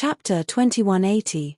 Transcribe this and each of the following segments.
Chapter 2180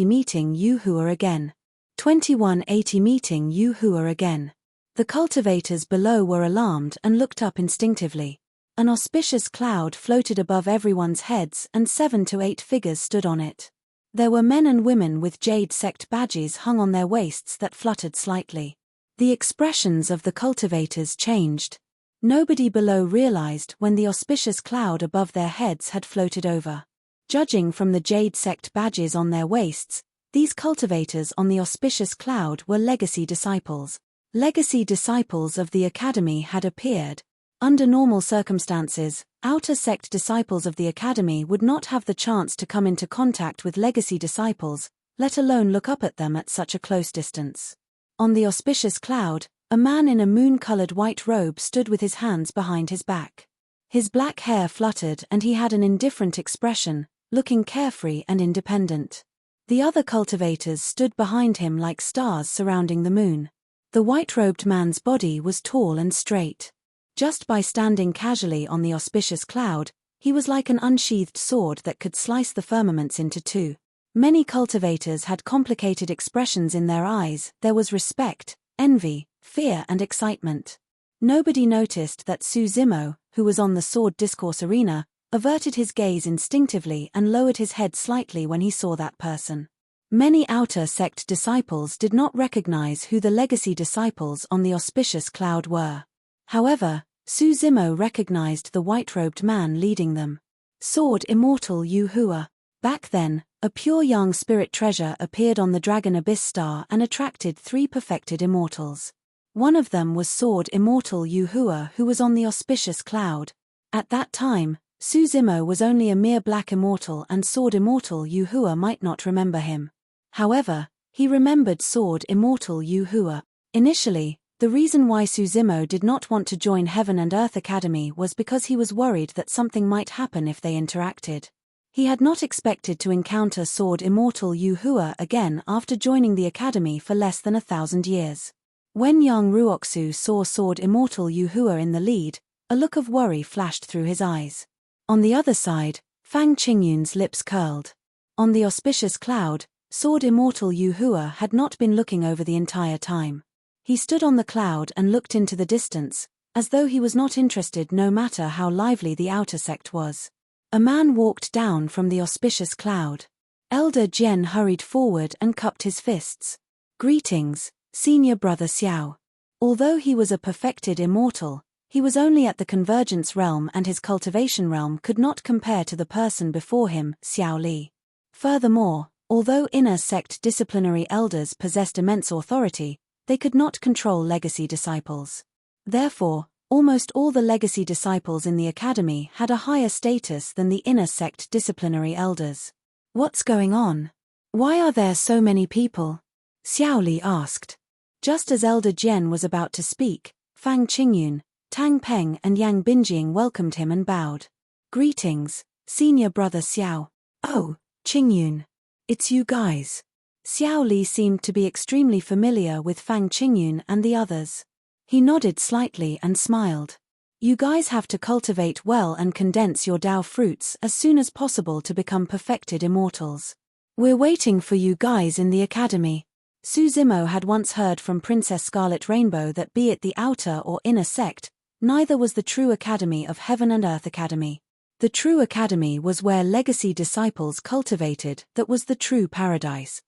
Meeting Yuhua again. 2180 Meeting Yuhua again. The cultivators below were alarmed and looked up instinctively. An auspicious cloud floated above everyone's heads and 7 to 8 figures stood on it. There were men and women with Jade sect badges hung on their waists that fluttered slightly. The expressions of the cultivators changed. Nobody below realized when the auspicious cloud above their heads had floated over. Judging from the Jade sect badges on their waists, these cultivators on the auspicious cloud were legacy disciples. Legacy disciples of the Academy had appeared. Under normal circumstances, outer sect disciples of the Academy would not have the chance to come into contact with legacy disciples, let alone look up at them at such a close distance. On the auspicious cloud, a man in a moon-colored white robe stood with his hands behind his back. His black hair fluttered and he had an indifferent expression, looking carefree and independent. The other cultivators stood behind him like stars surrounding the moon. The white-robed man's body was tall and straight. Just by standing casually on the auspicious cloud, he was like an unsheathed sword that could slice the firmaments into two. Many cultivators had complicated expressions in their eyes. There was respect, envy, fear and excitement. Nobody noticed that Suzimo, who was on the sword discourse arena, averted his gaze instinctively and lowered his head slightly when he saw that person. Many outer sect disciples did not recognize who the legacy disciples on the auspicious cloud were. However, Suzimo recognized the white-robed man leading them. Sword Immortal Yuhua. Back then, a pure young spirit treasure appeared on the Dragon Abyss star and attracted 3 perfected immortals. One of them was Sword Immortal Yuhua, who was on the auspicious cloud. At that time, Suzimo was only a mere black immortal and Sword Immortal Yuhua might not remember him. However, he remembered Sword Immortal Yuhua. Initially, the reason why Suzimo did not want to join Heaven and Earth Academy was because he was worried that something might happen if they interacted. He had not expected to encounter Sword Immortal Yuhua again after joining the Academy for less than 1,000 years. When young Ruoxu saw Sword Immortal Yuhua in the lead, a look of worry flashed through his eyes. On the other side, Fang Qingyun's lips curled. On the auspicious cloud, Sword Immortal Yuhua had not been looking over the entire time. He stood on the cloud and looked into the distance, as though he was not interested no matter how lively the outer sect was. A man walked down from the auspicious cloud. Elder Jian hurried forward and cupped his fists. Greetings, Senior Brother Xiao. Although he was a perfected immortal, he was only at the convergence realm and his cultivation realm could not compare to the person before him, Xiao Li. Furthermore, although inner sect disciplinary elders possessed immense authority, they could not control legacy disciples. Therefore, almost all the legacy disciples in the Academy had a higher status than the inner sect disciplinary elders. What's going on? Why are there so many people? Xiao Li asked. Just as Elder Jian was about to speak, Fang Qingyun, Tang Peng and Yang Binjing welcomed him and bowed. Greetings, Senior Brother Xiao. Oh, Qingyun. It's you guys. Xiao Li seemed to be extremely familiar with Fang Qingyun and the others. He nodded slightly and smiled. You guys have to cultivate well and condense your Dao fruits as soon as possible to become perfected immortals. We're waiting for you guys in the Academy. Suzimo had once heard from Princess Scarlet Rainbow that be it the outer or inner sect, neither was the true Academy of Heaven and Earth Academy. The true Academy was where legacy disciples cultivated, that was the true paradise.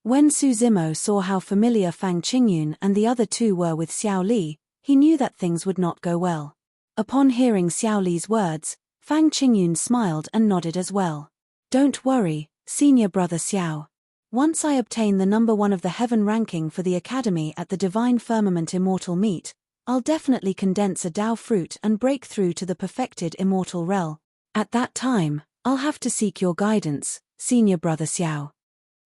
When Suzimo saw how familiar Fang Qingyun and the other 2 were with Xiao Li, he knew that things would not go well. Upon hearing Xiao Li's words, Fang Qingyun smiled and nodded as well. Don't worry, Senior Brother Xiao. Once I obtain the number 1 of the Heaven ranking for the Academy at the Divine Firmament Immortal Meet, I'll definitely condense a Dao fruit and break through to the perfected immortal realm. At that time, I'll have to seek your guidance, Senior Brother Xiao.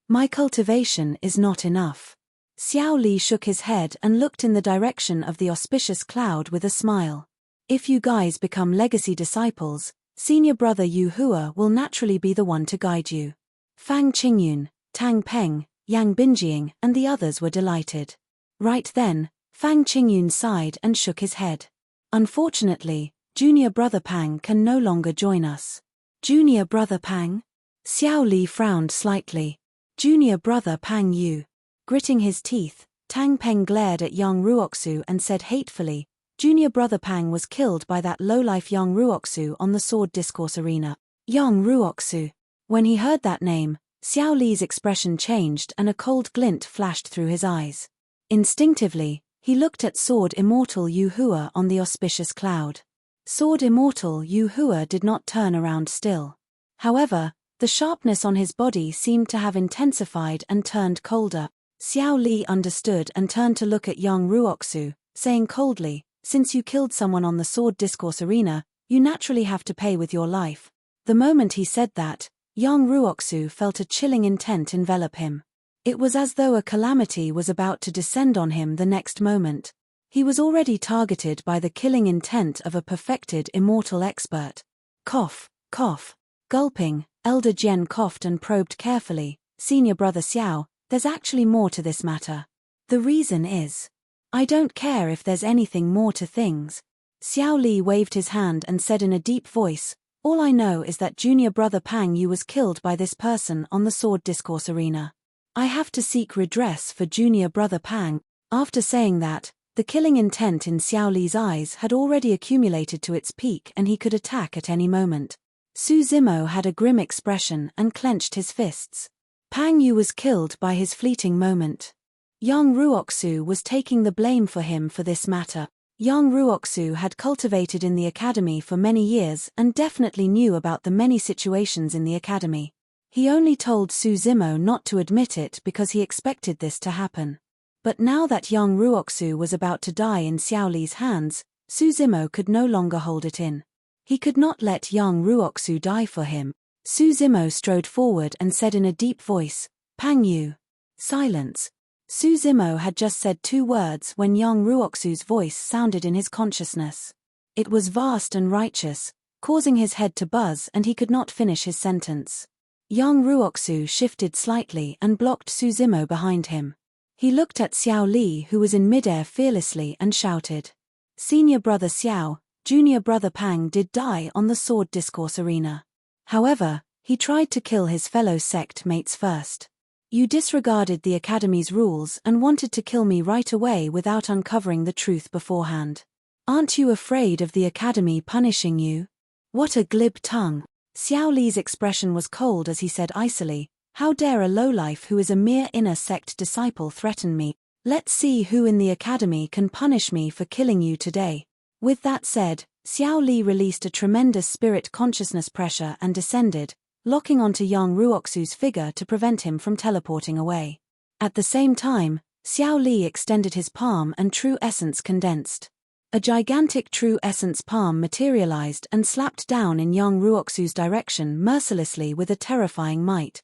My cultivation is not enough. Xiao Li shook his head and looked in the direction of the auspicious cloud with a smile. If you guys become legacy disciples, Senior Brother Yuhua will naturally be the one to guide you. Fang Qingyun, Tang Peng, Yang Binjing and the others were delighted. Right then, Fang Qingyun sighed and shook his head. Unfortunately, Junior Brother Pang can no longer join us. Junior Brother Pang? Xiao Li frowned slightly. Junior brother Pang Yu. Gritting his teeth, Tang Peng glared at young Ruoxu and said hatefully, Junior brother Pang was killed by that lowlife young Ruoxu on the sword discourse arena. Young Ruoxu. When he heard that name, Xiao Li's expression changed and a cold glint flashed through his eyes. Instinctively, he looked at Sword Immortal Yu Hua on the auspicious cloud. Sword Immortal Yu Hua did not turn around still. However, the sharpness on his body seemed to have intensified and turned colder. Xiao Li understood and turned to look at young Ruoxu, saying coldly, since you killed someone on the sword discourse arena, you naturally have to pay with your life. The moment he said that, young Ruoxu felt a chilling intent envelop him. It was as though a calamity was about to descend on him the next moment. He was already targeted by the killing intent of a perfected immortal expert. Cough, cough. Gulping, Elder Jian coughed and probed carefully, Senior brother Xiao, there's actually more to this matter. The reason is, I don't care if there's anything more to things. Xiao Li waved his hand and said in a deep voice, all I know is that junior brother Pang Yu was killed by this person on the sword discourse arena. I have to seek redress for junior brother Pang. After saying that, the killing intent in Xiao Li's eyes had already accumulated to its peak and he could attack at any moment. Su Zimo had a grim expression and clenched his fists. Pang Yu was killed by his fleeting moment. Young Ruoxu was taking the blame for him for this matter. Young Ruoxu had cultivated in the academy for many years and definitely knew about the many situations in the academy. He only told Su Zimo not to admit it because he expected this to happen. But now that young Ruoxu was about to die in Xiao Li's hands, Su Zimo could no longer hold it in. He could not let young Ruoxu die for him. Su Zimo strode forward and said in a deep voice, Pang Yu. Silence. Su Zimo had just said 2 words when young Ruoxu's voice sounded in his consciousness. It was vast and righteous, causing his head to buzz and he could not finish his sentence. Young Ruoxu shifted slightly and blocked Su Zimo behind him. He looked at Xiao Li who was in midair fearlessly and shouted. Senior brother Xiao, junior brother Pang did die on the sword discourse arena. However, he tried to kill his fellow sect mates first. You disregarded the academy's rules and wanted to kill me right away without uncovering the truth beforehand. Aren't you afraid of the academy punishing you? What a glib tongue. Xiao Li's expression was cold as he said icily, how dare a lowlife who is a mere inner sect disciple threaten me? Let's see who in the academy can punish me for killing you today. With that said, Xiao Li released a tremendous spirit consciousness pressure and descended, locking onto young Ruoxu's figure to prevent him from teleporting away. At the same time, Xiao Li extended his palm and true essence condensed. A gigantic true essence palm materialized and slapped down in young Ruoxu's direction mercilessly with a terrifying might.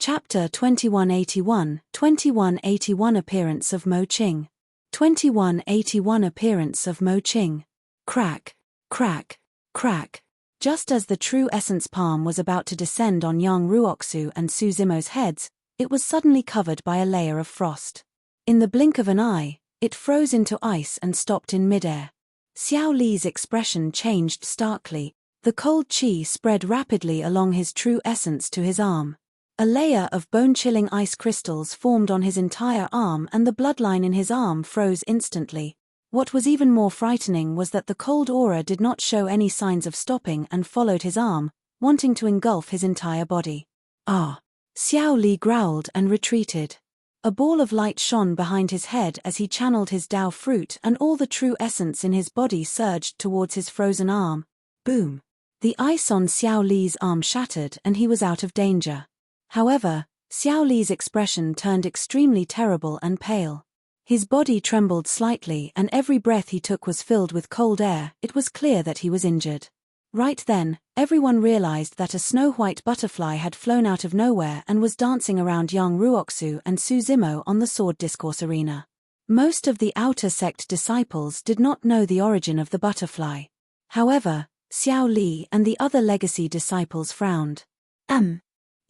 Chapter 2181, 2181 Appearance of Mo Qing. 2181 Appearance of Mo Qing. Crack, crack, crack. Just as the true essence palm was about to descend on young Ruoxu and Su Zimo's heads, it was suddenly covered by a layer of frost. In the blink of an eye, it froze into ice and stopped in midair. Xiao Li's expression changed starkly. The cold qi spread rapidly along his true essence to his arm. A layer of bone-chilling ice crystals formed on his entire arm and the bloodline in his arm froze instantly. What was even more frightening was that the cold aura did not show any signs of stopping and followed his arm, wanting to engulf his entire body. Ah! Xiao Li growled and retreated. A ball of light shone behind his head as he channeled his Dao fruit and all the true essence in his body surged towards his frozen arm. Boom! The ice on Xiao Li's arm shattered and he was out of danger. However, Xiao Li's expression turned extremely terrible and pale. His body trembled slightly and every breath he took was filled with cold air. It was clear that he was injured. Right then, everyone realized that a snow-white butterfly had flown out of nowhere and was dancing around young Ruoxu and Su Zimo on the sword discourse arena. Most of the outer sect disciples did not know the origin of the butterfly. However, Xiao Li and the other legacy disciples frowned.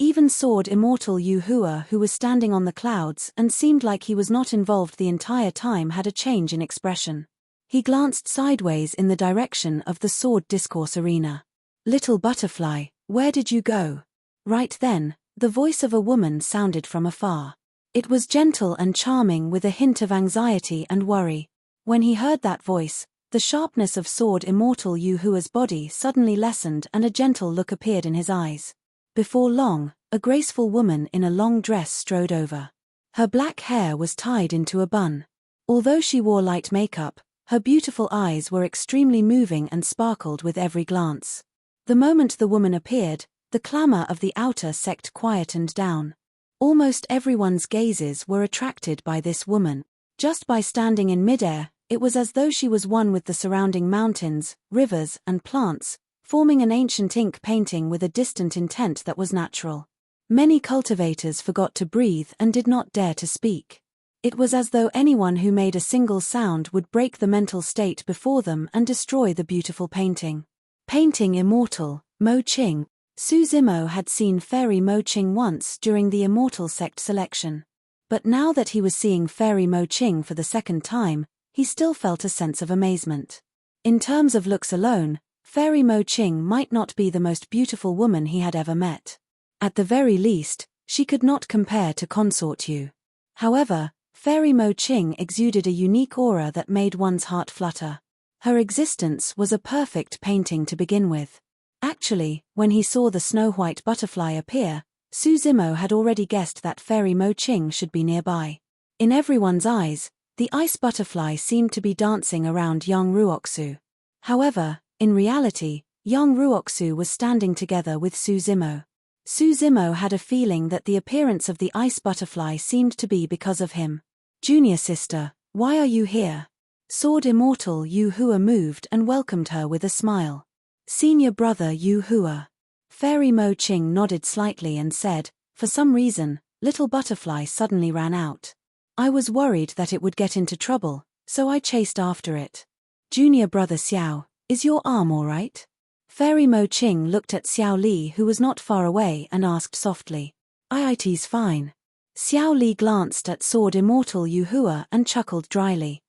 Even Sword Immortal Yu Hua, who was standing on the clouds and seemed like he was not involved the entire time, had a change in expression. He glanced sideways in the direction of the sword discourse arena. Little butterfly, Where did you go? Right then, the voice of a woman sounded from afar. It was gentle and charming with a hint of anxiety and worry. When he heard that voice, the sharpness of Sword Immortal Yuhua's body suddenly lessened and a gentle look appeared in his eyes. Before long, a graceful woman in a long dress strode over. Her black hair was tied into a bun. Although she wore light makeup, her beautiful eyes were extremely moving and sparkled with every glance. The moment the woman appeared, the clamor of the outer sect quietened down. Almost everyone's gazes were attracted by this woman. Just by standing in midair, it was as though she was one with the surrounding mountains, rivers, and plants, forming an ancient ink painting with a distant intent that was natural. Many cultivators forgot to breathe and did not dare to speak. It was as though anyone who made a single sound would break the mental state before them and destroy the beautiful painting. Painting Immortal, Mo Qing. Su Zimo had seen Fairy Mo Qing once during the Immortal sect selection. But now that he was seeing Fairy Mo Qing for the second time, he still felt a sense of amazement. In terms of looks alone, Fairy Mo Qing might not be the most beautiful woman he had ever met. At the very least, she could not compare to Consort Yu. However, Fairy Mo Qing exuded a unique aura that made one's heart flutter. Her existence was a perfect painting to begin with. Actually, when he saw the snow-white butterfly appear, Su Zimo had already guessed that Fairy Mo Qing should be nearby. In everyone's eyes, the ice butterfly seemed to be dancing around young Ruoxu. However, in reality, young Ruoxu was standing together with Su Zimo. Su Zimo had a feeling that the appearance of the ice butterfly seemed to be because of him. Junior sister, why are you here? Sword Immortal Yu Hua moved and welcomed her with a smile. Senior brother Yu Hua. Fairy Mo Qing nodded slightly and said, for some reason, little butterfly suddenly ran out. I was worried that it would get into trouble, so I chased after it. Junior brother Xiao, is your arm all right? Fairy Mo Qing looked at Xiao Li who was not far away and asked softly. It's fine. Xiao Li glanced at Sword Immortal Yu Hua and chuckled dryly.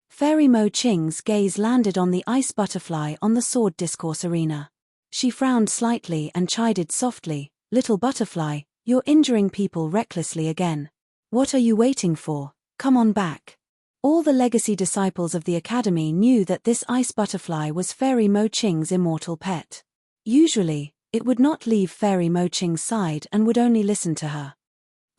Fairy Mo Qing's gaze landed on the ice butterfly on the sword discourse arena. She frowned slightly and chided softly, little butterfly, you're injuring people recklessly again. What are you waiting for? Come on back. All the legacy disciples of the academy knew that this ice butterfly was Fairy Mo Qing's immortal pet. Usually, it would not leave Fairy Mo Qing's side and would only listen to her.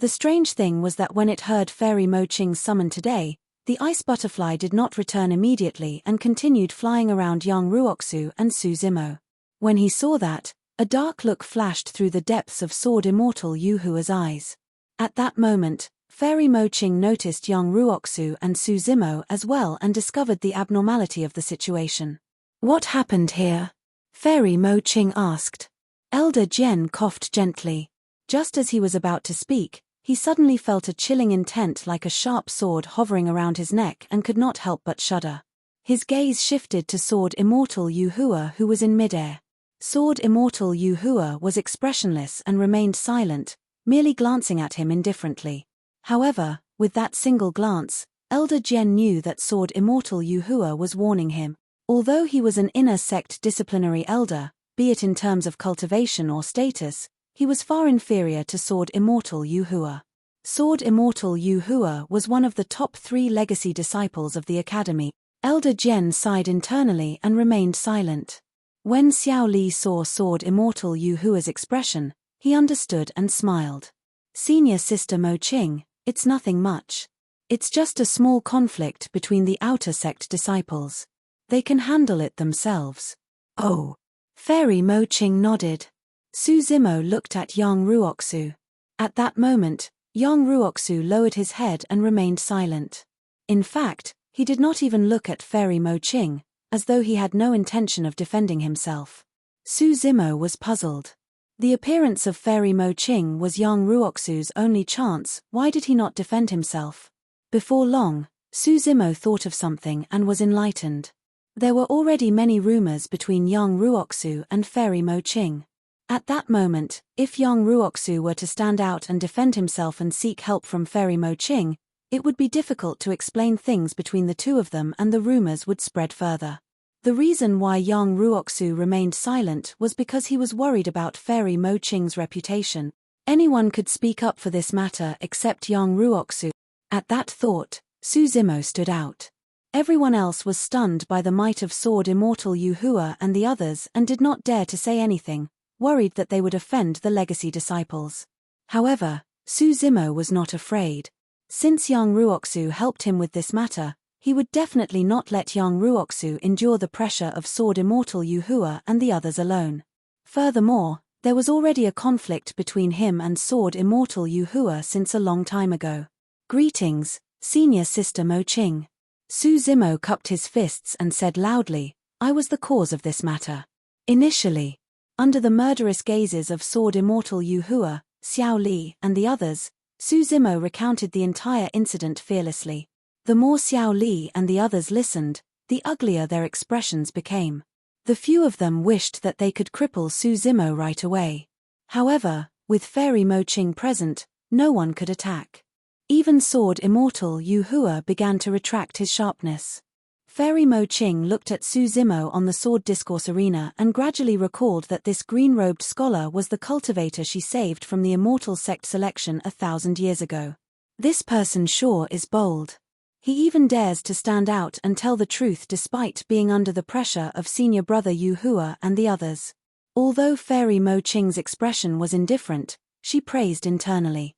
The strange thing was that when it heard Fairy Mo Qing's summon today, the ice butterfly did not return immediately and continued flying around young Ruoxu and Su Zimo. When he saw that, a dark look flashed through the depths of Sword Immortal Yu Hua's eyes. At that moment, Fairy Mo Qing noticed young Ruoxu and Su Zimo as well and discovered the abnormality of the situation. What happened here? Fairy Mo Qing asked. Elder Jian coughed gently. Just as he was about to speak, he suddenly felt a chilling intent like a sharp sword hovering around his neck and could not help but shudder. His gaze shifted to Sword Immortal Yu Hua who was in midair. Sword Immortal Yu Hua was expressionless and remained silent, merely glancing at him indifferently. However, with that single glance, Elder Jian knew that Sword Immortal Yu Hua was warning him. Although he was an inner sect disciplinary elder, be it in terms of cultivation or status, he was far inferior to Sword Immortal Yu Hua. Sword Immortal Yu Hua was one of the top 3 legacy disciples of the academy. Elder Jian sighed internally and remained silent. When Xiao Li saw Sword Immortal Yu Hua's expression, he understood and smiled. Senior sister Mo Qing, it's nothing much. It's just a small conflict between the outer sect disciples. They can handle it themselves. Oh. Fairy Mo Qing nodded. Su Zimo looked at young Ruoxu. At that moment, young Ruoxu lowered his head and remained silent. In fact, he did not even look at Fairy Mo Qing, as though he had no intention of defending himself. Su Zimo was puzzled. The appearance of Fairy Mo Qing was young Ruoxu's only chance, why did he not defend himself? Before long, Su Zimo thought of something and was enlightened. There were already many rumors between young Ruoxu and Fairy Mo Qing. At that moment, if young Ruoxu were to stand out and defend himself and seek help from Fairy Mo Qing, it would be difficult to explain things between the two of them and the rumors would spread further. The reason why Yang Ruoxu remained silent was because he was worried about Fairy Mo Qing's reputation. Anyone could speak up for this matter except Yang Ruoxu. At that thought, Su Zimo stood out. Everyone else was stunned by the might of Sword Immortal Yu Hua and the others and did not dare to say anything, worried that they would offend the legacy disciples. However, Su Zimo was not afraid. Since Yang Ruoxu helped him with this matter, he would definitely not let Yang Ruoxu endure the pressure of Sword Immortal Yu Hua and the others alone. Furthermore, there was already a conflict between him and Sword Immortal Yu Hua since a long time ago. Greetings, Senior Sister Mo Qing. Su Zimo cupped his fists and said loudly, I was the cause of this matter. Initially, under the murderous gazes of Sword Immortal Yu Hua, Xiao Li, and the others, Su Zimo recounted the entire incident fearlessly. The more Xiao Li and the others listened, the uglier their expressions became. The few of them wished that they could cripple Su Zimo right away. However, with Fairy Mo Qing present, no one could attack. Even Sword Immortal Yu Hua began to retract his sharpness. Fairy Mo Qing looked at Su Zimo on the sword discourse arena and gradually recalled that this green-robed scholar was the cultivator she saved from the Immortal sect selection 1,000 years ago. This person sure is bold. He even dares to stand out and tell the truth despite being under the pressure of senior brother Yu Hua and the others. Although Fairy Mo Qing's expression was indifferent, she praised internally.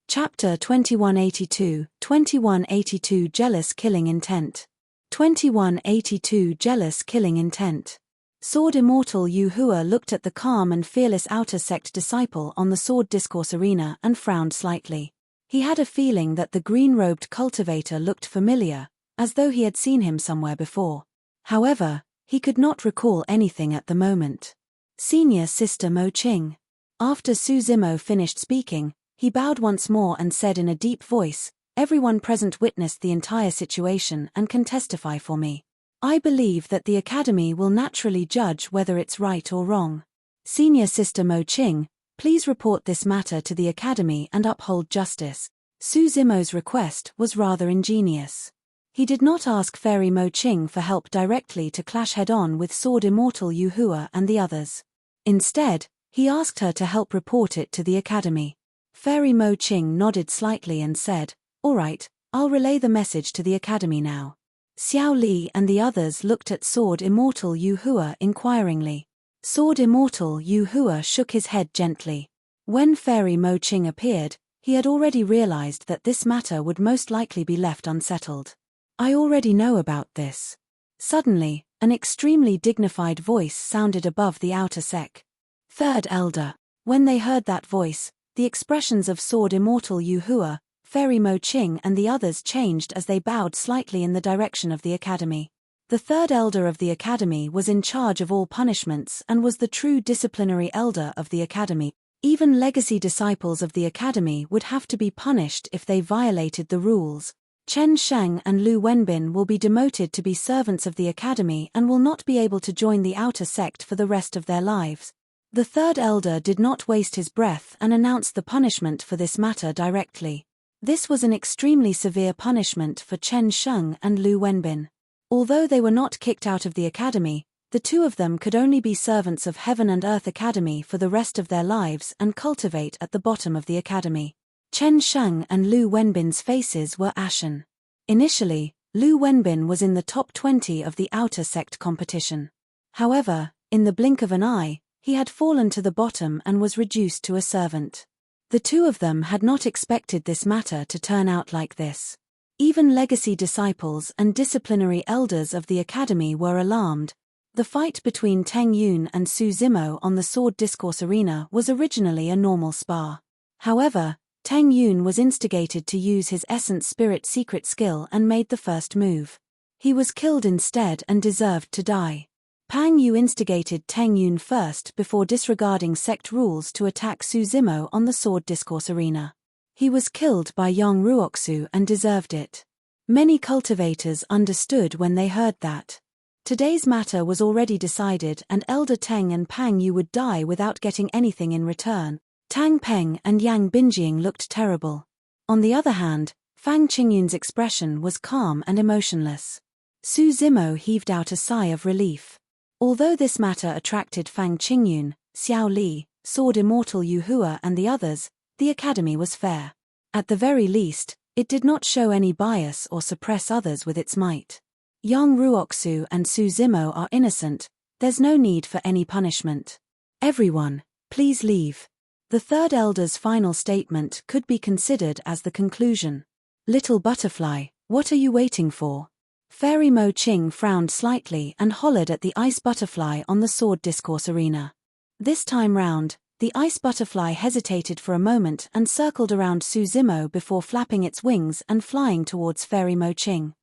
Chapter 2182 Jealous Killing Intent. 2182 Jealous Killing Intent. Sword Immortal Yu Hua looked at the calm and fearless outer sect disciple on the sword discourse arena and frowned slightly. He had a feeling that the green-robed cultivator looked familiar, as though he had seen him somewhere before. However, he could not recall anything at the moment. Senior Sister Mo Qing. After Su Zimo finished speaking, he bowed once more and said in a deep voice, Everyone present witnessed the entire situation and can testify for me. I believe that the Academy will naturally judge whether it's right or wrong. Senior Sister Mo Qing, please report this matter to the Academy and uphold justice. Su Zimo's request was rather ingenious. He did not ask Fairy Mo Qing for help directly to clash head-on with Sword Immortal Yu Hua and the others. Instead, he asked her to help report it to the Academy. Fairy Mo Qing nodded slightly and said, All right, I'll relay the message to the Academy now. Xiao Li and the others looked at Sword Immortal Yu Hua inquiringly. Sword Immortal Yu Hua shook his head gently. When Fairy Mo Qing appeared, he had already realized that this matter would most likely be left unsettled. I already know about this. Suddenly, an extremely dignified voice sounded above the outer sec. Third Elder. When they heard that voice, the expressions of Sword Immortal Yu Hua, Fairy Mo Qing and the others changed as they bowed slightly in the direction of the Academy. The third elder of the Academy was in charge of all punishments and was the true disciplinary elder of the Academy. Even legacy disciples of the Academy would have to be punished if they violated the rules. Chen Sheng and Lu Wenbin will be demoted to be servants of the Academy and will not be able to join the outer sect for the rest of their lives. The third elder did not waste his breath and announced the punishment for this matter directly. This was an extremely severe punishment for Chen Sheng and Lu Wenbin. Although they were not kicked out of the Academy, the two of them could only be servants of Heaven and Earth Academy for the rest of their lives and cultivate at the bottom of the Academy. Chen Sheng and Lu Wenbin's faces were ashen. Initially, Lu Wenbin was in the top 20 of the outer sect competition. However, in the blink of an eye, he had fallen to the bottom and was reduced to a servant. The two of them had not expected this matter to turn out like this. Even legacy disciples and disciplinary elders of the Academy were alarmed. The fight between Teng Yun and Su Zimo on the sword discourse arena was originally a normal spar. However, Teng Yun was instigated to use his essence spirit secret skill and made the first move. He was killed instead and deserved to die. Pang Yu instigated Teng Yun first before disregarding sect rules to attack Su Zimo on the sword discourse arena. He was killed by Yang Ruoxu and deserved it. Many cultivators understood when they heard that. Today's matter was already decided and Elder Teng and Pang Yu would die without getting anything in return. Tang Peng and Yang Binjing looked terrible. On the other hand, Fang Qingyun's expression was calm and emotionless. Su Zimo heaved out a sigh of relief. Although this matter attracted Fang Qingyun, Xiao Li, Sword Immortal Yuhua and the others, the academy was fair. At the very least, it did not show any bias or suppress others with its might. Yang Ruoxu and Su Zimo are innocent, there's no need for any punishment. Everyone, please leave. The third elder's final statement could be considered as the conclusion. Little butterfly, what are you waiting for? Fairy Mo Qing frowned slightly and hollered at the ice butterfly on the sword discourse arena. This time round, the ice butterfly hesitated for a moment and circled around Su Zimo before flapping its wings and flying towards Fairy Mo Qing.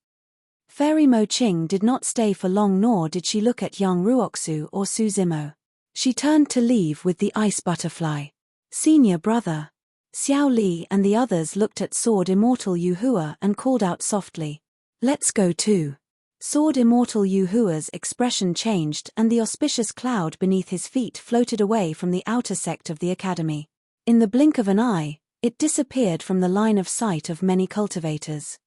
Fairy Mo Qing did not stay for long, nor did she look at Yang Ruoxu or Su Zimo. She turned to leave with the ice butterfly. Senior brother. Xiao Li and the others looked at Sword Immortal Yuhua and called out softly, "Let's go too." Sword Immortal Yuhua's expression changed and the auspicious cloud beneath his feet floated away from the outer sect of the academy. In the blink of an eye, it disappeared from the line of sight of many cultivators.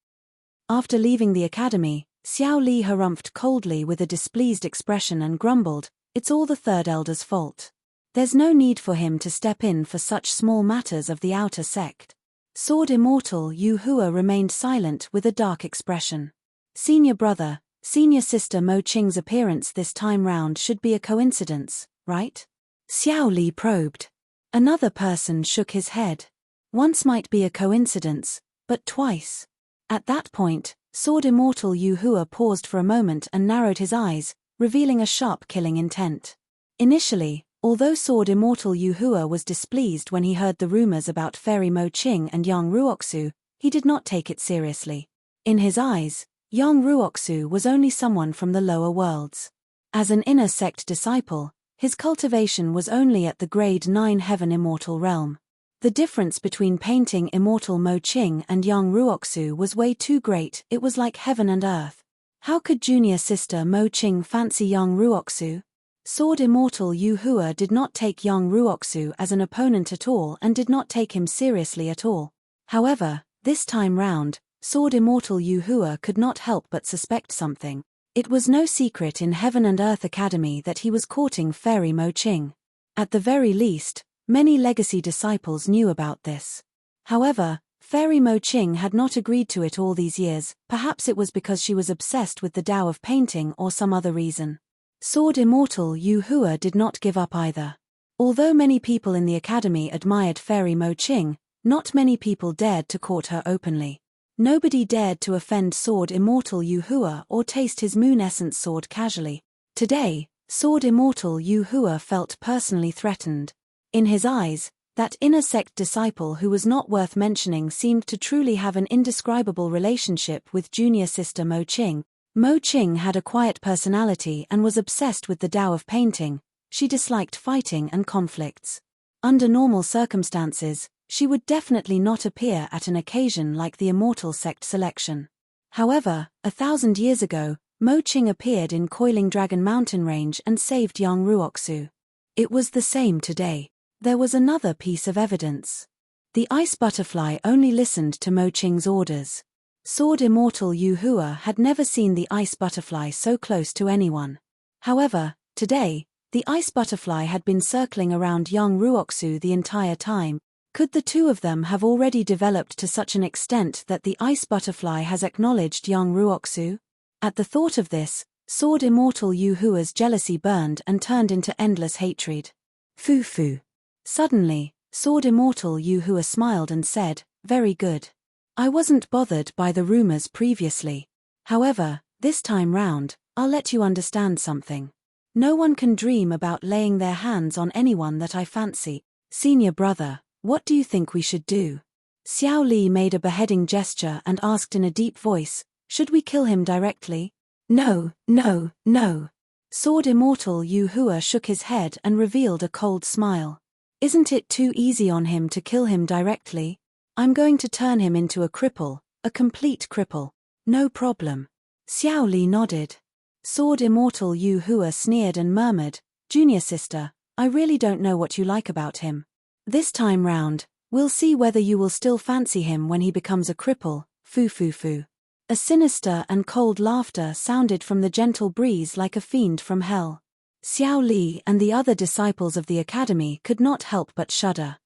After leaving the academy, Xiao Li harumphed coldly with a displeased expression and grumbled, "It's all the third elder's fault. There's no need for him to step in for such small matters of the outer sect." Sword Immortal Yuhua remained silent with a dark expression. Senior brother, senior sister Mo Qing's appearance this time round should be a coincidence, right? Xiao Li probed. Another person shook his head. Once might be a coincidence, but twice. At that point, Sword Immortal Yuhua paused for a moment and narrowed his eyes, revealing a sharp killing intent. Initially, although Sword Immortal Yuhua was displeased when he heard the rumors about Fairy Mo Qing and Yang Ruoxu, he did not take it seriously. In his eyes, Yang Ruoxu was only someone from the lower worlds. As an inner sect disciple, his cultivation was only at the grade 9 heaven immortal realm. The difference between painting Immortal Mo Qing and Yang Ruoxu was way too great, it was like heaven and earth. How could junior sister Mo Qing fancy Yang Ruoxu? Sword Immortal Yuhua did not take Yang Ruoxu as an opponent at all and did not take him seriously at all. However, this time round, Sword Immortal Yuhua could not help but suspect something. It was no secret in Heaven and Earth Academy that he was courting Fairy Mo Qing. At the very least, many legacy disciples knew about this. However, Fairy Mo Qing had not agreed to it all these years, perhaps it was because she was obsessed with the Tao of painting or some other reason. Sword Immortal Yuhua did not give up either. Although many people in the academy admired Fairy Mo Qing, not many people dared to court her openly. Nobody dared to offend Sword Immortal Yuhua or taste his moon essence sword casually. Today, Sword Immortal Yuhua felt personally threatened. In his eyes, that inner sect disciple who was not worth mentioning seemed to truly have an indescribable relationship with junior sister Mo Qing. Mo Qing had a quiet personality and was obsessed with the Tao of painting. She disliked fighting and conflicts. Under normal circumstances, she would definitely not appear at an occasion like the Immortal sect selection. However, 1,000 years ago, Mo Qing appeared in Coiling Dragon Mountain Range and saved Yang Ruoxu. It was the same today. There was another piece of evidence. The ice butterfly only listened to Mo Qing's orders. Sword Immortal Yuhua had never seen the ice butterfly so close to anyone. However, today, the ice butterfly had been circling around Yang Ruoxu the entire time. Could the two of them have already developed to such an extent that the ice butterfly has acknowledged Yang Ruoxu? At the thought of this, Sword Immortal Yuhua's jealousy burned and turned into endless hatred. Foo-foo. Suddenly, Sword Immortal Yuhua smiled and said, "Very good. I wasn't bothered by the rumors previously. However, this time round, I'll let you understand something. No one can dream about laying their hands on anyone that I fancy. Senior brother, what do you think we should do?" Xiao Li made a beheading gesture and asked in a deep voice, "Should we kill him directly?" No, no, no. Sword Immortal Yuhua shook his head and revealed a cold smile. "Isn't it too easy on him to kill him directly? I'm going to turn him into a cripple, a complete cripple. No problem." Xiao Li nodded. Sword Immortal Yuhua sneered and murmured, "Junior sister, I really don't know what you like about him. This time round, we'll see whether you will still fancy him when he becomes a cripple, foo-foo-foo." A sinister and cold laughter sounded from the gentle breeze like a fiend from hell. Xiao Li and the other disciples of the academy could not help but shudder.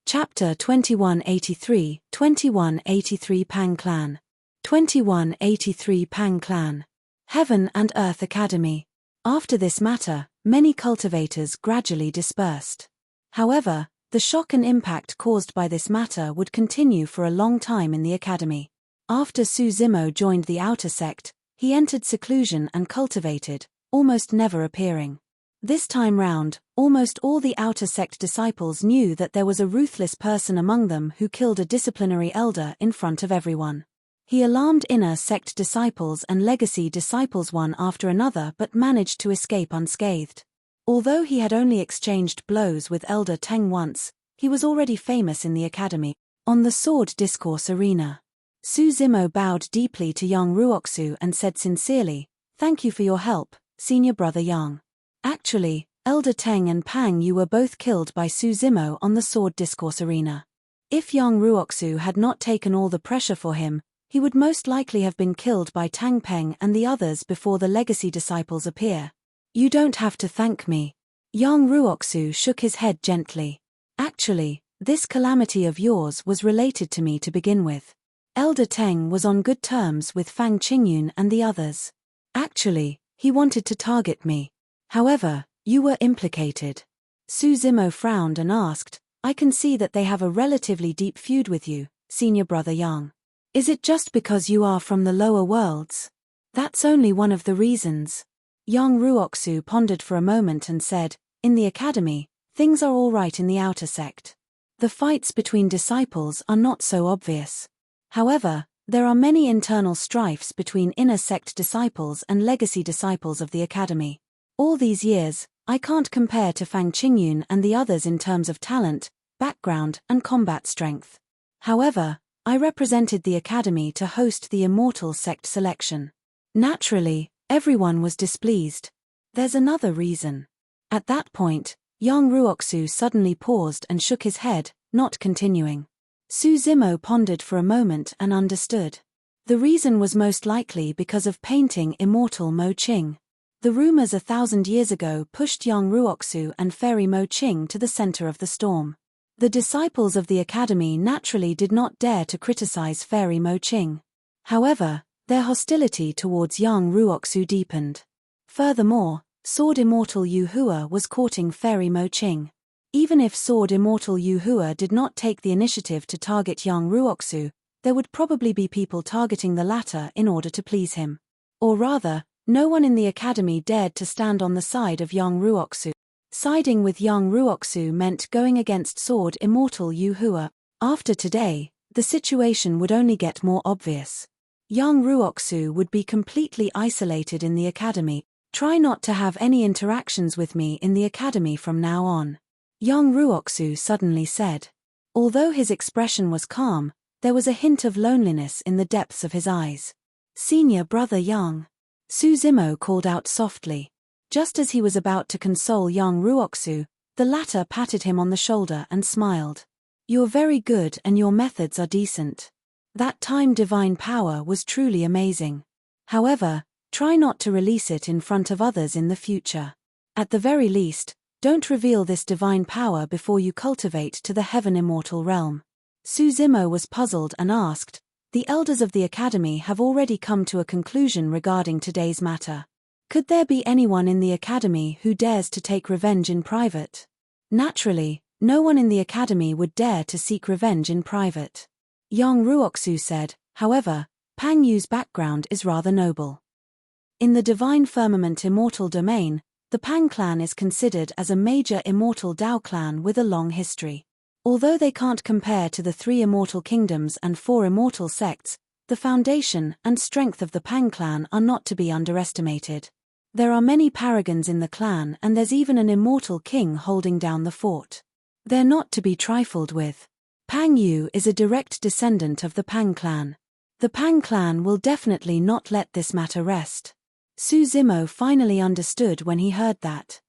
Chapter 2183, 2183 Pang Clan. 2183 Pang Clan. Heaven and Earth Academy. After this matter, many cultivators gradually dispersed. However, the shock and impact caused by this matter would continue for a long time in the academy. After Su Zimo joined the outer sect, he entered seclusion and cultivated, almost never appearing. This time round, almost all the outer sect disciples knew that there was a ruthless person among them who killed a disciplinary elder in front of everyone. He alarmed inner sect disciples and legacy disciples one after another but managed to escape unscathed. Although he had only exchanged blows with Elder Teng once, he was already famous in the academy. On the sword discourse arena, Su Zimo bowed deeply to young Ruoxu and said sincerely, "Thank you for your help, senior brother Yang. Actually, Elder Teng and Pang Yu were both killed by Su Zimo on the sword discourse arena. If young Ruoxu had not taken all the pressure for him, he would most likely have been killed by Tang Peng and the others before the legacy disciples appear. You don't have to thank me." Young Ruoxu shook his head gently. "Actually, this calamity of yours was related to me to begin with. Elder Teng was on good terms with Fang Qingyun and the others. Actually, he wanted to target me. However, you were implicated." Su Zimo frowned and asked, "I can see that they have a relatively deep feud with you, senior brother Yang. Is it just because you are from the lower worlds?" "That's only one of the reasons." Young Ruoxu pondered for a moment and said, "In the academy, things are all right in the outer sect. The fights between disciples are not so obvious. However, there are many internal strifes between inner sect disciples and legacy disciples of the academy. All these years, I can't compare to Fang Qingyun and the others in terms of talent, background, and combat strength. However, I represented the academy to host the Immortal sect selection. Naturally, everyone was displeased. There's another reason." At that point, young Ruoxu suddenly paused and shook his head, not continuing. Su Zimo pondered for a moment and understood. The reason was most likely because of painting Immortal Mo Qing. The rumors 1,000 years ago pushed young Ruoxu and Fairy Mo Qing to the center of the storm. The disciples of the academy naturally did not dare to criticize Fairy Mo Qing. However, their hostility towards young Ruoxu deepened. Furthermore, Sword Immortal Yu Hua was courting Fairy Mo Qing. Even if Sword Immortal Yu Hua did not take the initiative to target young Ruoxu, there would probably be people targeting the latter in order to please him. Or rather, no one in the academy dared to stand on the side of young Ruoxu. Siding with young Ruoxu meant going against Sword Immortal Yu Hua. After today, the situation would only get more obvious. Young Ruoxu would be completely isolated in the academy. "Try not to have any interactions with me in the academy from now on," young Ruoxu suddenly said. Although his expression was calm, there was a hint of loneliness in the depths of his eyes. "Senior brother Yang," Su Zimo called out softly. Just as he was about to console young Ruoxu, the latter patted him on the shoulder and smiled. "You're very good and your methods are decent. That time divine power was truly amazing. However, try not to release it in front of others in the future. At the very least, don't reveal this divine power before you cultivate to the Heaven Immortal realm." Su Zimo was puzzled and asked, "The elders of the academy have already come to a conclusion regarding today's matter. Could there be anyone in the academy who dares to take revenge in private?" Naturally, no one in the academy would dare to seek revenge in private. Young Ruoxu said, "However, Pang Yu's background is rather noble. In the Divine Firmament Immortal domain, the Pang clan is considered as a major immortal Dao clan with a long history. Although they can't compare to the 3 immortal kingdoms and 4 immortal sects, the foundation and strength of the Pang clan are not to be underestimated. There are many paragons in the clan and there's even an immortal king holding down the fort. They're not to be trifled with. Pang Yu is a direct descendant of the Pang clan. The Pang clan will definitely not let this matter rest." Su Zimo finally understood when he heard that.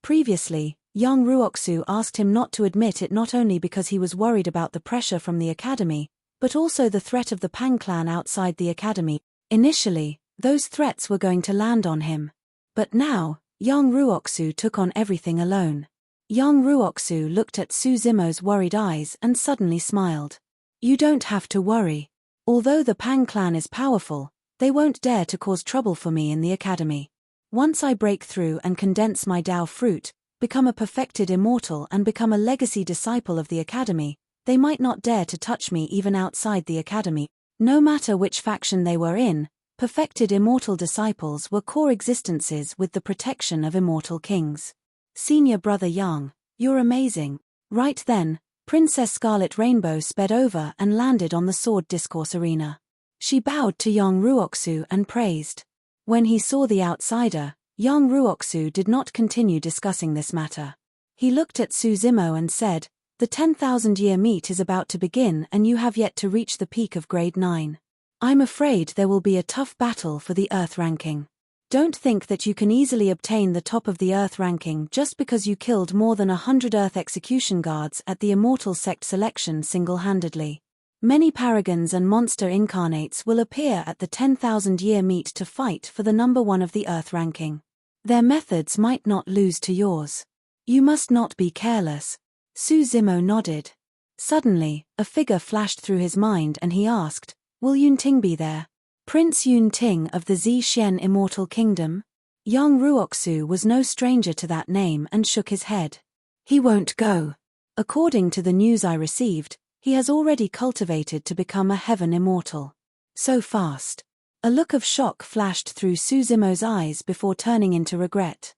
Previously, young Ruoxu asked him not to admit it not only because he was worried about the pressure from the academy, but also the threat of the Pang clan outside the academy. Initially, those threats were going to land on him. But now, young Ruoxu took on everything alone. Young Ruoxu looked at Su Zimo's worried eyes and suddenly smiled. You don't have to worry. Although the Pang clan is powerful, they won't dare to cause trouble for me in the academy. Once I break through and condense my Tao fruit, become a perfected immortal and become a legacy disciple of the academy, they might not dare to touch me even outside the academy. No matter which faction they were in, perfected immortal disciples were core existences with the protection of immortal kings. Senior brother Yang, you're amazing. Right then, Princess Scarlet Rainbow sped over and landed on the sword discourse arena. She bowed to young Ruoxu and praised. When he saw the outsider, young Ruoxu did not continue discussing this matter. He looked at Su Zimo and said, the 10,000-year meet is about to begin and you have yet to reach the peak of grade 9. I'm afraid there will be a tough battle for the Earth ranking. Don't think that you can easily obtain the top of the Earth ranking just because you killed more than 100 Earth execution guards at the Immortal sect selection single-handedly. Many paragons and monster incarnates will appear at the 10,000-year meet to fight for the number 1 of the Earth ranking. Their methods might not lose to yours. You must not be careless. Su Zimo nodded. Suddenly, a figure flashed through his mind and he asked, will Yunting be there? Prince Yunting of the Zixuan Immortal Kingdom? Young Ruoxu was no stranger to that name and shook his head. He won't go. According to the news I received, he has already cultivated to become a heaven immortal. So fast. A look of shock flashed through Su Zimo's eyes before turning into regret.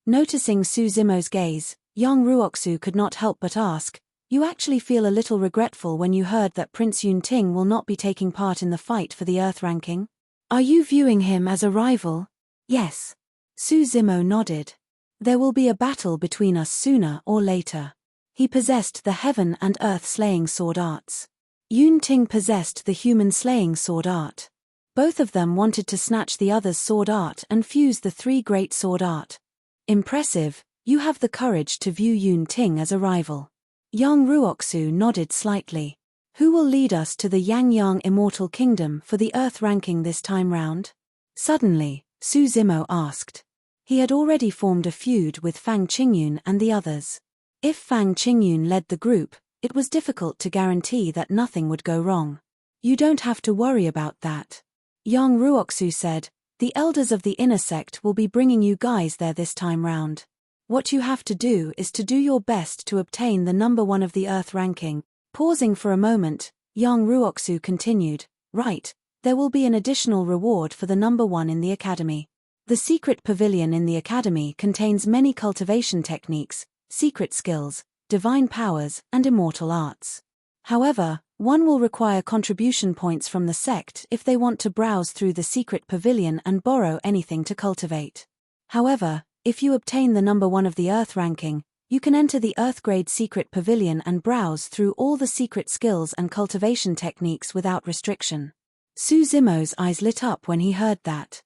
Noticing Su Zimo's gaze, young Ruoxu could not help but ask, you actually feel a little regretful when you heard that Prince Yunting will not be taking part in the fight for the Earth ranking? Are you viewing him as a rival? Yes. Su Zimo nodded. There will be a battle between us sooner or later. He possessed the heaven and earth slaying sword arts. Yunting possessed the human slaying sword art. Both of them wanted to snatch the other's sword art and fuse the 3 great sword art. Impressive, you have the courage to view Yunting as a rival. Young Ruoxu nodded slightly. Who will lead us to the Yangyang Immortal Kingdom for the Earth ranking this time round? Suddenly, Su Zimo asked. He had already formed a feud with Fang Qingyun and the others. If Fang Qingyun led the group, it was difficult to guarantee that nothing would go wrong. You don't have to worry about that. Young Ruoxu said, the elders of the inner sect will be bringing you guys there this time round. What you have to do is to do your best to obtain the number 1 of the Earth ranking. Pausing for a moment, young Ruoxu continued, right, there will be an additional reward for the number 1 in the academy. The secret pavilion in the academy contains many cultivation techniques, secret skills, divine powers, and immortal arts. However, one will require contribution points from the sect if they want to browse through the secret pavilion and borrow anything to cultivate. However, if you obtain the number 1 of the Earth ranking, you can enter the Earth grade secret pavilion and browse through all the secret skills and cultivation techniques without restriction. Su Zimo's eyes lit up when he heard that.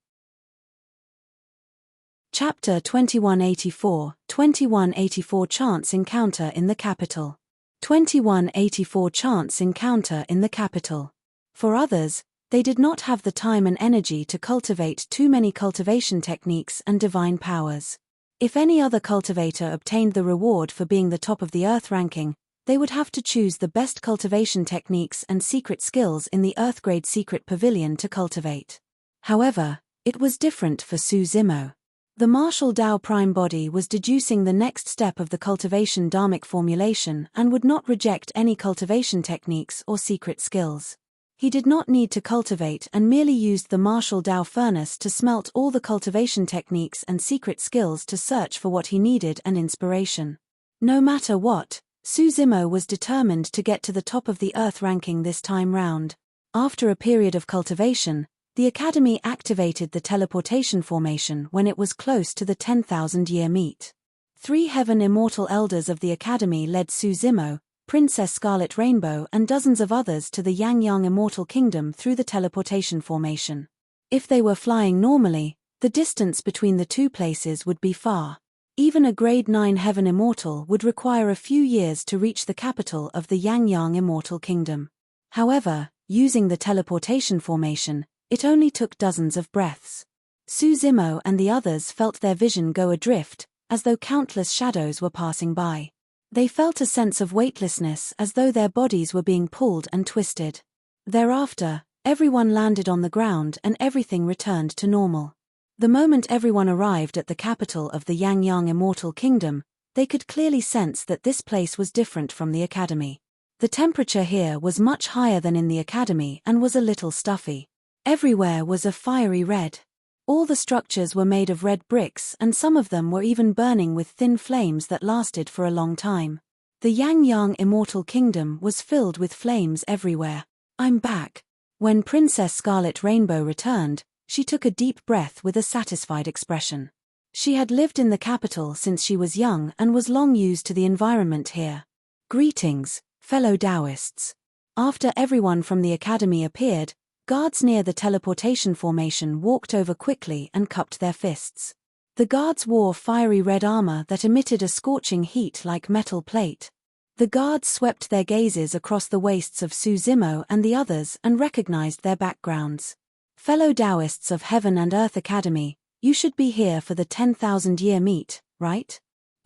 Chapter 2184, 2184 Chance Encounter in the Capital. 2184 Chance Encounter in the Capital. For others, they did not have the time and energy to cultivate too many cultivation techniques and divine powers. If any other cultivator obtained the reward for being the top of the Earth ranking, they would have to choose the best cultivation techniques and secret skills in the Earth grade secret pavilion to cultivate. However, it was different for Su Zimo. The martial Tao prime body was deducing the next step of the cultivation dharmic formulation and would not reject any cultivation techniques or secret skills. He did not need to cultivate and merely used the martial Tao furnace to smelt all the cultivation techniques and secret skills to search for what he needed and inspiration. No matter what, Su Zimo was determined to get to the top of the Earth ranking this time round. After a period of cultivation, the Academy activated the teleportation formation when it was close to the 10,000-year meet. 3 Heaven Immortal Elders of the Academy led Su Zimo, Princess Scarlet Rainbow and dozens of others to the Yangyang Immortal Kingdom through the teleportation formation. If they were flying normally, the distance between the 2 places would be far. Even a grade 9 Heaven Immortal would require a few years to reach the capital of the Yangyang Immortal Kingdom. However, using the teleportation formation, it only took dozens of breaths. Suzimo and the others felt their vision go adrift, as though countless shadows were passing by. They felt a sense of weightlessness as though their bodies were being pulled and twisted. Thereafter, everyone landed on the ground and everything returned to normal. The moment everyone arrived at the capital of the Yangyang Immortal Kingdom, they could clearly sense that this place was different from the academy. The temperature here was much higher than in the academy and was a little stuffy. Everywhere was a fiery red. All the structures were made of red bricks and some of them were even burning with thin flames that lasted for a long time. The Yangyang Immortal Kingdom was filled with flames everywhere. I'm back. When Princess Scarlet Rainbow returned, she took a deep breath with a satisfied expression. She had lived in the capital since she was young and was long used to the environment here. Greetings, fellow Taoists. After everyone from the academy appeared, guards near the teleportation formation walked over quickly and cupped their fists. The guards wore fiery red armor that emitted a scorching heat like metal plate. The guards swept their gazes across the waists of Suzimo and the others and recognized their backgrounds. Fellow Taoists of Heaven and Earth Academy, you should be here for the 10,000-year meet, right?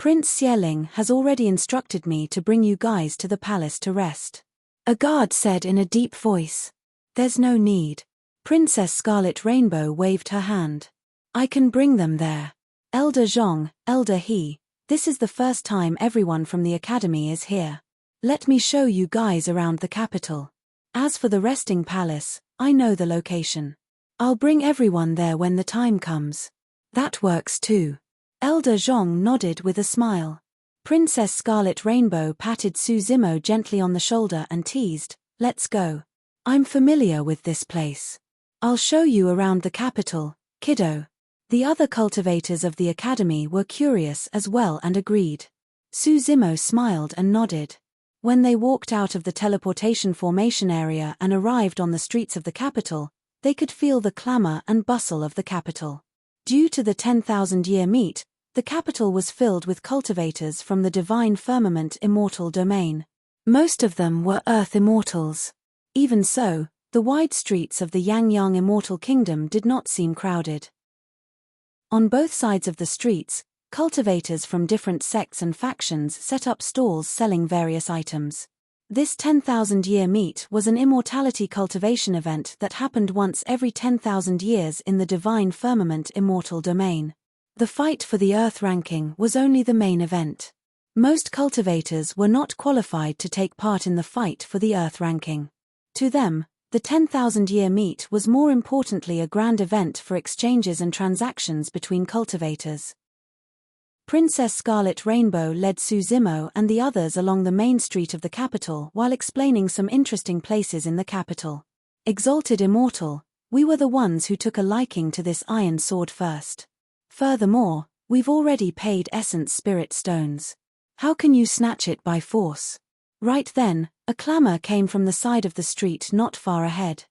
Prince Xieling has already instructed me to bring you guys to the palace to rest. A guard said in a deep voice. There's no need. Princess Scarlet Rainbow waved her hand. I can bring them there. Elder Zhong, Elder He, this is the first time everyone from the academy is here. Let me show you guys around the capital. As for the resting palace, I know the location. I'll bring everyone there when the time comes. That works too. Elder Zhong nodded with a smile. Princess Scarlet Rainbow patted Suzimo gently on the shoulder and teased, let's go. I'm familiar with this place. I'll show you around the capital, kiddo. The other cultivators of the academy were curious as well and agreed. Suzimo smiled and nodded. When they walked out of the teleportation formation area and arrived on the streets of the capital, they could feel the clamor and bustle of the capital. Due to the 10,000-year meet, the capital was filled with cultivators from the divine firmament immortal domain. Most of them were Earth immortals. Even so, the wide streets of the Yangyang Immortal Kingdom did not seem crowded. On both sides of the streets, cultivators from different sects and factions set up stalls selling various items. This 10,000-year meet was an immortality cultivation event that happened once every 10,000 years in the divine firmament immortal domain. The fight for the Earth ranking was only the main event. Most cultivators were not qualified to take part in the fight for the Earth ranking. To them, the 10,000-year meet was more importantly a grand event for exchanges and transactions between cultivators. Princess Scarlet Rainbow led Suzimo and the others along the main street of the capital while explaining some interesting places in the capital. Exalted Immortal, we were the ones who took a liking to this iron sword first. Furthermore, we've already paid essence spirit stones. How can you snatch it by force? Right then, a clamor came from the side of the street not far ahead.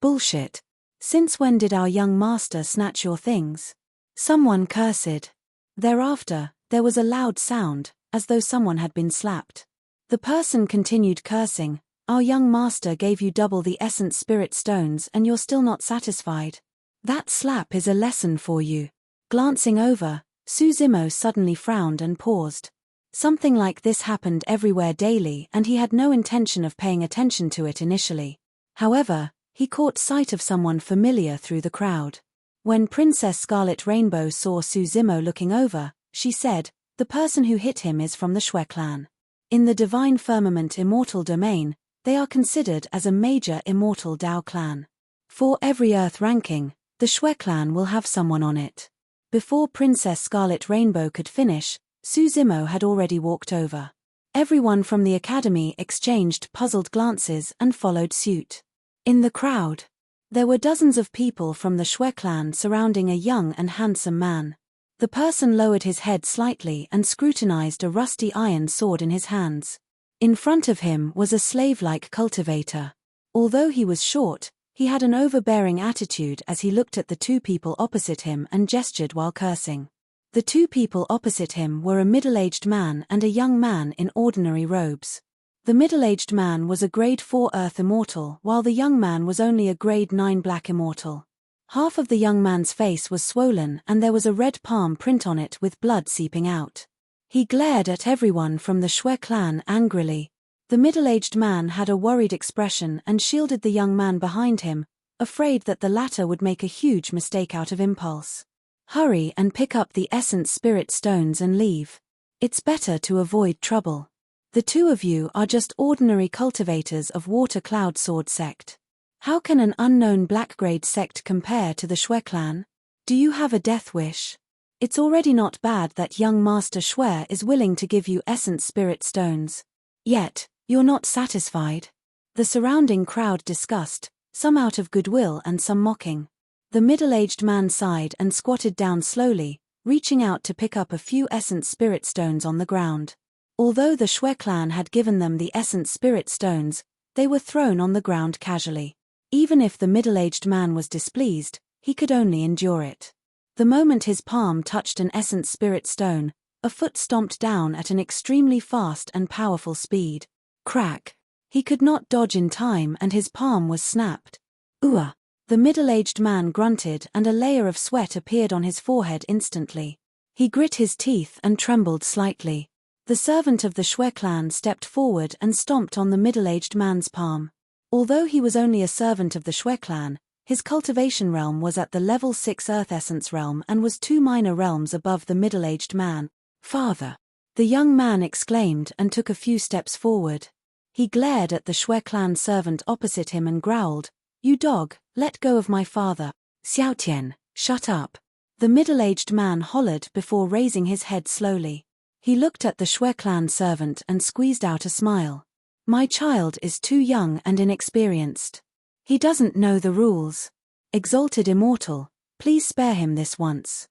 Bullshit. Since when did our young master snatch your things? Someone cursed. Thereafter, there was a loud sound, as though someone had been slapped. The person continued cursing, our young master gave you double the essence spirit stones and you're still not satisfied. That slap is a lesson for you. Glancing over, Suzimo suddenly frowned and paused. Something like this happened everywhere daily and he had no intention of paying attention to it initially. However, he caught sight of someone familiar through the crowd. When Princess Scarlet Rainbow saw Suzimo looking over, she said, the person who hit him is from the Shui clan. In the Divine Firmament Immortal Domain, they are considered as a major immortal Dao clan. For every Earth ranking, the Shui clan will have someone on it. Before Princess Scarlet Rainbow could finish, Suzimo had already walked over. Everyone from the academy exchanged puzzled glances and followed suit. In the crowd, there were dozens of people from the Shui clan surrounding a young and handsome man. The person lowered his head slightly and scrutinized a rusty iron sword in his hands. In front of him was a slave-like cultivator. Although he was short, he had an overbearing attitude as he looked at the two people opposite him and gestured while cursing. The two people opposite him were a middle-aged man and a young man in ordinary robes. The middle-aged man was a grade 4 Earth Immortal, while the young man was only a grade 9 Black Immortal. Half of the young man's face was swollen and there was a red palm print on it with blood seeping out. He glared at everyone from the Shui clan angrily. The middle-aged man had a worried expression and shielded the young man behind him, afraid that the latter would make a huge mistake out of impulse. Hurry and pick up the essence spirit stones and leave. It's better to avoid trouble. The two of you are just ordinary cultivators of Water Cloud Sword sect. How can an unknown black-grade sect compare to the Shui clan? Do you have a death wish? It's already not bad that young Master Shui is willing to give you essence spirit stones. Yet, you're not satisfied. The surrounding crowd discussed, some out of goodwill and some mocking. The middle-aged man sighed and squatted down slowly, reaching out to pick up a few essence spirit stones on the ground. Although the Shui clan had given them the essence spirit stones, they were thrown on the ground casually. Even if the middle-aged man was displeased, he could only endure it. The moment his palm touched an essence spirit stone, a foot stomped down at an extremely fast and powerful speed. Crack! He could not dodge in time and his palm was snapped. Ooh! The middle-aged man grunted and a layer of sweat appeared on his forehead instantly. He grit his teeth and trembled slightly. The servant of the Shui clan stepped forward and stomped on the middle-aged man's palm. Although he was only a servant of the Shui clan, his cultivation realm was at the level 6 Earth Essence realm and was 2 minor realms above the middle-aged man. Father! The young man exclaimed and took a few steps forward. He glared at the Shui clan servant opposite him and growled, "You dog, let go of my father." Xiaotian, shut up. The middle-aged man hollered before raising his head slowly. He looked at the Shui clan servant and squeezed out a smile. My child is too young and inexperienced. He doesn't know the rules. Exalted Immortal, please spare him this once.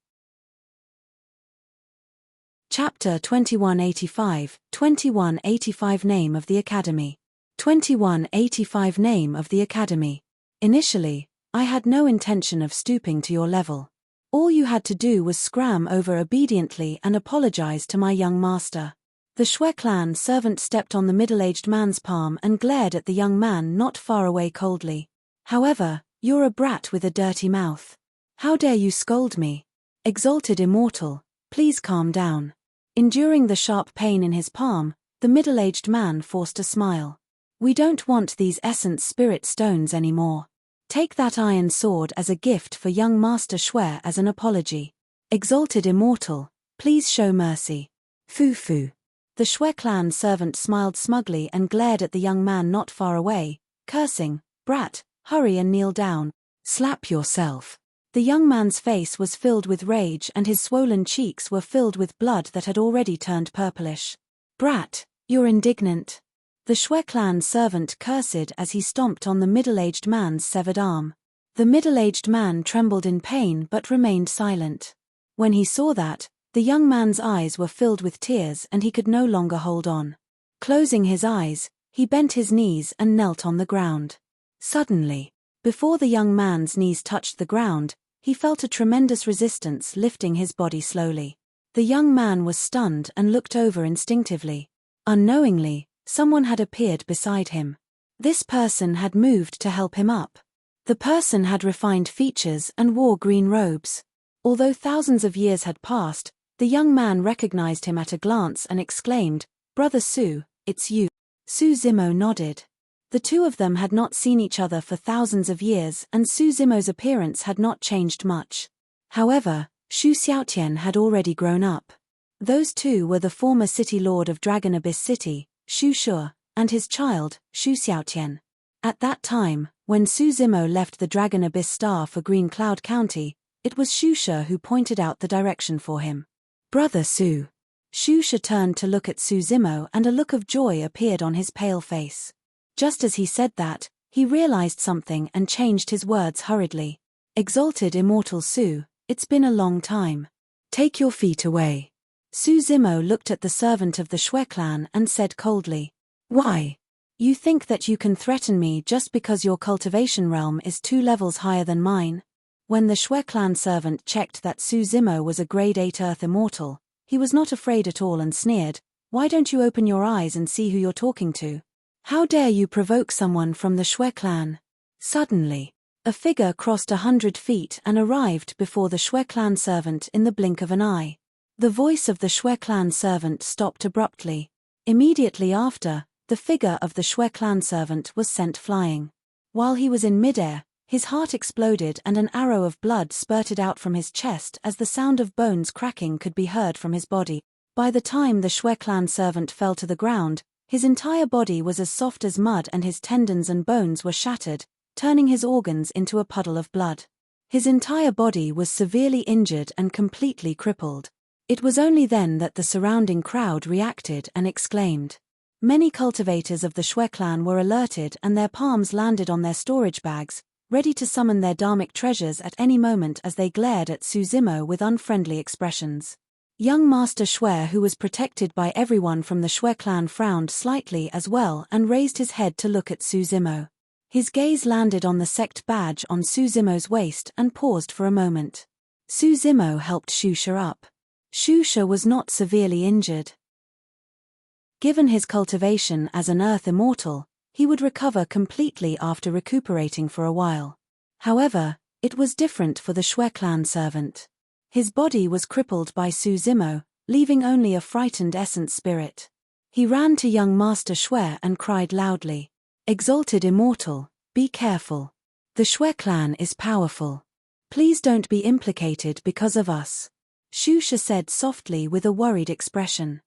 Chapter 2185, 2185 Name of the Academy. 2185 Name of the Academy. Initially, I had no intention of stooping to your level. All you had to do was scram over obediently and apologize to my young master. The Shui clan servant stepped on the middle-aged man's palm and glared at the young man not far away coldly. However, you're a brat with a dirty mouth. How dare you scold me? Exalted Immortal, please calm down. Enduring the sharp pain in his palm, the middle-aged man forced a smile. We don't want these essence spirit stones anymore. Take that iron sword as a gift for young Master Shui as an apology. Exalted Immortal, please show mercy. Foo-foo. The Shui clan servant smiled smugly and glared at the young man not far away, cursing, "Brat, hurry and kneel down. Slap yourself." The young man's face was filled with rage and his swollen cheeks were filled with blood that had already turned purplish. "Brat, you're indignant." The Shui clan servant cursed as he stomped on the middle-aged man's severed arm. The middle-aged man trembled in pain but remained silent. When he saw that, the young man's eyes were filled with tears and he could no longer hold on. Closing his eyes, he bent his knees and knelt on the ground. Suddenly, before the young man's knees touched the ground, he felt a tremendous resistance lifting his body slowly. The young man was stunned and looked over instinctively. Unknowingly, someone had appeared beside him. This person had moved to help him up. The person had refined features and wore green robes. Although thousands of years had passed, the young man recognized him at a glance and exclaimed, "Brother Su, it's you." Su Zimo nodded. The two of them had not seen each other for thousands of years and Su Zimo's appearance had not changed much. However, Shu Xiaotian had already grown up. Those two were the former city lord of Dragon Abyss City, Shu Shu, and his child, Shu Xiaotian. At that time, when Su Zimo left the Dragon Abyss Star for Green Cloud County, it was Shu Shu who pointed out the direction for him. "Brother Su." Shu Shu turned to look at Su Zimo and a look of joy appeared on his pale face. Just as he said that, he realized something and changed his words hurriedly. "Exalted Immortal Su, it's been a long time. Take your feet away." Su Zimo looked at the servant of the Shui clan and said coldly, "Why? You think that you can threaten me just because your cultivation realm is 2 levels higher than mine?" When the Shui clan servant checked that Su Zimo was a grade 8 Earth Immortal, he was not afraid at all and sneered, Why don't you open your eyes and see who you're talking to? How dare you provoke someone from the Shui clan? Suddenly, a figure crossed 100 feet and arrived before the Shui clan servant in the blink of an eye. The voice of the Shui clan servant stopped abruptly. Immediately after, the figure of the Shui clan servant was sent flying. While he was in midair, his heart exploded and an arrow of blood spurted out from his chest as the sound of bones cracking could be heard from his body. By the time the Shui clan servant fell to the ground, his entire body was as soft as mud and his tendons and bones were shattered, turning his organs into a puddle of blood. His entire body was severely injured and completely crippled. It was only then that the surrounding crowd reacted and exclaimed. Many cultivators of the Shui clan were alerted and their palms landed on their storage bags, ready to summon their dharmic treasures at any moment as they glared at Su Zimo with unfriendly expressions. Young Master Shui, who was protected by everyone from the Shui clan, frowned slightly as well and raised his head to look at Su Zimo. His gaze landed on the sect badge on Su Zimo's waist and paused for a moment. Su Zimo helped Shusha up. Shusha was not severely injured. Given his cultivation as an earth immortal, he would recover completely after recuperating for a while. However, it was different for the Shui clan servant. His body was crippled by Su Zimo, leaving only a frightened essence spirit. He ran to young Master Shui and cried loudly, "Exalted Immortal, be careful. The Shui clan is powerful. Please don't be implicated because of us," Shusha said softly with a worried expression.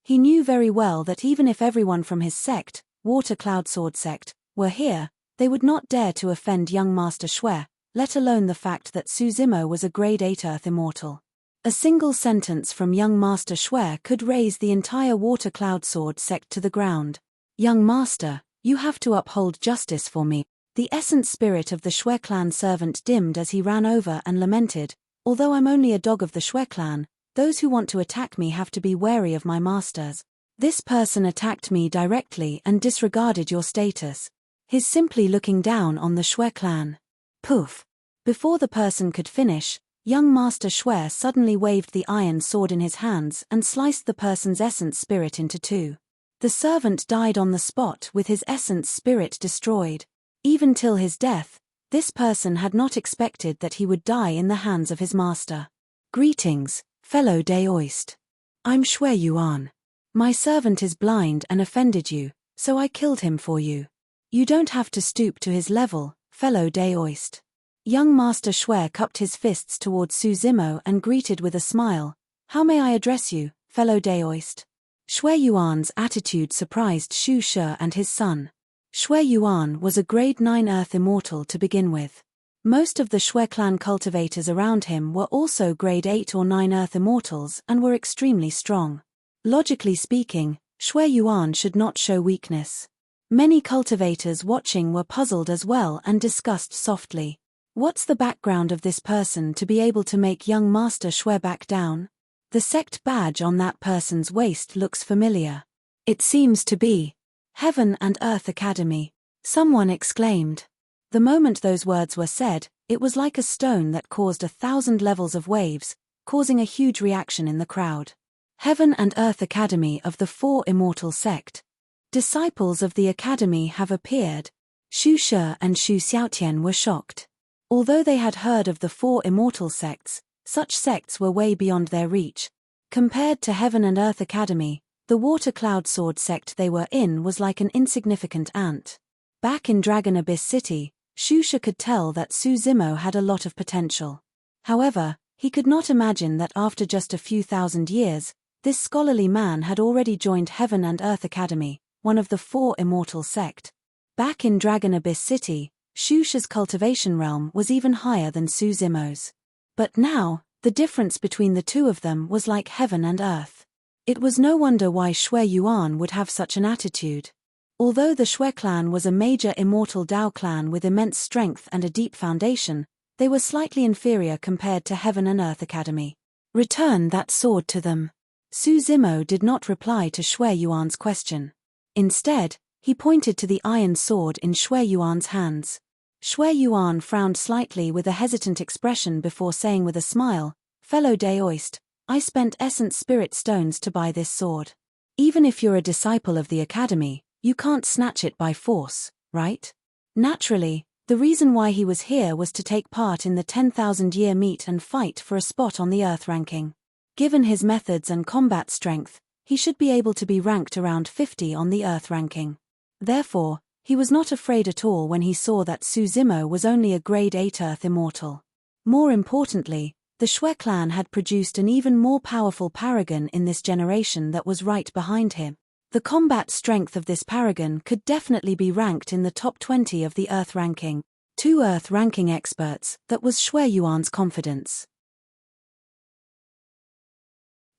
He knew very well that even if everyone from his sect, Water Cloud Sword sect, were here, they would not dare to offend young Master Shui, let alone the fact that Su Zimo was a grade 8 earth immortal. A single sentence from young Master Shui could raise the entire Water Cloud Sword sect to the ground. "Young Master, you have to uphold justice for me." The essence spirit of the Shui clan servant dimmed as he ran over and lamented, "Although I'm only a dog of the Shui clan, those who want to attack me have to be wary of my masters. This person attacked me directly and disregarded your status. He's simply looking down on the Shui clan." Poof! Before the person could finish, young Master Shui suddenly waved the iron sword in his hands and sliced the person's essence spirit into two. The servant died on the spot with his essence spirit destroyed. Even till his death, this person had not expected that he would die in the hands of his master. "Greetings, fellow Daoist. I'm Shui Yuan. My servant is blind and offended you, so I killed him for you. You don't have to stoop to his level, fellow Daoist." Young Master Shui cupped his fists towards Su Zimo and greeted with a smile, "How may I address you, fellow Daoist?" Shui Yuan's attitude surprised Shusha and his son. Shui Yuan was a grade 9 earth immortal to begin with. Most of the Shui clan cultivators around him were also grade 8 or 9 earth immortals and were extremely strong. Logically speaking, Shui Yuan should not show weakness. Many cultivators watching were puzzled as well and discussed softly. What's the background of this person to be able to make young Master Shui back down? The sect badge on that person's waist looks familiar. It seems to be Heaven and Earth Academy, someone exclaimed. The moment those words were said, it was like a stone that caused 1,000 levels of waves, causing a huge reaction in the crowd. Heaven and Earth Academy of the Four Immortal Sect. Disciples of the Academy have appeared. Xu Shi and Xu Xiaotian were shocked. Although they had heard of the Four Immortal Sects, such sects were way beyond their reach. Compared to Heaven and Earth Academy, the Water Cloud Sword sect they were in was like an insignificant ant. Back in Dragon Abyss City, Shusha could tell that Su Zimo had a lot of potential. However, he could not imagine that after just a few thousand years, this scholarly man had already joined Heaven and Earth Academy, one of the Four Immortal Sect. Back in Dragon Abyss City, Shusha's cultivation realm was even higher than Su Zimo's. But now, the difference between the two of them was like heaven and earth. It was no wonder why Shui Yuan would have such an attitude. Although the Shui clan was a major immortal Dao clan with immense strength and a deep foundation, they were slightly inferior compared to Heaven and Earth Academy. "Return that sword to them." Su Zimo did not reply to Shui Yuan's question. Instead, he pointed to the iron sword in Shui Yuan's hands. Shui Yuan frowned slightly with a hesitant expression before saying with a smile, "Fellow Daoist, I spent essence spirit stones to buy this sword. Even if you're a disciple of the academy, you can't snatch it by force, right? Naturally, the reason why he was here was to take part in the 10,000-year meet and fight for a spot on the Earth ranking. Given his methods and combat strength, he should be able to be ranked around 50 on the Earth ranking. Therefore, he was not afraid at all when he saw that Su Zimo was only a grade 8 Earth Immortal. More importantly, the Xue clan had produced an even more powerful paragon in this generation that was right behind him. The combat strength of this paragon could definitely be ranked in the top 20 of the Earth ranking. 2 Earth ranking experts, that was Xue Yuan's confidence.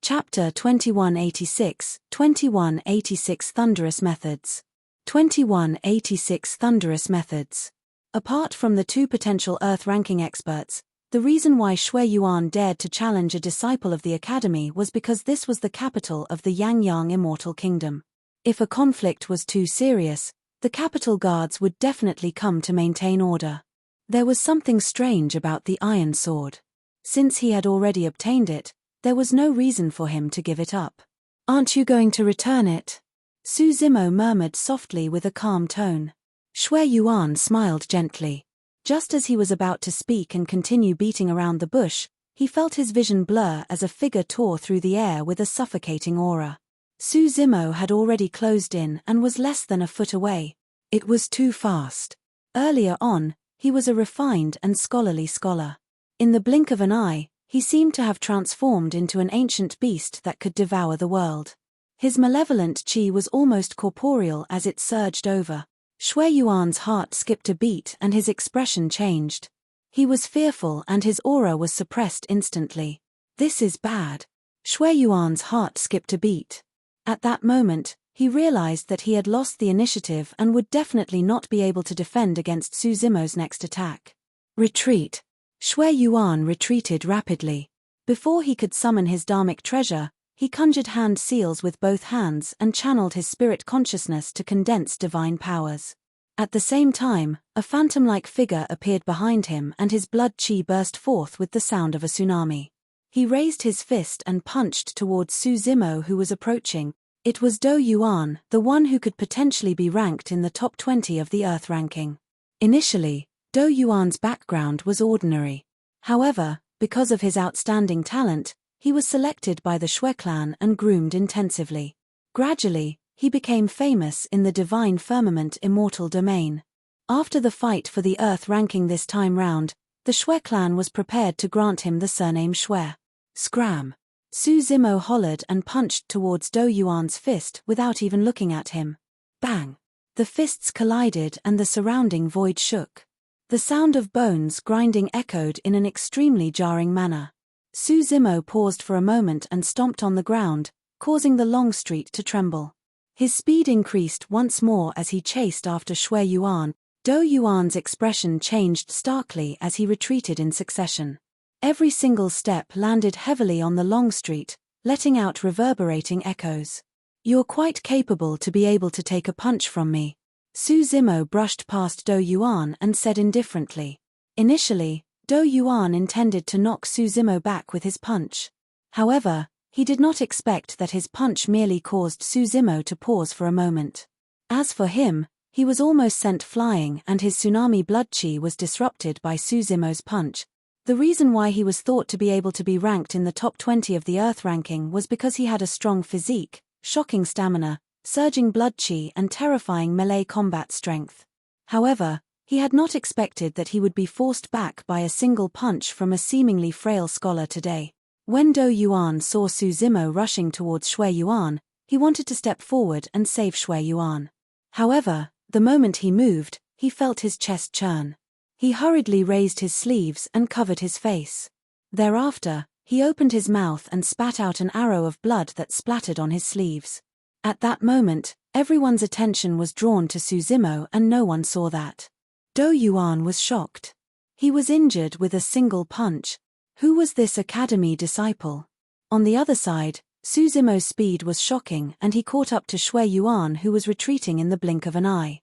Chapter 2186, 2186 Thunderous Methods. 2186 Thunderous Methods. Apart from the 2 potential Earth ranking experts, the reason why Xue Yuan dared to challenge a disciple of the academy was because this was the capital of the Yangyang Immortal Kingdom. If a conflict was too serious, the capital guards would definitely come to maintain order. There was something strange about the iron sword. Since he had already obtained it, there was no reason for him to give it up. "Aren't you going to return it?" Su Zimo murmured softly with a calm tone. Xue Yuan smiled gently. Just as he was about to speak and continue beating around the bush, he felt his vision blur as a figure tore through the air with a suffocating aura. Su Zimo had already closed in and was less than a foot away. It was too fast. Earlier on, he was a refined and scholarly scholar. In the blink of an eye, he seemed to have transformed into an ancient beast that could devour the world. His malevolent chi was almost corporeal as it surged over. Xue Yuan's heart skipped a beat and his expression changed. He was fearful and his aura was suppressed instantly. This is bad. Xue Yuan's heart skipped a beat. At that moment, he realized that he had lost the initiative and would definitely not be able to defend against Su Zimo's next attack. Retreat. Xue Yuan retreated rapidly. Before he could summon his dharmic treasure, he conjured hand seals with both hands and channeled his spirit consciousness to condense divine powers. At the same time, a phantom-like figure appeared behind him and his blood chi burst forth with the sound of a tsunami. He raised his fist and punched towards Su Zimo, who was approaching. It was Dou Yuan, the one who could potentially be ranked in the top 20 of the Earth ranking. Initially, Dou Yuan's background was ordinary. However, because of his outstanding talent, he was selected by the Xue clan and groomed intensively. Gradually, he became famous in the divine firmament immortal domain. After the fight for the Earth ranking this time round, the Xue clan was prepared to grant him the surname Xue. Scram! Su Zimo hollered and punched towards Dou Yuan's fist without even looking at him. Bang! The fists collided and the surrounding void shook. The sound of bones grinding echoed in an extremely jarring manner. Su Zimo paused for a moment and stomped on the ground, causing the long street to tremble. His speed increased once more as he chased after Xue Yuan. Dou Yuan's expression changed starkly as he retreated in succession. Every single step landed heavily on the long street, letting out reverberating echoes. "You're quite capable to be able to take a punch from me." Su Zimo brushed past Dou Yuan and said indifferently. Initially, Dou Yuan intended to knock Su Zimo back with his punch. However, he did not expect that his punch merely caused Su Zimo to pause for a moment. As for him, he was almost sent flying and his tsunami blood chi was disrupted by Su Zimo's punch. The reason why he was thought to be able to be ranked in the top 20 of the Earth ranking was because he had a strong physique, shocking stamina, surging blood chi and terrifying melee combat strength. However, he had not expected that he would be forced back by a single punch from a seemingly frail scholar today. When Dou Yuan saw Su Zimo rushing towards Xue Yuan, he wanted to step forward and save Xue Yuan. However, the moment he moved, he felt his chest churn. He hurriedly raised his sleeves and covered his face. Thereafter, he opened his mouth and spat out an arrow of blood that splattered on his sleeves. At that moment, everyone's attention was drawn to Su Zimo and no one saw that. Dou Yuan was shocked. He was injured with a single punch. Who was this academy disciple? On the other side, Su Zimo's speed was shocking and he caught up to Xue Yuan, who was retreating in the blink of an eye.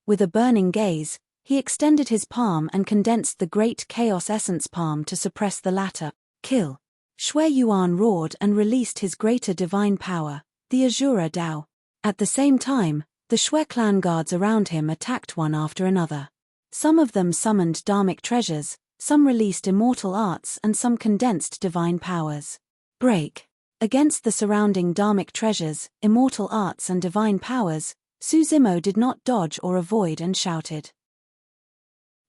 With a burning gaze, he extended his palm and condensed the great chaos essence palm to suppress the latter. Kill. Shui Yuan roared and released his greater divine power, the Azura Dao. At the same time, the Shui clan guards around him attacked one after another. Some of them summoned dharmic treasures, some released immortal arts and some condensed divine powers. Break. Against the surrounding dharmic treasures, immortal arts and divine powers, Su Zimo did not dodge or avoid and shouted.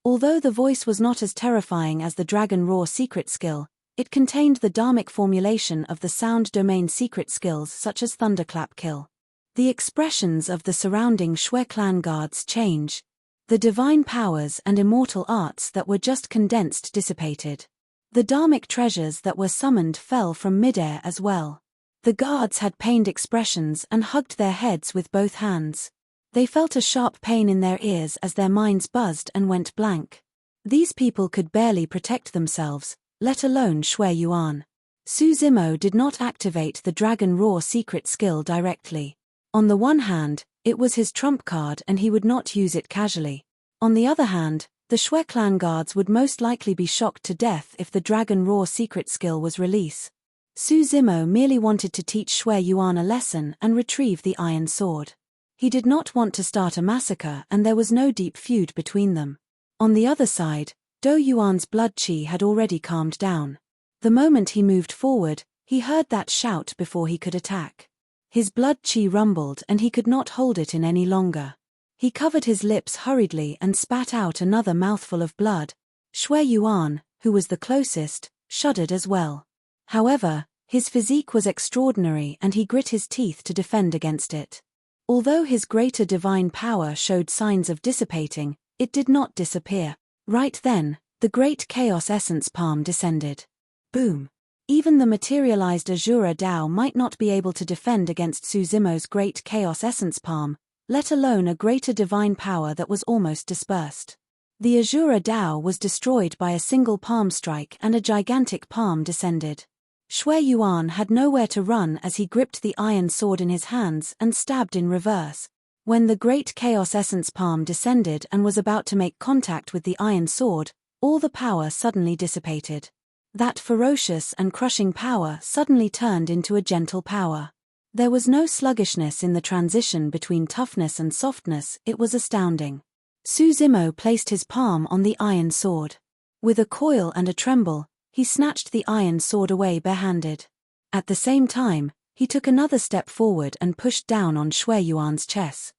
Although the voice was not as terrifying as the Dragon Roar secret skill, it contained the dharmic formulation of the sound domain secret skills such as Thunderclap Kill. The expressions of the surrounding Shui clan guards change. The divine powers and immortal arts that were just condensed dissipated. The dharmic treasures that were summoned fell from midair as well. The guards had pained expressions and hugged their heads with both hands. They felt a sharp pain in their ears as their minds buzzed and went blank. These people could barely protect themselves, let alone Shui Yuan. Su Zimo did not activate the Dragon Roar secret skill directly. On the one hand, it was his trump card and he would not use it casually. On the other hand, the Shui clan guards would most likely be shocked to death if the Dragon Roar secret skill was released. Su Zimo merely wanted to teach Shui Yuan a lesson and retrieve the iron sword. He did not want to start a massacre and there was no deep feud between them. On the other side, Do Yuan's blood qi had already calmed down. The moment he moved forward, he heard that shout before he could attack. His blood qi rumbled and he could not hold it in any longer. He covered his lips hurriedly and spat out another mouthful of blood. Shui Yuan, who was the closest, shuddered as well. However, his physique was extraordinary and he grit his teeth to defend against it. Although his greater divine power showed signs of dissipating, it did not disappear. Right then, the great chaos essence palm descended. Boom! Even the materialized Azura Dao might not be able to defend against Su Zimo's great chaos essence palm, let alone a greater divine power that was almost dispersed. The Azura Dao was destroyed by a single palm strike and a gigantic palm descended. Shui Yuan had nowhere to run as he gripped the iron sword in his hands and stabbed in reverse. When the great chaos essence palm descended and was about to make contact with the iron sword, all the power suddenly dissipated. That ferocious and crushing power suddenly turned into a gentle power. There was no sluggishness in the transition between toughness and softness, it was astounding. Su Zimo placed his palm on the iron sword. With a coil and a tremble, he snatched the iron sword away barehanded. At the same time, he took another step forward and pushed down on Shui Yuan's chest.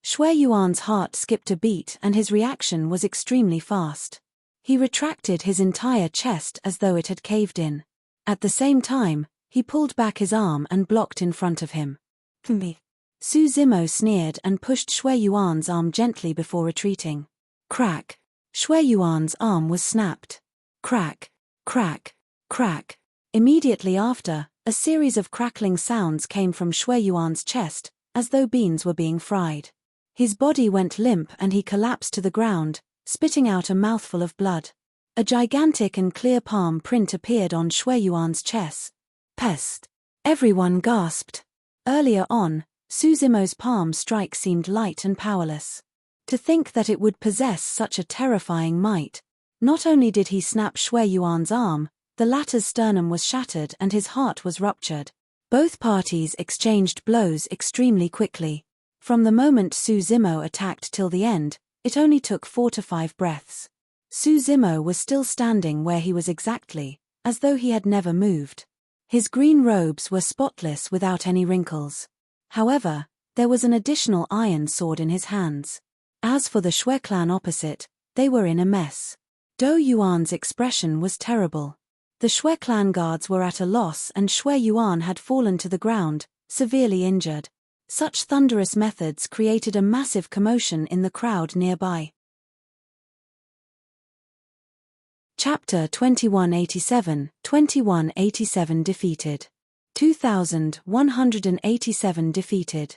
Shui Yuan's heart skipped a beat and his reaction was extremely fast. He retracted his entire chest as though it had caved in. At the same time, he pulled back his arm and blocked in front of him. Me. Su Zimo sneered and pushed Shui Yuan's arm gently before retreating. Crack! Shui Yuan's arm was snapped. Crack! Crack! Crack! Immediately after, a series of crackling sounds came from Shui Yuan's chest, as though beans were being fried. His body went limp and he collapsed to the ground, spitting out a mouthful of blood. A gigantic and clear palm print appeared on Shui Yuan's chest. Pest! Everyone gasped. Earlier on, Su Zimo's palm strike seemed light and powerless. To think that it would possess such a terrifying might. Not only did he snap Shui Yuan's arm, the latter's sternum was shattered and his heart was ruptured. Both parties exchanged blows extremely quickly. From the moment Su Zimo attacked till the end, it only took 4 to 5 breaths. Su Zimo was still standing where he was exactly, as though he had never moved. His green robes were spotless without any wrinkles. However, there was an additional iron sword in his hands. As for the Shui clan opposite, they were in a mess. Do Yuan's expression was terrible. The Shui clan guards were at a loss and Shui Yuan had fallen to the ground, severely injured. Such thunderous methods created a massive commotion in the crowd nearby. Chapter 2187, 2187 defeated. 2187 defeated.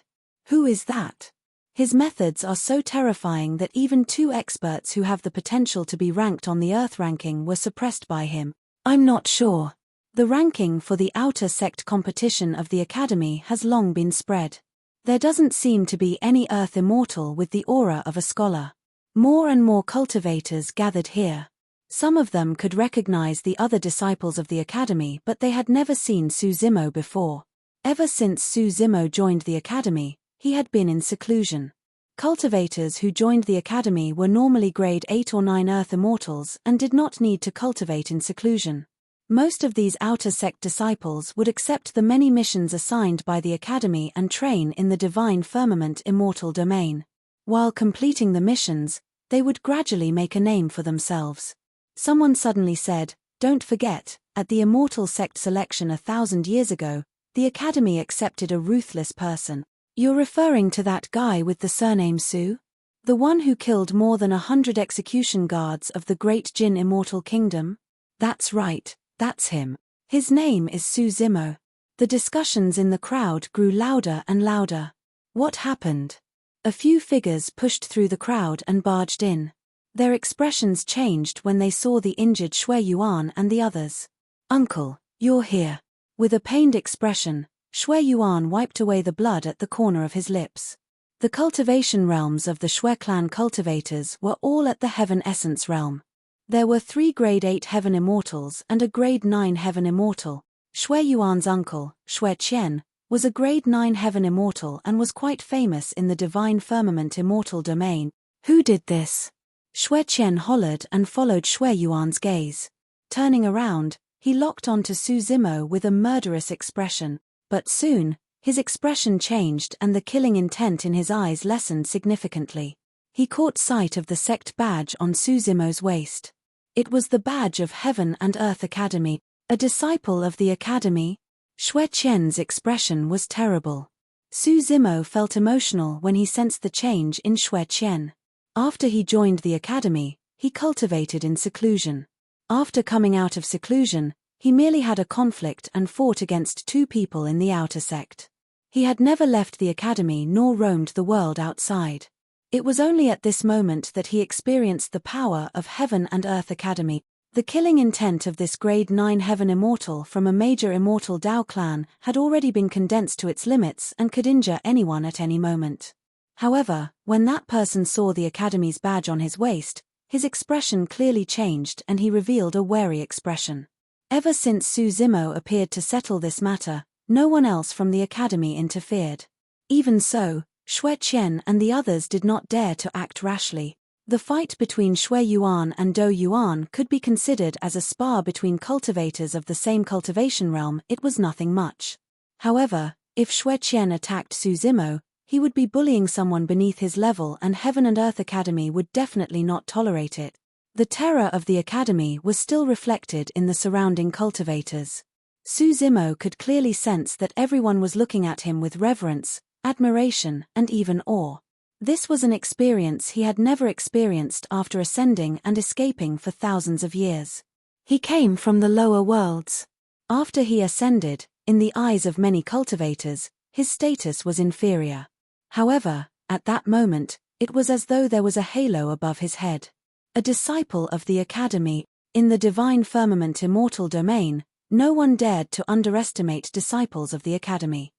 Who is that? His methods are so terrifying that even 2 experts who have the potential to be ranked on the Earth ranking were suppressed by him. I'm not sure. The ranking for the outer sect competition of the Academy has long been spread. There doesn't seem to be any Earth immortal with the aura of a scholar. More and more cultivators gathered here. Some of them could recognize the other disciples of the academy, but they had never seen Suzimo before. Ever since Suzimo joined the academy, he had been in seclusion. Cultivators who joined the academy were normally grade 8 or 9 Earth Immortals and did not need to cultivate in seclusion. Most of these outer sect disciples would accept the many missions assigned by the academy and train in the divine firmament immortal domain. While completing the missions, they would gradually make a name for themselves. Someone suddenly said, "Don't forget, at the immortal sect selection 1,000 years ago, the academy accepted a ruthless person." "You're referring to that guy with the surname Su? The one who killed more than 100 execution guards of the great Jin immortal kingdom?" "That's right, that's him. His name is Suzimo." The discussions in the crowd grew louder and louder. What happened? A few figures pushed through the crowd and barged in. Their expressions changed when they saw the injured Shui Yuan and the others. "Uncle, you're here." With a pained expression, Shui Yuan wiped away the blood at the corner of his lips. The cultivation realms of the Shui clan cultivators were all at the Heaven Essence realm. There were 3 grade 8 Heaven Immortals and a grade 9 Heaven Immortal. Shui Yuan's uncle, Shui Qian, was a grade 9 Heaven Immortal and was quite famous in the divine firmament immortal domain. "Who did this?" Shui Qian hollered and followed Shui Yuan's gaze. Turning around, he locked onto Suzimo with a murderous expression, but soon, his expression changed and the killing intent in his eyes lessened significantly. He caught sight of the sect badge on Suzimo's waist. It was the badge of Heaven and Earth Academy, a disciple of the academy. Shui Qian's expression was terrible. Suzimo felt emotional when he sensed the change in Shui Qian. After he joined the academy, he cultivated in seclusion. After coming out of seclusion, he merely had a conflict and fought against 2 people in the outer sect. He had never left the academy nor roamed the world outside. It was only at this moment that he experienced the power of Heaven and Earth Academy. The killing intent of this grade 9 Heaven Immortal from a major immortal Dao clan had already been condensed to its limits and could injure anyone at any moment. However, when that person saw the academy's badge on his waist, his expression clearly changed and he revealed a wary expression. Ever since Suzimo appeared to settle this matter, no one else from the academy interfered. Even so, Shui Qian and the others did not dare to act rashly. The fight between Shui Yuan and Dou Yuan could be considered as a spar between cultivators of the same cultivation realm. It was nothing much. However, if Shui Qian attacked Suzimo, he would be bullying someone beneath his level and Heaven and Earth Academy would definitely not tolerate it. The terror of the academy was still reflected in the surrounding cultivators. Suzimo could clearly sense that everyone was looking at him with reverence, admiration, and even awe. This was an experience he had never experienced after ascending and escaping for thousands of years. He came from the lower worlds. After he ascended, in the eyes of many cultivators, his status was inferior. However, at that moment, it was as though there was a halo above his head. A disciple of the academy, in the divine firmament immortal domain, no one dared to underestimate disciples of the academy.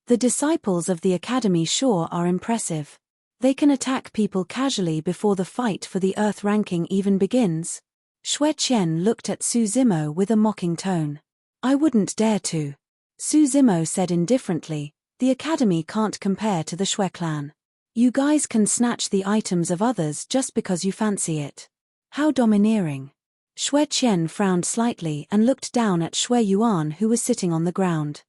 The disciples of the academy sure are impressive. They can attack people casually before the fight for the earth ranking even begins. Shui Qian looked at Suzimo with a mocking tone. "I wouldn't dare to." Suzimo said indifferently, "The academy can't compare to the Shui clan. You guys can snatch the items of others just because you fancy it. How domineering." Shui Qian frowned slightly and looked down at Shui Yuan who was sitting on the ground.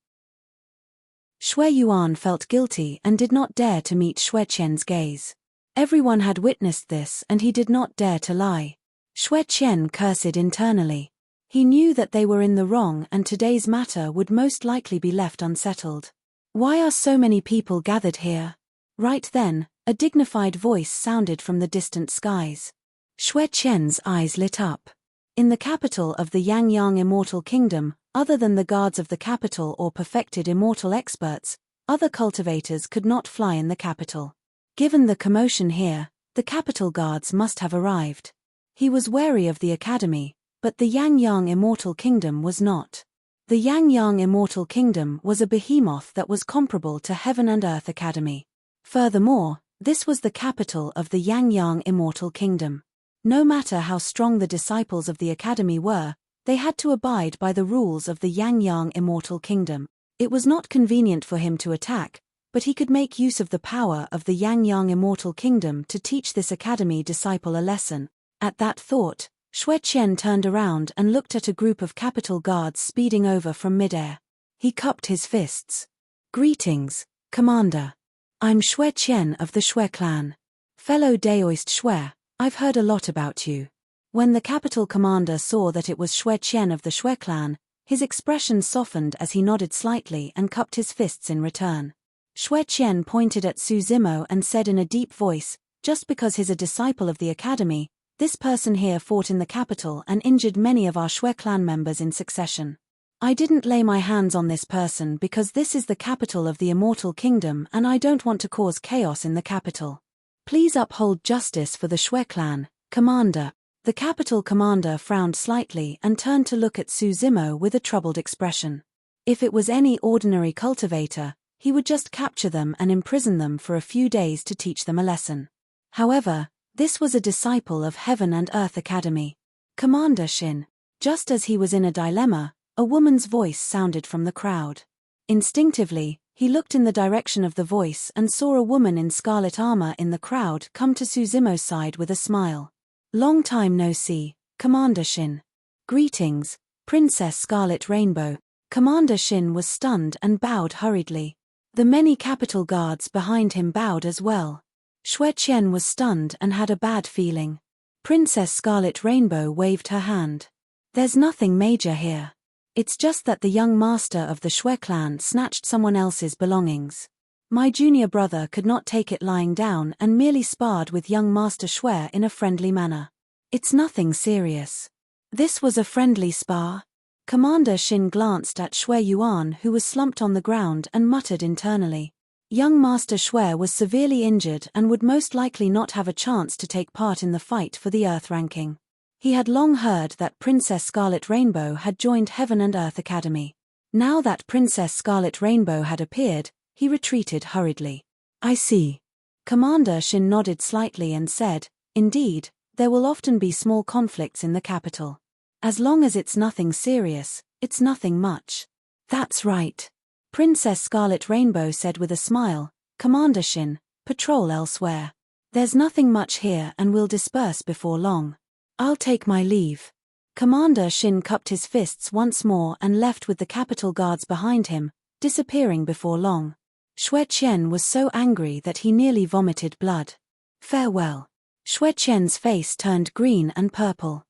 Shui Yuan felt guilty and did not dare to meet Shui Qian's gaze. Everyone had witnessed this and he did not dare to lie. Shui Qian cursed internally. He knew that they were in the wrong and today's matter would most likely be left unsettled. "Why are so many people gathered here?" Right then, a dignified voice sounded from the distant skies. Shui Qian's eyes lit up. In the capital of the Yang Immortal Kingdom, other than the guards of the capital or perfected immortal experts, other cultivators could not fly in the capital. Given the commotion here, the capital guards must have arrived. He was wary of the academy, but the Yang Immortal Kingdom was not. The Yang Immortal Kingdom was a behemoth that was comparable to Heaven and Earth Academy. Furthermore, this was the capital of the Yang Immortal Kingdom. No matter how strong the disciples of the academy were, they had to abide by the rules of the Yang Immortal Kingdom. It was not convenient for him to attack, but he could make use of the power of the Yang Immortal Kingdom to teach this academy disciple a lesson. At that thought, Xue Qian turned around and looked at a group of capital guards speeding over from midair. He cupped his fists. "Greetings, Commander. I'm Xue Qian of the Xue clan. Fellow Daoist Xue, I've heard a lot about you." When the capital commander saw that it was Xue Qian of the Xue clan, his expression softened as he nodded slightly and cupped his fists in return. Xue Qian pointed at Su Zimo and said in a deep voice, "Just because he's a disciple of the academy, this person here fought in the capital and injured many of our Xue clan members in succession. I didn't lay my hands on this person because this is the capital of the Immortal Kingdom and I don't want to cause chaos in the capital. Please uphold justice for the Xue clan, Commander." The capital commander frowned slightly and turned to look at Su Zimo with a troubled expression. If it was any ordinary cultivator, he would just capture them and imprison them for a few days to teach them a lesson. However, this was a disciple of Heaven and Earth Academy. "Commander Shin." Just as he was in a dilemma, a woman's voice sounded from the crowd. Instinctively, he looked in the direction of the voice and saw a woman in scarlet armor in the crowd come to Su Zimo's side with a smile. "Long time no see, Commander Shin." "Greetings, Princess Scarlet Rainbow." Commander Shin was stunned and bowed hurriedly. The many capital guards behind him bowed as well. Xue Qian was stunned and had a bad feeling. Princess Scarlet Rainbow waved her hand. "There's nothing major here. It's just that the young master of the Xue clan snatched someone else's belongings. My junior brother could not take it lying down and merely sparred with young Master Xue in a friendly manner. It's nothing serious." This was a friendly spar? Commander Shin glanced at Xue Yuan, who was slumped on the ground, and muttered internally. Young Master Xue was severely injured and would most likely not have a chance to take part in the fight for the Earth ranking. He had long heard that Princess Scarlet Rainbow had joined Heaven and Earth Academy. Now that Princess Scarlet Rainbow had appeared, he retreated hurriedly. "I see." Commander Shin nodded slightly and said, "Indeed, there will often be small conflicts in the capital. As long as it's nothing serious, it's nothing much." "That's right," Princess Scarlet Rainbow said with a smile. "Commander Shin, patrol elsewhere. There's nothing much here and we'll disperse before long. I'll take my leave." Commander Shin cupped his fists once more and left with the capital guards behind him, disappearing before long. Xue Qian was so angry that he nearly vomited blood. "Farewell." Xue Qian's face turned green and purple.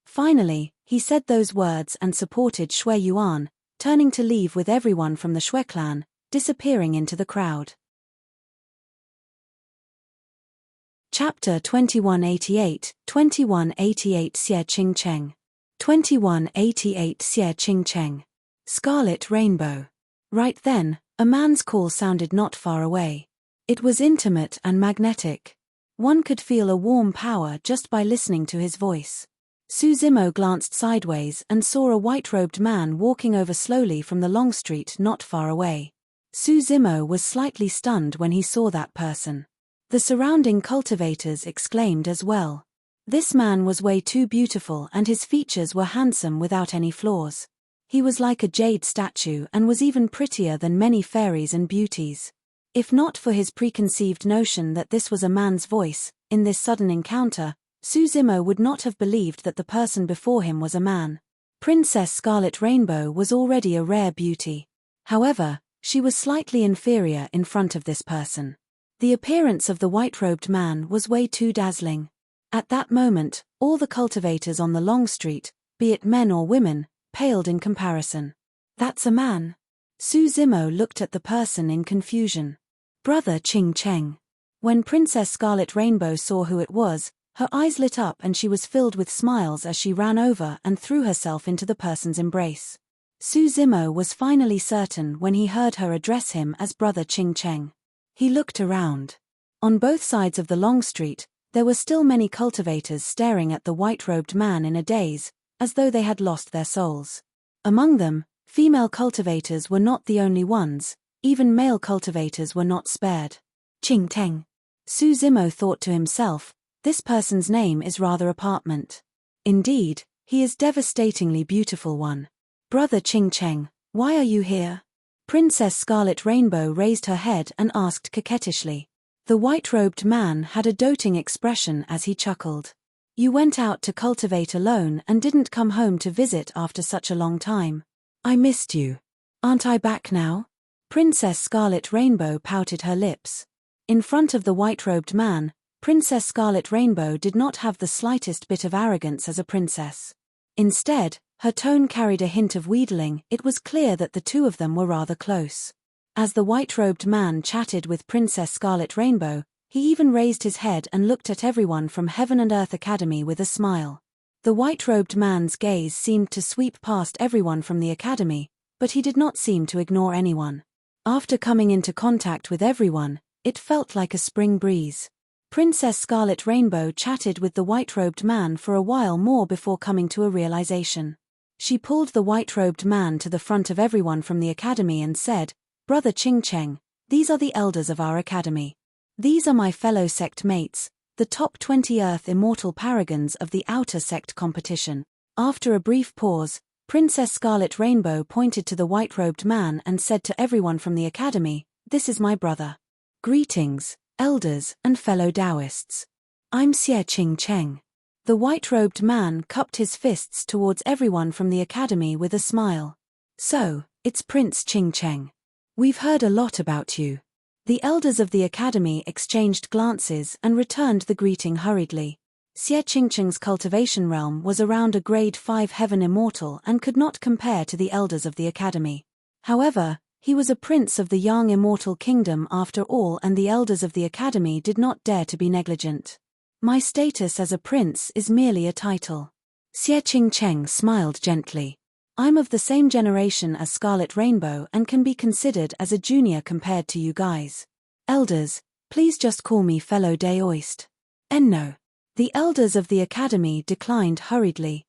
Finally, he said those words and supported Xue Yuan, turning to leave with everyone from the Xue clan, disappearing into the crowd. Chapter 2188, 2188 Xie Qing Cheng. 2188 Xie Qing Cheng. Scarlet Rainbow. Right then, a man's call sounded not far away. It was intimate and magnetic. One could feel a warm power just by listening to his voice. Su Zimo glanced sideways and saw a white-robed man walking over slowly from the long street not far away. Su Zimo was slightly stunned when he saw that person. The surrounding cultivators exclaimed as well. This man was way too beautiful and his features were handsome without any flaws. He was like a jade statue and was even prettier than many fairies and beauties. If not for his preconceived notion that this was a man's voice, in this sudden encounter, Su Zimo would not have believed that the person before him was a man. Princess Scarlet Rainbow was already a rare beauty. However, she was slightly inferior in front of this person. The appearance of the white-robed man was way too dazzling. At that moment, all the cultivators on the long street, be it men or women, paled in comparison. "That's a man." Su Zimo looked at the person in confusion. "Brother Qing Cheng." When Princess Scarlet Rainbow saw who it was, her eyes lit up and she was filled with smiles as she ran over and threw herself into the person's embrace. Su Zimo was finally certain when he heard her address him as Brother Qing Cheng. He looked around. On both sides of the long street, there were still many cultivators staring at the white-robed man in a daze, as though they had lost their souls. Among them, female cultivators were not the only ones, even male cultivators were not spared. "Qing Teng." Su Zimo thought to himself, This person's name is rather apartment. Indeed, he is devastatingly beautiful one. Brother Ching Cheng, why are you here? Princess Scarlet Rainbow raised her head and asked coquettishly. The white-robed man had a doting expression as he chuckled. You went out to cultivate alone and didn't come home to visit after such a long time. I missed you. Aren't I back now? Princess Scarlet Rainbow pouted her lips. In front of the white-robed man, Princess Scarlet Rainbow did not have the slightest bit of arrogance as a princess. Instead, her tone carried a hint of wheedling. It was clear that the two of them were rather close. As the white-robed man chatted with Princess Scarlet Rainbow, he even raised his head and looked at everyone from Heaven and Earth Academy with a smile. The white-robed man's gaze seemed to sweep past everyone from the academy, but he did not seem to ignore anyone. After coming into contact with everyone, it felt like a spring breeze. Princess Scarlet Rainbow chatted with the white-robed man for a while more before coming to a realization. She pulled the white-robed man to the front of everyone from the academy and said, Brother Ching Cheng, these are the elders of our academy. These are my fellow sect mates, the top 20 Earth Immortal paragons of the outer sect competition. After a brief pause, Princess Scarlet Rainbow pointed to the white-robed man and said to everyone from the academy, This is my brother. Greetings, elders and fellow Taoists. I'm Xie Ching Cheng. The white-robed man cupped his fists towards everyone from the academy with a smile. So, it's Prince Ching Cheng. We've heard a lot about you. The elders of the academy exchanged glances and returned the greeting hurriedly. Xie Qingcheng's cultivation realm was around a grade 5 heaven immortal and could not compare to the elders of the academy. However, he was a prince of the Yang Immortal Kingdom after all, and the elders of the academy did not dare to be negligent. My status as a prince is merely a title. Xie Qingcheng smiled gently. I'm of the same generation as Scarlet Rainbow and can be considered as a junior compared to you guys. Elders, please just call me fellow Daoist. No. The elders of the academy declined hurriedly.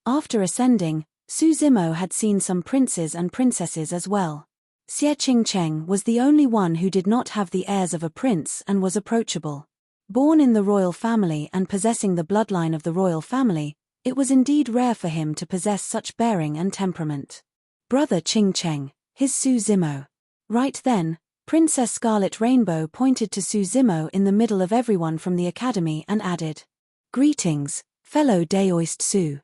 After ascending, Su Zimo had seen some princes and princesses as well. Xie Qingcheng was the only one who did not have the airs of a prince and was approachable. Born in the royal family and possessing the bloodline of the royal family, it was indeed rare for him to possess such bearing and temperament. Brother Ching Cheng, his Su Zimo. Right then, Princess Scarlet Rainbow pointed to Su Zimo in the middle of everyone from the academy and added, Greetings, fellow Daoist Su.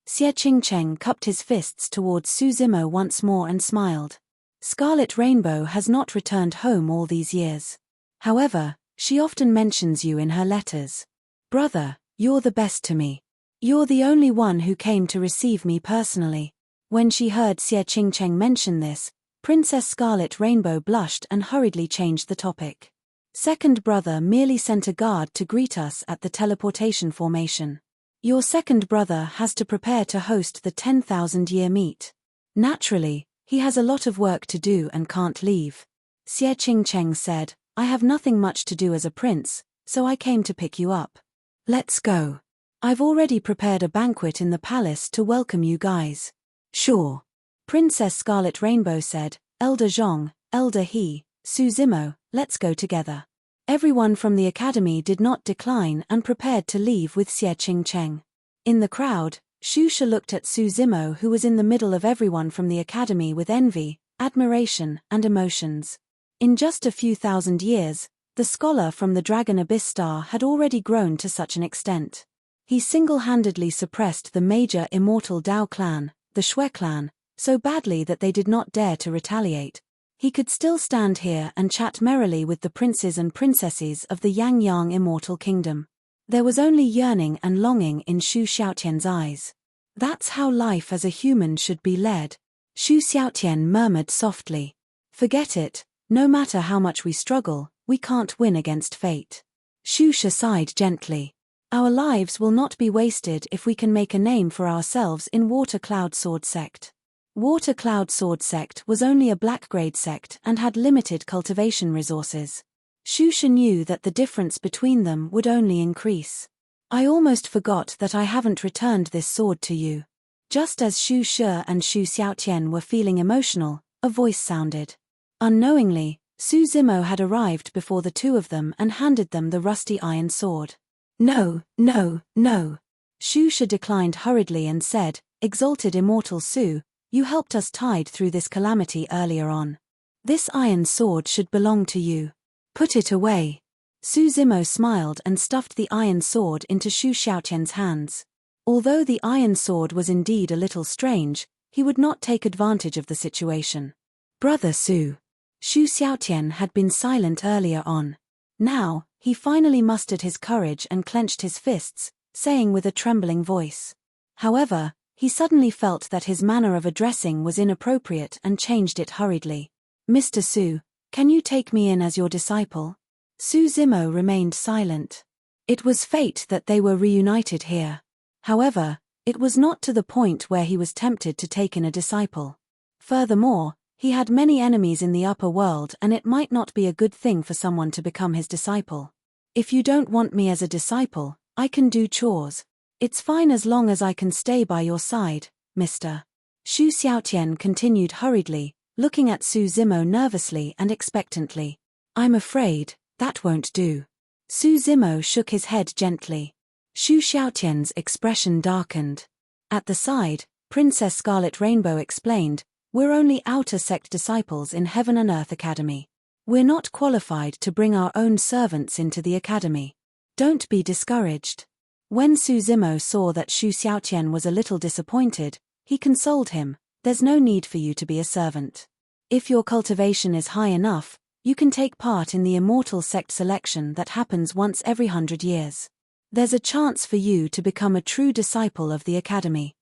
Xie Qingcheng cupped his fists towards Su Zimo once more and smiled. Scarlet Rainbow has not returned home all these years. However, she often mentions you in her letters. Brother, you're the best to me. You're the only one who came to receive me personally. When she heard Xie Qingcheng mention this, Princess Scarlet Rainbow blushed and hurriedly changed the topic. Second brother merely sent a guard to greet us at the teleportation formation. Your second brother has to prepare to host the 10,000-year meet. Naturally, he has a lot of work to do and can't leave. Xie Qingcheng said, I have nothing much to do as a prince, so I came to pick you up. Let's go. I've already prepared a banquet in the palace to welcome you guys. Sure. Princess Scarlet Rainbow said, Elder Zhong, Elder He, Su Zimo, let's go together. Everyone from the academy did not decline and prepared to leave with Xie Qingcheng. In the crowd, Shusha looked at Su Zimo, who was in the middle of everyone from the academy, with envy, admiration, and emotions. In just a few thousand years, the scholar from the Dragon Abyss Star had already grown to such an extent. He single-handedly suppressed the major immortal Dao clan, the Shui clan, so badly that they did not dare to retaliate. He could still stand here and chat merrily with the princes and princesses of the Yang Immortal Kingdom. There was only yearning and longing in Shu Xiaotian's eyes. That's how life as a human should be led. Shu Xiaotian murmured softly. Forget it, no matter how much we struggle, we can't win against fate. Shusha sighed gently. Our lives will not be wasted if we can make a name for ourselves in Water Cloud Sword Sect. Water Cloud Sword Sect was only a black-grade sect and had limited cultivation resources. Shusha knew that the difference between them would only increase. I almost forgot that I haven't returned this sword to you. Just as Shu Shi and Shu Xiaotian were feeling emotional, a voice sounded. Unknowingly, Su Zimo had arrived before the two of them and handed them the rusty iron sword. No, no, no. Shu Sha declined hurriedly and said, Exalted Immortal Su, you helped us tide through this calamity earlier on. This iron sword should belong to you. Put it away. Su Zimo smiled and stuffed the iron sword into Shu Xiaotian's hands. Although the iron sword was indeed a little strange, he would not take advantage of the situation. Brother Su. Shu Xiaotian had been silent earlier on. Now, he finally mustered his courage and clenched his fists, saying with a trembling voice. However, he suddenly felt that his manner of addressing was inappropriate and changed it hurriedly. Mr. Su, can you take me in as your disciple? Su Zimo remained silent. It was fate that they were reunited here. However, it was not to the point where he was tempted to take in a disciple. Furthermore, he had many enemies in the upper world and it might not be a good thing for someone to become his disciple. If you don't want me as a disciple, I can do chores. It's fine as long as I can stay by your side, Mr. Shu Xiaotian continued hurriedly, looking at Su Zimo nervously and expectantly. I'm afraid, that won't do. Su Zimo shook his head gently. Shu Xiaotian's expression darkened. At the side, Princess Scarlet Rainbow explained, We're only outer sect disciples in Heaven and Earth Academy. We're not qualified to bring our own servants into the academy. Don't be discouraged. When Su Zimo saw that Shu Xiaotian was a little disappointed, he consoled him, There's no need for you to be a servant. If your cultivation is high enough, you can take part in the Immortal sect selection that happens once every 100 years. There's a chance for you to become a true disciple of the academy.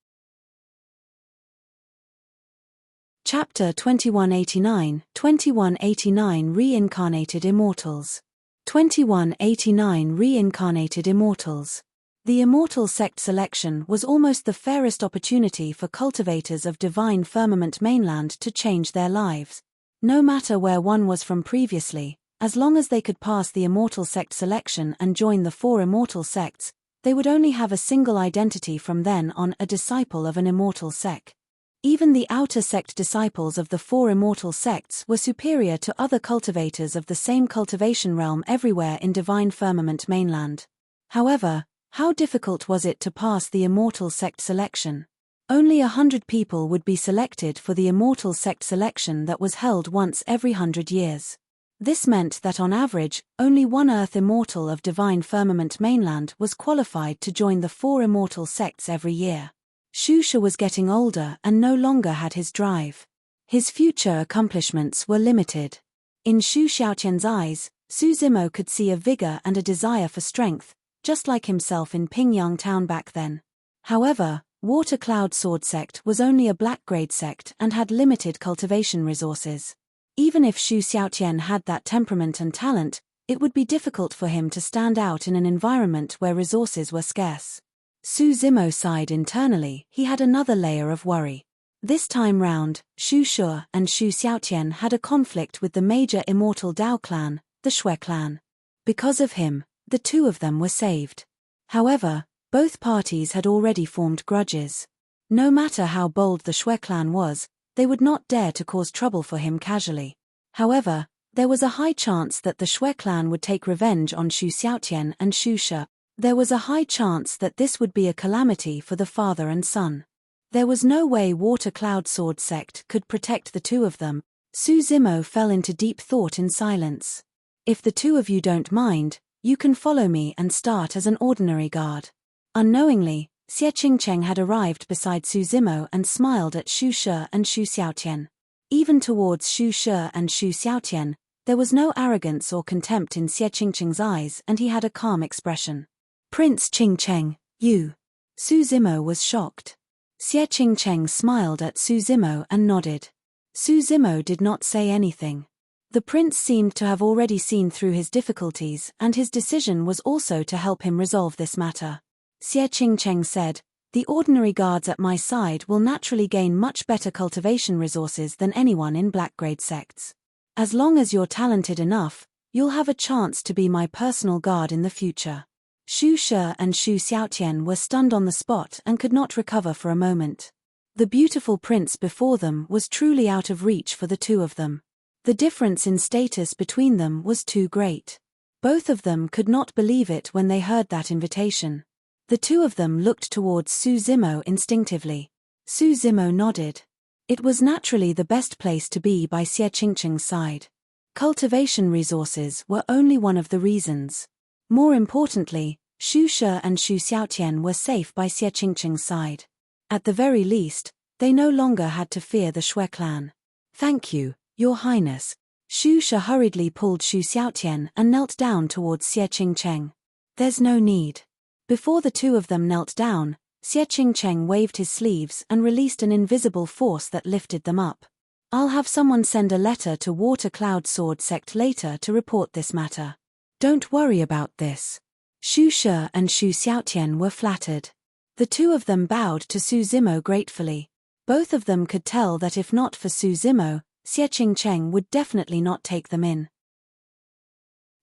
Chapter 2189, 2189 Reincarnated Immortals. 2189 Reincarnated Immortals. The Immortal sect selection was almost the fairest opportunity for cultivators of Divine Firmament mainland to change their lives. No matter where one was from previously, as long as they could pass the Immortal sect selection and join the 4 Immortal sects, they would only have a single identity from then on, a disciple of an Immortal sect. Even the outer sect disciples of the 4 Immortal sects were superior to other cultivators of the same cultivation realm everywhere in Divine Firmament mainland. However, how difficult was it to pass the Immortal sect selection? Only 100 people would be selected for the Immortal sect selection that was held once every 100 years. This meant that on average, only one Earth Immortal of Divine Firmament mainland was qualified to join the 4 Immortal sects every year. Shu Sha was getting older and no longer had his drive. His future accomplishments were limited. In Shu Xiaotian's eyes, Su Zimo could see a vigor and a desire for strength, just like himself in Pingyang Town back then. However, Water Cloud Sword Sect was only a black grade sect and had limited cultivation resources. Even if Shu Xiaotian had that temperament and talent, it would be difficult for him to stand out in an environment where resources were scarce. Su Zimo sighed internally. He had another layer of worry. This time round, Shu Sha and Shu Xiaotian had a conflict with the major Immortal Dao clan, the Shui clan. Because of him, the two of them were saved. However, both parties had already formed grudges. No matter how bold the Shui clan was, they would not dare to cause trouble for him casually. However, there was a high chance that the Shui clan would take revenge on Shu Xiaotian and Shu Sha. There was a high chance that this would be a calamity for the father and son. There was no way Water Cloud Sword Sect could protect the two of them. Su Zimo fell into deep thought in silence. If the two of you don't mind, you can follow me and start as an ordinary guard. Unknowingly, Xie Qingcheng had arrived beside Su Zimo and smiled at Shu Sha and Shu Xiaotian. Even towards Shu Sha and Shu Xiaotian, there was no arrogance or contempt in Xie Qingcheng's eyes and he had a calm expression. Prince Qingcheng, you. Su Zimo was shocked. Xie Qingcheng smiled at Su Zimo and nodded. Su Zimo did not say anything. The prince seemed to have already seen through his difficulties and his decision was also to help him resolve this matter. Xie Qingcheng said, The ordinary guards at my side will naturally gain much better cultivation resources than anyone in black grade sects. As long as you're talented enough, you'll have a chance to be my personal guard in the future. Shu Sha and Shu Xiaotian were stunned on the spot and could not recover for a moment. The beautiful prince before them was truly out of reach for the two of them. The difference in status between them was too great. Both of them could not believe it when they heard that invitation. The two of them looked towards Su Zimo instinctively. Su Zimo nodded. It was naturally the best place to be by Xie Qingqing's side. Cultivation resources were only one of the reasons. More importantly, Xu Shi and Xu Xiaotian were safe by Xie Qingqing's side. At the very least, they no longer had to fear the Shui clan. "Thank you, Your Highness." Xu Shi hurriedly pulled Xu Xiaotian and knelt down towards Xie Qingqing. "There's no need." Before the two of them knelt down, Xie Qingqing waved his sleeves and released an invisible force that lifted them up. "I'll have someone send a letter to Water Cloud Sword Sect later to report this matter. Don't worry about this." Xu Shi and Xu Xiaotian were flattered. The two of them bowed to Su Zimo gratefully. Both of them could tell that if not for Su Zimo, Xie Qingqing would definitely not take them in.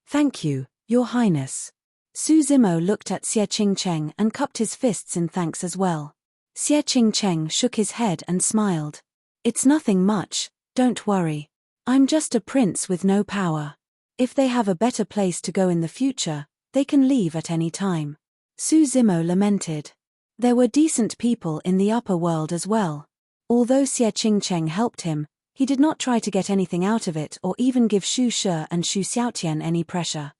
"Thank you, Your Highness." Su Zimo looked at Xie Qingqing and cupped his fists in thanks as well. Xie Qingqing shook his head and smiled. "It's nothing much, don't worry. I'm just a prince with no power. If they have a better place to go in the future, they can leave at any time." Su Zimo lamented. There were decent people in the upper world as well. Although Xie Qingqing helped him, he did not try to get anything out of it or even give Xu Shi and Xu Xiaotian any pressure.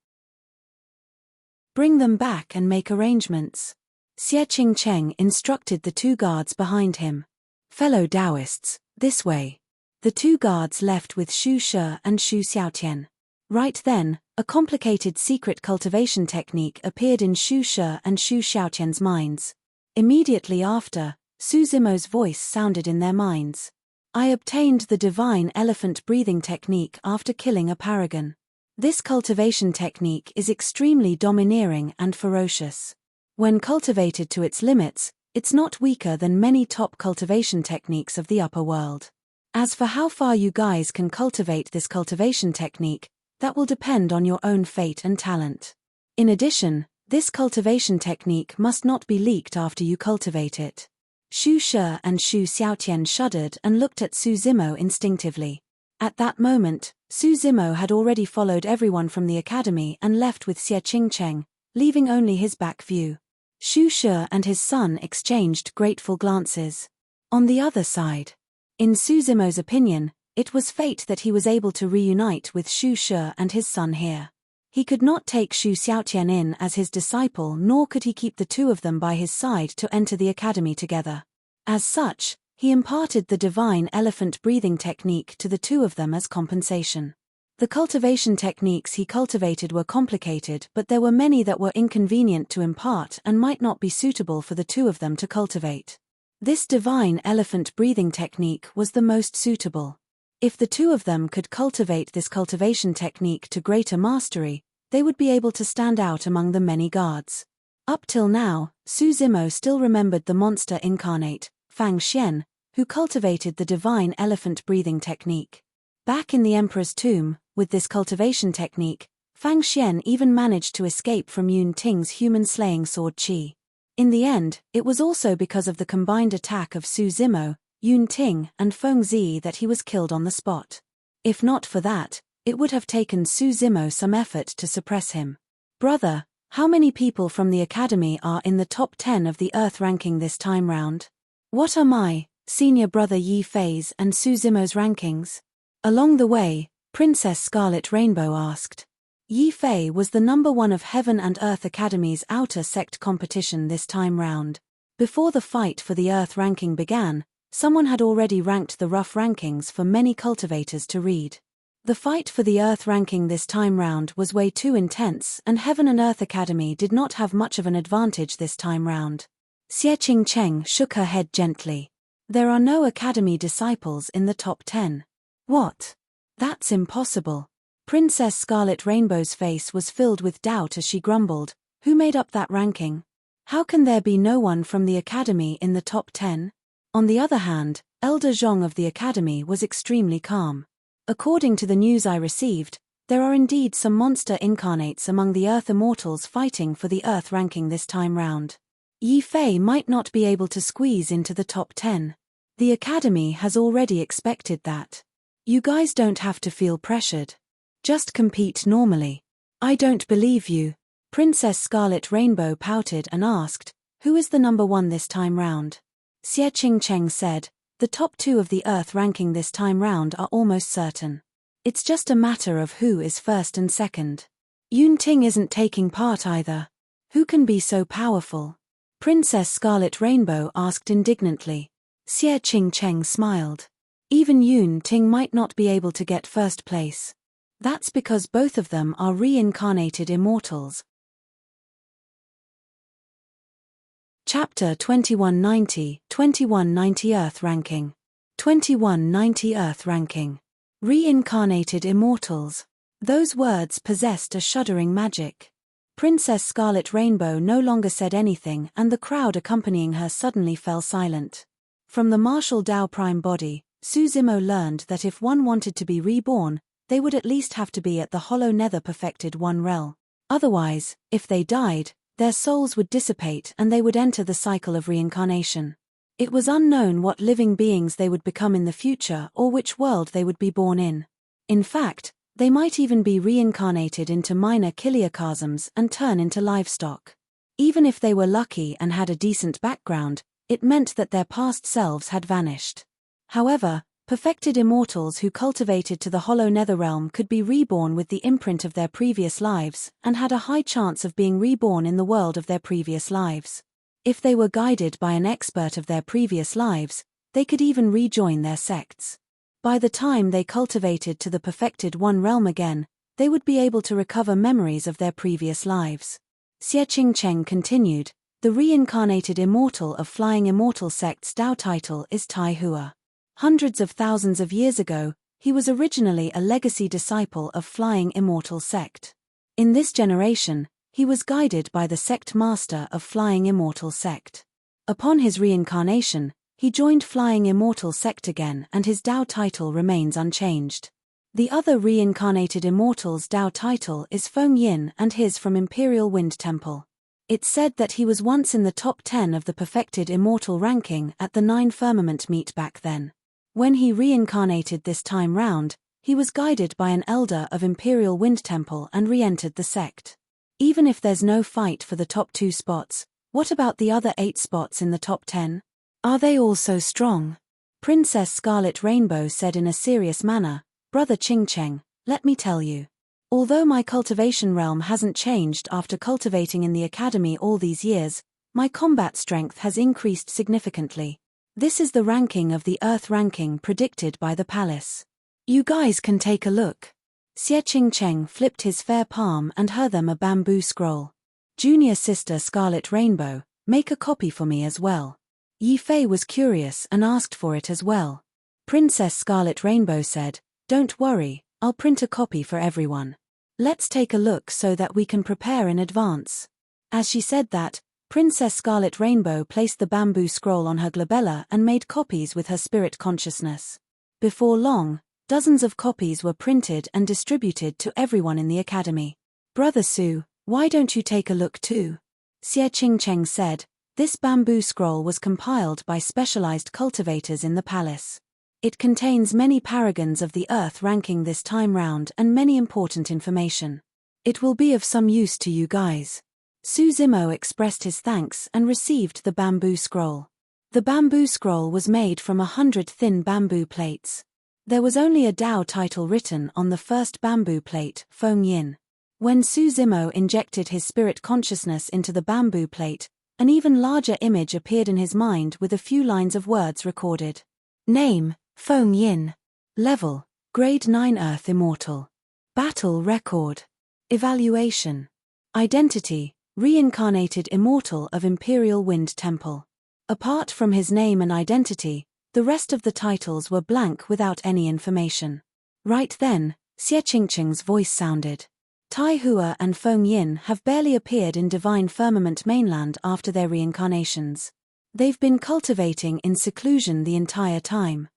"Bring them back and make arrangements." Xie Qingqing instructed the two guards behind him. "Fellow Taoists, this way." The two guards left with Xu Shi and Xu Xiaotian. Right then, a complicated secret cultivation technique appeared in Xu Shi and Xu Xiaotian's minds. Immediately after, Su Zimo's voice sounded in their minds. "I obtained the divine elephant breathing technique after killing a paragon. This cultivation technique is extremely domineering and ferocious. When cultivated to its limits, it's not weaker than many top cultivation techniques of the upper world. As for how far you guys can cultivate this cultivation technique, that will depend on your own fate and talent. In addition, this cultivation technique must not be leaked after you cultivate it." Xu Shi and Xu Xiaotian shuddered and looked at Su Zimo instinctively. At that moment, Su Zimo had already followed everyone from the academy and left with Xie Qingqing, leaving only his back view. Xu Shi and his son exchanged grateful glances. On the other side, in Su Zimo's opinion, it was fate that he was able to reunite with Xu Shi and his son here. He could not take Xu Xiaotian in as his disciple, nor could he keep the two of them by his side to enter the academy together. As such, he imparted the divine elephant breathing technique to the two of them as compensation. The cultivation techniques he cultivated were complicated, but there were many that were inconvenient to impart and might not be suitable for the two of them to cultivate. This divine elephant breathing technique was the most suitable. If the two of them could cultivate this cultivation technique to greater mastery, they would be able to stand out among the many guards. Up till now, Su Zimo still remembered the monster incarnate, Fang Xian, who cultivated the divine elephant breathing technique. Back in the Emperor's tomb, with this cultivation technique, Fang Xian even managed to escape from Yun Ting's human-slaying sword Qi. In the end, it was also because of the combined attack of Su Zimo, Yun Ting, and Feng Zi that he was killed on the spot. If not for that, it would have taken Su Zimo some effort to suppress him. "Brother, how many people from the academy are in the top 10 of the Earth ranking this time round? What are my senior brother Yi Fei's and Su Zimo's rankings?" Along the way, Princess Scarlet Rainbow asked. Yi Fei was the number 1 of Heaven and Earth Academy's outer sect competition this time round. Before the fight for the Earth ranking began, someone had already ranked the rough rankings for many cultivators to read. The fight for the Earth ranking this time round was way too intense, and Heaven and Earth Academy did not have much of an advantage this time round. Xie Qingqing shook her head gently. "There are no Academy disciples in the top 10. "What? That's impossible." Princess Scarlet Rainbow's face was filled with doubt as she grumbled, "Who made up that ranking? How can there be no one from the Academy in the top 10? On the other hand, Elder Zhong of the Academy was extremely calm. "According to the news I received, there are indeed some monster incarnates among the Earth Immortals fighting for the Earth ranking this time round. Yi Fei might not be able to squeeze into the top 10. The Academy has already expected that. You guys don't have to feel pressured. Just compete normally. I don't believe you. Princess Scarlet Rainbow pouted and asked, who is the number one this time round? Xie Qingcheng said, the top two of the Earth ranking this time round are almost certain. It's just a matter of who is first and second. Yun Ting isn't taking part either. Who can be so powerful? Princess Scarlet Rainbow asked indignantly. Xie Qingcheng smiled. Even Yun Ting might not be able to get first place. That's because both of them are reincarnated immortals. Chapter 2190, 2190 Earth Ranking. 2190 Earth Ranking. Reincarnated immortals. Those words possessed a shuddering magic. Princess Scarlet Rainbow no longer said anything, and the crowd accompanying her suddenly fell silent. From the martial Tao Prime body, Su Zimo learned that if one wanted to be reborn, they would at least have to be at the Hollow Nether Perfected One realm. Otherwise, if they died, their souls would dissipate and they would enter the cycle of reincarnation. It was unknown what living beings they would become in the future or which world they would be born in. In fact, they might even be reincarnated into minor chiliocosms and turn into livestock. Even if they were lucky and had a decent background, it meant that their past selves had vanished. However, perfected immortals who cultivated to the Hollow Nether realm could be reborn with the imprint of their previous lives, and had a high chance of being reborn in the world of their previous lives. If they were guided by an expert of their previous lives, they could even rejoin their sects. By the time they cultivated to the perfected One realm again, they would be able to recover memories of their previous lives. Xie Qingcheng continued, the reincarnated immortal of Flying Immortal sect's Tao title is Tai Hua. Hundreds of thousands of years ago, he was originally a legacy disciple of Flying Immortal sect. In this generation, he was guided by the sect master of Flying Immortal sect. Upon his reincarnation, he joined Flying Immortal sect again, and his Tao title remains unchanged. The other reincarnated immortal's Tao title is Feng Yin, and his from Imperial Wind Temple. It's said that he was once in the top 10 of the perfected immortal ranking at the 9 Firmament meet back then. When he reincarnated this time round, he was guided by an elder of Imperial Wind Temple and re-entered the sect. Even if there's no fight for the top 2 spots, what about the other 8 spots in the top 10? Are they all so strong? Princess Scarlet Rainbow said in a serious manner, Brother Qingcheng, let me tell you. Although my cultivation realm hasn't changed after cultivating in the academy all these years, my combat strength has increased significantly. This is the ranking of the Earth ranking predicted by the palace. You guys can take a look. Xie Qingcheng flipped his fair palm and handed them a bamboo scroll. Junior sister Scarlet Rainbow, make a copy for me as well. Yi Fei was curious and asked for it as well. Princess Scarlet Rainbow said, don't worry, I'll print a copy for everyone. Let's take a look so that we can prepare in advance. As she said that, Princess Scarlet Rainbow placed the bamboo scroll on her glabella and made copies with her spirit consciousness. Before long, dozens of copies were printed and distributed to everyone in the academy. Brother Su, why don't you take a look too? Xie Qingcheng said, this bamboo scroll was compiled by specialized cultivators in the palace. It contains many paragons of the Earth ranking this time round and many important information. It will be of some use to you guys. Su Zimo expressed his thanks and received the bamboo scroll. The bamboo scroll was made from 100 thin bamboo plates. There was only a Tao title written on the first bamboo plate, Feng Yin. When Su Zimo injected his spirit consciousness into the bamboo plate, an even larger image appeared in his mind with a few lines of words recorded. Name, Feng Yin. Level, Grade 9 Earth Immortal. Battle Record. Evaluation. Identity, Reincarnated Immortal of Imperial Wind Temple. Apart from his name and identity, the rest of the titles were blank without any information. Right then, Xie Qingcheng's voice sounded. Tai Hua and Feng Yin have barely appeared in Divine Firmament mainland after their reincarnations. They've been cultivating in seclusion the entire time.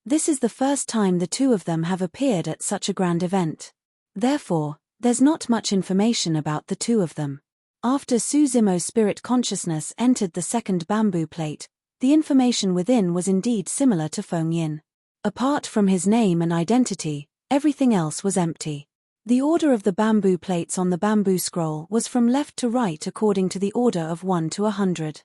This is the first time the two of them have appeared at such a grand event. Therefore, there's not much information about the two of them. After Su Zimo's spirit consciousness entered the second bamboo plate, the information within was indeed similar to Feng Yin. Apart from his name and identity, everything else was empty. The order of the bamboo plates on the bamboo scroll was from left to right according to the order of 1 to 100.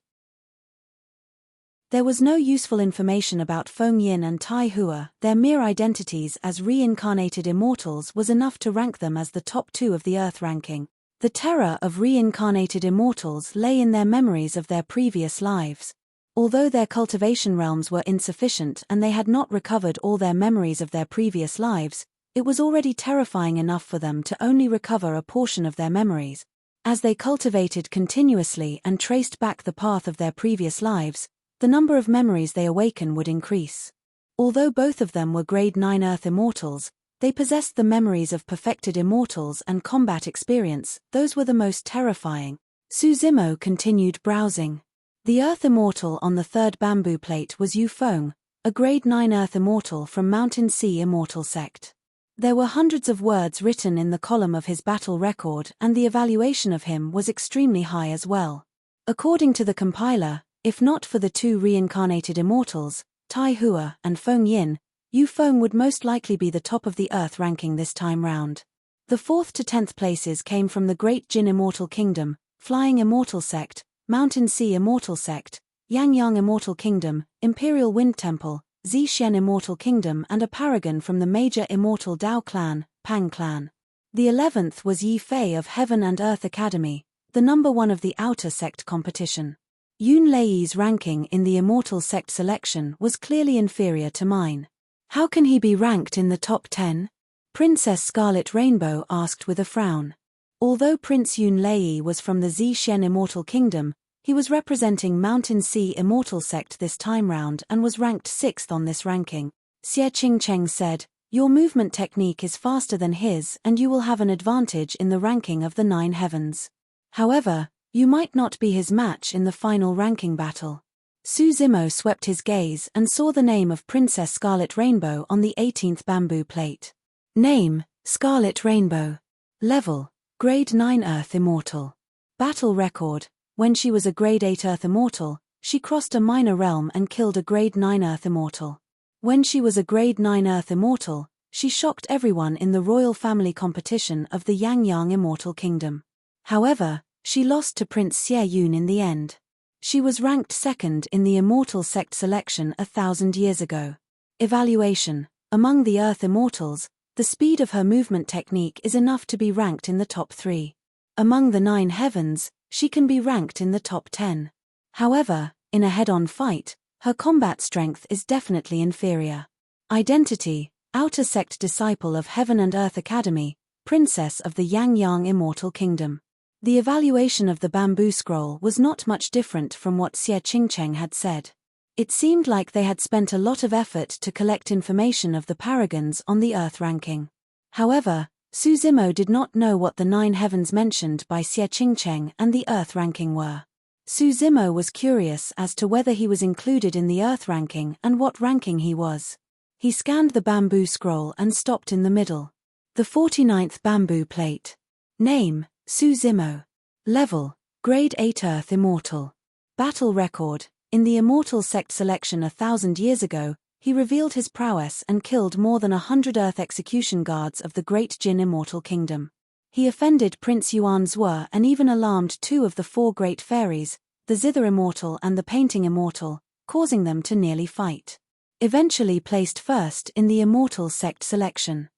There was no useful information about Feng Yin and Tai Hua. Their mere identities as reincarnated immortals was enough to rank them as the top 2 of the Earth ranking. The terror of reincarnated immortals lay in their memories of their previous lives. Although their cultivation realms were insufficient and they had not recovered all their memories of their previous lives, it was already terrifying enough for them to only recover a portion of their memories. As they cultivated continuously and traced back the path of their previous lives, the number of memories they awaken would increase. Although both of them were grade 9 Earth immortals, they possessed the memories of perfected immortals and combat experience. Those were the most terrifying. Su Zimo continued browsing. The Earth immortal on the third bamboo plate was Yu Feng, a grade 9 Earth immortal from Mountain Sea Immortal sect. There were hundreds of words written in the column of his battle record, and the evaluation of him was extremely high as well. According to the compiler, if not for the 2 reincarnated immortals, Tai Hua and Feng Yin, Yu Feng would most likely be the top of the Earth ranking this time round. The 4th to 10th places came from the Great Jin Immortal Kingdom, Flying Immortal Sect, Mountain Sea Immortal Sect, Yangyang Immortal Kingdom, Imperial Wind Temple, Zixuan Immortal Kingdom, and a paragon from the major Immortal Dao clan, Pang clan. The 11th was Yi Fei of Heaven and Earth Academy, the number 1 of the Outer Sect competition. Yun Lei's ranking in the Immortal Sect selection was clearly inferior to mine. How can he be ranked in the top 10? Princess Scarlet Rainbow asked with a frown. Although Prince Yun Lei was from the Zixuan Immortal Kingdom, he was representing Mountain Sea Immortal Sect this time round and was ranked 6th on this ranking. Xie Qingcheng said, "Your movement technique is faster than his and you will have an advantage in the ranking of the 9 heavens. However, you might not be his match in the final ranking battle." Su Zimo swept his gaze and saw the name of Princess Scarlet Rainbow on the 18th bamboo plate. Name, Scarlet Rainbow. Level, Grade 9 Earth Immortal. Battle record, when she was a Grade 8 Earth Immortal, she crossed a minor realm and killed a Grade 9 Earth Immortal. When she was a Grade 9 Earth Immortal, she shocked everyone in the royal family competition of the Yangyang Immortal Kingdom. However, she lost to Prince Xie Yun in the end. She was ranked 2nd in the Immortal Sect selection 1,000 years ago. Evaluation. Among the Earth Immortals, the speed of her movement technique is enough to be ranked in the top 3. Among the 9 heavens, she can be ranked in the top 10. However, in a head-on fight, her combat strength is definitely inferior. Identity, Outer Sect disciple of Heaven and Earth Academy, Princess of the Yangyang Immortal Kingdom. The evaluation of the bamboo scroll was not much different from what Xie Qingcheng had said. It seemed like they had spent a lot of effort to collect information of the paragons on the Earth ranking. However, Su Zimo did not know what the 9 heavens mentioned by Xie Qingcheng and the Earth ranking were. Su Zimo was curious as to whether he was included in the Earth ranking and what ranking he was. He scanned the bamboo scroll and stopped in the middle. The 49th bamboo plate. Name, Su Zimo. Level, Grade 8 Earth Immortal. Battle record, in the Immortal Sect selection 1,000 years ago, he revealed his prowess and killed more than 100 Earth execution guards of the Great Jin Immortal Kingdom. He offended Prince Yuan Zhuo and even alarmed 2 of the 4 great fairies, the Zither Immortal and the Painting Immortal, causing them to nearly fight. Eventually placed 1st in the Immortal Sect selection.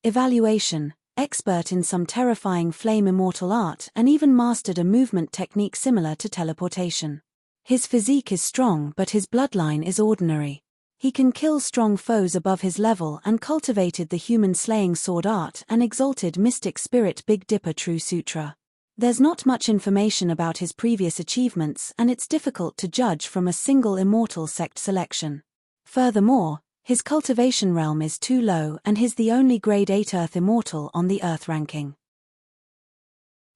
Evaluation. Expert in some terrifying flame immortal art and even mastered a movement technique similar to teleportation. His physique is strong but his bloodline is ordinary. He can kill strong foes above his level and cultivated the human-slaying sword art and exalted mystic spirit Big Dipper True Sutra. There's not much information about his previous achievements and it's difficult to judge from a single Immortal Sect selection. Furthermore, his cultivation realm is too low and he's the only Grade 8 Earth Immortal on the Earth ranking.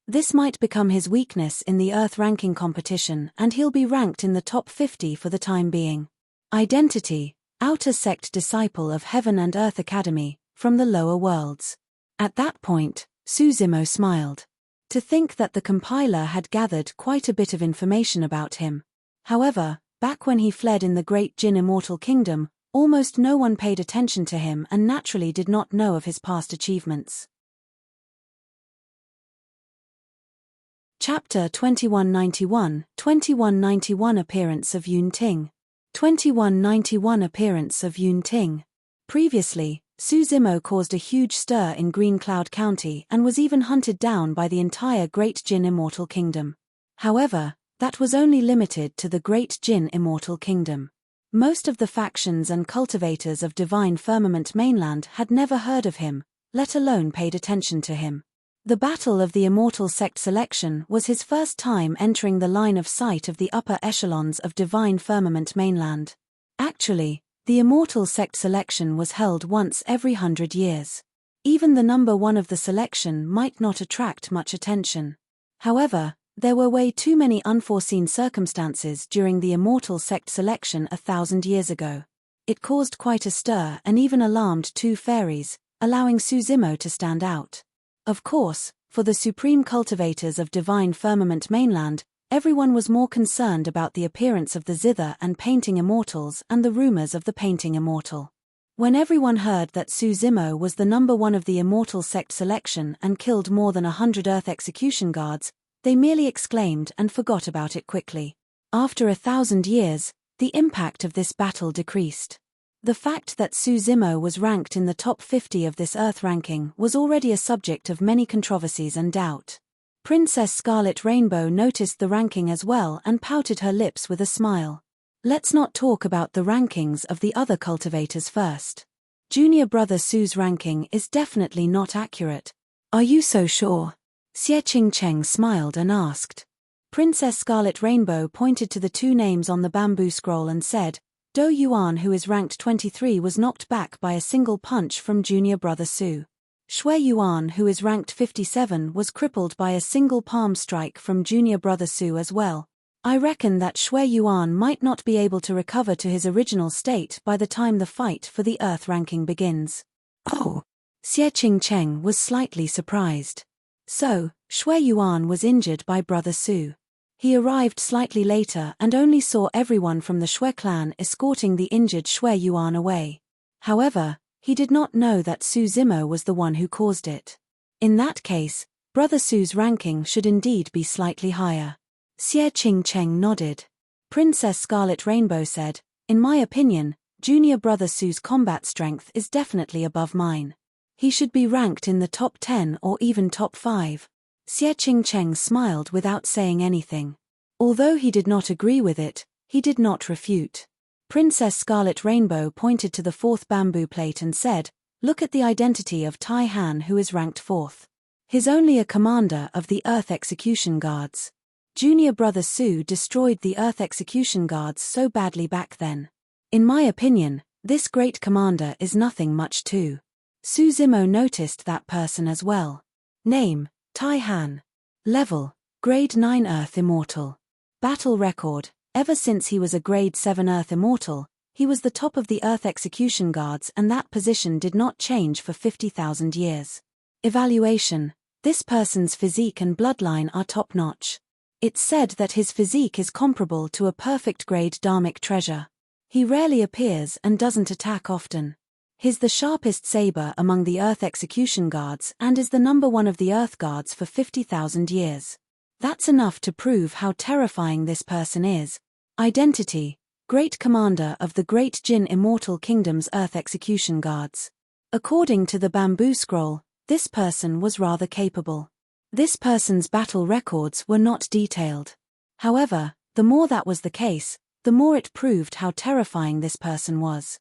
This might become his weakness in the Earth ranking competition and he'll be ranked in the top 50 for the time being. Identity, Outer Sect disciple of Heaven and Earth Academy, from the lower worlds. At that point, Su Zimo smiled. To think that the compiler had gathered quite a bit of information about him. However, back when he fled in the Great Jin Immortal Kingdom, Almost no one paid attention to him and naturally did not know of his past achievements. Chapter 2191, 2191 Appearance of Yun Ting. 2191 Appearance of Yun Ting. Previously, Su Zimo caused a huge stir in Green Cloud County and was even hunted down by the entire Great Jin Immortal Kingdom. However, that was only limited to the Great Jin Immortal Kingdom. Most of the factions and cultivators of Divine Firmament Mainland had never heard of him, let alone paid attention to him. The Battle of the Immortal Sect Selection was his first time entering the line of sight of the upper echelons of Divine Firmament Mainland. Actually, the Immortal Sect Selection was held once every 100 years. Even the number one of the selection might not attract much attention. However, there were way too many unforeseen circumstances during the Immortal Sect Selection 1,000 years ago. It caused quite a stir and even alarmed two fairies, allowing Su Zimo to stand out. Of course, for the supreme cultivators of Divine Firmament Mainland, everyone was more concerned about the appearance of the Zither and Painting Immortals and the rumors of the Painting Immortal. When everyone heard that Su Zimo was the number one of the Immortal Sect Selection and killed more than 100 Earth Execution Guards, they merely exclaimed and forgot about it quickly. After 1,000 years, the impact of this battle decreased. The fact that Su Zimo was ranked in the top 50 of this Earth ranking was already a subject of many controversies and doubt. Princess Scarlet Rainbow noticed the ranking as well and pouted her lips with a smile. Let's not talk about the rankings of the other cultivators first. Junior brother Su's ranking is definitely not accurate. Are you so sure? Xie Qingcheng smiled and asked. Princess Scarlet Rainbow pointed to the two names on the bamboo scroll and said, Do Yuan, who is ranked 23, was knocked back by a single punch from junior brother Su. Shui Yuan, who is ranked 57, was crippled by a single palm strike from junior brother Su as well. I reckon that Shui Yuan might not be able to recover to his original state by the time the fight for the Earth ranking begins. Oh! Xie Qingcheng was slightly surprised. So, Shui Yuan was injured by brother Su. He arrived slightly later and only saw everyone from the Shui clan escorting the injured Shui Yuan away. However, he did not know that Su Zimo was the one who caused it. In that case, brother Su's ranking should indeed be slightly higher. Xie Qingcheng nodded. Princess Scarlet Rainbow said, In my opinion, junior brother Su's combat strength is definitely above mine. He should be ranked in the top 10 or even top 5. Xie Qingcheng smiled without saying anything. Although he did not agree with it, he did not refute. Princess Scarlet Rainbow pointed to the fourth bamboo plate and said, Look at the identity of Tai Han, who is ranked 4th. He's only a commander of the Earth Execution Guards. Junior brother Su destroyed the Earth Execution Guards so badly back then. In my opinion, this great commander is nothing much too. Su Zimo noticed that person as well. Name, Tai Han. Level, Grade 9 Earth Immortal. Battle record, ever since he was a Grade 7 Earth Immortal, he was the top of the Earth Execution Guards and that position did not change for 50,000 years. Evaluation, this person's physique and bloodline are top-notch. It's said that his physique is comparable to a perfect grade Dharmic treasure. He rarely appears and doesn't attack often. He's the sharpest saber among the Earth Execution Guards and is the number one of the Earth Guards for 50,000 years. That's enough to prove how terrifying this person is. Identity, Great Commander of the Great Jin Immortal Kingdom's Earth Execution Guards. According to the bamboo scroll, this person was rather capable. This person's battle records were not detailed. However, the more that was the case, the more it proved how terrifying this person was.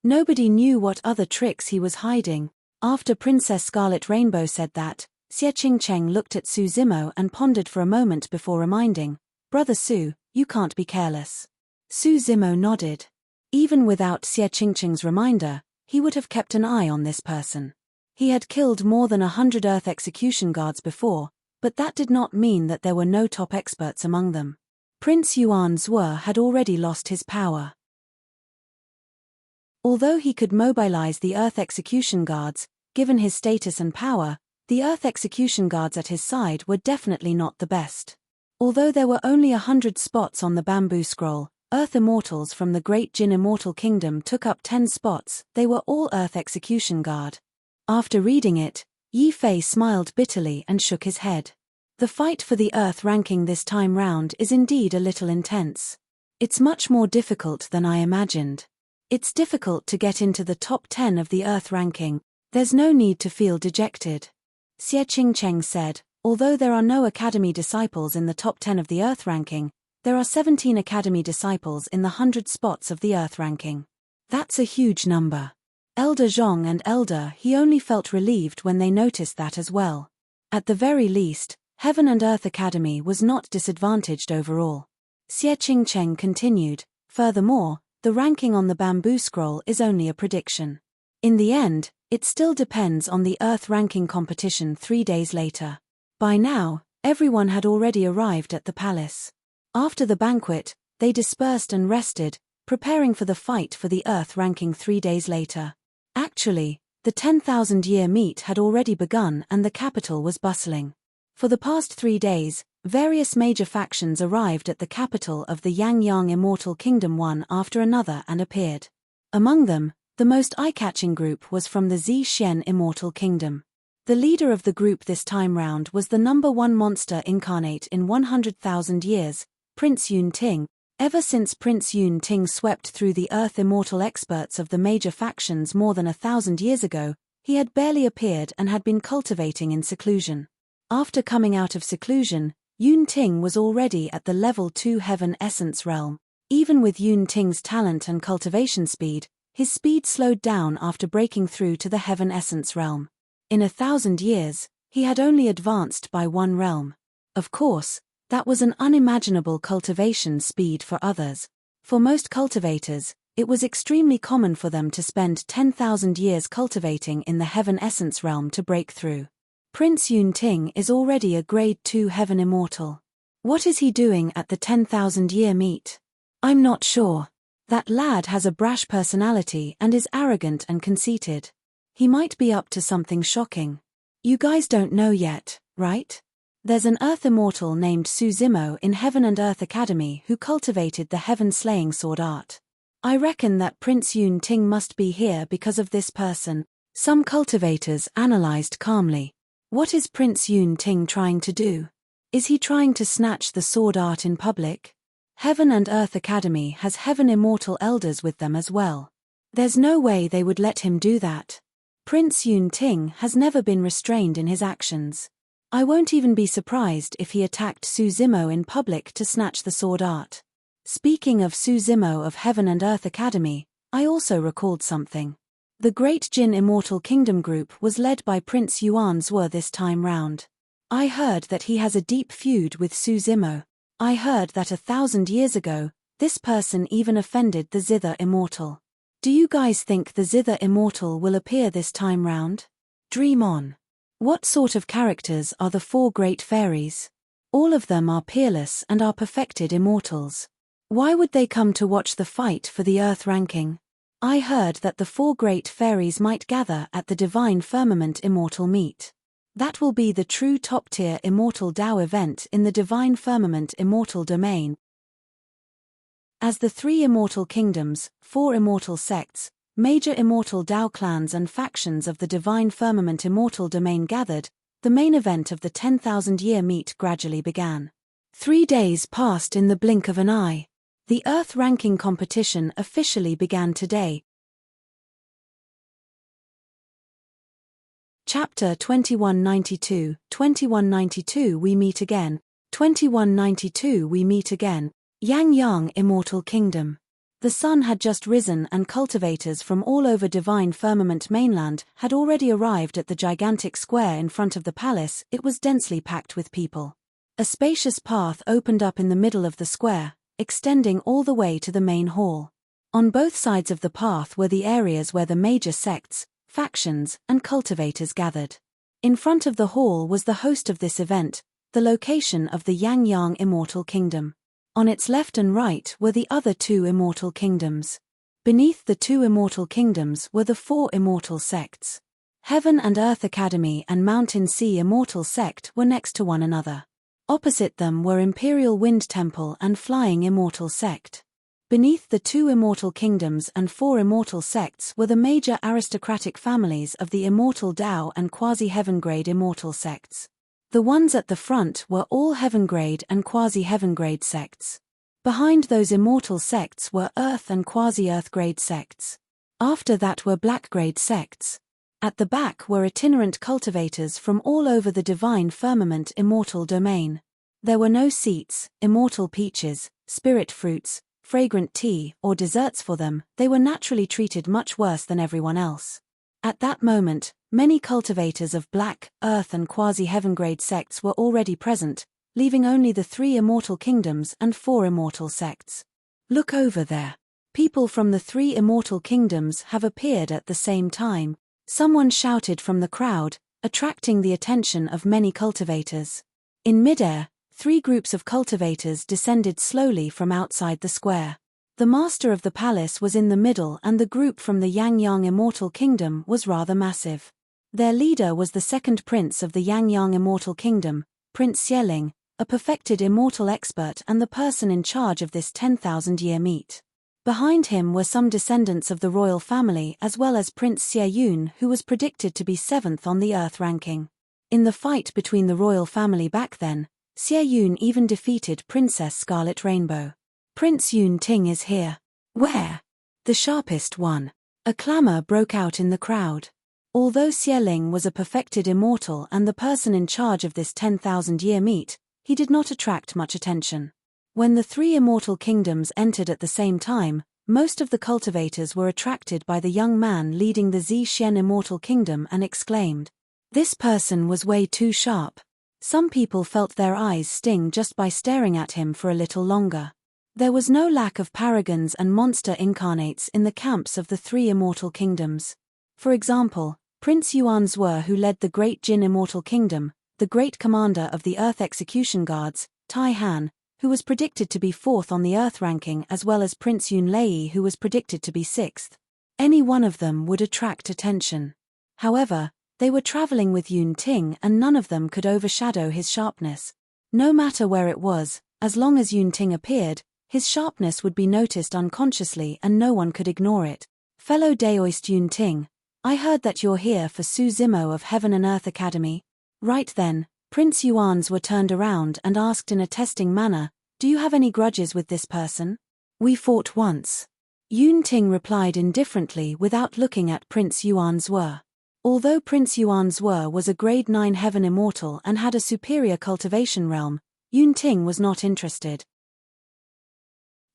Nobody knew what other tricks he was hiding. After Princess Scarlet Rainbow said that, Xie Qingcheng looked at Su Zimo and pondered for a moment before reminding, Brother Su, you can't be careless. Su Zimo nodded. Even without Xie Qingcheng's reminder, he would have kept an eye on this person. He had killed more than 100 Earth Execution Guards before, but that did not mean that there were no top experts among them. Prince Yuan Zhuo had already lost his power. Although he could mobilize the Earth Execution Guards, given his status and power, the Earth Execution Guards at his side were definitely not the best. Although there were only 100 spots on the bamboo scroll, Earth Immortals from the Great Jin Immortal Kingdom took up 10 spots. They were all Earth Execution Guard. After reading it, Yi Fei smiled bitterly and shook his head. The fight for the Earth ranking this time round is indeed a little intense. It's much more difficult than I imagined. It's difficult to get into the top 10 of the Earth ranking. There's no need to feel dejected. Xie Qingcheng said, although there are no Academy disciples in the top 10 of the Earth ranking, there are 17 Academy disciples in the 100 spots of the Earth ranking. That's a huge number. Elder Zhong and Elder He only felt relieved when they noticed that as well. At the very least, Heaven and Earth Academy was not disadvantaged overall. Xie Qingcheng continued, furthermore, the ranking on the bamboo scroll is only a prediction. In the end, it still depends on the Earth ranking competition 3 days later. By now, everyone had already arrived at the palace. After the banquet, they dispersed and rested, preparing for the fight for the Earth ranking 3 days later. Actually, the 10,000-year meet had already begun and the capital was bustling. For the past 3 days, various major factions arrived at the capital of the Yangyang Immortal Kingdom one after another and appeared. Among them, the most eye-catching group was from the Zhixian Immortal Kingdom. The leader of the group this time round was the number 1 monster incarnate in 100,000 years, Prince Yun Ting. Ever since Prince Yun Ting swept through the Earth Immortal experts of the major factions more than 1,000 years ago, he had barely appeared and had been cultivating in seclusion. After coming out of seclusion, Yun Ting was already at the level 2 Heaven Essence realm. Even with Yun Ting's talent and cultivation speed, his speed slowed down after breaking through to the Heaven Essence realm. In 1,000 years, he had only advanced by 1 realm. Of course, that was an unimaginable cultivation speed for others. For most cultivators, it was extremely common for them to spend 10,000 years cultivating in the Heaven Essence realm to break through. Prince Yun Ting is already a Grade 2 Heaven Immortal. What is he doing at the 10,000-year meet? I'm not sure. That lad has a brash personality and is arrogant and conceited. He might be up to something shocking. You guys don't know yet, right? There's an Earth Immortal named Su Zimo in Heaven and Earth Academy who cultivated the heaven-slaying sword art. I reckon that Prince Yun Ting must be here because of this person. Some cultivators analyzed calmly. What is Prince Yun Ting trying to do? Is he trying to snatch the sword art in public? Heaven and Earth Academy has Heaven Immortal elders with them as well. There's no way they would let him do that. Prince Yun Ting has never been restrained in his actions. I won't even be surprised if he attacked Su Zimo in public to snatch the sword art. Speaking of Su Zimo of Heaven and Earth Academy, I also recalled something. The Great Jin Immortal Kingdom group was led by Prince Yuan Zhuo this time round. I heard that he has a deep feud with Su Zimo. I heard that 1,000 years ago, this person even offended the Zither Immortal. Do you guys think the Zither Immortal will appear this time round? Dream on. What sort of characters are the 4 great fairies? All of them are peerless and are perfected immortals. Why would they come to watch the fight for the Earth ranking? I heard that the 4 great fairies might gather at the Divine Firmament Immortal meet. That will be the true top-tier Immortal Dao event in the Divine Firmament Immortal domain. As the 3 immortal kingdoms, 4 immortal sects, major immortal Dao clans and factions of the Divine Firmament Immortal domain gathered, the main event of the 10,000-year meet gradually began. 3 days passed in the blink of an eye. The Earth ranking competition officially began today. Chapter 2192, 2192 We meet again, 2192 We meet again, Yangyang Immortal Kingdom. The sun had just risen and cultivators from all over Divine Firmament mainland had already arrived at the gigantic square in front of the palace. It was densely packed with people. A spacious path opened up in the middle of the square, extending all the way to the main hall. On both sides of the path were the areas where the major sects, factions, and cultivators gathered. In front of the hall was the host of this event, the location of the Yangyang Immortal Kingdom. On its left and right were the other 2 immortal kingdoms. Beneath the 2 immortal kingdoms were the 4 immortal sects. Heaven and Earth Academy and Mountain Sea Immortal Sect were next to one another. Opposite them were Imperial Wind Temple and Flying Immortal Sect. Beneath the 2 immortal kingdoms and 4 immortal sects were the major aristocratic families of the immortal Dao and quasi-heaven grade immortal sects. The ones at the front were all heaven grade and quasi-heaven grade sects. Behind those immortal sects were earth and quasi-earth grade sects. After that were black grade sects. At the back were itinerant cultivators from all over the divine firmament immortal domain. There were no seats, immortal peaches, spirit fruits, fragrant tea, or desserts for them. They were naturally treated much worse than everyone else. At that moment, many cultivators of black, earth and quasi-heaven grade sects were already present, leaving only the 3 immortal kingdoms and 4 immortal sects. Look over there. People from the 3 immortal kingdoms have appeared at the same time, someone shouted from the crowd, attracting the attention of many cultivators. In midair, 3 groups of cultivators descended slowly from outside the square. The master of the palace was in the middle and the group from the Yang Immortal Kingdom was rather massive. Their leader was the second prince of the Yang Immortal Kingdom, Prince Xieling, a perfected immortal expert and the person in charge of this 10,000-year meet. Behind him were some descendants of the royal family as well as Prince Xie, who was predicted to be 7th on the Earth ranking. In the fight between the royal family back then, Xie even defeated Princess Scarlet Rainbow. Prince Yun-Ting is here. Where? The sharpest one. A clamor broke out in the crowd. Although Xieling was a perfected immortal and the person in charge of this 10,000-year meet, he did not attract much attention. When the 3 immortal kingdoms entered at the same time, most of the cultivators were attracted by the young man leading the Zixuan Immortal Kingdom and exclaimed, "This person was way too sharp." Some people felt their eyes sting just by staring at him for a little longer. There was no lack of paragons and monster incarnates in the camps of the 3 immortal kingdoms. For example, Prince Yuanzhe, who led the Great Jin Immortal Kingdom, the great commander of the Earth Execution Guards, Tai Han, who was predicted to be 4th on the Earth ranking, as well as Prince Yunlei, who was predicted to be 6th. Any one of them would attract attention. However, they were traveling with Yun-Ting and none of them could overshadow his sharpness. No matter where it was, as long as Yun-Ting appeared, his sharpness would be noticed unconsciously and no one could ignore it. Fellow Daoist Yun-Ting, I heard that you're here for Su Zimo of Heaven and Earth Academy. Right then, Prince Yuanzhe turned around and asked in a testing manner, "Do you have any grudges with this person?" "We fought once." Yun-Ting replied indifferently without looking at Prince Yuanzhe. Although Prince Yuanzhe was a grade 9 heaven immortal and had a superior cultivation realm, Yun-Ting was not interested.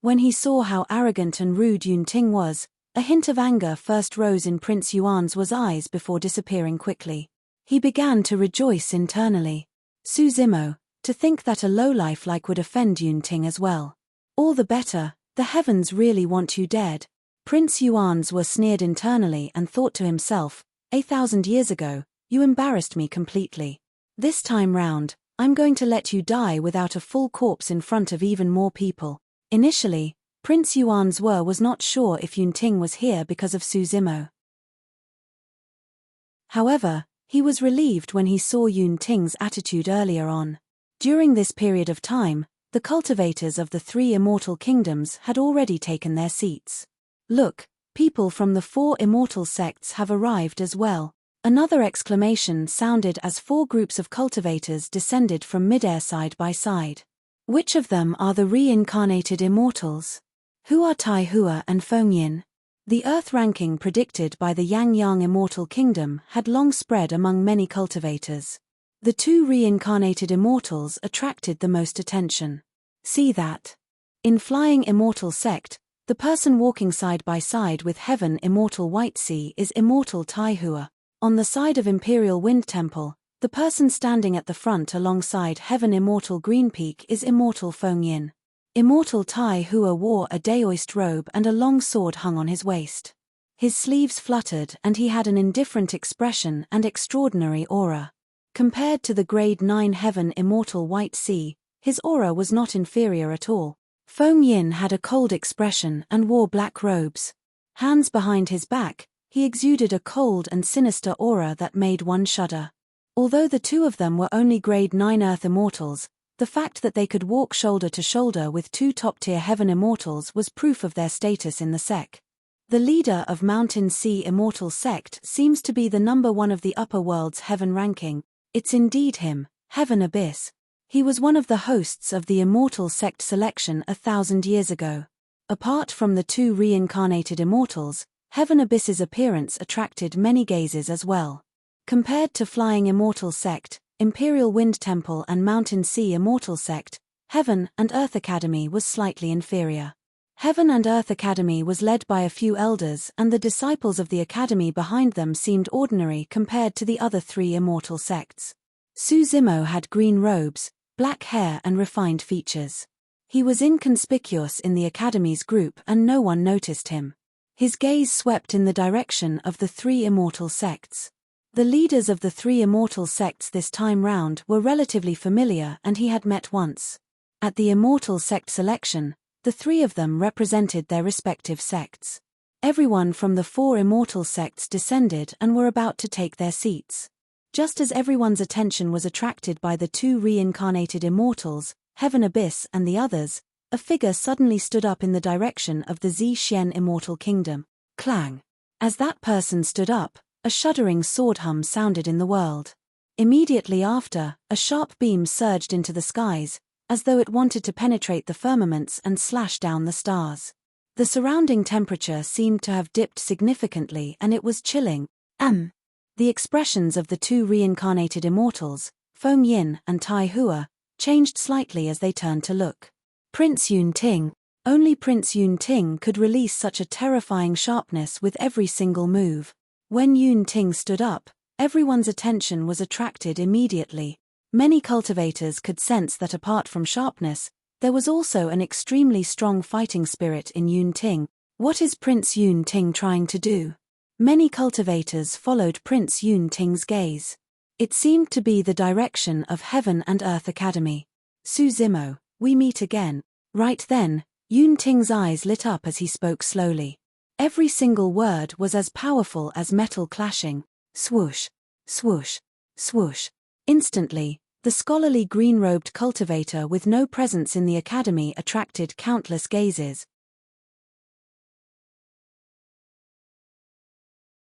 When he saw how arrogant and rude Yun-Ting was, a hint of anger first rose in Prince Yuanzhe's eyes before disappearing quickly. He began to rejoice internally. Su Zimo, to think that a lowlife like would offend Yun-Ting as well. All the better, the heavens really want you dead. Prince Yuanzhe sneered internally and thought to himself, 1,000 years ago, you embarrassed me completely. This time round, I'm going to let you die without a full corpse in front of even more people. Initially, Prince Yuanzhe was not sure if Yun-Ting was here because of Su Zimo. However, he was relieved when he saw Yun-Ting's attitude earlier on. During this period of time, the cultivators of the 3 immortal kingdoms had already taken their seats. Look, people from the 4 immortal sects have arrived as well. Another exclamation sounded as 4 groups of cultivators descended from midair side by side. Which of them are the reincarnated immortals? Who are Tai Hua and Fengyin? The Earth ranking predicted by the Yang Immortal Kingdom had long spread among many cultivators. The 2 reincarnated immortals attracted the most attention. See that? In Flying Immortal Sect, the person walking side by side with Heaven Immortal White Sea is Immortal Tai Hua. On the side of Imperial Wind Temple, the person standing at the front alongside Heaven Immortal Green Peak is Immortal Fengyin. Immortal Tai Hua wore a Daoist robe and a long sword hung on his waist. His sleeves fluttered and he had an indifferent expression and extraordinary aura. Compared to the grade 9 Heaven Immortal White Sea, his aura was not inferior at all. Fengyin had a cold expression and wore black robes. Hands behind his back, he exuded a cold and sinister aura that made one shudder. Although the 2 of them were only grade 9 Earth Immortals, The fact that they could walk shoulder to shoulder with two top-tier heaven immortals was proof of their status in the sect. The leader of Mountain Sea Immortal sect seems to be the number one of the upper world's heaven ranking. It's indeed him, Heaven Abyss. He was one of the hosts of the Immortal sect selection 1,000 years ago. Apart from the two reincarnated immortals, Heaven Abyss's appearance attracted many gazes as well. Compared to Flying Immortal sect, Imperial Wind Temple and Mountain Sea Immortal sect, Heaven and Earth Academy was slightly inferior. Heaven and Earth Academy was led by a few elders, and the disciples of the academy behind them seemed ordinary compared to the other three immortal sects. Suzimo had green robes, black hair and refined features. He was inconspicuous in the academy's group and no one noticed him. His gaze swept in the direction of the three immortal sects. The leaders of the three immortal sects this time round were relatively familiar and he had met once. At the immortal sect selection, the three of them represented their respective sects. Everyone from the four immortal sects descended and were about to take their seats. Just as everyone's attention was attracted by the two reincarnated immortals, Heaven Abyss and the others, a figure suddenly stood up in the direction of the Zhixian Immortal Kingdom. Clang! As that person stood up, a shuddering sword hum sounded in the world. Immediately after, a sharp beam surged into the skies, as though it wanted to penetrate the firmaments and slash down the stars. The surrounding temperature seemed to have dipped significantly and it was chilling. The expressions of the two reincarnated immortals, Feng Yin and Tai Hua, changed slightly as they turned to look. Prince Yun Ting. Only Prince Yun Ting could release such a terrifying sharpness with every single move. When Yun Ting stood up, everyone's attention was attracted immediately. Many cultivators could sense that apart from sharpness, there was also an extremely strong fighting spirit in Yun Ting. What is Prince Yun Ting trying to do? Many cultivators followed Prince Yun Ting's gaze. It seemed to be the direction of Heaven and Earth Academy. Suzimo, we meet again. Right then, Yun Ting's eyes lit up as he spoke slowly. Every single word was as powerful as metal clashing. Swoosh, swoosh, swoosh. Instantly, the scholarly green-robed cultivator with no presence in the academy attracted countless gazes.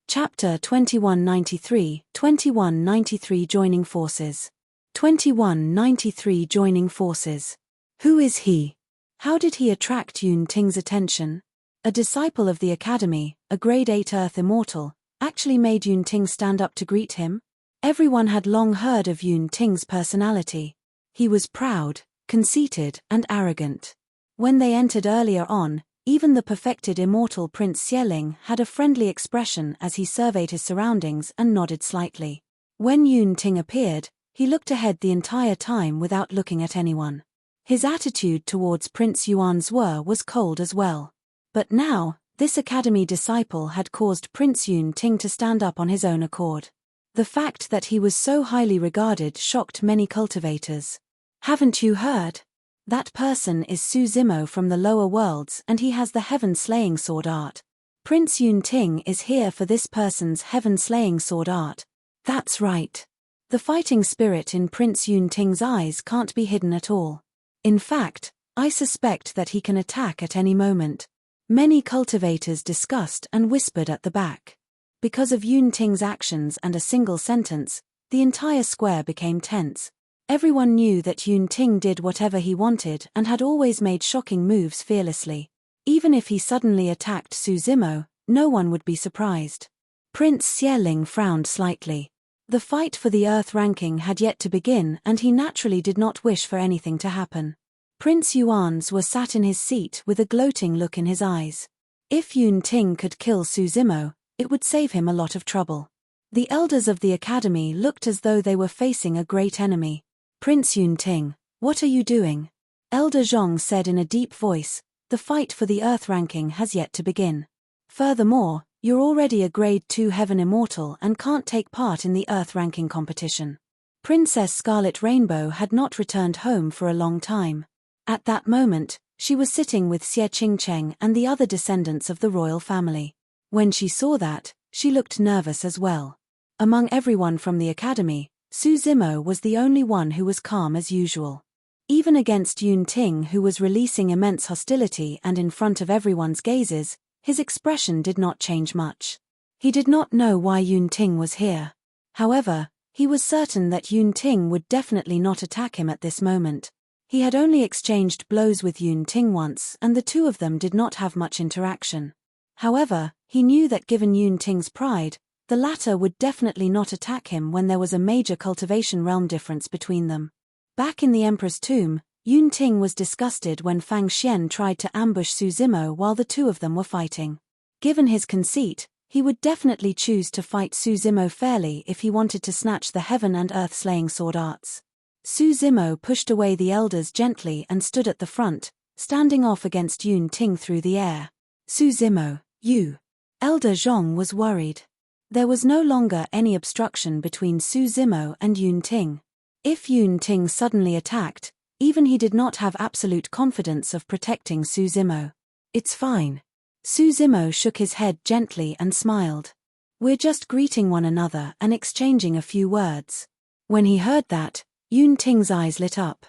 Chapter 2193, 2193 Joining Forces. 2193 Joining Forces. Who is he? How did he attract Yun Ting's attention? A disciple of the academy, a grade 8 Earth Immortal, actually made Yun Ting stand up to greet him? Everyone had long heard of Yun Ting's personality. He was proud, conceited, and arrogant. When they entered earlier on, even the perfected immortal Prince Xieling had a friendly expression as he surveyed his surroundings and nodded slightly. When Yun Ting appeared, he looked ahead the entire time without looking at anyone. His attitude towards Prince Yuan Zhuo was cold as well. But now, this academy disciple had caused Prince Yun Ting to stand up on his own accord. The fact that he was so highly regarded shocked many cultivators. Haven't you heard? That person is Suzimo from the lower worlds and he has the heaven-slaying sword art. Prince Yun Ting is here for this person's heaven-slaying sword art. That's right. The fighting spirit in Prince Yun Ting's eyes can't be hidden at all. In fact, I suspect that he can attack at any moment. Many cultivators discussed and whispered at the back. Because of Yun Ting's actions and a single sentence, the entire square became tense. Everyone knew that Yun Ting did whatever he wanted and had always made shocking moves fearlessly. Even if he suddenly attacked Suzimo, no one would be surprised. Prince Xieling frowned slightly. The fight for the Earth ranking had yet to begin and he naturally did not wish for anything to happen. Prince Yuan's was sat in his seat with a gloating look in his eyes. If Yun Ting could kill Suzimo, it would save him a lot of trouble. The elders of the academy looked as though they were facing a great enemy. Prince Yun Ting, what are you doing? Elder Zhong said in a deep voice, the fight for the Earth ranking has yet to begin. Furthermore, you're already a grade 2 Heaven Immortal and can't take part in the Earth ranking competition. Princess Scarlet Rainbow had not returned home for a long time. At that moment, she was sitting with Xie Qingcheng and the other descendants of the royal family. When she saw that, she looked nervous as well. Among everyone from the academy, Suzimo was the only one who was calm as usual. Even against Yun Ting, who was releasing immense hostility and in front of everyone's gazes, his expression did not change much. He did not know why Yun Ting was here. However, he was certain that Yun Ting would definitely not attack him at this moment. He had only exchanged blows with Yun Ting once, and the two of them did not have much interaction. However, he knew that given Yun Ting's pride, the latter would definitely not attack him when there was a major cultivation realm difference between them. Back in the Emperor's tomb, Yun Ting was disgusted when Fang Xian tried to ambush Su Zimo while the two of them were fighting. Given his conceit, he would definitely choose to fight Su Zimo fairly if he wanted to snatch the heaven and earth slaying sword arts. Su Zimo pushed away the elders gently and stood at the front, standing off against Yun Ting through the air. Su Zimo, you. Elder Zhong was worried. There was no longer any obstruction between Su Zimo and Yun Ting. If Yun Ting suddenly attacked, even he did not have absolute confidence of protecting Su Zimo. It's fine. Su Zimo shook his head gently and smiled. We're just greeting one another and exchanging a few words. When he heard that, Yun Ting's eyes lit up.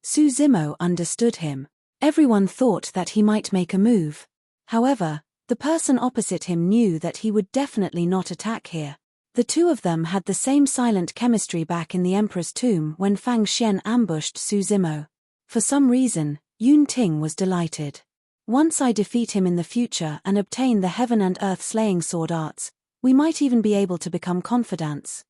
Su Zimo understood him. Everyone thought that he might make a move. However, the person opposite him knew that he would definitely not attack here. The two of them had the same silent chemistry back in the Emperor's tomb when Fang Xian ambushed Su Zimo. For some reason, Yun Ting was delighted. Once I defeat him in the future and obtain the heaven and earth slaying sword arts, we might even be able to become confidants.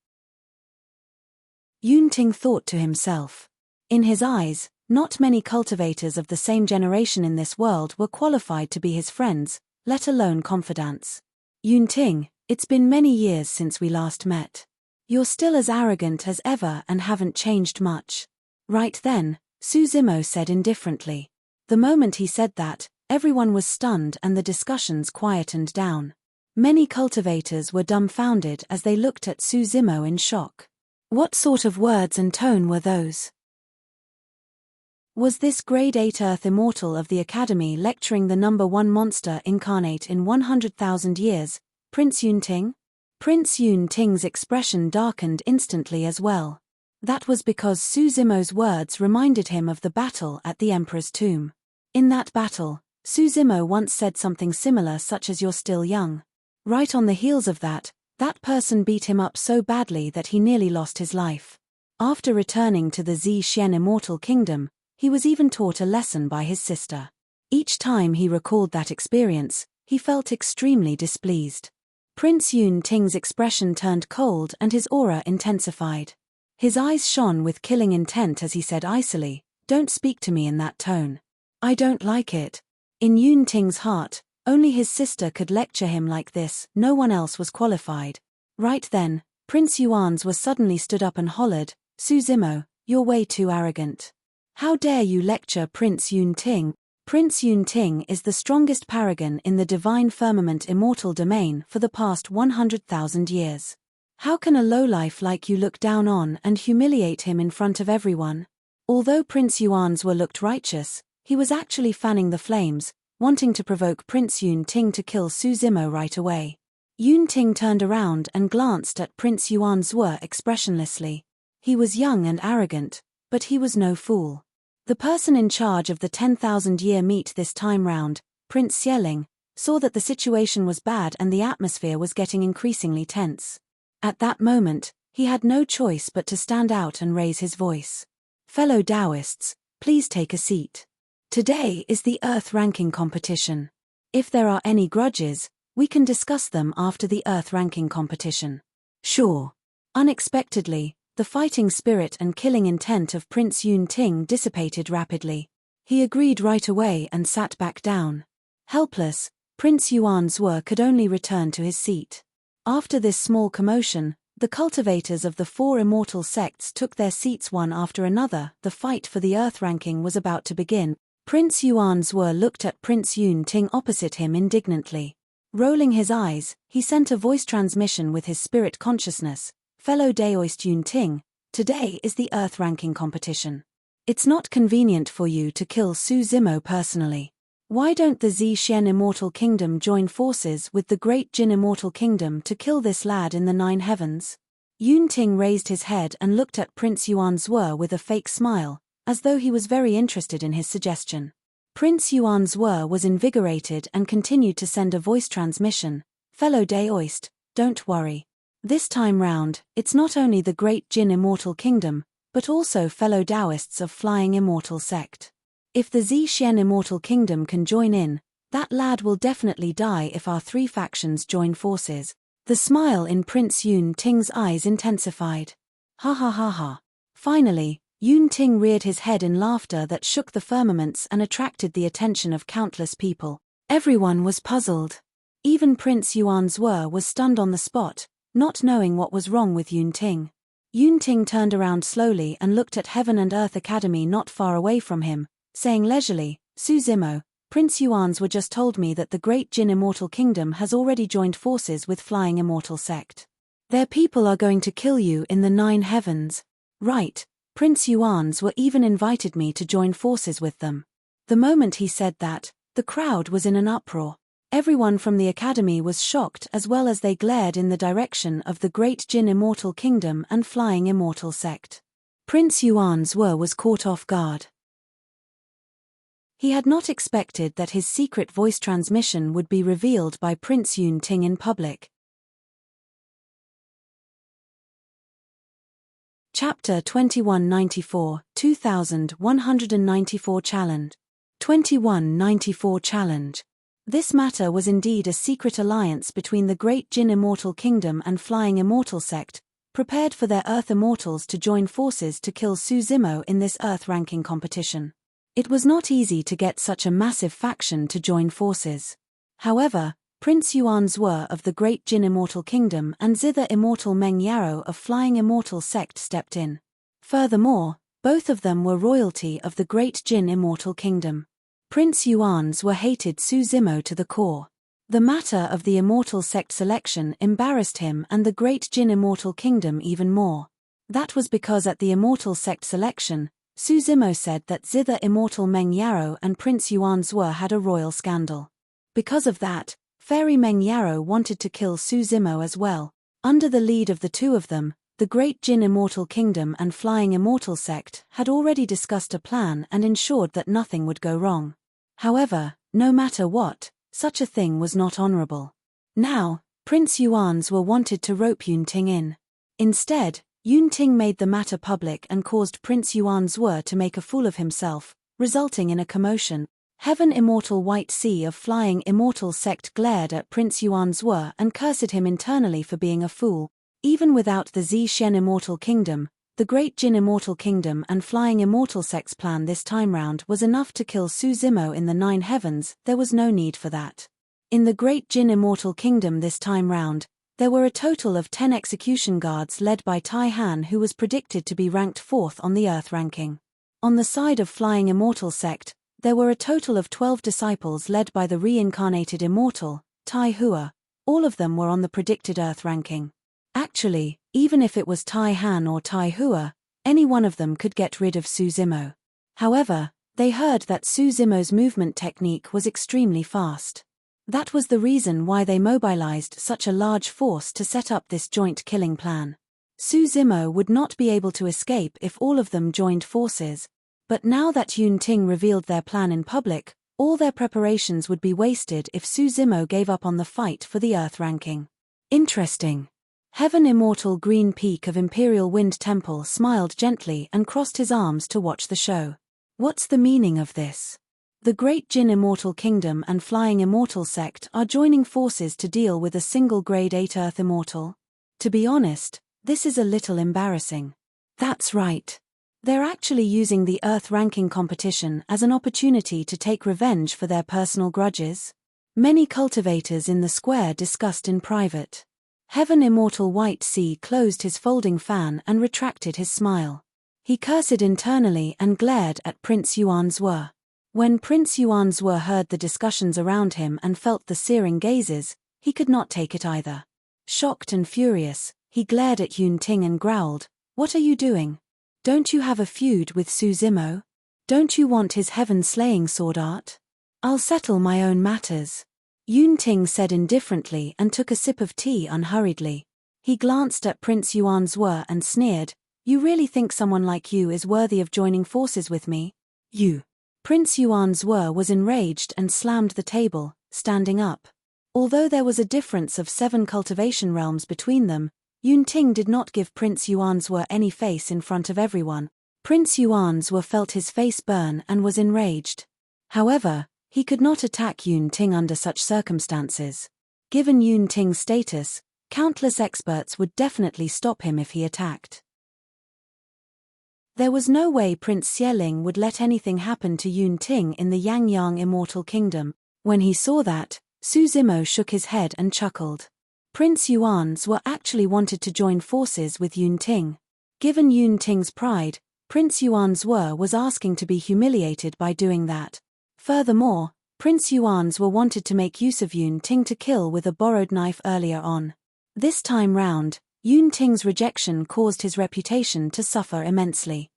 Yun Ting thought to himself. In his eyes, not many cultivators of the same generation in this world were qualified to be his friends, let alone confidants. Yun Ting, it's been many years since we last met. You're still as arrogant as ever and haven't changed much. Right then, Su Zimo said indifferently. The moment he said that, everyone was stunned and the discussions quietened down. Many cultivators were dumbfounded as they looked at Su Zimo in shock. What sort of words and tone were those? Was this grade 8 Earth Immortal of the Academy lecturing the number 1 monster incarnate in 100,000 years, Prince Yun Ting? Prince Yun Ting's expression darkened instantly as well. That was because Su Zimo's words reminded him of the battle at the Emperor's tomb. In that battle, Su Zimo once said something similar, such as "You're still young." Right on the heels of that, that person beat him up so badly that he nearly lost his life. After returning to the Xian Immortal Kingdom, he was even taught a lesson by his sister. Each time he recalled that experience, he felt extremely displeased. Prince Yun Ting's expression turned cold and his aura intensified. His eyes shone with killing intent as he said icily, "Don't speak to me in that tone. I don't like it." In Yun Ting's heart, only his sister could lecture him like this, no one else was qualified. Right then, Prince Yuan's was suddenly stood up and hollered, "Su Zimo, you're way too arrogant. How dare you lecture Prince Yun Ting?" Prince Yun Ting is the strongest paragon in the divine firmament immortal domain for the past 100,000 years. How can a lowlife like you look down on and humiliate him in front of everyone? Although Prince Yuan's were looked righteous, he was actually fanning the flames, wanting to provoke Prince Yun Ting to kill Su Zimo right away. Yun Ting turned around and glanced at Prince Yuan's expressionlessly. He was young and arrogant, but he was no fool. The person in charge of the 10,000-year meet this time round, Prince Xieling, saw that the situation was bad and the atmosphere was getting increasingly tense. At that moment, he had no choice but to stand out and raise his voice. "Fellow Taoists, please take a seat. Today is the Earth ranking competition. If there are any grudges, we can discuss them after the Earth ranking competition." Sure. Unexpectedly, the fighting spirit and killing intent of Prince Yun Ting dissipated rapidly. He agreed right away and sat back down. Helpless, Prince Yuan's could only return to his seat. After this small commotion, the cultivators of the 4 immortal sects took their seats one after another. The fight for the Earth ranking was about to begin. Prince Yuan's looked at Prince Yun Ting opposite him indignantly. Rolling his eyes, he sent a voice transmission with his spirit consciousness. "Fellow Daoist Yun Ting, today is the Earth ranking competition. It's not convenient for you to kill Su Zimo personally. Why don't the Xian Immortal Kingdom join forces with the Great Jin Immortal Kingdom to kill this lad in the 9 heavens?" Yun Ting raised his head and looked at Prince Yuan's with a fake smile, as though he was very interested in his suggestion. Prince Yuan's was invigorated and continued to send a voice transmission. Fellow Daoist, don't worry. This time round, it's not only the great Jin Immortal Kingdom, but also fellow Taoists of Flying Immortal Sect. If the Zhixian Immortal Kingdom can join in, that lad will definitely die if our three factions join forces. The smile in Prince Yun Ting's eyes intensified. Ha ha ha ha. Finally, Yun Ting reared his head in laughter that shook the firmaments and attracted the attention of countless people. Everyone was puzzled. Even Prince Yuan's was stunned on the spot, not knowing what was wrong with Yun Ting. Yun Ting turned around slowly and looked at Heaven and Earth Academy not far away from him, saying leisurely, Su Zimo, Prince Yuan's just told me that the great Jin Immortal Kingdom has already joined forces with Flying Immortal Sect. Their people are going to kill you in the 9 heavens. Right, Prince Yuan's even invited me to join forces with them. The moment he said that, the crowd was in an uproar. Everyone from the academy was shocked as well as they glared in the direction of the great Jin Immortal Kingdom and Flying Immortal Sect. Prince Yuan's was caught off guard. He had not expected that his secret voice transmission would be revealed by Prince Yun Ting in public. Chapter 2194, 2194 Challenge. 2194 Challenge. This matter was indeed a secret alliance between the great Jin Immortal Kingdom and Flying Immortal Sect, prepared for their Earth Immortals to join forces to kill Su Zimo in this Earth ranking competition. It was not easy to get such a massive faction to join forces. However, Prince Yuan's of the great Jin Immortal Kingdom and Zither Immortal Meng Yarrow of Flying Immortal Sect stepped in. Furthermore, both of them were royalty of the great Jin Immortal Kingdom. Prince Yuan's hated Su Zimo to the core. The matter of the Immortal Sect selection embarrassed him and the great Jin Immortal Kingdom even more. That was because at the Immortal Sect selection, Su Zimo said that Zither Immortal Meng Yarrow and Prince Yuan's had a royal scandal. Because of that, Fairy Meng Yarrow wanted to kill Su Zimo as well. Under the lead of the two of them, the great Jin Immortal Kingdom and Flying Immortal Sect had already discussed a plan and ensured that nothing would go wrong. However, no matter what, such a thing was not honorable. Now, Prince Yuan's wanted to rope Yun Ting in. Instead, Yun Ting made the matter public and caused Prince Yuan's to make a fool of himself, resulting in a commotion. Heaven Immortal White Sea of Flying Immortal Sect glared at Prince Yuan's and cursed him internally for being a fool. Even without the Zhixian Immortal Kingdom, the great Jin Immortal Kingdom and Flying Immortal Sect's plan this time round was enough to kill Su Zimo in the 9 heavens. There was no need for that. In the great Jin Immortal Kingdom this time round, there were a total of 10 execution guards led by Tai Han, who was predicted to be ranked 4th on the Earth ranking. On the side of Flying Immortal Sect, there were a total of 12 disciples led by the reincarnated Immortal, Tai Hua. All of them were on the predicted Earth ranking. Actually, even if it was Tai Han or Tai Hua, any one of them could get rid of Su Zimo. However, they heard that Su Zimo's movement technique was extremely fast. That was the reason why they mobilized such a large force to set up this joint killing plan. Su Zimo would not be able to escape if all of them joined forces. But now that Yun Ting revealed their plan in public, all their preparations would be wasted if Su Zimo gave up on the fight for the Earth ranking. Interesting. Heaven Immortal Green Peak of Imperial Wind Temple smiled gently and crossed his arms to watch the show. What's the meaning of this? The great Jin Immortal Kingdom and Flying Immortal Sect are joining forces to deal with a single Grade 8 Earth Immortal? To be honest, this is a little embarrassing. That's right. They're actually using the Earth ranking competition as an opportunity to take revenge for their personal grudges. Many cultivators in the square discussed in private. Heaven Immortal White Sea closed his folding fan and retracted his smile. He cursed internally and glared at Prince Yuan's. When Prince Yuan's heard the discussions around him and felt the searing gazes, he could not take it either. Shocked and furious, he glared at Yun Ting and growled, "What are you doing? Don't you have a feud with Su Zimo? Don't you want his heaven-slaying sword art? I'll settle my own matters." Yun Ting said indifferently and took a sip of tea unhurriedly. He glanced at Prince Yuan's and sneered, You really think someone like you is worthy of joining forces with me? You. Prince Yuanzhe was enraged and slammed the table, standing up. Although there was a difference of 7 cultivation realms between them, Yunting did not give Prince Yuanzhe any face in front of everyone. Prince Yuanzhe felt his face burn and was enraged. However, he could not attack Yunting under such circumstances. Given Yunting's status, countless experts would definitely stop him if he attacked. There was no way Prince Xieling would let anything happen to Yunting in the Yangyang Immortal Kingdom. When he saw that, Su Zimo shook his head and chuckled. Prince Yuanzhe actually wanted to join forces with Yunting. Given Yunting's pride, Prince Yuanzhe was asking to be humiliated by doing that. Furthermore, Prince Yuanzhe wanted to make use of Yunting to kill with a borrowed knife earlier on. This time round, Yunting's rejection caused his reputation to suffer immensely.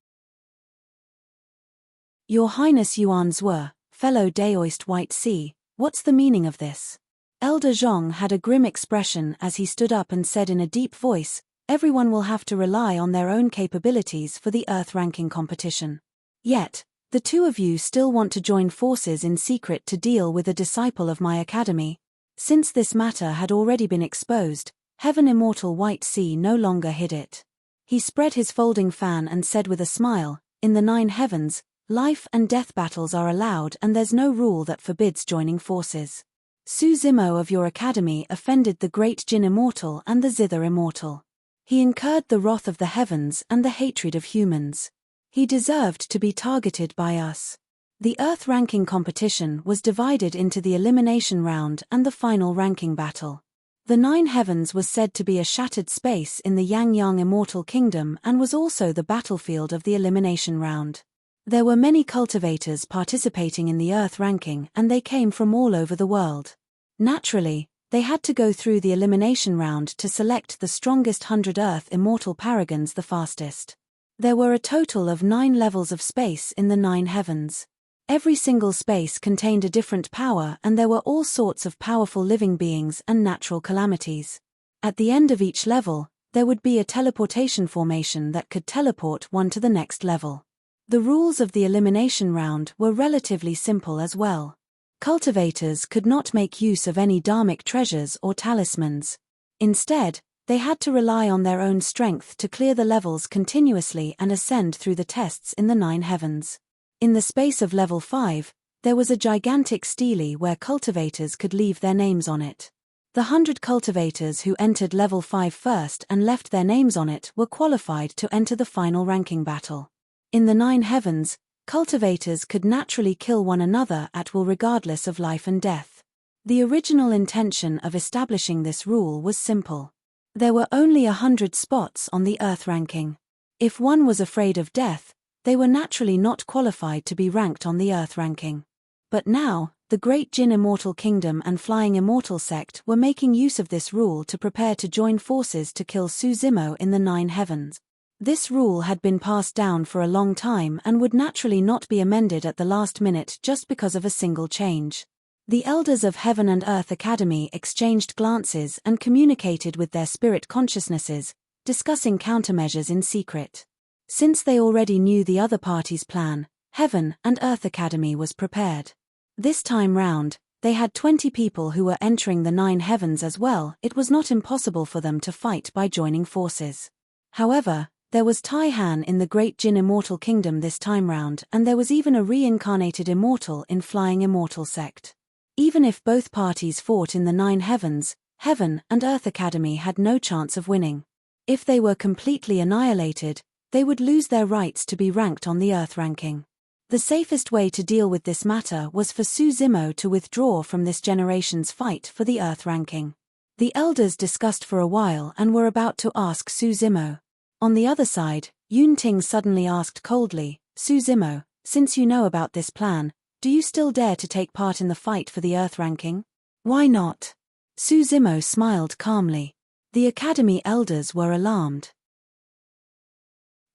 Your Highness Yuanzhe, fellow Daoist White Sea, what's the meaning of this? Elder Zhong had a grim expression as he stood up and said in a deep voice, everyone will have to rely on their own capabilities for the Earth ranking competition. Yet, the two of you still want to join forces in secret to deal with a disciple of my academy. Since this matter had already been exposed, Heaven Immortal White Sea no longer hid it. He spread his folding fan and said with a smile, in the 9 heavens, life and death battles are allowed and there's no rule that forbids joining forces. Su Zimo of your academy offended the great Jin Immortal and the Zither Immortal. He incurred the wrath of the heavens and the hatred of humans. He deserved to be targeted by us. The Earth ranking competition was divided into the elimination round and the final ranking battle. The 9 heavens was said to be a shattered space in the Yangyang Immortal Kingdom and was also the battlefield of the elimination round. There were many cultivators participating in the Earth ranking and they came from all over the world. Naturally, they had to go through the elimination round to select the strongest 100 Earth Immortal Paragons the fastest. There were a total of 9 levels of space in the 9 heavens. Every single space contained a different power and there were all sorts of powerful living beings and natural calamities. At the end of each level, there would be a teleportation formation that could teleport one to the next level. The rules of the elimination round were relatively simple as well. Cultivators could not make use of any dharmic treasures or talismans. Instead, they had to rely on their own strength to clear the levels continuously and ascend through the tests in the 9 heavens. In the space of level 5, there was a gigantic stele where cultivators could leave their names on it. The 100 cultivators who entered level 5 first and left their names on it were qualified to enter the final ranking battle. In the 9 heavens, cultivators could naturally kill one another at will regardless of life and death. The original intention of establishing this rule was simple. There were only 100 spots on the Earth ranking. If one was afraid of death, they were naturally not qualified to be ranked on the Earth ranking. But now, the Great Jin Immortal Kingdom and Flying Immortal Sect were making use of this rule to prepare to join forces to kill Su Zimo in the 9 heavens. This rule had been passed down for a long time and would naturally not be amended at the last minute just because of a single change. The elders of Heaven and Earth Academy exchanged glances and communicated with their spirit consciousnesses, discussing countermeasures in secret. Since they already knew the other party's plan, Heaven and Earth Academy was prepared. This time round, they had 20 people who were entering the 9 heavens as well. It was not impossible for them to fight by joining forces. However, there was Tai Han in the Great Jin Immortal Kingdom this time round and there was even a reincarnated immortal in Flying Immortal Sect. Even if both parties fought in the 9 heavens, Heaven and Earth Academy had no chance of winning. If they were completely annihilated, they would lose their rights to be ranked on the Earth ranking. The safest way to deal with this matter was for Su Zimo to withdraw from this generation's fight for the Earth ranking. The elders discussed for a while and were about to ask Su Zimo. On the other side, Yunting suddenly asked coldly, Su Zimo, since you know about this plan, do you still dare to take part in the fight for the Earth ranking? Why not? Su Zimo smiled calmly. The Academy elders were alarmed.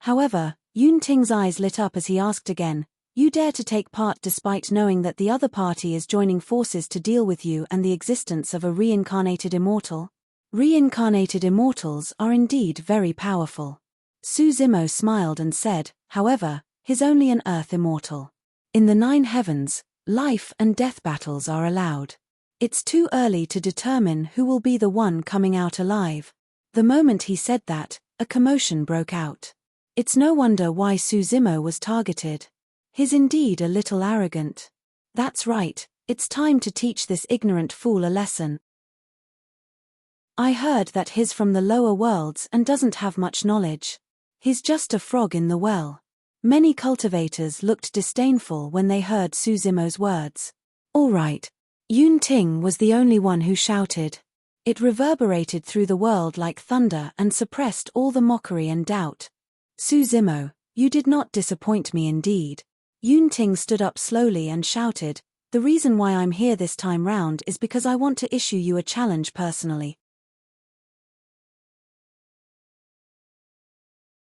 However, Yunting's eyes lit up as he asked again, you dare to take part despite knowing that the other party is joining forces to deal with you and the existence of a reincarnated immortal? Reincarnated immortals are indeed very powerful. Suzimo smiled and said, however, he's only an earth immortal. In the 9 heavens, life and death battles are allowed. It's too early to determine who will be the one coming out alive. The moment he said that, a commotion broke out. It's no wonder why Suzimo was targeted. He's indeed a little arrogant. That's right, it's time to teach this ignorant fool a lesson. I heard that he's from the lower worlds and doesn't have much knowledge. He's just a frog in the well. Many cultivators looked disdainful when they heard Suzimo's words. All right. Yun Ting was the only one who shouted. It reverberated through the world like thunder and suppressed all the mockery and doubt. Suzimo, you did not disappoint me indeed. Yun Ting stood up slowly and shouted, the reason why I'm here this time round is because I want to issue you a challenge personally.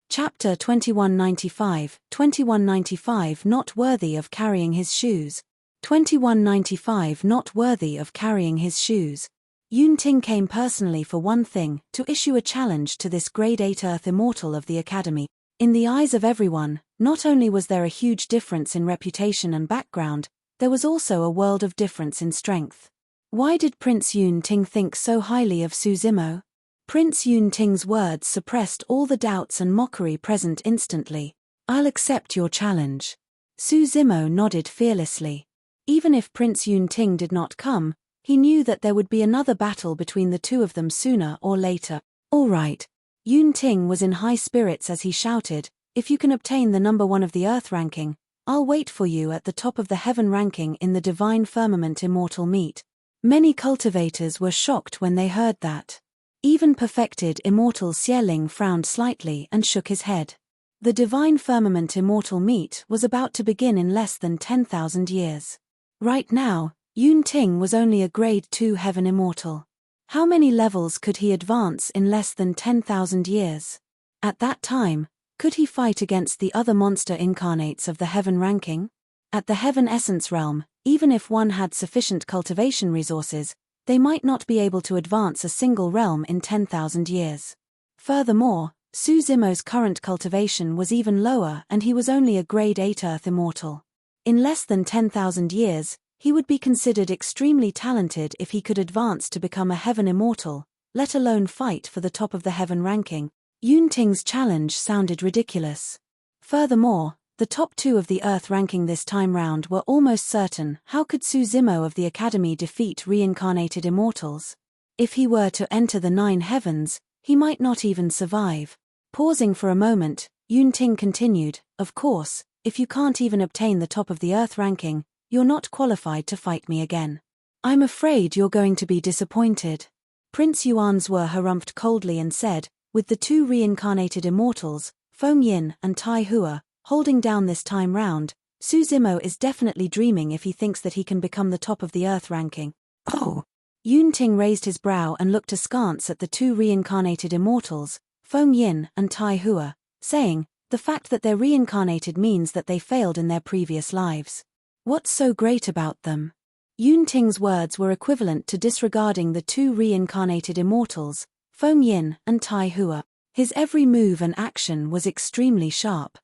Chapter 2195, 2195 Not worthy of carrying his shoes. 2195 Not worthy of carrying his shoes. Yun Ting came personally for one thing, to issue a challenge to this grade 8 Earth Immortal of the Academy. In the eyes of everyone, not only was there a huge difference in reputation and background, there was also a world of difference in strength. Why did Prince Yun Ting think so highly of Suzimo? Prince Yun Ting's words suppressed all the doubts and mockery present instantly. I'll accept your challenge. Suzimo nodded fearlessly. Even if Prince Yun Ting did not come, he knew that there would be another battle between the two of them sooner or later. All right. Yun Ting was in high spirits as he shouted, if you can obtain the number 1 of the Earth ranking, I'll wait for you at the top of the Heaven ranking in the Divine Firmament Immortal meet. Many cultivators were shocked when they heard that. Even perfected Immortal Xieling frowned slightly and shook his head. The Divine Firmament Immortal meet was about to begin in less than 10,000 years. Right now, Yun Ting was only a grade 2 Heaven Immortal. How many levels could he advance in less than 10,000 years? At that time, could he fight against the other monster incarnates of the Heaven ranking? At the Heaven Essence realm, even if one had sufficient cultivation resources, they might not be able to advance a single realm in 10,000 years. Furthermore, Suzimo's current cultivation was even lower and he was only a grade 8 Earth Immortal. In less than 10,000 years, he would be considered extremely talented if he could advance to become a Heaven Immortal, let alone fight for the top of the Heaven ranking. Yun Ting's challenge sounded ridiculous. Furthermore, the top 2 of the Earth ranking this time round were almost certain. How could Suzimo of the Academy defeat reincarnated immortals? If he were to enter the 9 heavens, he might not even survive. Pausing for a moment, Yun Ting continued, of course, if you can't even obtain the top of the Earth ranking, you're not qualified to fight me again. I'm afraid you're going to be disappointed. Prince Yuanzhe harumphed coldly and said, with the 2 reincarnated immortals, Feng Yin and Tai Hua, holding down this time round, Suzimo is definitely dreaming if he thinks that he can become the top of the Earth ranking. Oh! Yun Ting raised his brow and looked askance at the 2 reincarnated immortals, Feng Yin and Tai Hua, saying, the fact that they're reincarnated means that they failed in their previous lives. What's so great about them? Yun Ting's words were equivalent to disregarding the 2 reincarnated immortals, Feng Yin and Tai Hua. His every move and action was extremely sharp.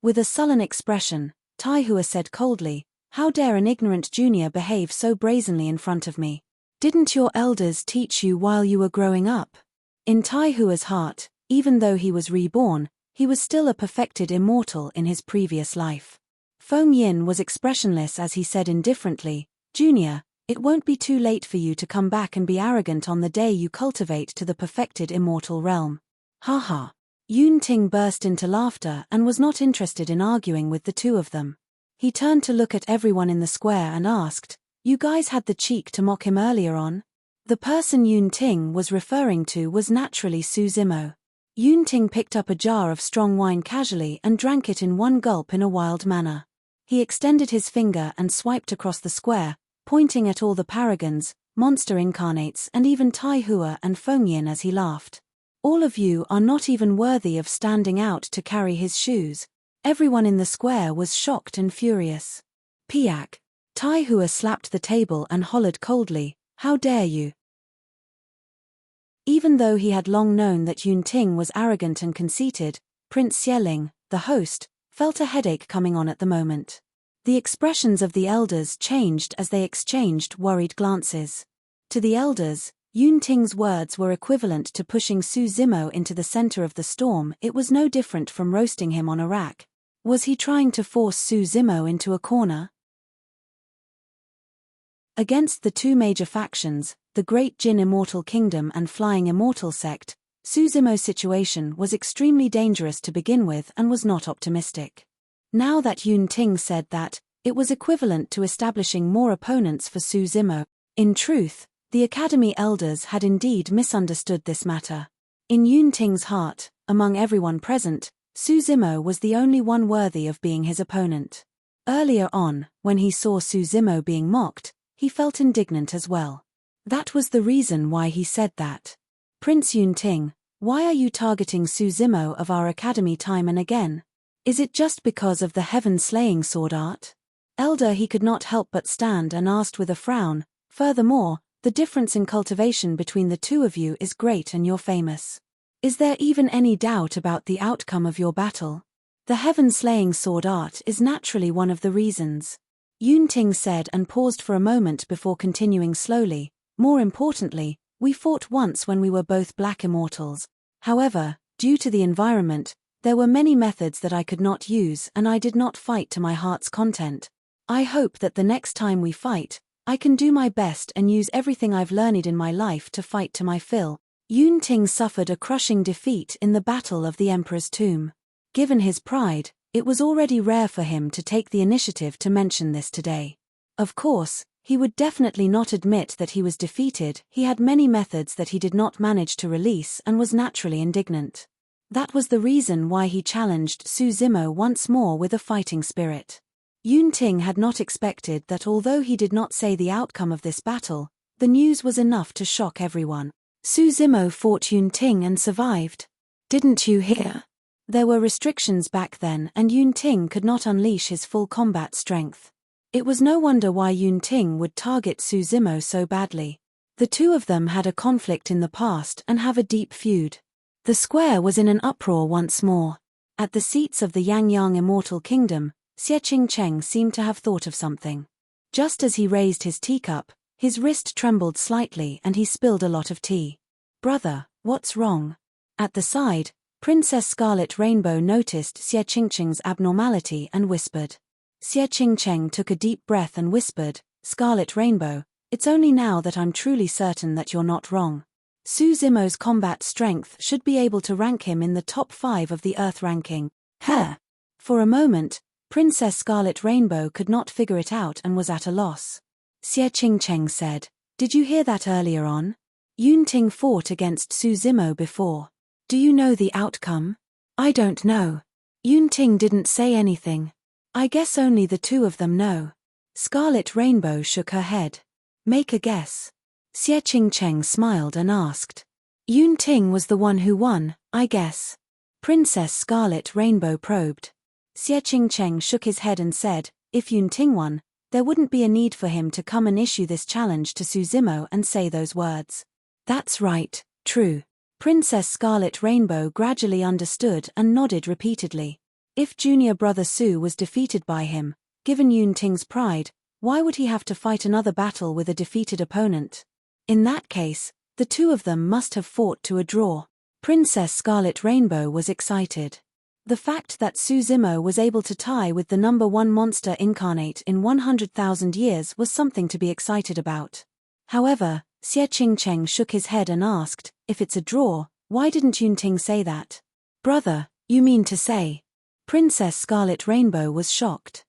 With a sullen expression, Tai Hua said coldly, how dare an ignorant junior behave so brazenly in front of me? Didn't your elders teach you while you were growing up? In Tai Hua's heart, even though he was reborn, he was still a perfected immortal in his previous life. Feng Yin was expressionless as he said indifferently, Junior, it won't be too late for you to come back and be arrogant on the day you cultivate to the perfected immortal realm. Ha ha. Yun Ting burst into laughter and was not interested in arguing with the 2 of them. He turned to look at everyone in the square and asked, you guys had the cheek to mock him earlier on? The person Yun Ting was referring to was naturally Suzimo. Yun Ting picked up a jar of strong wine casually and drank it in one gulp in a wild manner. He extended his finger and swiped across the square, pointing at all the paragons, monster incarnates and even Tai Hua and Feng Yin as he laughed. All of you are not even worthy of standing out to carry his shoes. Everyone in the square was shocked and furious. Piak. Tai Hua slapped the table and hollered coldly, how dare you? Even though he had long known that Yun Ting was arrogant and conceited, Prince Xieling, the host, felt a headache coming on at the moment. The expressions of the elders changed as they exchanged worried glances. To the elders, Yun Ting's words were equivalent to pushing Su Zimo into the center of the storm. It was no different from roasting him on a rack. Was he trying to force Su Zimo into a corner? Against the two major factions, the Great Jin Immortal Kingdom and Flying Immortal Sect, Su Zimo's situation was extremely dangerous to begin with and was not optimistic. Now that Yun Ting said that, it was equivalent to establishing more opponents for Su Zimo. In truth, the Academy elders had indeed misunderstood this matter. In Yun Ting's heart, among everyone present, Su Zimo was the only one worthy of being his opponent. Earlier on, when he saw Su Zimo being mocked, he felt indignant as well. That was the reason why he said that. Prince Yun Ting, why are you targeting Su Zimo of our academy time and again? Is it just because of the heaven-slaying sword art? Elder, he could not help but stand and asked with a frown, furthermore, the difference in cultivation between the two of you is great and you're famous. Is there even any doubt about the outcome of your battle? The heaven-slaying sword art is naturally one of the reasons. Yun Ting said and paused for a moment before continuing slowly. More importantly, we fought once when we were both black immortals. However, due to the environment, there were many methods that I could not use and I did not fight to my heart's content. I hope that the next time we fight, I can do my best and use everything I've learned in my life to fight to my fill. Yun Ting suffered a crushing defeat in the Battle of the Emperor's Tomb. Given his pride, it was already rare for him to take the initiative to mention this today. Of course, he would definitely not admit that he was defeated. He had many methods that he did not manage to release and was naturally indignant. That was the reason why he challenged Su Zimo once more with a fighting spirit. Yun Ting had not expected that although he did not say the outcome of this battle, the news was enough to shock everyone. Su Zimo fought Yun Ting and survived. Didn't you hear? There were restrictions back then and Yun Ting could not unleash his full combat strength. It was no wonder why Yun Ting would target Su Zimo so badly. The two of them had a conflict in the past and have a deep feud. The square was in an uproar once more. At the seats of the Yangyang Immortal Kingdom, Xie Cheng seemed to have thought of something. Just as he raised his teacup, his wrist trembled slightly and he spilled a lot of tea. Brother, what's wrong? At the side, Princess Scarlet Rainbow noticed Xie Cheng's abnormality and whispered. Xie Cheng took a deep breath and whispered, Scarlet Rainbow, it's only now that I'm truly certain that you're not wrong. Su Zimo's combat strength should be able to rank him in the top 5 of the Earth ranking. For a moment, Princess Scarlet Rainbow could not figure it out and was at a loss. Xie Cheng said, did you hear that earlier on? Yun Ting fought against Su Zimo before. Do you know the outcome? I don't know. Yun Ting didn't say anything. I guess only the two of them know. Scarlet Rainbow shook her head. Make a guess. Xie Cheng smiled and asked. Yun Ting was the one who won, I guess. Princess Scarlet Rainbow probed. Xie Cheng shook his head and said, if Yun Ting won, there wouldn't be a need for him to come and issue this challenge to Su Zimo and say those words. That's right, true. Princess Scarlet Rainbow gradually understood and nodded repeatedly. If junior brother Su was defeated by him, given Yun Ting's pride, why would he have to fight another battle with a defeated opponent? In that case, the two of them must have fought to a draw. Princess Scarlet Rainbow was excited. The fact that Su Zimo was able to tie with the number 1 monster incarnate in 100,000 years was something to be excited about. However, Xie Cheng shook his head and asked, if it's a draw, why didn't Yun Ting say that? Brother, you mean to say? Princess Scarlet Rainbow was shocked.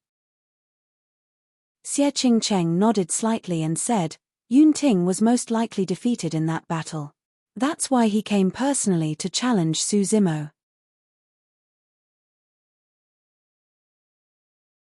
Xie Cheng nodded slightly and said, Yun Ting was most likely defeated in that battle. That's why he came personally to challenge Su Zimo.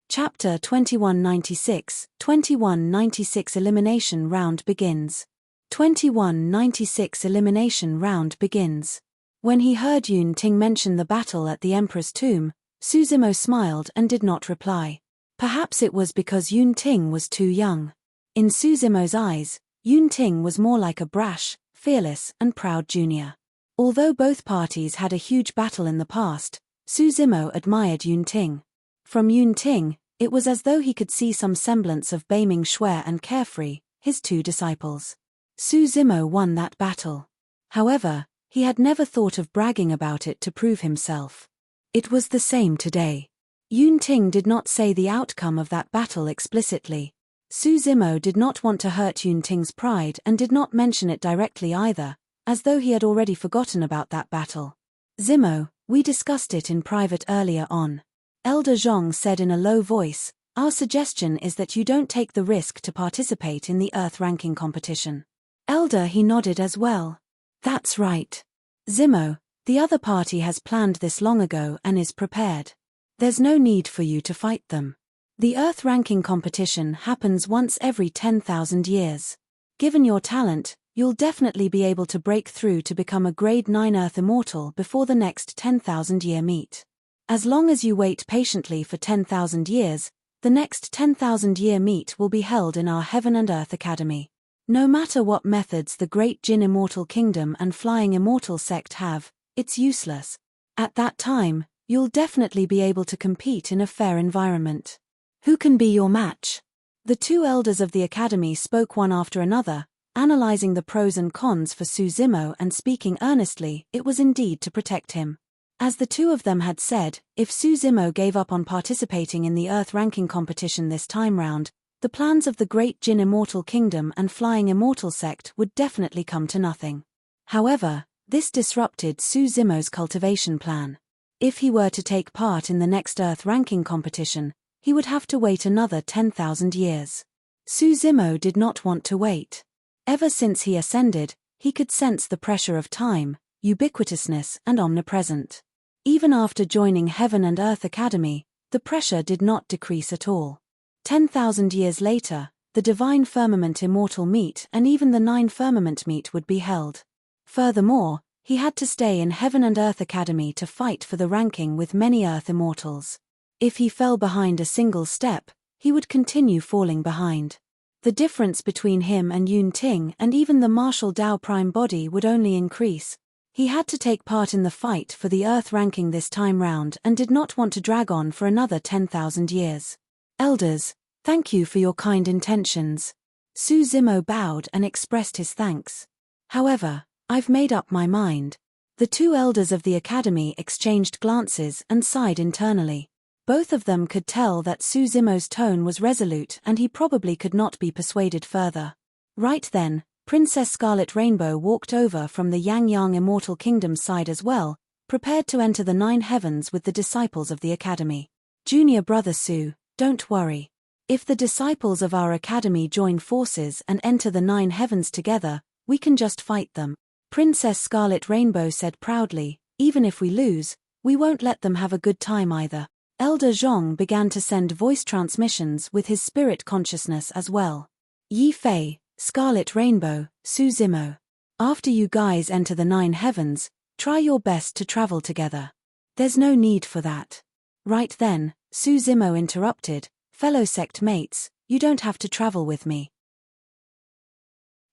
Chapter 2196, 2196 Elimination Round begins. 2196 Elimination Round begins. When he heard Yun Ting mention the battle at the Emperor's Tomb, Su Zimo smiled and did not reply. Perhaps it was because Yun Ting was too young. In Su Zimo's eyes, Yun Ting was more like a brash, fearless and proud junior. Although both parties had a huge battle in the past, Su Zimo admired Yunting. From Yunting, it was as though he could see some semblance of Beiming Shui and Carefree, his two disciples. Su Zimo won that battle. However, he had never thought of bragging about it to prove himself. It was the same today. Yunting did not say the outcome of that battle explicitly. Su Zimo did not want to hurt Yunting's pride and did not mention it directly either, as though he had already forgotten about that battle. Zimo, we discussed it in private earlier on. Elder Zhong said in a low voice, our suggestion is that you don't take the risk to participate in the Earth ranking competition. Elder, he nodded as well. That's right. Zimo, the other party has planned this long ago and is prepared. There's no need for you to fight them. The Earth ranking competition happens once every 10,000 years. Given your talent, you'll definitely be able to break through to become a grade 9 Earth Immortal before the next 10,000-year meet. As long as you wait patiently for 10,000 years, the next 10,000-year meet will be held in our Heaven and Earth Academy. No matter what methods the Great Jin Immortal Kingdom and Flying Immortal Sect have, it's useless. At that time, you'll definitely be able to compete in a fair environment. Who can be your match? The two elders of the academy spoke one after another, analyzing the pros and cons for Su Zimo and speaking earnestly. It was indeed to protect him. As the two of them had said, if Su Zimo gave up on participating in the Earth ranking competition this time round, the plans of the Great Jin Immortal Kingdom and Flying Immortal Sect would definitely come to nothing. However, this disrupted Su Zimo's cultivation plan. If he were to take part in the next Earth ranking competition, he would have to wait another 10,000 years. Su Zimo did not want to wait. Ever since he ascended, he could sense the pressure of time, ubiquitousness and omnipresent. Even after joining Heaven and Earth Academy, the pressure did not decrease at all. 10,000 years later, the Divine Firmament Immortal Meet and even the 9 Firmament Meet would be held. Furthermore, he had to stay in Heaven and Earth Academy to fight for the ranking with many Earth Immortals. If he fell behind a single step, he would continue falling behind. The difference between him and Yunting and even the Martial Dao Prime Body would only increase. He had to take part in the fight for the Earth ranking this time round and did not want to drag on for another 10,000 years. Elders, thank you for your kind intentions. Su Zimo bowed and expressed his thanks. However, I've made up my mind. The two elders of the academy exchanged glances and sighed internally. Both of them could tell that Su Zimo's tone was resolute and he probably could not be persuaded further. Right then, Princess Scarlet Rainbow walked over from the Yang Yang Immortal Kingdom side as well, prepared to enter the 9 heavens with the disciples of the academy. Junior brother Su, don't worry. If the disciples of our academy join forces and enter the 9 heavens together, we can just fight them. Princess Scarlet Rainbow said proudly, even if we lose, we won't let them have a good time either. Elder Zhong began to send voice transmissions with his spirit consciousness as well. Yi Fei, Scarlet Rainbow, Su Zimo. After you guys enter the 9 heavens, try your best to travel together. There's no need for that. Right then, Su Zimo interrupted, fellow sect mates, you don't have to travel with me.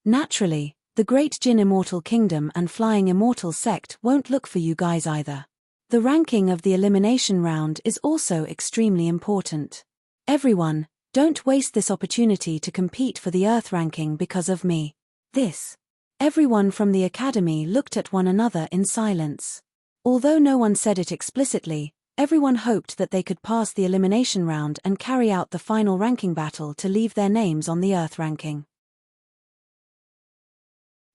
Naturally, the Great Jin Immortal Kingdom and Flying Immortal Sect won't look for you guys either. The ranking of the elimination round is also extremely important. Everyone, don't waste this opportunity to compete for the Earth ranking because of me. Everyone from the academy looked at one another in silence. Although no one said it explicitly, everyone hoped that they could pass the elimination round and carry out the final ranking battle to leave their names on the Earth ranking.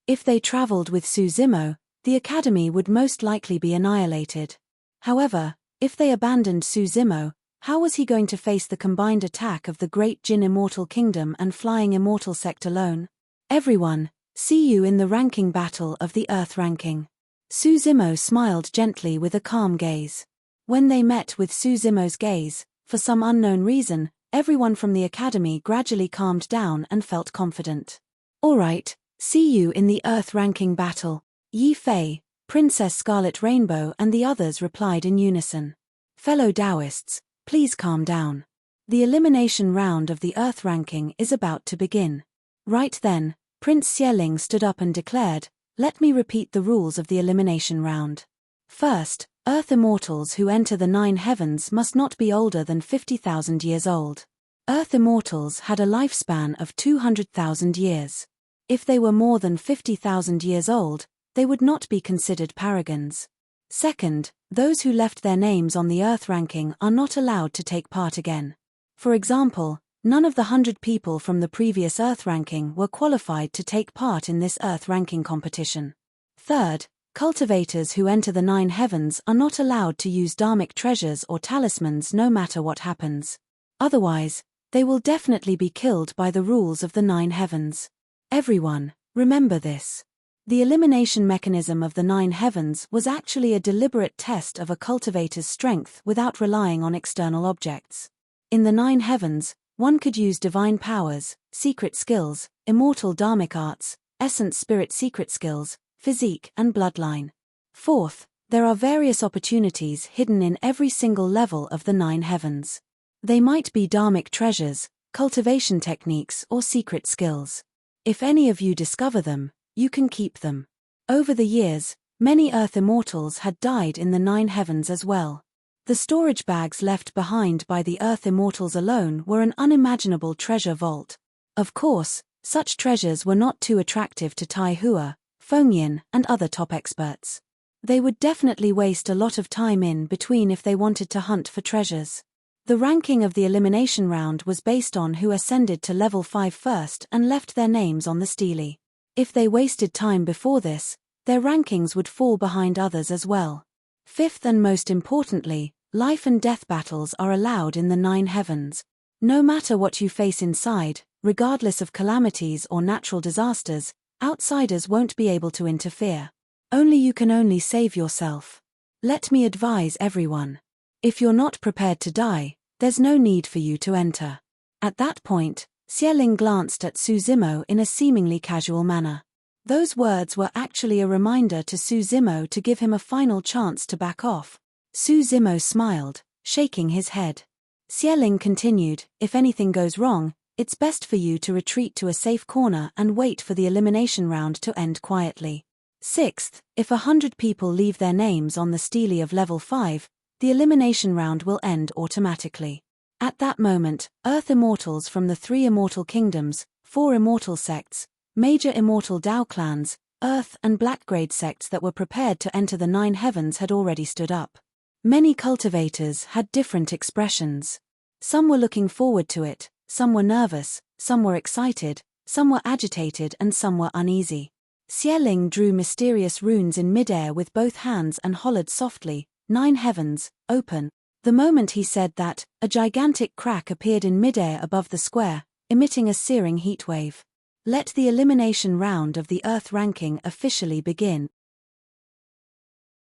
If they traveled with Su Zimo, the academy would most likely be annihilated. However, if they abandoned Su Zimo, how was he going to face the combined attack of the Great Jin Immortal Kingdom and Flying Immortal Sect alone? Everyone, see you in the ranking battle of the Earth ranking. Su Zimo smiled gently with a calm gaze. When they met with Su Zimo's gaze, for some unknown reason, everyone from the academy gradually calmed down and felt confident. Alright, see you in the Earth ranking battle. Yi Fei, Princess Scarlet Rainbow and the others replied in unison. Fellow Taoists, please calm down. The elimination round of the Earth ranking is about to begin. Right then, Prince Xieling stood up and declared, Let me repeat the rules of the elimination round. First, Earth Immortals who enter the 9 heavens must not be older than 50,000 years old. Earth Immortals had a lifespan of 200,000 years. If they were more than 50,000 years old, they would not be considered paragons. Second, those who left their names on the Earth ranking are not allowed to take part again. For example, none of the 100 people from the previous Earth ranking were qualified to take part in this Earth ranking competition. Third, cultivators who enter the 9 heavens are not allowed to use dharmic treasures or talismans no matter what happens. Otherwise, they will definitely be killed by the rules of the 9 heavens. Everyone, remember this. The elimination mechanism of the 9 heavens was actually a deliberate test of a cultivator's strength without relying on external objects. In the 9 heavens, one could use divine powers, secret skills, immortal dharmic arts, essence spirit secret skills, physique and bloodline. Fourth, there are various opportunities hidden in every single level of the 9 heavens. They might be dharmic treasures, cultivation techniques or secret skills. If any of you discover them, you can keep them. Over the years, many Earth Immortals had died in the 9 heavens as well. The storage bags left behind by the Earth Immortals alone were an unimaginable treasure vault. Of course, such treasures were not too attractive to Tai Hua, Fengyin, and other top experts. They would definitely waste a lot of time in between if they wanted to hunt for treasures. The ranking of the elimination round was based on who ascended to level 5 first and left their names on the stele. If they wasted time before this, their rankings would fall behind others as well. Fifth and most importantly, life and death battles are allowed in the 9 heavens. No matter what you face inside, regardless of calamities or natural disasters, outsiders won't be able to interfere. You can only save yourself. Let me advise everyone. If you're not prepared to die, there's no need for you to enter. At that point, Xieling glanced at Su Zimo in a seemingly casual manner. Those words were actually a reminder to Su Zimo to give him a final chance to back off. Su Zimo smiled, shaking his head. Xieling continued, if anything goes wrong, it's best for you to retreat to a safe corner and wait for the elimination round to end quietly. Sixth, if 100 people leave their names on the stele of level 5, the elimination round will end automatically. At that moment, Earth Immortals from the 3 immortal kingdoms, 4 immortal sects, major immortal Dao clans, Earth and Blackgrade sects that were prepared to enter the 9 heavens had already stood up. Many cultivators had different expressions. Some were looking forward to it, some were nervous, some were excited, some were agitated and some were uneasy. Xieling drew mysterious runes in midair with both hands and hollered softly, 9 heavens, open. The moment he said that, a gigantic crack appeared in midair above the square, emitting a searing heatwave. Let the elimination round of the Earth ranking officially begin.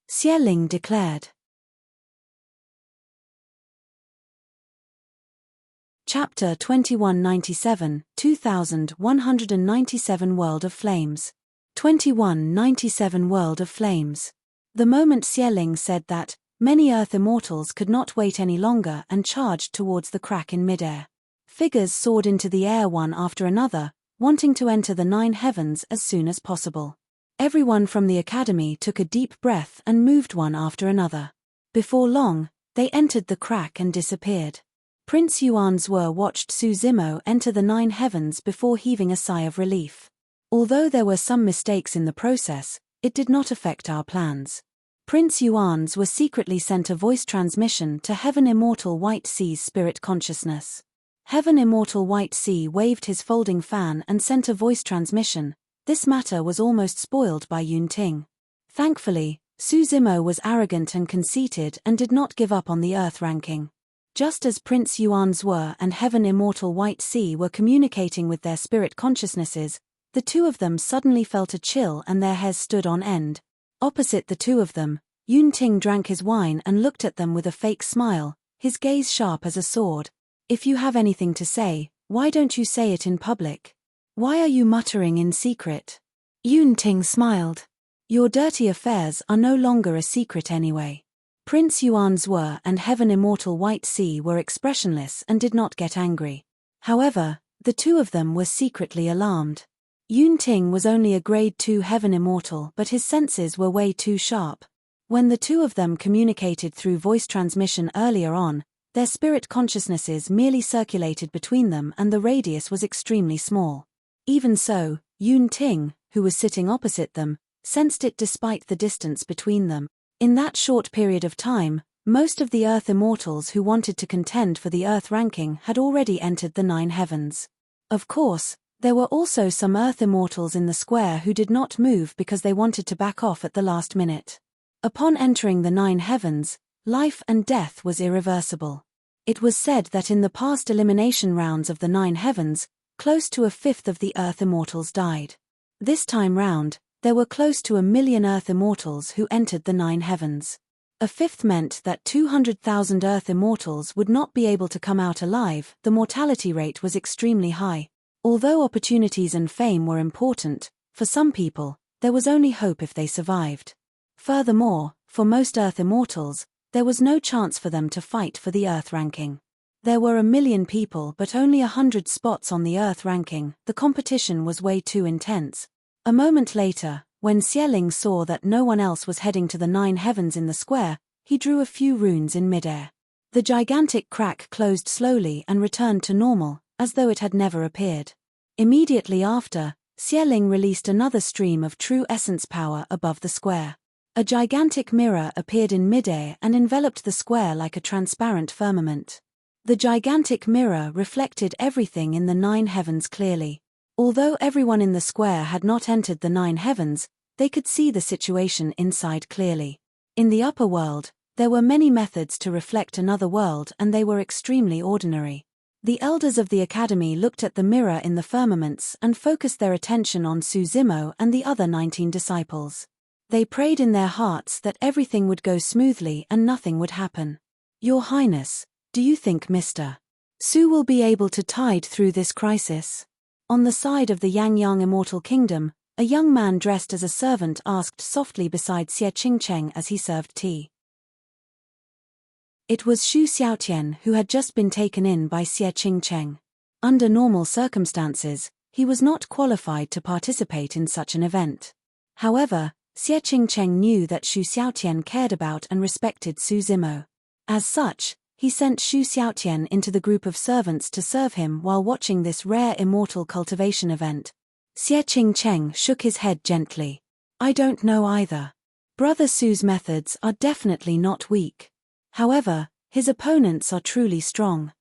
Xieling declared. Chapter 2197, 2197 World of Flames. 2197 World of Flames. The moment Xieling said that, many Earth Immortals could not wait any longer and charged towards the crack in midair. Figures soared into the air one after another, wanting to enter the 9 heavens as soon as possible. Everyone from the academy took a deep breath and moved one after another. Before long, they entered the crack and disappeared. Prince Yuanzhe watched Su Zimo enter the 9 heavens before heaving a sigh of relief. Although there were some mistakes in the process, it did not affect our plans. Prince Yuanzhe secretly sent a voice transmission to Heaven Immortal White Sea's spirit consciousness. Heaven Immortal White Sea waved his folding fan and sent a voice transmission. This matter was almost spoiled by Yun Ting. Thankfully, Su Zimo was arrogant and conceited and did not give up on the Earth ranking. Just as Prince Yuanzhe and Heaven Immortal White Sea were communicating with their spirit consciousnesses, the two of them suddenly felt a chill and their hairs stood on end. Opposite the two of them, Yun Ting drank his wine and looked at them with a fake smile, his gaze sharp as a sword. If you have anything to say, why don't you say it in public? Why are you muttering in secret? Yun Ting smiled. Your dirty affairs are no longer a secret anyway. Prince Yuanzhe and Heaven Immortal White Sea were expressionless and did not get angry. However, the two of them were secretly alarmed. Yun-Ting was only a grade 2 heaven immortal, but his senses were way too sharp. When the two of them communicated through voice transmission earlier on, their spirit consciousnesses merely circulated between them and the radius was extremely small. Even so, Yun-Ting, who was sitting opposite them, sensed it despite the distance between them. In that short period of time, most of the Earth immortals who wanted to contend for the Earth ranking had already entered the 9 heavens. Of course, there were also some Earth immortals in the square who did not move because they wanted to back off at the last minute. Upon entering the 9 heavens, life and death was irreversible. It was said that in the past elimination rounds of the 9 heavens, close to a fifth of the Earth immortals died. This time round, there were close to 1 million Earth immortals who entered the 9 heavens. A fifth meant that 200,000 Earth immortals would not be able to come out alive. The mortality rate was extremely high. Although opportunities and fame were important, for some people, there was only hope if they survived. Furthermore, for most Earth immortals, there was no chance for them to fight for the Earth ranking. There were 1 million people but only 100 spots on the Earth ranking. The competition was way too intense. A moment later, when Xieling saw that no one else was heading to the 9 heavens in the square, he drew a few runes in midair. The gigantic crack closed slowly and returned to normal, as though it had never appeared. Immediately after, Xieling released another stream of true essence power above the square. A gigantic mirror appeared in midair and enveloped the square like a transparent firmament. The gigantic mirror reflected everything in the 9 heavens clearly. Although everyone in the square had not entered the 9 heavens, they could see the situation inside clearly. In the upper world, there were many methods to reflect another world and they were extremely ordinary. The elders of the academy looked at the mirror in the firmaments and focused their attention on Su Zimo and the other 19 disciples. They prayed in their hearts that everything would go smoothly and nothing would happen. Your Highness, do you think Mr. Su will be able to tide through this crisis? On the side of the Yangyang Immortal Kingdom, a young man dressed as a servant asked softly beside Xie Qingcheng as he served tea. It was Xu Xiaotian who had just been taken in by Xie Qingcheng. Under normal circumstances, he was not qualified to participate in such an event. However, Xie Qingcheng knew that Xu Xiaotian cared about and respected Su Zimo. As such, he sent Xu Xiaotian into the group of servants to serve him while watching this rare immortal cultivation event. Xie Qingcheng shook his head gently. I don't know either. Brother Su's methods are definitely not weak. However, his opponents are truly strong.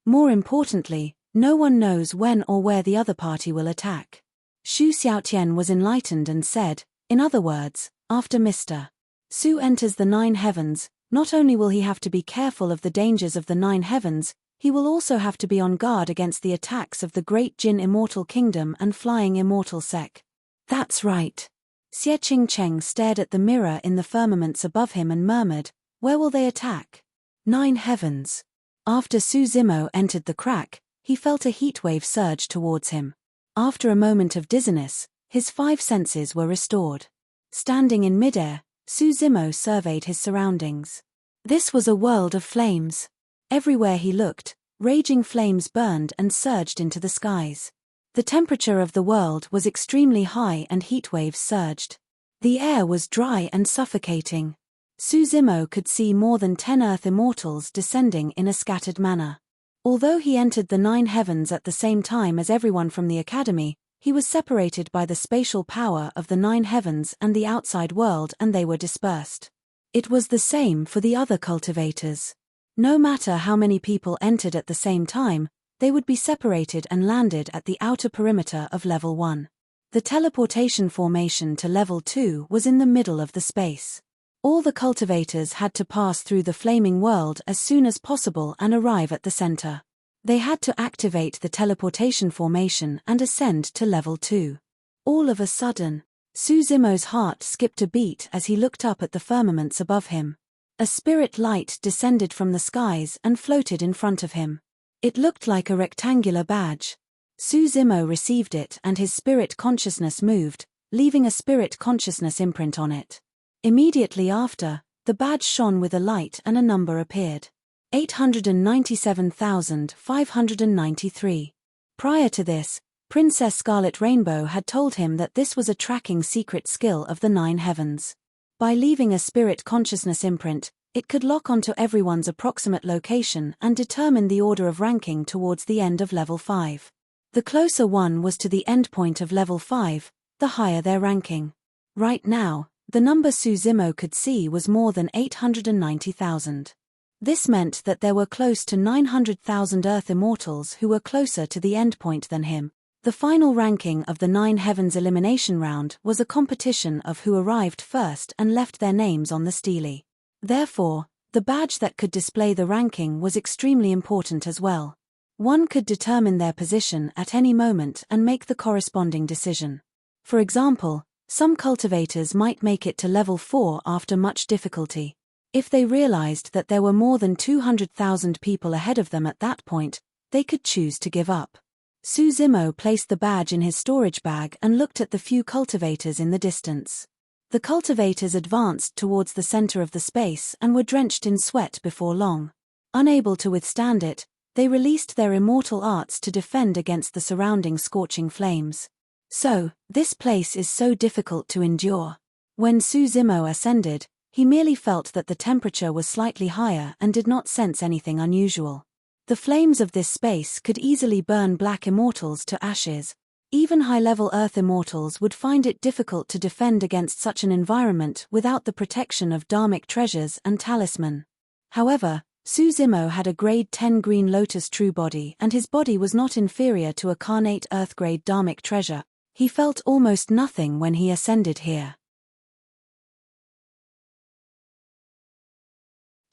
More importantly, no one knows when or where the other party will attack. Xu Xiaotian was enlightened and said, in other words, after Mr. Su enters the 9 heavens, not only will he have to be careful of the dangers of the 9 heavens, he will also have to be on guard against the attacks of the Great Jin Immortal Kingdom and Flying Immortal Sec. That's right. Xie Qingcheng stared at the mirror in the firmaments above him and murmured, where will they attack? 9 heavens. After Su Zimo entered the crack, he felt a heatwave surge towards him. After a moment of dizziness, his 5 senses were restored. Standing in midair, Su Zimo surveyed his surroundings. This was a world of flames. Everywhere he looked, raging flames burned and surged into the skies. The temperature of the world was extremely high and heat waves surged. The air was dry and suffocating. Su Zimo could see more than 10 Earth immortals descending in a scattered manner. Although he entered the 9 heavens at the same time as everyone from the academy, he was separated by the spatial power of the 9 heavens and the outside world and they were dispersed. It was the same for the other cultivators. No matter how many people entered at the same time, they would be separated and landed at the outer perimeter of level 1. The teleportation formation to level 2 was in the middle of the space. All the cultivators had to pass through the flaming world as soon as possible and arrive at the center. They had to activate the teleportation formation and ascend to level 2. All of a sudden, Su Zimo's heart skipped a beat as he looked up at the firmaments above him. A spirit light descended from the skies and floated in front of him. It looked like a rectangular badge. Su Zimo received it and his spirit consciousness moved, leaving a spirit consciousness imprint on it. Immediately after, the badge shone with a light and a number appeared. 897,593. Prior to this, Princess Scarlet Rainbow had told him that this was a tracking secret skill of the 9 heavens. By leaving a spirit consciousness imprint, it could lock onto everyone's approximate location and determine the order of ranking towards the end of level 5. The closer one was to the endpoint of level 5, the higher their ranking. Right now, the number Suzimo could see was more than 890,000. This meant that there were close to 900,000 Earth Immortals who were closer to the endpoint than him. The final ranking of the 9 Heavens elimination round was a competition of who arrived first and left their names on the stele. Therefore, the badge that could display the ranking was extremely important as well. One could determine their position at any moment and make the corresponding decision. For example, some cultivators might make it to level 4 after much difficulty. If they realized that there were more than 200,000 people ahead of them at that point, they could choose to give up. Suzimo placed the badge in his storage bag and looked at the few cultivators in the distance. The cultivators advanced towards the center of the space and were drenched in sweat before long. Unable to withstand it, they released their immortal arts to defend against the surrounding scorching flames. So, this place is so difficult to endure. When Suzimo ascended, he merely felt that the temperature was slightly higher and did not sense anything unusual. The flames of this space could easily burn black immortals to ashes. Even high-level Earth Immortals would find it difficult to defend against such an environment without the protection of dharmic treasures and talisman. However, Suzimo had a grade 10 green lotus true body and his body was not inferior to a carnate Earth-grade dharmic treasure. He felt almost nothing when he ascended here.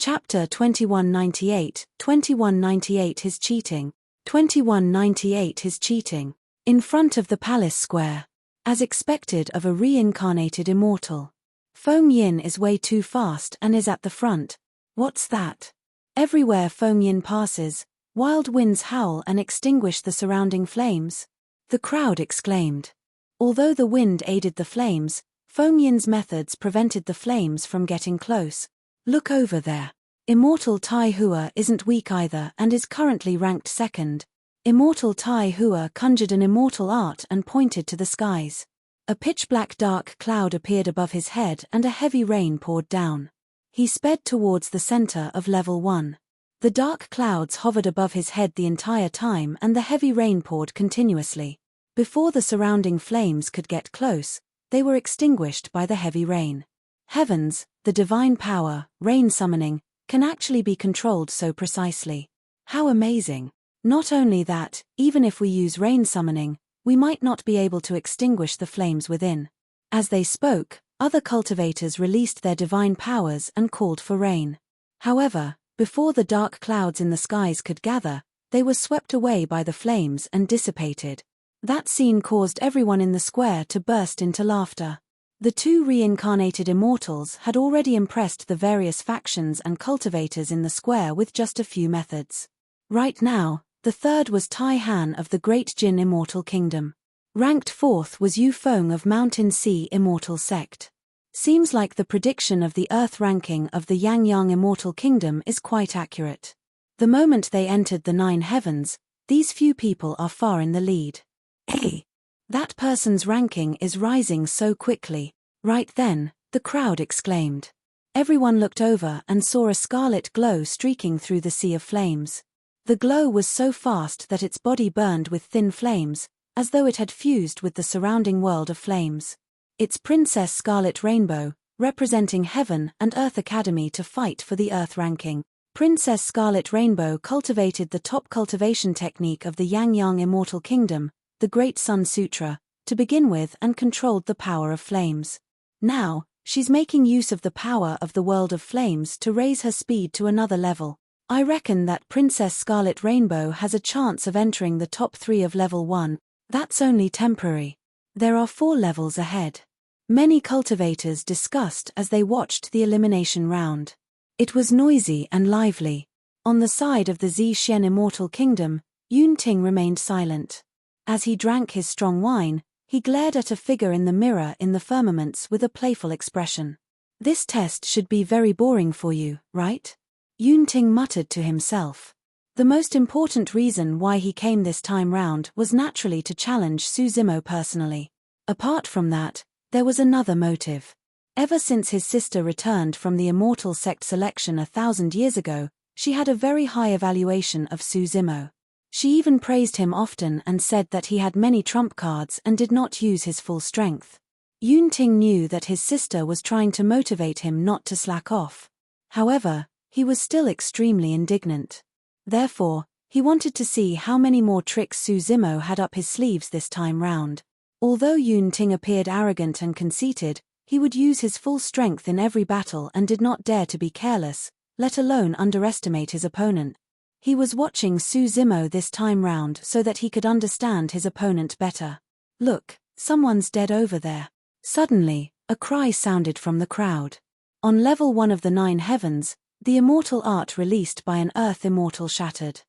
Chapter 2198, 2198 His cheating. 2198 His cheating. In front of the palace square. As expected of a reincarnated immortal. Feng Yin is way too fast and is at the front. What's that? Everywhere Feng Yin passes, wild winds howl and extinguish the surrounding flames. The crowd exclaimed. Although the wind aided the flames, Feng Yin's methods prevented the flames from getting close. Look over there. Immortal Tai Hua isn't weak either and is currently ranked second. Immortal Tai Hua conjured an immortal art and pointed to the skies. A pitch-black dark cloud appeared above his head and a heavy rain poured down. He sped towards the center of level 1. The dark clouds hovered above his head the entire time and the heavy rain poured continuously. Before the surrounding flames could get close, they were extinguished by the heavy rain. Heavens, the divine power, rain summoning, can actually be controlled so precisely. How amazing! Not only that, even if we use rain summoning, we might not be able to extinguish the flames within. As they spoke, other cultivators released their divine powers and called for rain. However, before the dark clouds in the skies could gather, they were swept away by the flames and dissipated. That scene caused everyone in the square to burst into laughter. The 2 reincarnated immortals had already impressed the various factions and cultivators in the square with just a few methods. Right now, the third was Tai Han of the Great Jin Immortal Kingdom. Ranked 4th was Yu Feng of Mountain Sea Immortal Sect. Seems like the prediction of the Earth ranking of the Yang Yang Immortal Kingdom is quite accurate. The moment they entered the 9 heavens, these few people are far in the lead. Hey! That person's ranking is rising so quickly. Right then, the crowd exclaimed. Everyone looked over and saw a scarlet glow streaking through the sea of flames. The glow was so fast that its body burned with thin flames, as though it had fused with the surrounding world of flames. It's Princess Scarlet Rainbow, representing Heaven and Earth Academy to fight for the Earth ranking. Princess Scarlet Rainbow cultivated the top cultivation technique of the Yang Yang Immortal Kingdom, the Great Sun Sutra, to begin with and controlled the power of flames. Now, she's making use of the power of the world of flames to raise her speed to another level. I reckon that Princess Scarlet Rainbow has a chance of entering the top 3 of level 1. That's only temporary. There are 4 levels ahead. Many cultivators discussed as they watched the elimination round. It was noisy and lively. On the side of the Zixuan Immortal Kingdom, Yun Ting remained silent. As he drank his strong wine, he glared at a figure in the mirror in the firmaments with a playful expression. This test should be very boring for you, right? Yun Ting muttered to himself. The most important reason why he came this time round was naturally to challenge Suzimo personally. Apart from that, there was another motive. Ever since his sister returned from the Immortal sect selection 1,000 years ago, she had a very high evaluation of Suzimo. She even praised him often and said that he had many trump cards and did not use his full strength. Yunting knew that his sister was trying to motivate him not to slack off. However, he was still extremely indignant. Therefore, he wanted to see how many more tricks Suzimo had up his sleeves this time round. Although Yunting appeared arrogant and conceited, he would use his full strength in every battle and did not dare to be careless, let alone underestimate his opponent. He was watching Suzimo this time round so that he could understand his opponent better. Look, someone's dead over there. Suddenly, a cry sounded from the crowd. On level 1 of the 9 heavens, the immortal art released by an earth immortal shattered.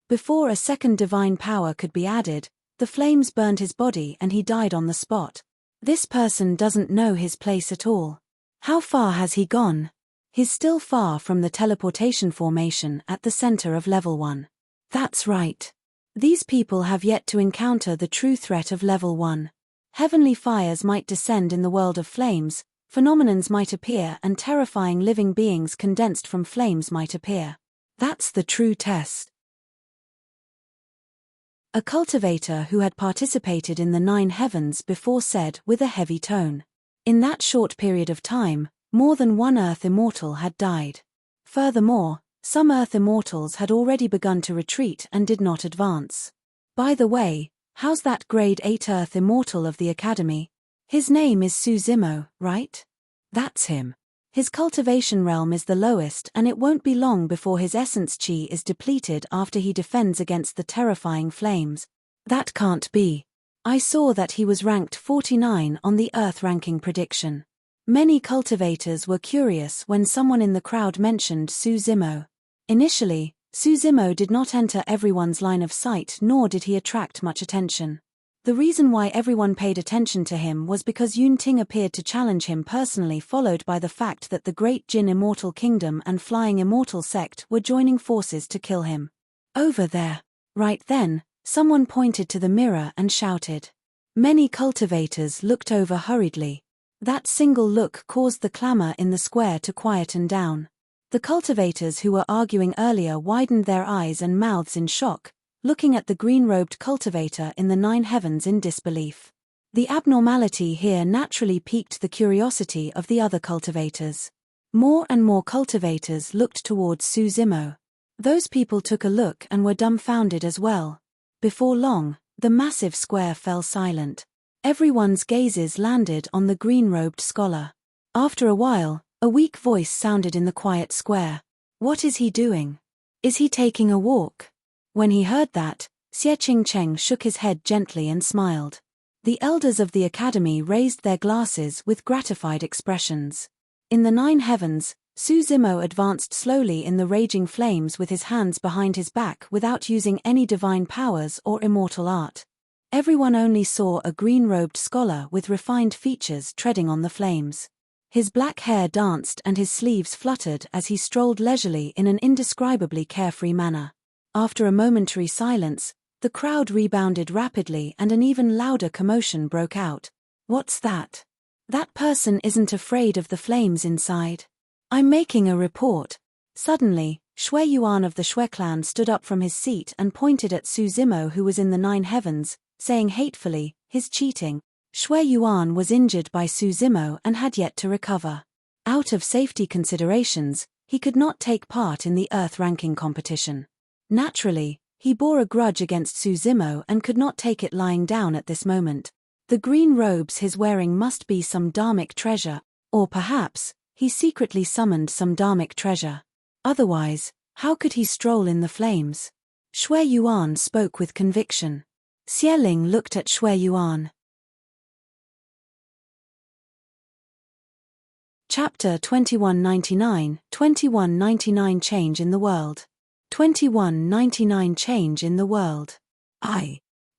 Before a second divine power could be added, the flames burned his body and he died on the spot. This person doesn't know his place at all. How far has he gone? He's still far from the teleportation formation at the center of level 1. That's right. These people have yet to encounter the true threat of level 1. Heavenly fires might descend in the world of flames, phenomenons might appear and terrifying living beings condensed from flames might appear. That's the true test. A cultivator who had participated in the 9 heavens before said with a heavy tone. In that short period of time, more than one Earth Immortal had died. Furthermore, some Earth Immortals had already begun to retreat and did not advance. By the way, how's that grade 8 Earth Immortal of the Academy? His name is Suzimo, right? That's him. His cultivation realm is the lowest and it won't be long before his essence chi is depleted after he defends against the terrifying flames. That can't be. I saw that he was ranked 49 on the Earth ranking prediction. Many cultivators were curious when someone in the crowd mentioned Suzimo. Initially, Suzimo did not enter everyone's line of sight nor did he attract much attention. The reason why everyone paid attention to him was because Yunting appeared to challenge him personally, followed by the fact that the Great Jin Immortal Kingdom and Flying Immortal Sect were joining forces to kill him. Over there. Right then, someone pointed to the mirror and shouted. Many cultivators looked over hurriedly. That single look caused the clamor in the square to quieten down. The cultivators who were arguing earlier widened their eyes and mouths in shock, looking at the green-robed cultivator in the 9 heavens in disbelief. The abnormality here naturally piqued the curiosity of the other cultivators. More and more cultivators looked towards Suzimo. Those people took a look and were dumbfounded as well. Before long, the massive square fell silent. Everyone's gazes landed on the green-robed scholar. After a while, a weak voice sounded in the quiet square. What is he doing? Is he taking a walk? When he heard that, Xie Qingcheng shook his head gently and smiled. The elders of the academy raised their glasses with gratified expressions. In the 9 heavens, Suzimo advanced slowly in the raging flames with his hands behind his back without using any divine powers or immortal art. Everyone only saw a green-robed scholar with refined features treading on the flames. His black hair danced and his sleeves fluttered as he strolled leisurely in an indescribably carefree manner. After a momentary silence, the crowd rebounded rapidly and an even louder commotion broke out. What's that? That person isn't afraid of the flames inside. I'm making a report. Suddenly, Shui Yuan of the Shui clan stood up from his seat and pointed at Suzimo, who was in the 9 heavens, saying hatefully, "He's cheating." Shui Yuan was injured by Suzimo and had yet to recover. Out of safety considerations, he could not take part in the Earth ranking competition. Naturally, he bore a grudge against Suzimo and could not take it lying down at this moment. The green robes he's wearing must be some dharmic treasure, or perhaps, he secretly summoned some dharmic treasure. Otherwise, how could he stroll in the flames? Shui Yuan spoke with conviction. Xieling looked at Shui Yuan. Chapter 2199, 2199 Change in the World. 2199 Change in the World.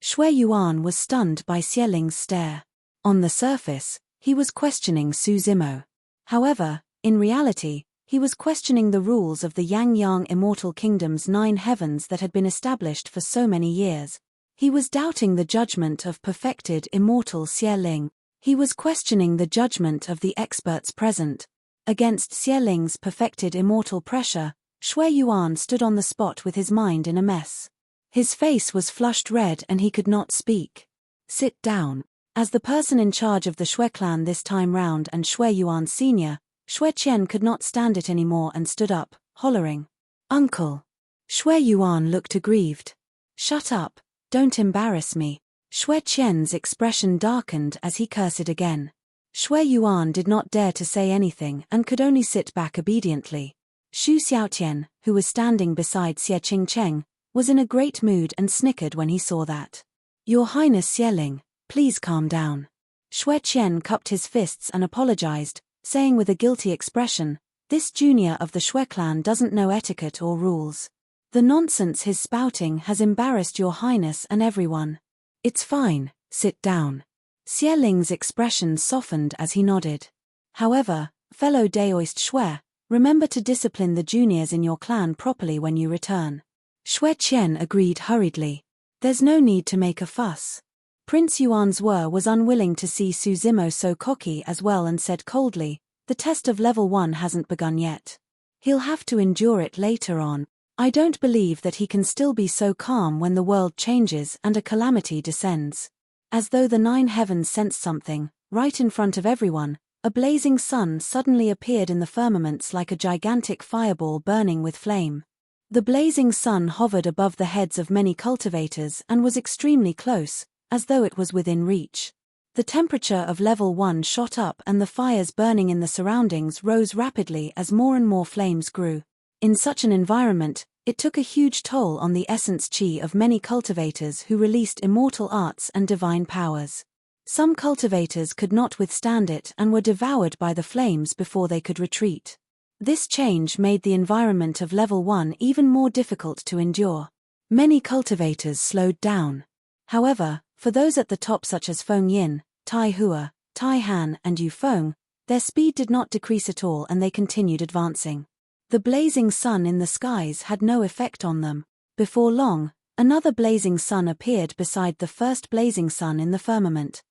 Shui Yuan was stunned by Xieling's stare. On the surface, he was questioning Suzimo. However, in reality, He was questioning the rules of the Yang Immortal Kingdom's 9 heavens that had been established for so many years. He was doubting the judgment of perfected immortal Xie Ling. He was questioning the judgment of the experts present. Against Xie Ling's perfected immortal pressure, Shui Yuan stood on the spot with his mind in a mess. His face was flushed red and he could not speak. Sit down. As the person in charge of the Shui clan this time round and Shui Yuan Sr., Shui Qian could not stand it anymore and stood up, hollering, "Uncle!" Shui Yuan looked aggrieved. "Shut up, don't embarrass me." Shui Qian's expression darkened as he cursed again. Shui Yuan did not dare to say anything and could only sit back obediently. Xu Xiaotian, who was standing beside Xie Qingcheng, was in a great mood and snickered when he saw that. "Your Highness Xie Ling, please calm down." Shui Qian cupped his fists and apologized, saying with a guilty expression, "This junior of the Shui clan doesn't know etiquette or rules. The nonsense he's spouting has embarrassed your highness and everyone." "It's fine, sit down." Xie Ling's expression softened as he nodded. "However, fellow Daoist Shui, remember to discipline the juniors in your clan properly when you return." Shui Qian agreed hurriedly. "There's no need to make a fuss." Prince Yuanzhe was unwilling to see Su Zimo so cocky as well and said coldly, "The test of level 1 hasn't begun yet. He'll have to endure it later on. I don't believe that he can still be so calm when the world changes and a calamity descends." As though the 9 heavens sensed something, right in front of everyone, a blazing sun suddenly appeared in the firmaments like a gigantic fireball burning with flame. The blazing sun hovered above the heads of many cultivators and was extremely close, as though it was within reach. The temperature of level 1 shot up and the fires burning in the surroundings rose rapidly as more and more flames grew. In such an environment, it took a huge toll on the essence chi of many cultivators who released immortal arts and divine powers. Some cultivators could not withstand it and were devoured by the flames before they could retreat. This change made the environment of level 1 even more difficult to endure. Many cultivators slowed down. However, for those at the top such as Feng Yin, Tai Hua, Tai Han and Yu Feng, their speed did not decrease at all and they continued advancing. The blazing sun in the skies had no effect on them. Before long, another blazing sun appeared beside the first blazing sun in the firmament.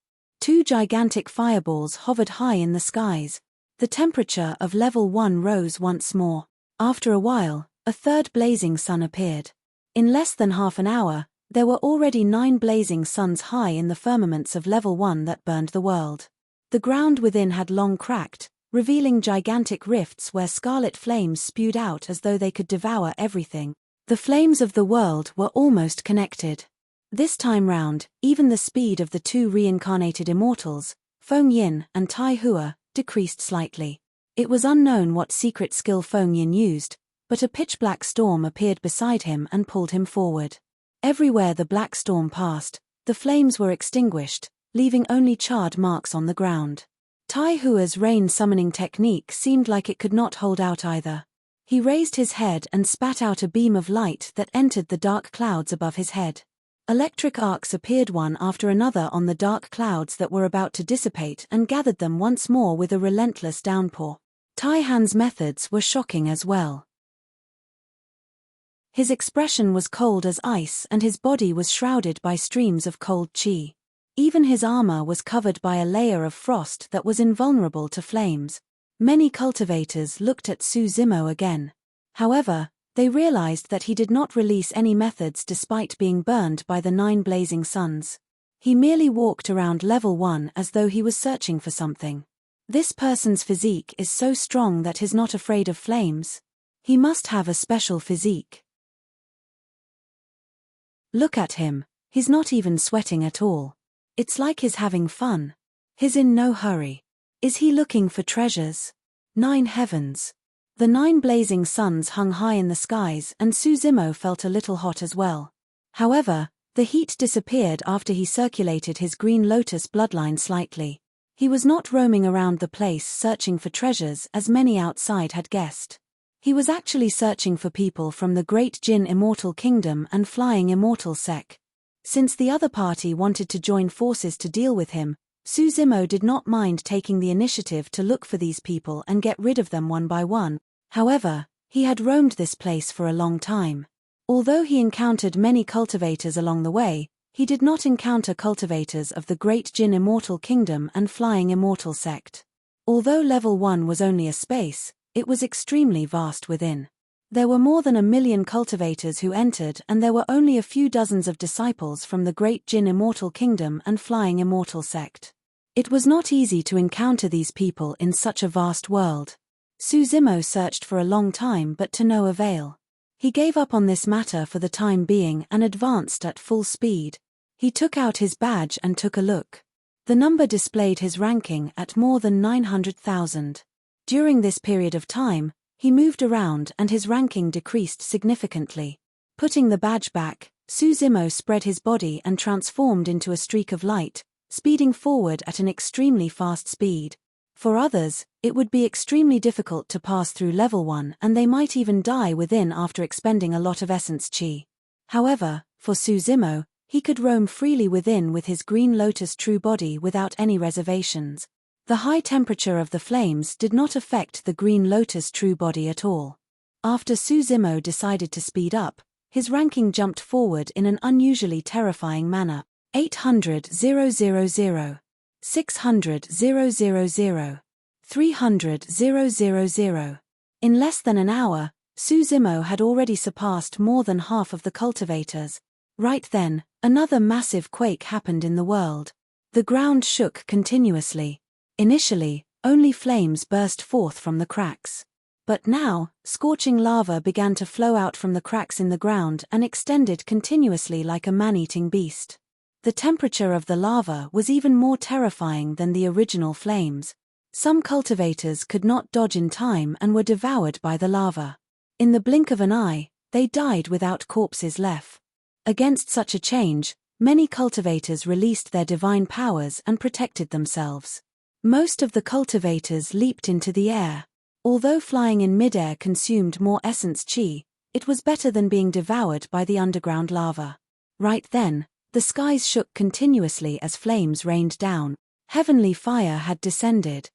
2 gigantic fireballs hovered high in the skies. The temperature of level 1 rose once more. After a while, a third blazing sun appeared. In less than half an hour, there were already 9 blazing suns high in the firmaments of level 1 that burned the world. The ground within had long cracked, revealing gigantic rifts where scarlet flames spewed out as though they could devour everything. The flames of the world were almost connected. This time round, even the speed of the 2 reincarnated immortals, Feng Yin and Tai Hua, decreased slightly. It was unknown what secret skill Feng Yin used, but a pitch-black storm appeared beside him and pulled him forward. Everywhere the black storm passed, the flames were extinguished, leaving only charred marks on the ground. Tai Hua's rain-summoning technique seemed like it could not hold out either. He raised his head and spat out a beam of light that entered the dark clouds above his head. Electric arcs appeared one after another on the dark clouds that were about to dissipate and gathered them once more with a relentless downpour. Tai Han's methods were shocking as well. His expression was cold as ice and his body was shrouded by streams of cold qi. Even his armor was covered by a layer of frost that was invulnerable to flames. Many cultivators looked at Su Zimo again. However, they realized that he did not release any methods despite being burned by the 9 blazing suns. He merely walked around level 1 as though he was searching for something. This person's physique is so strong that he's not afraid of flames. He must have a special physique. Look at him, he's not even sweating at all. It's like he's having fun. He's in no hurry. Is he looking for treasures? 9 heavens. The 9 blazing suns hung high in the skies and Su Zimo felt a little hot as well. However, the heat disappeared after he circulated his green lotus bloodline slightly. He was not roaming around the place searching for treasures as many outside had guessed. He was actually searching for people from the Great Jin Immortal Kingdom and Flying Immortal Sec. Since the other party wanted to join forces to deal with him, Su Zimo did not mind taking the initiative to look for these people and get rid of them one by one. However, he had roamed this place for a long time. Although he encountered many cultivators along the way, he did not encounter cultivators of the great Jinn Immortal Kingdom and Flying Immortal sect. Although level 1 was only a space, it was extremely vast within. There were more than 1 million cultivators who entered, and there were only a few dozens of disciples from the great Jinn Immortal Kingdom and Flying Immortal sect. It was not easy to encounter these people in such a vast world. Suzimo searched for a long time but to no avail. He gave up on this matter for the time being and advanced at full speed. He took out his badge and took a look. The number displayed his ranking at more than 900,000. During this period of time, he moved around and his ranking decreased significantly. Putting the badge back, Suzimo spread his body and transformed into a streak of light, speeding forward at an extremely fast speed. For others, it would be extremely difficult to pass through level 1 and they might even die within after expending a lot of essence chi. However, for Suzimo, he could roam freely within with his green lotus true body without any reservations. The high temperature of the flames did not affect the green lotus true body at all. After Suzimo decided to speed up, his ranking jumped forward in an unusually terrifying manner. 800,000, 600,000, 300,000. In less than an hour, Suzimo had already surpassed more than half of the cultivators. Right then, another massive quake happened in the world. The ground shook continuously. Initially, only flames burst forth from the cracks. But now, scorching lava began to flow out from the cracks in the ground and extended continuously like a man-eating beast. The temperature of the lava was even more terrifying than the original flames. Some cultivators could not dodge in time and were devoured by the lava. In the blink of an eye, they died without corpses left. Against such a change, many cultivators released their divine powers and protected themselves. Most of the cultivators leaped into the air. Although flying in midair consumed more essence chi, it was better than being devoured by the underground lava. Right then, the skies shook continuously as flames rained down. Heavenly fire had descended.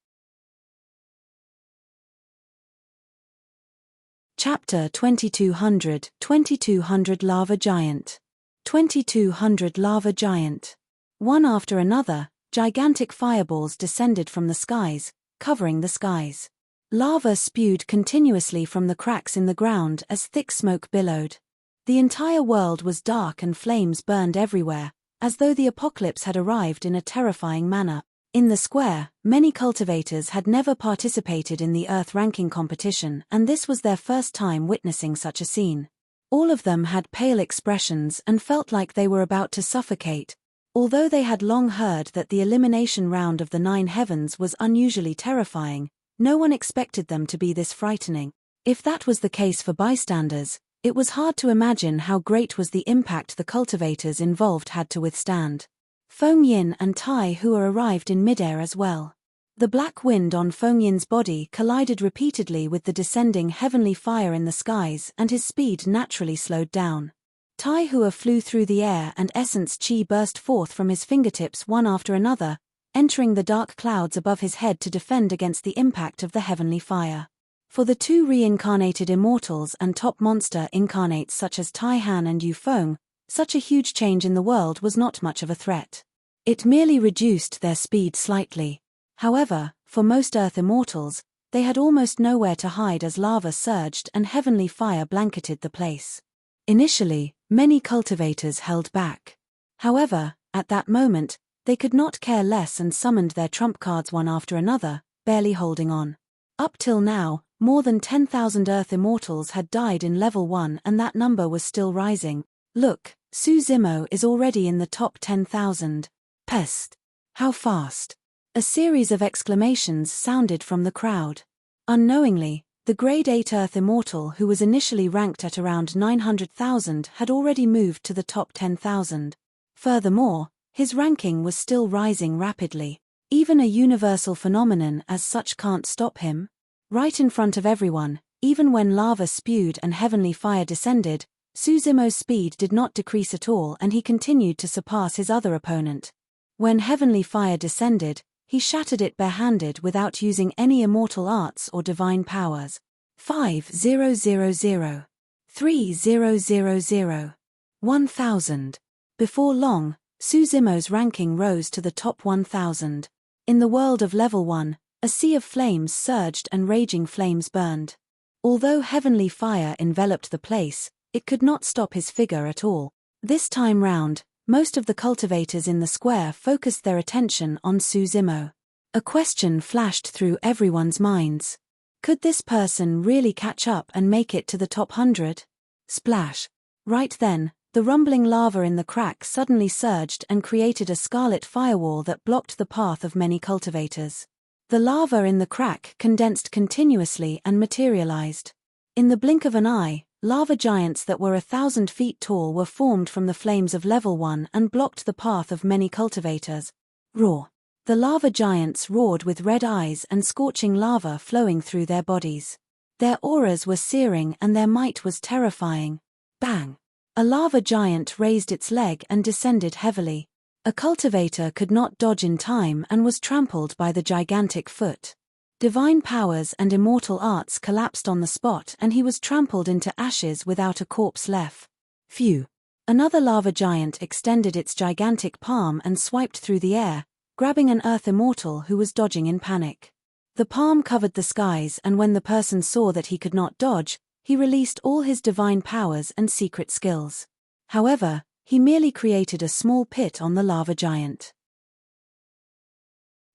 Chapter 2200, 2200 Lava Giant. 2200 Lava Giant. One after another, gigantic fireballs descended from the skies, covering the skies. Lava spewed continuously from the cracks in the ground as thick smoke billowed. The entire world was dark and flames burned everywhere, as though the apocalypse had arrived in a terrifying manner. In the square, many cultivators had never participated in the Earth ranking competition, and this was their first time witnessing such a scene. All of them had pale expressions and felt like they were about to suffocate. Although they had long heard that the elimination round of the 9 heavens was unusually terrifying, no one expected them to be this frightening. If that was the case for bystanders, it was hard to imagine how great was the impact the cultivators involved had to withstand. Feng Yin and Tai Hua arrived in midair as well. The black wind on Feng Yin's body collided repeatedly with the descending heavenly fire in the skies and his speed naturally slowed down. Tai Hua flew through the air and essence chi burst forth from his fingertips one after another, entering the dark clouds above his head to defend against the impact of the heavenly fire. For the 2 reincarnated immortals and top monster incarnates such as Tai Han and Yu Feng, such a huge change in the world was not much of a threat. It merely reduced their speed slightly. However, for most Earth immortals, they had almost nowhere to hide as lava surged and heavenly fire blanketed the place. Initially, many cultivators held back. However, at that moment, they could not care less and summoned their trump cards one after another, barely holding on. Up till now, more than 10,000 Earth immortals had died in level 1 and that number was still rising. Look, Suzimo is already in the top 10,000. Pest! How fast! A series of exclamations sounded from the crowd. Unknowingly, the grade 8 Earth Immortal who was initially ranked at around 900,000 had already moved to the top 10,000. Furthermore, his ranking was still rising rapidly. Even a universal phenomenon as such can't stop him. Right in front of everyone, even when lava spewed and heavenly fire descended, Suzimo's speed did not decrease at all and he continued to surpass his other opponent. When heavenly fire descended, he shattered it barehanded without using any immortal arts or divine powers. 5,000, 3,000, 1,000. Before long, Suzimo's ranking rose to the top 1,000. In the world of level 1, a sea of flames surged and raging flames burned. Although heavenly fire enveloped the place, it could not stop his figure at all. This time round, most of the cultivators in the square focused their attention on Suzimo. A question flashed through everyone's minds. Could this person really catch up and make it to the top 100? Splash! Right then, the rumbling lava in the crack suddenly surged and created a scarlet firewall that blocked the path of many cultivators. The lava in the crack condensed continuously and materialized. In the blink of an eye, lava giants that were 1,000 feet tall were formed from the flames of level 1 and blocked the path of many cultivators. Roar! The lava giants roared with red eyes and scorching lava flowing through their bodies. Their auras were searing and their might was terrifying. Bang! A lava giant raised its leg and descended heavily. A cultivator could not dodge in time and was trampled by the gigantic foot. Divine powers and immortal arts collapsed on the spot and he was trampled into ashes without a corpse left. Phew! Another lava giant extended its gigantic palm and swiped through the air, grabbing an earth immortal who was dodging in panic. The palm covered the skies and when the person saw that he could not dodge, he released all his divine powers and secret skills. However, he merely created a small pit on the lava giant.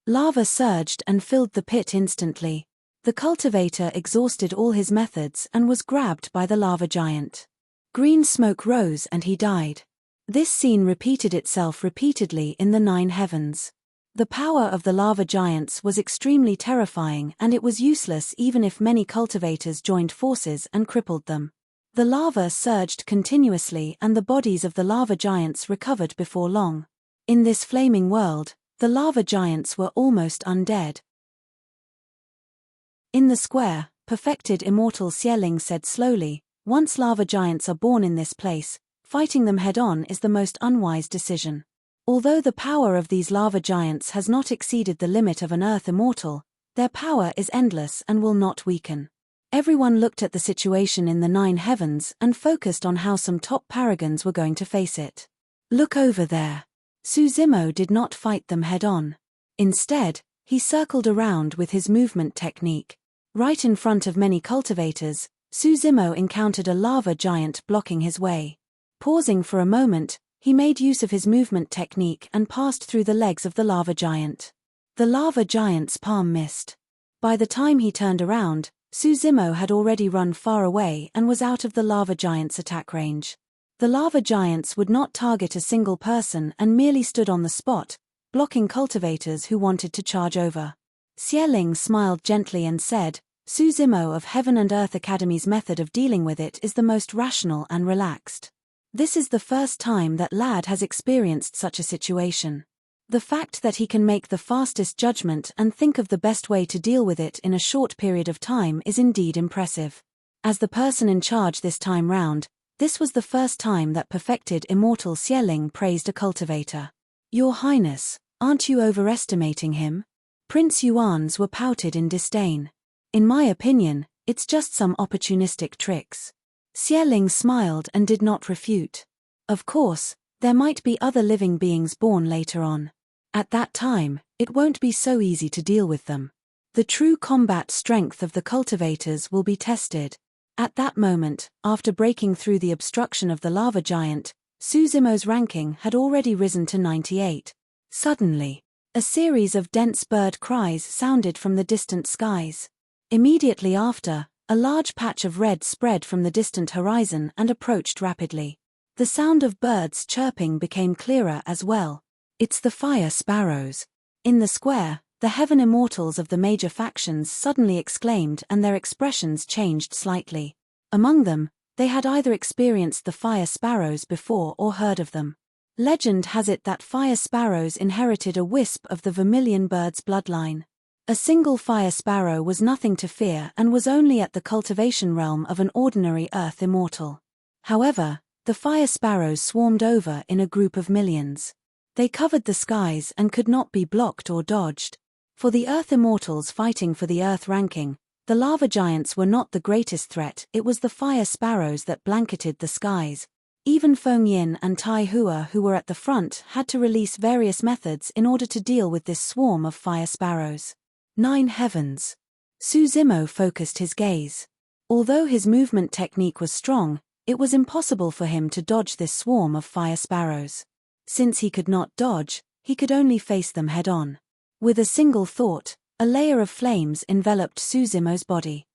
Lava surged and filled the pit instantly. The cultivator exhausted all his methods and was grabbed by the lava giant. Green smoke rose and he died. This scene repeated itself repeatedly in the 9 heavens. The power of the lava giants was extremely terrifying and it was useless even if many cultivators joined forces and crippled them. The lava surged continuously and the bodies of the lava giants recovered before long. In this flaming world, the lava giants were almost undead. In the square, perfected Immortal Xieling said slowly, "Once lava giants are born in this place, fighting them head-on is the most unwise decision. Although the power of these lava giants has not exceeded the limit of an earth immortal, their power is endless and will not weaken." Everyone looked at the situation in the 9 heavens and focused on how some top paragons were going to face it. Look over there. Suzimo did not fight them head-on. Instead, he circled around with his movement technique. Right in front of many cultivators, Suzimo encountered a lava giant blocking his way. Pausing for a moment, he made use of his movement technique and passed through the legs of the lava giant. The lava giant's palm missed. By the time he turned around, Suzimo had already run far away and was out of the lava giant's attack range. The lava giants would not target a single person and merely stood on the spot, blocking cultivators who wanted to charge over. Xieling smiled gently and said, "Suzimo of Heaven and Earth Academy's method of dealing with it is the most rational and relaxed. This is the first time that lad has experienced such a situation. The fact that he can make the fastest judgment and think of the best way to deal with it in a short period of time is indeed impressive." As the person in charge this time round, this was the first time that perfected Immortal Xieling praised a cultivator. "Your Highness, aren't you overestimating him?" Prince Yuan's were pouted in disdain. "In my opinion, it's just some opportunistic tricks." Xieling smiled and did not refute. Of course, there might be other living beings born later on. At that time, it won't be so easy to deal with them. The true combat strength of the cultivators will be tested. At that moment, after breaking through the obstruction of the lava giant, Suzimo's ranking had already risen to 98. Suddenly, a series of dense bird cries sounded from the distant skies. Immediately after, a large patch of red spread from the distant horizon and approached rapidly. The sound of birds chirping became clearer as well. "It's the fire sparrows." In the square, the heaven immortals of the major factions suddenly exclaimed and their expressions changed slightly. Among them, they had either experienced the fire sparrows before or heard of them. Legend has it that fire sparrows inherited a wisp of the vermilion bird's bloodline. A single fire sparrow was nothing to fear and was only at the cultivation realm of an ordinary earth immortal. However, the fire sparrows swarmed over in a group of millions. They covered the skies and could not be blocked or dodged. For the earth immortals fighting for the earth ranking, The lava giants were not the greatest threat, it was the fire sparrows that blanketed the skies. Even Feng Yin and Tai Hua, who were at the front, had to release various methods in order to deal with this swarm of fire sparrows. 9 heavens. Su Zimo focused his gaze. Although his movement technique was strong, it was impossible for him to dodge this swarm of fire sparrows. Since he could not dodge, he could only face them head-on. With a single thought, a layer of flames enveloped Su Zimo's body.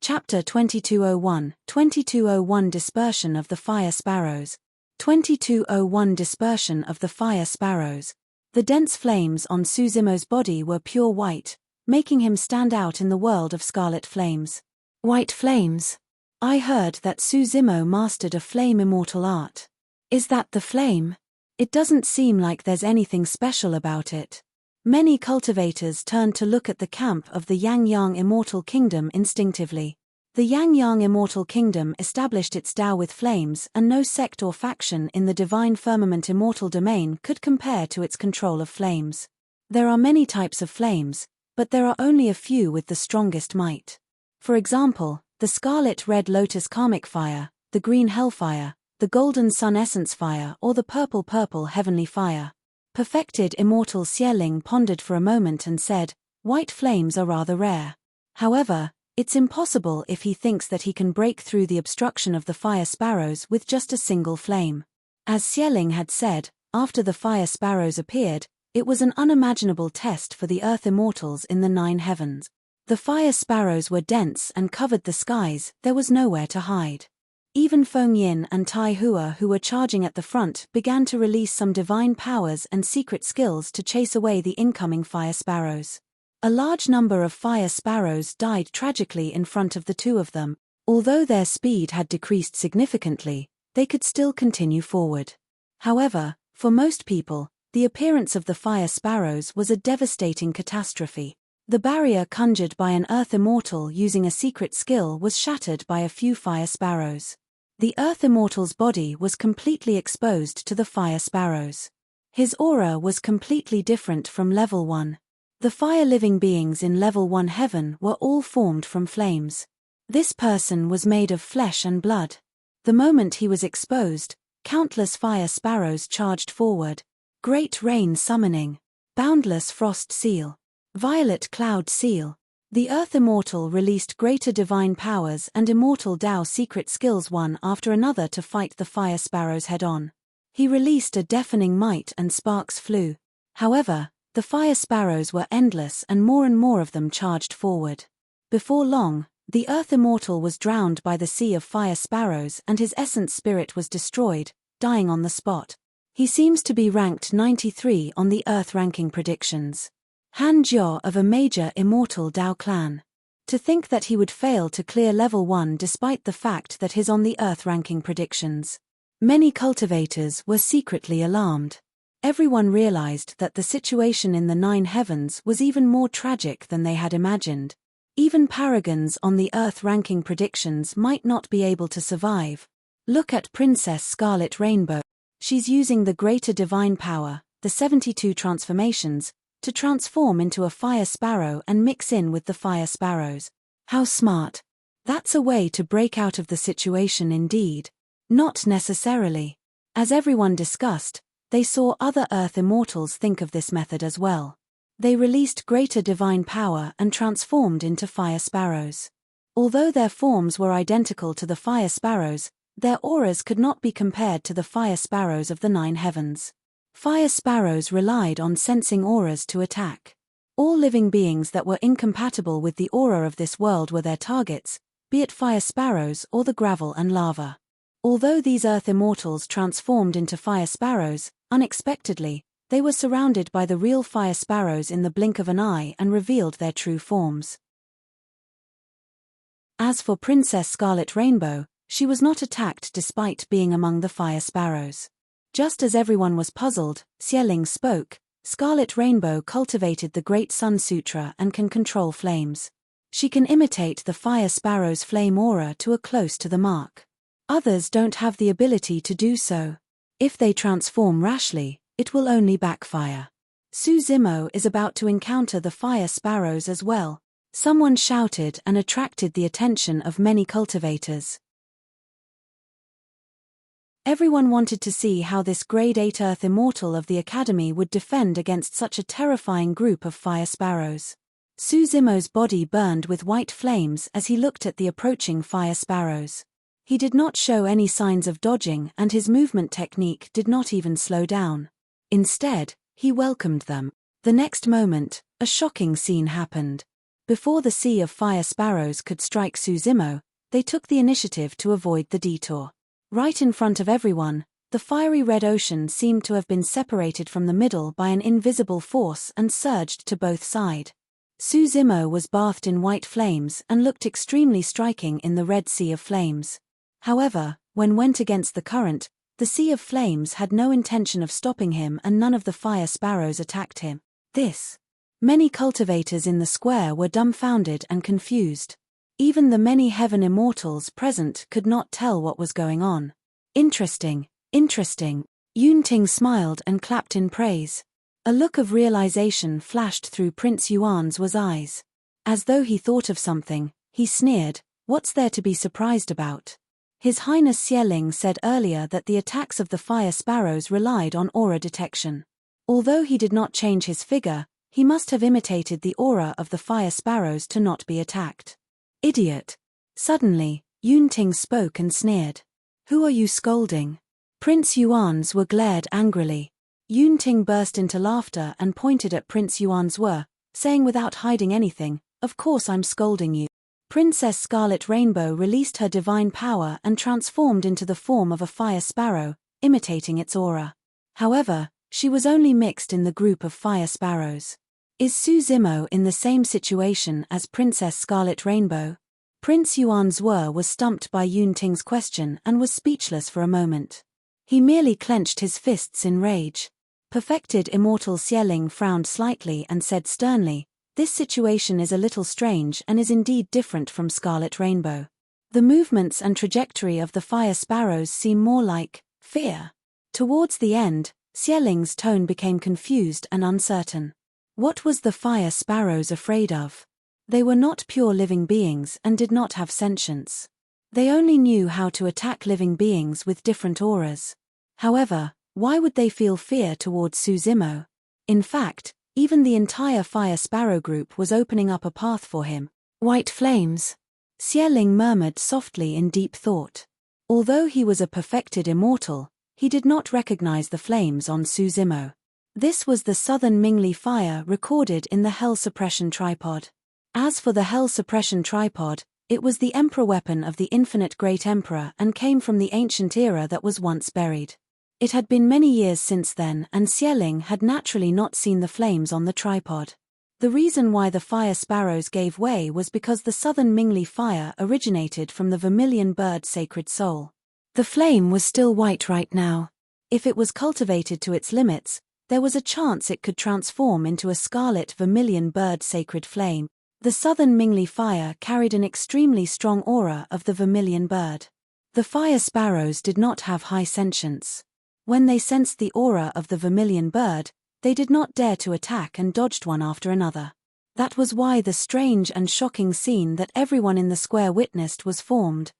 Chapter 2201, 2201 Dispersion of the Fire Sparrows. 2201 Dispersion of the Fire Sparrows. The dense flames on Su Zimo's body were pure white, making him stand out in the world of scarlet flames. White flames? I heard that Su Zimo mastered a flame immortal art. Is that the flame? It doesn't seem like there's anything special about it. Many cultivators turned to look at the camp of the Yang-Yang Immortal Kingdom instinctively. The Yang-Yang Immortal Kingdom established its Tao with flames, and no sect or faction in the Divine Firmament Immortal Domain could compare to its control of flames. There are many types of flames, but there are only a few with the strongest might. For example, the Scarlet Red Lotus Karmic Fire, the Green Hellfire, the Golden Sun Essence Fire, or the Purple Heavenly Fire. Perfected Immortal Xieling pondered for a moment and said, "White flames are rather rare. However, it's impossible if he thinks that he can break through the obstruction of the fire sparrows with just a single flame." As Xieling had said, after the fire sparrows appeared, it was an unimaginable test for the earth immortals in the 9 heavens. The fire sparrows were dense and covered the skies, there was nowhere to hide. Even Feng Yin and Tai Hua, who were charging at the front, began to release some divine powers and secret skills to chase away the incoming fire sparrows. A large number of fire sparrows died tragically in front of the two of them. Although their speed had decreased significantly, they could still continue forward. However, for most people, the appearance of the fire sparrows was a devastating catastrophe. The barrier conjured by an earth immortal using a secret skill was shattered by a few fire sparrows. The earth immortal's body was completely exposed to the fire sparrows. His aura was completely different from level 1. The fire living beings in level 1 heaven were all formed from flames. This person was made of flesh and blood. The moment he was exposed, countless fire sparrows charged forward. Great Rain Summoning. Boundless Frost Seal. Violet Cloud Seal. The Earth Immortal released greater divine powers and immortal Tao secret skills one after another to fight the fire sparrows head-on. He released a deafening might and sparks flew. However, the fire sparrows were endless and more of them charged forward. Before long, the Earth Immortal was drowned by the sea of fire sparrows and his essence spirit was destroyed, dying on the spot. He seems to be ranked 93 on the Earth ranking predictions. Han Jiao of a major immortal Tao clan. To think that he would fail to clear level 1 despite the fact that he's on the Earth ranking predictions. Many cultivators were secretly alarmed. Everyone realized that the situation in the 9 heavens was even more tragic than they had imagined. Even paragons on the Earth ranking predictions might not be able to survive. Look at Princess Scarlet Rainbow. She's using the greater divine power, the 72 transformations, to transform into a fire sparrow and mix in with the fire sparrows. How smart. That's a way to break out of the situation indeed. Not necessarily. As everyone discussed, they saw other Earth Immortals think of this method as well. They released greater divine power and transformed into fire sparrows. Although their forms were identical to the fire sparrows, their auras could not be compared to the fire sparrows of the 9 heavens. Fire sparrows relied on sensing auras to attack. All living beings that were incompatible with the aura of this world were their targets, be it fire sparrows or the gravel and lava. Although these Earth Immortals transformed into fire sparrows, unexpectedly, they were surrounded by the real fire sparrows in the blink of an eye and revealed their true forms. As for Princess Scarlet Rainbow, she was not attacked despite being among the fire sparrows. Just as everyone was puzzled, Xieling spoke. Scarlet Rainbow cultivated the Great Sun Sutra and can control flames. She can imitate the fire sparrow's flame aura to a close to the mark. Others don't have the ability to do so. If they transform rashly, it will only backfire. Suzimo is about to encounter the fire sparrows as well. Someone shouted and attracted the attention of many cultivators. Everyone wanted to see how this grade 8 Earth Immortal of the Academy would defend against such a terrifying group of fire sparrows. Suzimo's body burned with white flames as he looked at the approaching fire sparrows. He did not show any signs of dodging, and his movement technique did not even slow down. Instead, he welcomed them. The next moment, a shocking scene happened. Before the sea of fire sparrows could strike Suzimo, they took the initiative to avoid the detour. Right in front of everyone, the fiery red ocean seemed to have been separated from the middle by an invisible force and surged to both sides. Suzimo was bathed in white flames and looked extremely striking in the red sea of flames. However, when went against the current, the sea of flames had no intention of stopping him and none of the fire sparrows attacked him. Many cultivators in the square were dumbfounded and confused. Even the many heaven immortals present could not tell what was going on. Interesting. Yunting smiled and clapped in praise. A look of realization flashed through Prince Yuan's eyes. As though he thought of something, he sneered, "What's there to be surprised about?" His Highness Xieling said earlier that the attacks of the fire sparrows relied on aura detection. Although he did not change his figure, he must have imitated the aura of the fire sparrows to not be attacked. Idiot. Suddenly, Yunting spoke and sneered. "Who are you scolding?" Prince Yuan's glared angrily. Yunting burst into laughter and pointed at Prince Yuan's saying without hiding anything, "Of course I'm scolding you." Princess Scarlet Rainbow released her divine power and transformed into the form of a fire sparrow, imitating its aura. However, she was only mixed in the group of fire sparrows. Is Suzimo in the same situation as Princess Scarlet Rainbow? Prince Yuan's was stumped by Yunting's question and was speechless for a moment. He merely clenched his fists in rage. Perfected Immortal Xieling frowned slightly and said sternly, "This situation is a little strange and is indeed different from Scarlet Rainbow. The movements and trajectory of the fire sparrows seem more like fear." Towards the end, Xieling's tone became confused and uncertain. What was the fire sparrows afraid of? They were not pure living beings and did not have sentience. They only knew how to attack living beings with different auras. However, why would they feel fear towards Suzimo? In fact, even the entire fire sparrow group was opening up a path for him. White flames. Xieling murmured softly in deep thought. Although he was a perfected immortal, he did not recognize the flames on Suzimo. This was the Southern Mingli fire recorded in the Hell Suppression Tripod. As for the Hell Suppression Tripod, it was the Emperor weapon of the Infinite Great Emperor and came from the ancient era that was once buried. It had been many years since then and Xieling had naturally not seen the flames on the tripod. The reason why the fire sparrows gave way was because the Southern Mingli fire originated from the vermilion bird Sacred Soul. The flame was still white right now. If it was cultivated to its limits, there was a chance it could transform into a scarlet vermilion bird sacred flame. The Southern Mingli fire carried an extremely strong aura of the vermilion bird. The fire sparrows did not have high sentience. When they sensed the aura of the vermilion bird, they did not dare to attack and dodged one after another. That was why the strange and shocking scene that everyone in the square witnessed was formed.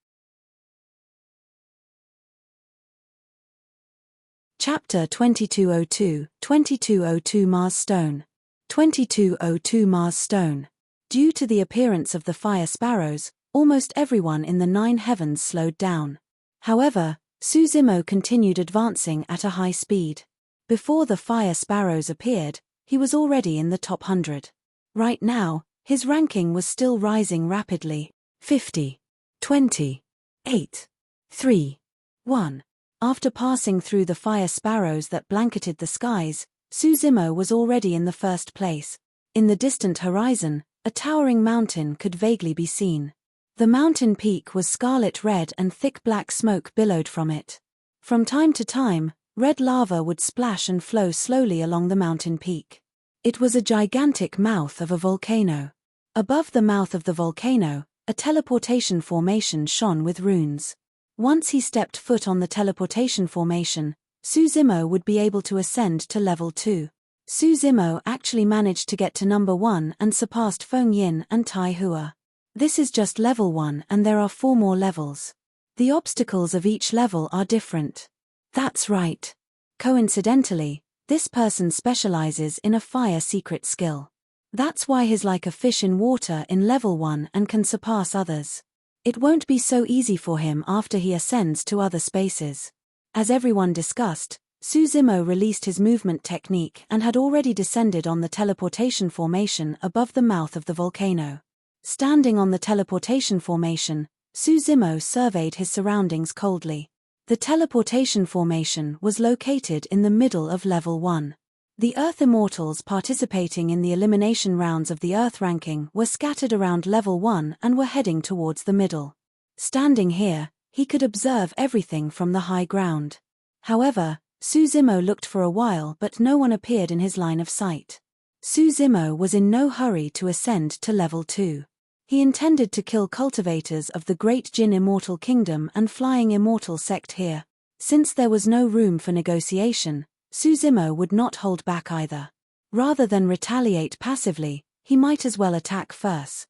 Chapter 2202, 2202 Mars Stone. 2202 Mars Stone. Due to the appearance of the fire sparrows, almost everyone in the 9 heavens slowed down. However, Suzimo continued advancing at a high speed. Before the fire sparrows appeared, he was already in the top 100. Right now, his ranking was still rising rapidly. 50. 20. 8. 3. 1. After passing through the fire sparrows that blanketed the skies, Suzimo was already in the first place. In the distant horizon, a towering mountain could vaguely be seen. The mountain peak was scarlet red and thick black smoke billowed from it. From time to time, red lava would splash and flow slowly along the mountain peak. It was a gigantic mouth of a volcano. Above the mouth of the volcano, a teleportation formation shone with runes. Once he stepped foot on the teleportation formation, Suzimo would be able to ascend to level 2. Su Zimo actually managed to get to number 1 and surpassed Feng Yin and Tai Hua. This is just level 1 and there are 4 more levels. The obstacles of each level are different. That's right. Coincidentally, this person specializes in a fire secret skill. That's why he's like a fish in water in level 1 and can surpass others. It won't be so easy for him after he ascends to other spaces. As everyone discussed, Su Zimo released his movement technique and had already descended on the teleportation formation above the mouth of the volcano. Standing on the teleportation formation, Su Zimo surveyed his surroundings coldly. The teleportation formation was located in the middle of level 1. The Earth Immortals participating in the elimination rounds of the Earth ranking were scattered around level 1 and were heading towards the middle. Standing here, he could observe everything from the high ground. However, Su Zimo looked for a while but no one appeared in his line of sight. Su Zimo was in no hurry to ascend to level 2. He intended to kill cultivators of the Great Jin Immortal Kingdom and Flying Immortal sect here. Since there was no room for negotiation, Su Zimo would not hold back either. Rather than retaliate passively, he might as well attack first.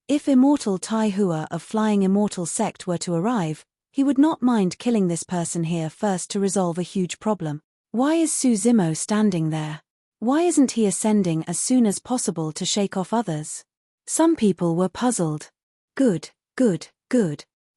If Immortal Tai Hua of Flying Immortal sect were to arrive, he would not mind killing this person here first to resolve a huge problem. Why is Su Zimo standing there? Why isn't he ascending as soon as possible to shake off others? Some people were puzzled. Good.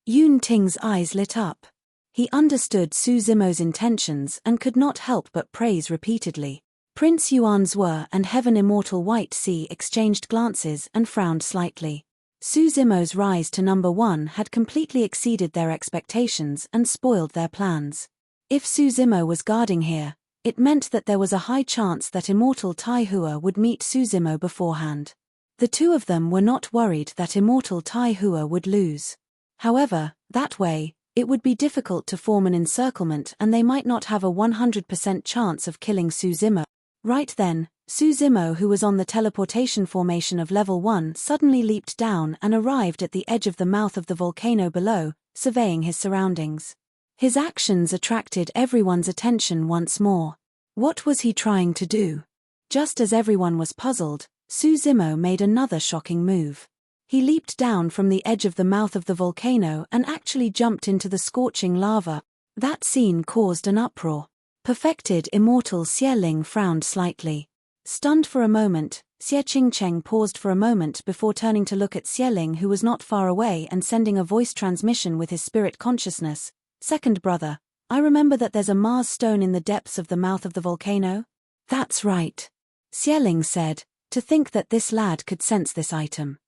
Yun Ting's eyes lit up. He understood Su Zimo's intentions and could not help but praise repeatedly. Prince Yuan Zhuo and Heaven Immortal White Sea exchanged glances and frowned slightly. Su Zimo's rise to number 1 had completely exceeded their expectations and spoiled their plans. If Su Zimo was guarding here, it meant that there was a high chance that Immortal Tai Hua would meet Su Zimo beforehand. The two of them were not worried that Immortal Tai Hua would lose. However, that way, it would be difficult to form an encirclement and they might not have a 100% chance of killing Su Zimo. Right then, Su Zimo, who was on the teleportation formation of level 1, suddenly leaped down and arrived at the edge of the mouth of the volcano below, surveying his surroundings. His actions attracted everyone's attention once more. What was he trying to do? Just as everyone was puzzled, Su Zimo made another shocking move. He leaped down from the edge of the mouth of the volcano and actually jumped into the scorching lava. That scene caused an uproar. Perfected Immortal Xie Ling frowned slightly. Stunned for a moment, Xie Qingcheng paused for a moment before turning to look at Xie Ling, who was not far away, and sending a voice transmission with his spirit consciousness. Second brother, I remember that there's a Mars stone in the depths of the mouth of the volcano? That's right. Xie Ling said, to think that this lad could sense this item.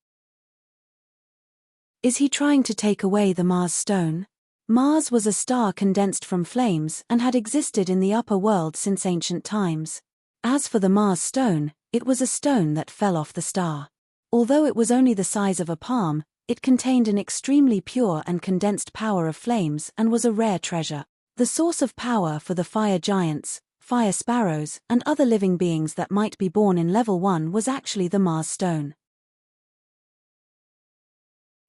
Is he trying to take away the Mars stone? Mars was a star condensed from flames and had existed in the upper world since ancient times. As for the Mars stone, it was a stone that fell off the star. Although it was only the size of a palm, it contained an extremely pure and condensed power of flames and was a rare treasure. The source of power for the fire giants, fire sparrows, and other living beings that might be born in level 1 was actually the Mars stone.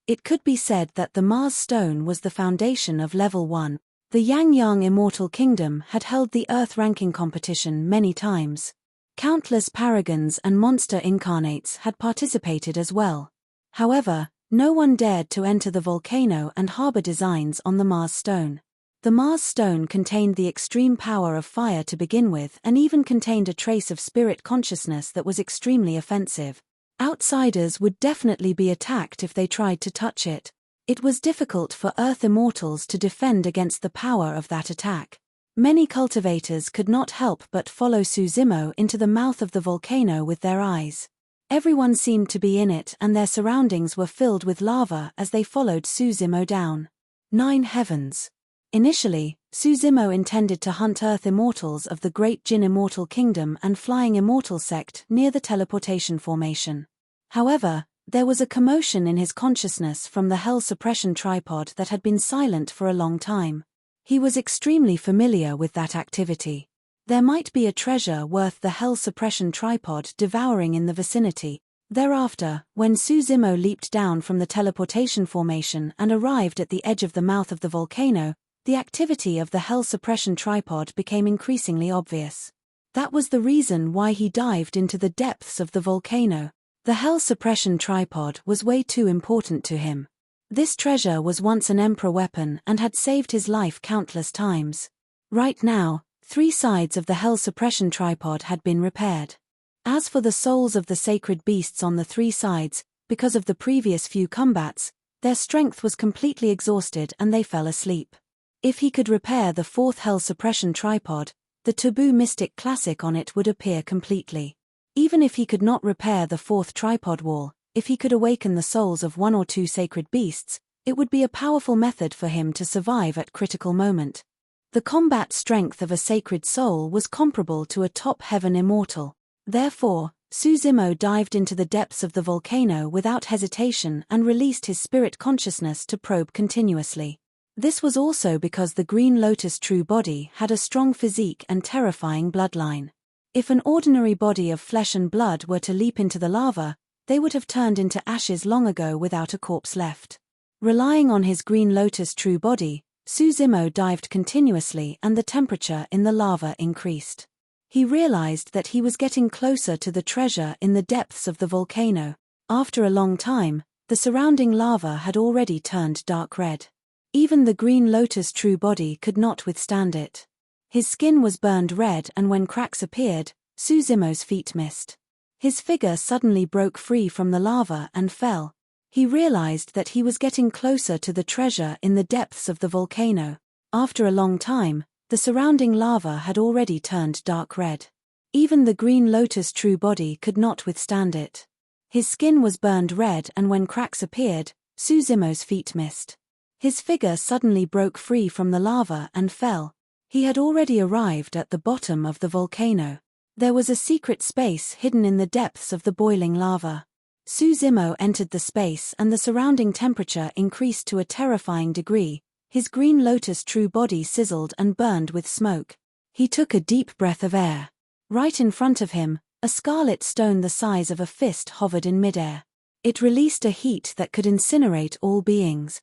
It could be said that the Mars stone was the foundation of level 1. The Yangyang Immortal Kingdom had held the Earth ranking competition many times. Countless paragons and monster incarnates had participated as well. However, no one dared to enter the volcano and harbor designs on the Mars stone. The Mars stone contained the extreme power of fire to begin with and even contained a trace of spirit consciousness that was extremely offensive. Outsiders would definitely be attacked if they tried to touch it. It was difficult for Earth Immortals to defend against the power of that attack. Many cultivators could not help but follow Su Zimo into the mouth of the volcano with their eyes. Everyone seemed to be in it and their surroundings were filled with lava as they followed Su Zimo down. 9 heavens. Initially, Su Zimo intended to hunt Earth Immortals of the Great Jin Immortal Kingdom and Flying Immortal sect near the teleportation formation. However, there was a commotion in his consciousness from the Hell Suppression Tripod that had been silent for a long time. He was extremely familiar with that activity. There might be a treasure worth the Hell Suppression Tripod devouring in the vicinity. Thereafter, when Su Zimo leaped down from the teleportation formation and arrived at the edge of the mouth of the volcano, the activity of the Hell Suppression Tripod became increasingly obvious. That was the reason why he dived into the depths of the volcano. The hell suppression tripod was way too important to him. This treasure was once an emperor weapon and had saved his life countless times. Right now, 3 sides of the hell suppression tripod had been repaired. As for the souls of the sacred beasts on the 3 sides, because of the previous few combats, their strength was completely exhausted and they fell asleep. If he could repair the 4th hell suppression tripod, the taboo mystic classic on it would appear completely. Even if he could not repair the 4th tripod wall, if he could awaken the souls of 1 or 2 sacred beasts, it would be a powerful method for him to survive at critical moment. The combat strength of a sacred soul was comparable to a top heaven immortal. Therefore, Suzimo dived into the depths of the volcano without hesitation and released his spirit consciousness to probe continuously. This was also because the Green Lotus true body had a strong physique and terrifying bloodline. If an ordinary body of flesh and blood were to leap into the lava, they would have turned into ashes long ago without a corpse left. Relying on his Green Lotus true body, Suzimo dived continuously and the temperature in the lava increased. He realized that he was getting closer to the treasure in the depths of the volcano. After a long time, the surrounding lava had already turned dark red. Even the Green Lotus true body could not withstand it. His skin was burned red and when cracks appeared, Suzimo's feet missed. His figure suddenly broke free from the lava and fell. He realized that he was getting closer to the treasure in the depths of the volcano. After a long time, the surrounding lava had already turned dark red. Even the Green Lotus true body could not withstand it. His skin was burned red and when cracks appeared, Suzimo's feet missed. His figure suddenly broke free from the lava and fell. He had already arrived at the bottom of the volcano. There was a secret space hidden in the depths of the boiling lava. Suzimo entered the space and the surrounding temperature increased to a terrifying degree. His Green Lotus true body sizzled and burned with smoke. He took a deep breath of air. Right in front of him, a scarlet stone the size of a fist hovered in midair. It released a heat that could incinerate all beings.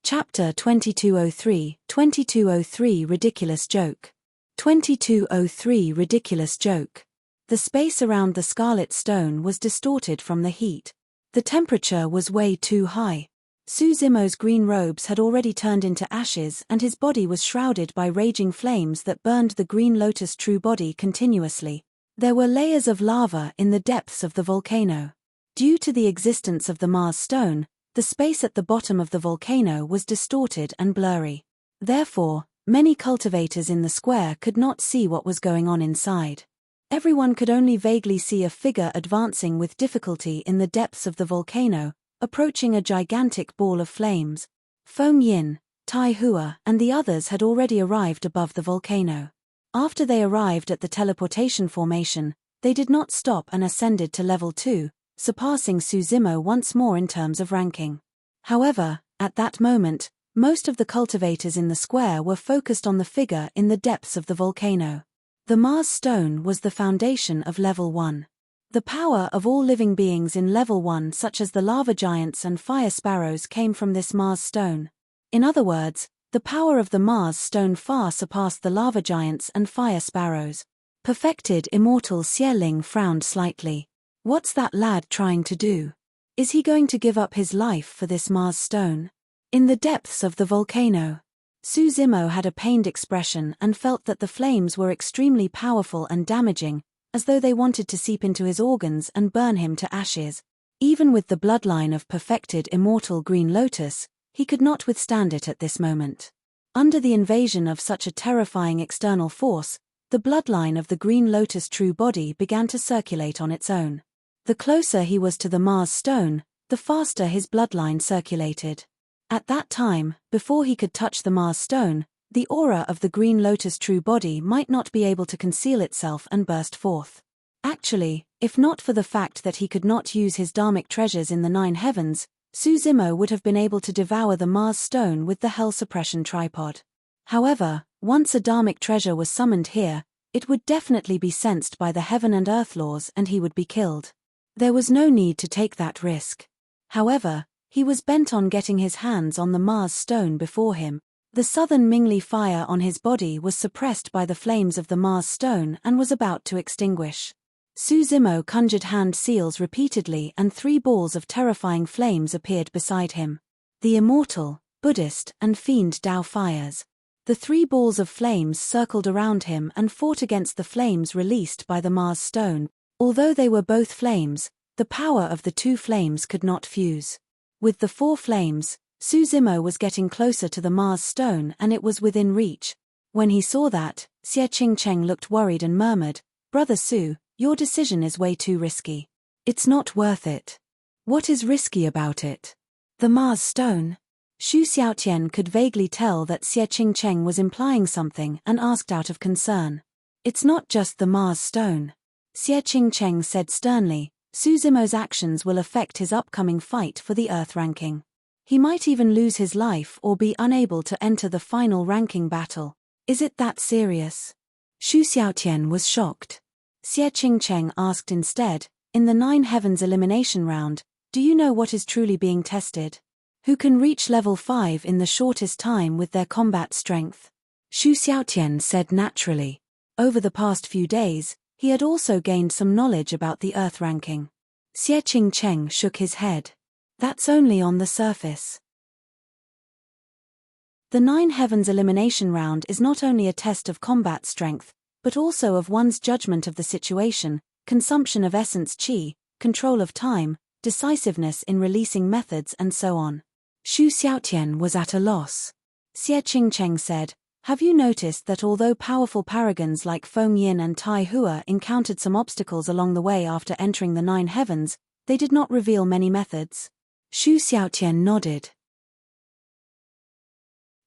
Chapter 2203 Ridiculous Joke. 2203 Ridiculous Joke. The space around the scarlet stone was distorted from the heat. The temperature was way too high. Suzimo's green robes had already turned into ashes and his body was shrouded by raging flames that burned the Green Lotus true body continuously. There were layers of lava in the depths of the volcano. Due to the existence of the Mars stone, the space at the bottom of the volcano was distorted and blurry. Therefore, many cultivators in the square could not see what was going on inside. Everyone could only vaguely see a figure advancing with difficulty in the depths of the volcano, approaching a gigantic ball of flames. Feng Yin, Tai Hua, and the others had already arrived above the volcano. After they arrived at the teleportation formation, they did not stop and ascended to level 2, surpassing Suzimo once more in terms of ranking. However, at that moment, most of the cultivators in the square were focused on the figure in the depths of the volcano. The Mars stone was the foundation of level 1. The power of all living beings in level 1 such as the lava giants and fire sparrows came from this Mars stone. In other words, the power of the Mars stone far surpassed the lava giants and fire sparrows. Perfected Immortal Xieling frowned slightly. What's that lad trying to do? Is he going to give up his life for this Mars stone? In the depths of the volcano, Suzimo had a pained expression and felt that the flames were extremely powerful and damaging, as though they wanted to seep into his organs and burn him to ashes. Even with the bloodline of perfected Immortal Green Lotus, he could not withstand it at this moment. Under the invasion of such a terrifying external force, the bloodline of the Green Lotus true body began to circulate on its own. The closer he was to the Mars stone, the faster his bloodline circulated. At that time, before he could touch the Mars stone, the aura of the Green Lotus true body might not be able to conceal itself and burst forth. Actually, if not for the fact that he could not use his dharmic treasures in the 9 heavens, Suzimo would have been able to devour the Mars stone with the hell suppression tripod. However, once a dharmic treasure was summoned here, it would definitely be sensed by the heaven and earth laws and he would be killed. There was no need to take that risk. However, he was bent on getting his hands on the Mars stone before him. The southern Mingli fire on his body was suppressed by the flames of the Mars stone and was about to extinguish. Su Zimo conjured hand seals repeatedly and 3 balls of terrifying flames appeared beside him. The Immortal, Buddhist, and Fiend Tao fires. The 3 balls of flames circled around him and fought against the flames released by the Mars stone. Although they were both flames, the power of the 2 flames could not fuse. With the 4 flames, Su Zimo was getting closer to the Mars stone and it was within reach. When he saw that, Xie Qingcheng looked worried and murmured, "Brother Su, your decision is way too risky. It's not worth it." "What is risky about it?" "The Mars stone." Xu Xiaotian could vaguely tell that Xie Qingcheng was implying something and asked out of concern. "It's not just the Mars stone." Xie Qingcheng said sternly, "Su Zimo's actions will affect his upcoming fight for the Earth ranking. He might even lose his life or be unable to enter the final ranking battle. Is it that serious?" Xu Xiaotian was shocked. Xie Qingcheng asked instead, "In the 9 Heavens elimination round, do you know what is truly being tested? Who can reach level 5 in the shortest time with their combat strength?" Xu Xiaotian said naturally. Over the past few days, he had also gained some knowledge about the Earth ranking. Xie Qingcheng shook his head. "That's only on the surface." The 9 Heavens elimination round is not only a test of combat strength, but also of one's judgment of the situation, consumption of essence qi, control of time, decisiveness in releasing methods and so on. Xu Xiaotian was at a loss. Xie Qingcheng said, "Have you noticed that although powerful paragons like Feng Yin and Tai Hua encountered some obstacles along the way after entering the 9 Heavens, they did not reveal many methods?" Xu Xiaotian nodded.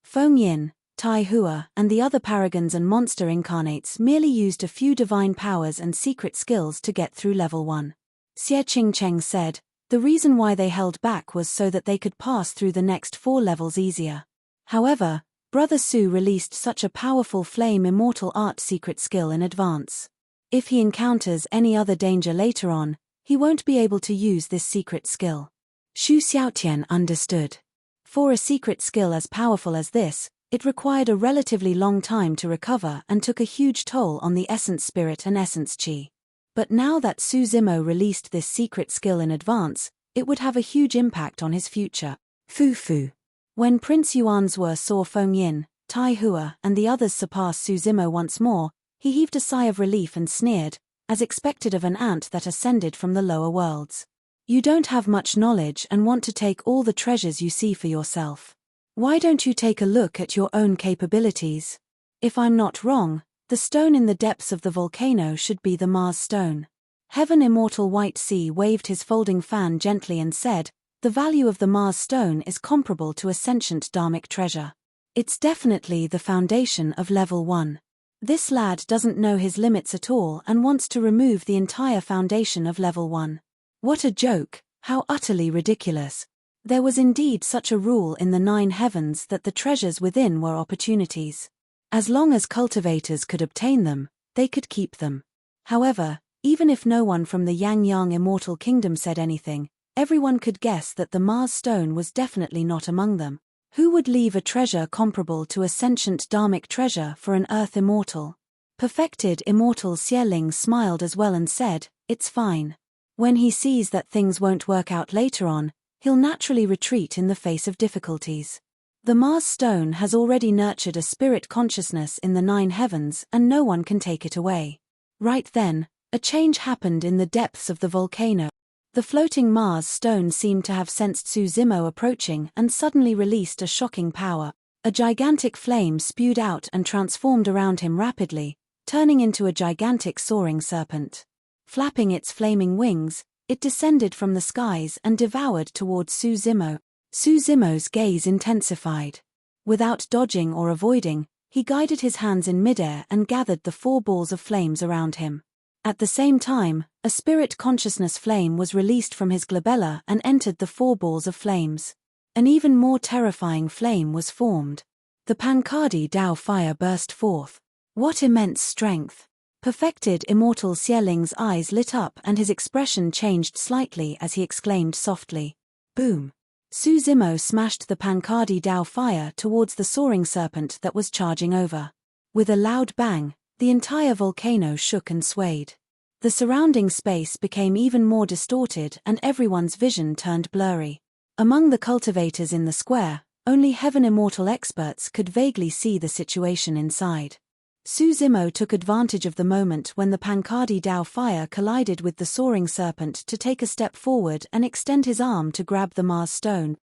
Feng Yin, Tai Hua, and the other paragons and monster incarnates merely used a few divine powers and secret skills to get through level 1. Xie Qingcheng said, "The reason why they held back was so that they could pass through the next 4 levels easier. However, Brother Su released such a powerful flame immortal art secret skill in advance. If he encounters any other danger later on, he won't be able to use this secret skill." Xu Xiaotian understood. For a secret skill as powerful as this, it required a relatively long time to recover and took a huge toll on the essence spirit and essence qi. But now that Su Zimo released this secret skill in advance, it would have a huge impact on his future. Fu. When Prince Yuanzhua saw Feng Yin, Tai Hua, and the others surpass Su Zimo once more, he heaved a sigh of relief and sneered, as expected of an ant that ascended from the lower worlds. "You don't have much knowledge and want to take all the treasures you see for yourself. Why don't you take a look at your own capabilities? If I'm not wrong, the stone in the depths of the volcano should be the Mars stone." Heaven Immortal White Sea waved his folding fan gently and said, "The value of the Mars stone is comparable to a sentient dharmic treasure. It's definitely the foundation of level 1. This lad doesn't know his limits at all and wants to remove the entire foundation of level 1. What a joke, how utterly ridiculous. There was indeed such a rule in the 9 Heavens that the treasures within were opportunities. As long as cultivators could obtain them, they could keep them. However, even if no one from the Yang Immortal Kingdom said anything, everyone could guess that the Mars stone was definitely not among them. Who would leave a treasure comparable to a sentient dharmic treasure for an Earth Immortal? Perfected Immortal Xieling smiled as well and said, "It's fine. When he sees that things won't work out later on, he'll naturally retreat in the face of difficulties. The Mars stone has already nurtured a spirit consciousness in the 9 Heavens and no one can take it away." Right then, a change happened in the depths of the volcano. The floating Mars stone seemed to have sensed Su Zimo approaching and suddenly released a shocking power. A gigantic flame spewed out and transformed around him rapidly, turning into a gigantic soaring serpent. Flapping its flaming wings, it descended from the skies and devoured towards Su Zimo. Su Zimo's gaze intensified. Without dodging or avoiding, he guided his hands in midair and gathered the 4 balls of flames around him. At the same time, a spirit consciousness flame was released from his glabella and entered the 4 balls of flames. An even more terrifying flame was formed. The Pankadi Dao fire burst forth. What immense strength! Perfected Immortal Xieling's eyes lit up and his expression changed slightly as he exclaimed softly, "Boom!" Suzimo smashed the Pankadi Dao fire towards the soaring serpent that was charging over. With a loud bang, the entire volcano shook and swayed. The surrounding space became even more distorted and everyone's vision turned blurry. Among the cultivators in the square, only Heaven Immortal experts could vaguely see the situation inside. Suzimo took advantage of the moment when the Pankadi Dao fire collided with the soaring serpent to take a step forward and extend his arm to grab the Mars stone.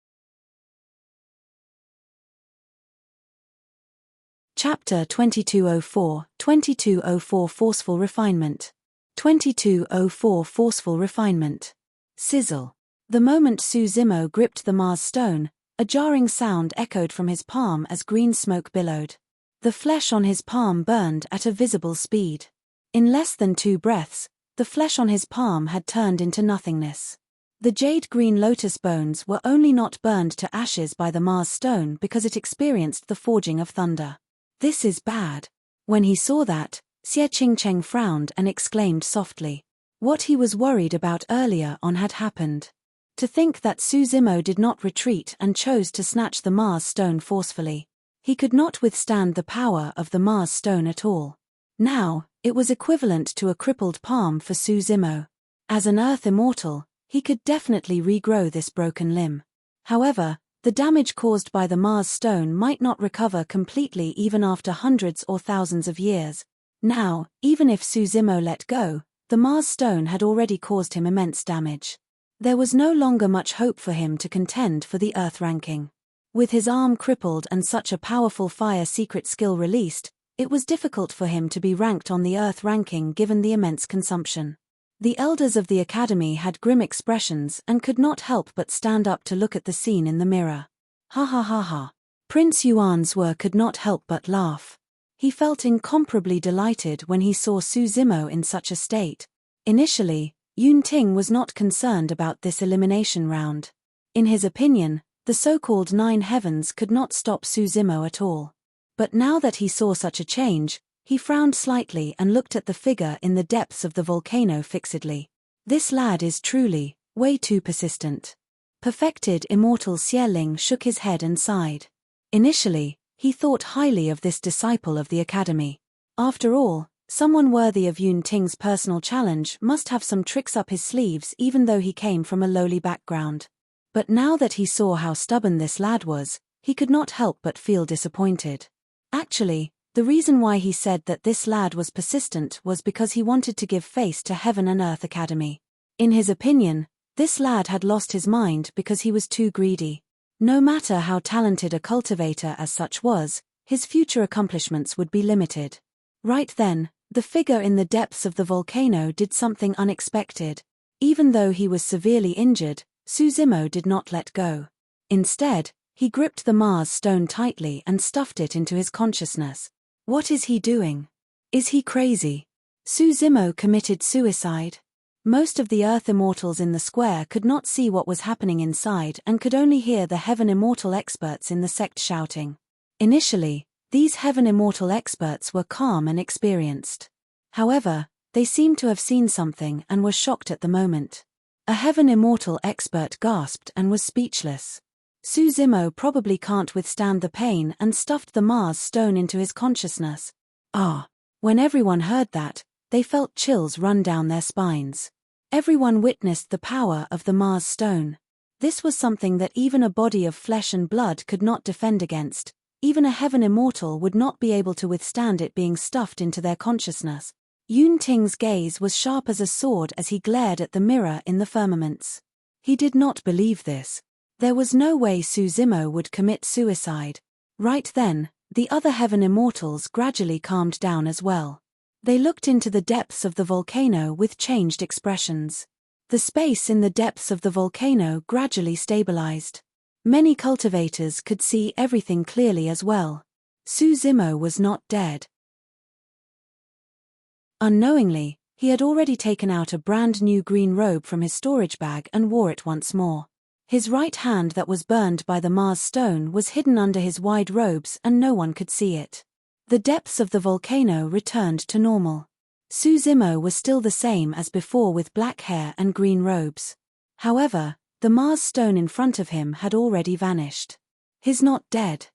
Chapter 2204, 2204 Forceful Refinement. 2204 Forceful Refinement. Sizzle. The moment Suzimo gripped the Mars stone, a jarring sound echoed from his palm as green smoke billowed. The flesh on his palm burned at a visible speed. In less than 2 breaths, the flesh on his palm had turned into nothingness. The jade-green lotus bones were only not burned to ashes by the Mars stone because it experienced the forging of thunder. This is bad. When he saw that, Xie Qingcheng frowned and exclaimed softly. What he was worried about earlier on had happened. To think that Suzimo did not retreat and chose to snatch the Mars stone forcefully. He could not withstand the power of the Mars stone at all. Now, it was equivalent to a crippled palm for Suzimo. As an Earth Immortal, he could definitely regrow this broken limb. However, the damage caused by the Mars stone might not recover completely even after hundreds or thousands of years. Now, even if Suzimo let go, the Mars stone had already caused him immense damage. There was no longer much hope for him to contend for the Earth ranking. With his arm crippled and such a powerful fire secret skill released, it was difficult for him to be ranked on the Earth ranking given the immense consumption. The elders of the academy had grim expressions and could not help but stand up to look at the scene in the mirror. Ha ha ha ha. Prince Yuanzhou could not help but laugh. He felt incomparably delighted when he saw Suzimo in such a state. Initially, Yunting was not concerned about this elimination round. In his opinion, the so-called 9 heavens could not stop Suzimo at all. But now that he saw such a change, he frowned slightly and looked at the figure in the depths of the volcano fixedly. This lad is truly, way too persistent. Perfected Immortal Xie Ling shook his head and sighed. Initially, he thought highly of this disciple of the academy. After all, someone worthy of Yunting's personal challenge must have some tricks up his sleeves even though he came from a lowly background. But now that he saw how stubborn this lad was, he could not help but feel disappointed. Actually, the reason why he said that this lad was persistent was because he wanted to give face to Heaven and Earth Academy. In his opinion, this lad had lost his mind because he was too greedy. No matter how talented a cultivator as such was, his future accomplishments would be limited. Right then, the figure in the depths of the volcano did something unexpected. Even though he was severely injured, Suzimo did not let go. Instead, he gripped the Mars stone tightly and stuffed it into his consciousness. What is he doing? Is he crazy? Suzimo committed suicide? Most of the Earth Immortals in the square could not see what was happening inside and could only hear the Heaven Immortal experts in the sect shouting. Initially, these Heaven Immortal experts were calm and experienced. However, they seemed to have seen something and were shocked at the moment. A Heaven Immortal expert gasped and was speechless. Suzimo probably can't withstand the pain and stuffed the Mars stone into his consciousness. Ah! When everyone heard that, they felt chills run down their spines. Everyone witnessed the power of the Mars stone. This was something that even a body of flesh and blood could not defend against. Even a Heaven Immortal would not be able to withstand it being stuffed into their consciousness. Yunting's gaze was sharp as a sword as he glared at the mirror in the firmaments. He did not believe this. There was no way Suzimo would commit suicide. Right then, the other Heaven Immortals gradually calmed down as well. They looked into the depths of the volcano with changed expressions. The space in the depths of the volcano gradually stabilized. Many cultivators could see everything clearly as well. Suzimo was not dead. Unknowingly, he had already taken out a brand new green robe from his storage bag and wore it once more. His right hand that was burned by the Mars stone was hidden under his wide robes and no one could see it. The depths of the volcano returned to normal. Suzimo was still the same as before with black hair and green robes. However, The Mars stone in front of him had already vanished. He's not dead.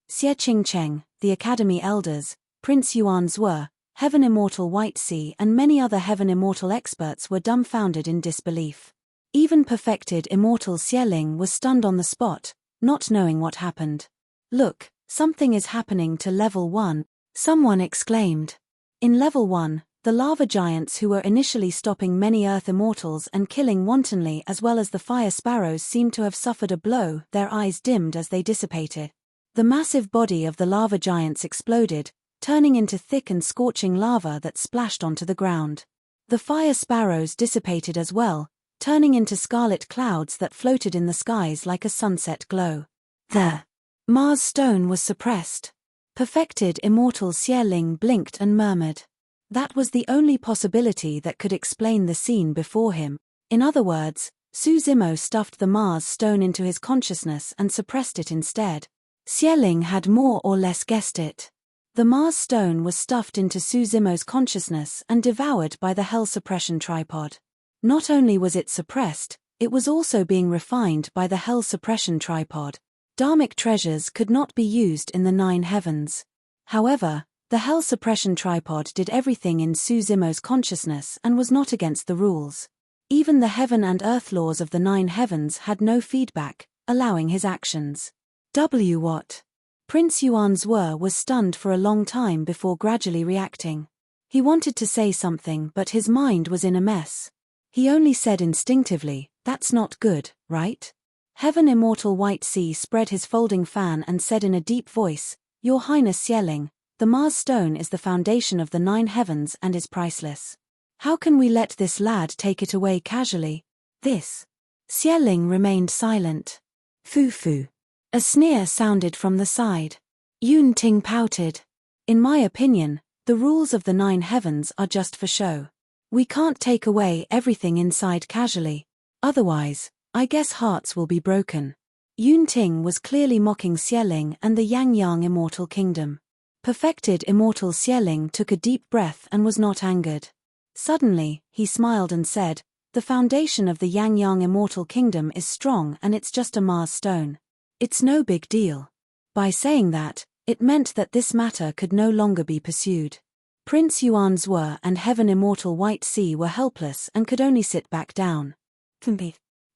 Xie Qingcheng, the Academy elders, Prince Yuan Zhe, Heaven Immortal White Sea and many other Heaven Immortal experts were dumbfounded in disbelief. Even perfected Immortal Xieling was stunned on the spot, not knowing what happened. Look, something is happening to level 1, someone exclaimed. In level 1, the lava giants who were initially stopping many Earth Immortals and killing wantonly as well as the fire sparrows seemed to have suffered a blow, their eyes dimmed as they dissipated. The massive body of the lava giants exploded, turning into thick and scorching lava that splashed onto the ground. The fire sparrows dissipated as well, turning into scarlet clouds that floated in the skies like a sunset glow. The Mars stone was suppressed. Perfected Immortal Xieling blinked and murmured. That was the only possibility that could explain the scene before him. In other words, Su Zimo stuffed the Mars stone into his consciousness and suppressed it instead. Xieling had more or less guessed it. The Mars stone was stuffed into Su Zimo's consciousness and devoured by the Hell Suppression Tripod. Not only was it suppressed, it was also being refined by the Hell Suppression Tripod. Dharmic treasures could not be used in the 9 heavens. However, the Hell Suppression Tripod did everything in Su Zimo's consciousness and was not against the rules. Even the heaven and earth laws of the 9 heavens had no feedback, allowing his actions. What? Prince Yuan Zhe was stunned for a long time before gradually reacting. He wanted to say something but his mind was in a mess. He only said instinctively, "That's not good, right?" Heaven Immortal White Sea spread his folding fan and said in a deep voice, "Your Highness Xieling, the Mars stone is the foundation of the 9 heavens and is priceless. How can we let this lad take it away casually? This." Xieling remained silent. Fu. A sneer sounded from the side. Yun Ting pouted. "In my opinion, the rules of the 9 heavens are just for show. We can't take away everything inside casually. Otherwise, I guess hearts will be broken." Yun Ting was clearly mocking Xieling and the Yang Immortal Kingdom. Perfected Immortal Xieling took a deep breath and was not angered. Suddenly, he smiled and said, "The foundation of the Yang Immortal Kingdom is strong and it's just a Mars stone. It's no big deal." By saying that, it meant that this matter could no longer be pursued. Prince Yuan Zhe and Heaven Immortal White Sea were helpless and could only sit back down.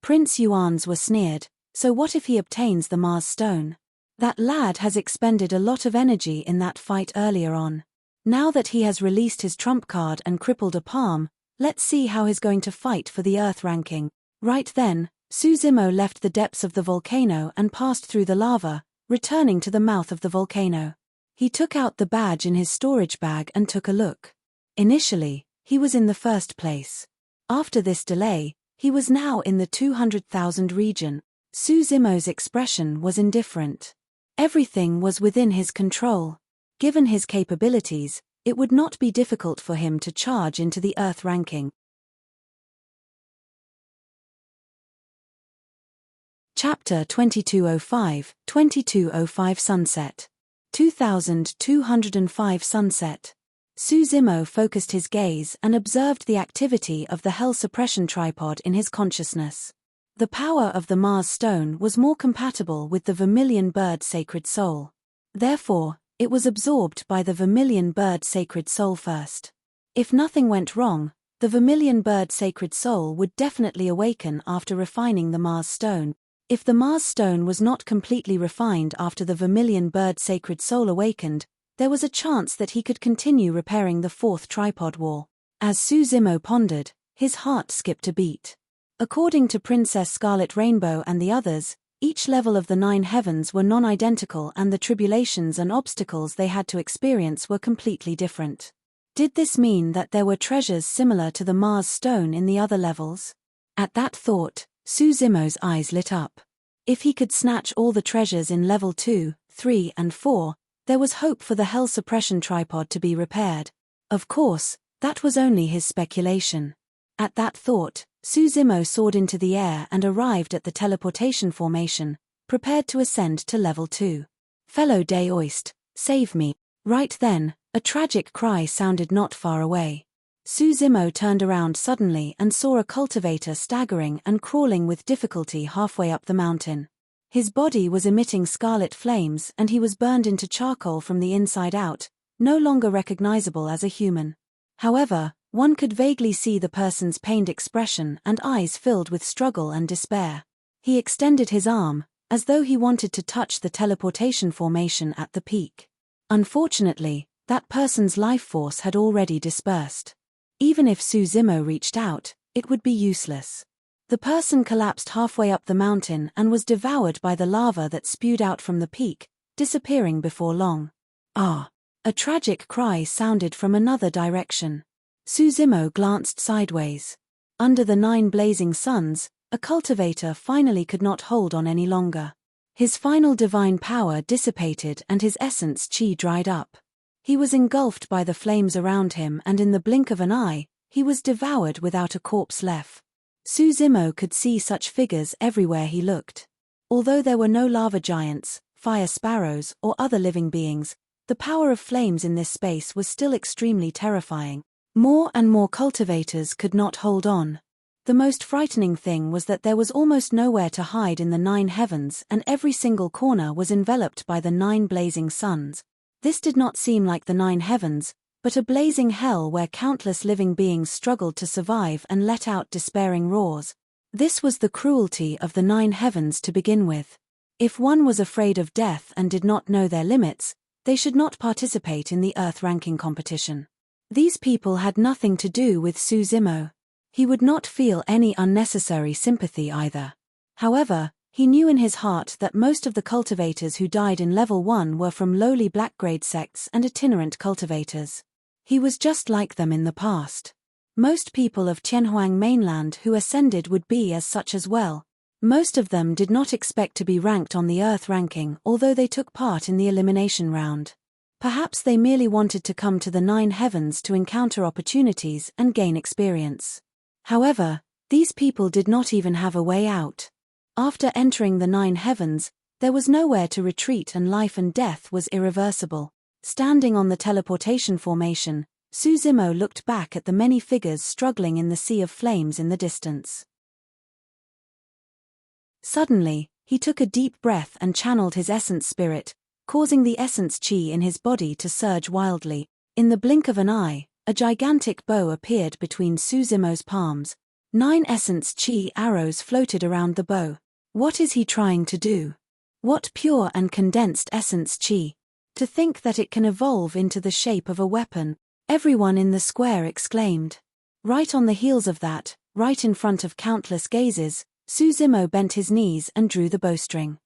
Prince Yuan's were sneered, "So what if he obtains the Mars stone? That lad has expended a lot of energy in that fight earlier on. Now that he has released his trump card and crippled a palm, let's see how he's going to fight for the Earth ranking." Right then, Su Zimo left the depths of the volcano and passed through the lava, returning to the mouth of the volcano. He took out the badge in his storage bag and took a look. Initially, he was in the first place. After this delay, he was now in the 200,000 region. Su Zimo's expression was indifferent. Everything was within his control. Given his capabilities, it would not be difficult for him to charge into the Earth ranking. Chapter 2205, 2205 Sunset. 2205 Sunset. Su Zimo focused his gaze and observed the activity of the Hell Suppression Tripod in his consciousness. The power of the Mars stone was more compatible with the Vermilion Bird Sacred Soul. Therefore, it was absorbed by the Vermilion Bird Sacred Soul first. If nothing went wrong, the Vermilion Bird Sacred Soul would definitely awaken after refining the Mars stone. If the Mars stone was not completely refined after the Vermilion Bird Sacred Soul awakened, there was a chance that he could continue repairing the 4th tripod wall. As Su Zimo pondered, his heart skipped a beat. According to Princess Scarlet Rainbow and the others, each level of the 9 heavens were non-identical and the tribulations and obstacles they had to experience were completely different. Did this mean that there were treasures similar to the Mars stone in the other levels? At that thought, Su Zimo's eyes lit up. If he could snatch all the treasures in level 2, 3 and 4, there was hope for the Hell Suppression Tripod to be repaired. Of course, that was only his speculation. At that thought, Su Zimo soared into the air and arrived at the teleportation formation, prepared to ascend to level 2. "Fellow Daoist, save me." Right then, a tragic cry sounded not far away. Suzimo turned around suddenly and saw a cultivator staggering and crawling with difficulty halfway up the mountain. His body was emitting scarlet flames and he was burned into charcoal from the inside out, no longer recognizable as a human. However, one could vaguely see the person's pained expression and eyes filled with struggle and despair. He extended his arm, as though he wanted to touch the teleportation formation at the peak. Unfortunately, that person's life force had already dispersed. Even if Suzimo reached out, it would be useless. The person collapsed halfway up the mountain and was devoured by the lava that spewed out from the peak, disappearing before long. Ah! A tragic cry sounded from another direction. Suzimo glanced sideways. Under the 9 blazing suns, a cultivator finally could not hold on any longer. His final divine power dissipated and his essence chi dried up. He was engulfed by the flames around him and in the blink of an eye, he was devoured without a corpse left. Suzimo could see such figures everywhere he looked. Although there were no lava giants, fire sparrows, or other living beings, the power of flames in this space was still extremely terrifying. More and more cultivators could not hold on. The most frightening thing was that there was almost nowhere to hide in the 9 heavens and every single corner was enveloped by the 9 blazing suns. This did not seem like the 9 heavens, but a blazing hell where countless living beings struggled to survive and let out despairing roars. This was the cruelty of the 9 heavens to begin with. If one was afraid of death and did not know their limits, they should not participate in the Earth ranking competition. These people had nothing to do with Suzimo. He would not feel any unnecessary sympathy either. However, he knew in his heart that most of the cultivators who died in level 1 were from lowly black-grade sects and itinerant cultivators. He was just like them in the past. Most people of Tianhuang mainland who ascended would be as such as well. Most of them did not expect to be ranked on the Earth ranking although they took part in the elimination round. Perhaps they merely wanted to come to the 9 heavens to encounter opportunities and gain experience. However, these people did not even have a way out. After entering the 9 heavens, there was nowhere to retreat and life and death was irreversible. Standing on the teleportation formation, Suzimo looked back at the many figures struggling in the sea of flames in the distance. Suddenly, he took a deep breath and channeled his essence spirit, causing the essence chi in his body to surge wildly. In the blink of an eye, a gigantic bow appeared between Suzimo's palms. 9 essence chi arrows floated around the bow. What is he trying to do? What pure and condensed essence chi! To think that it can evolve into the shape of a weapon, everyone in the square exclaimed. Right on the heels of that, right in front of countless gazes, Suzimo bent his knees and drew the bowstring.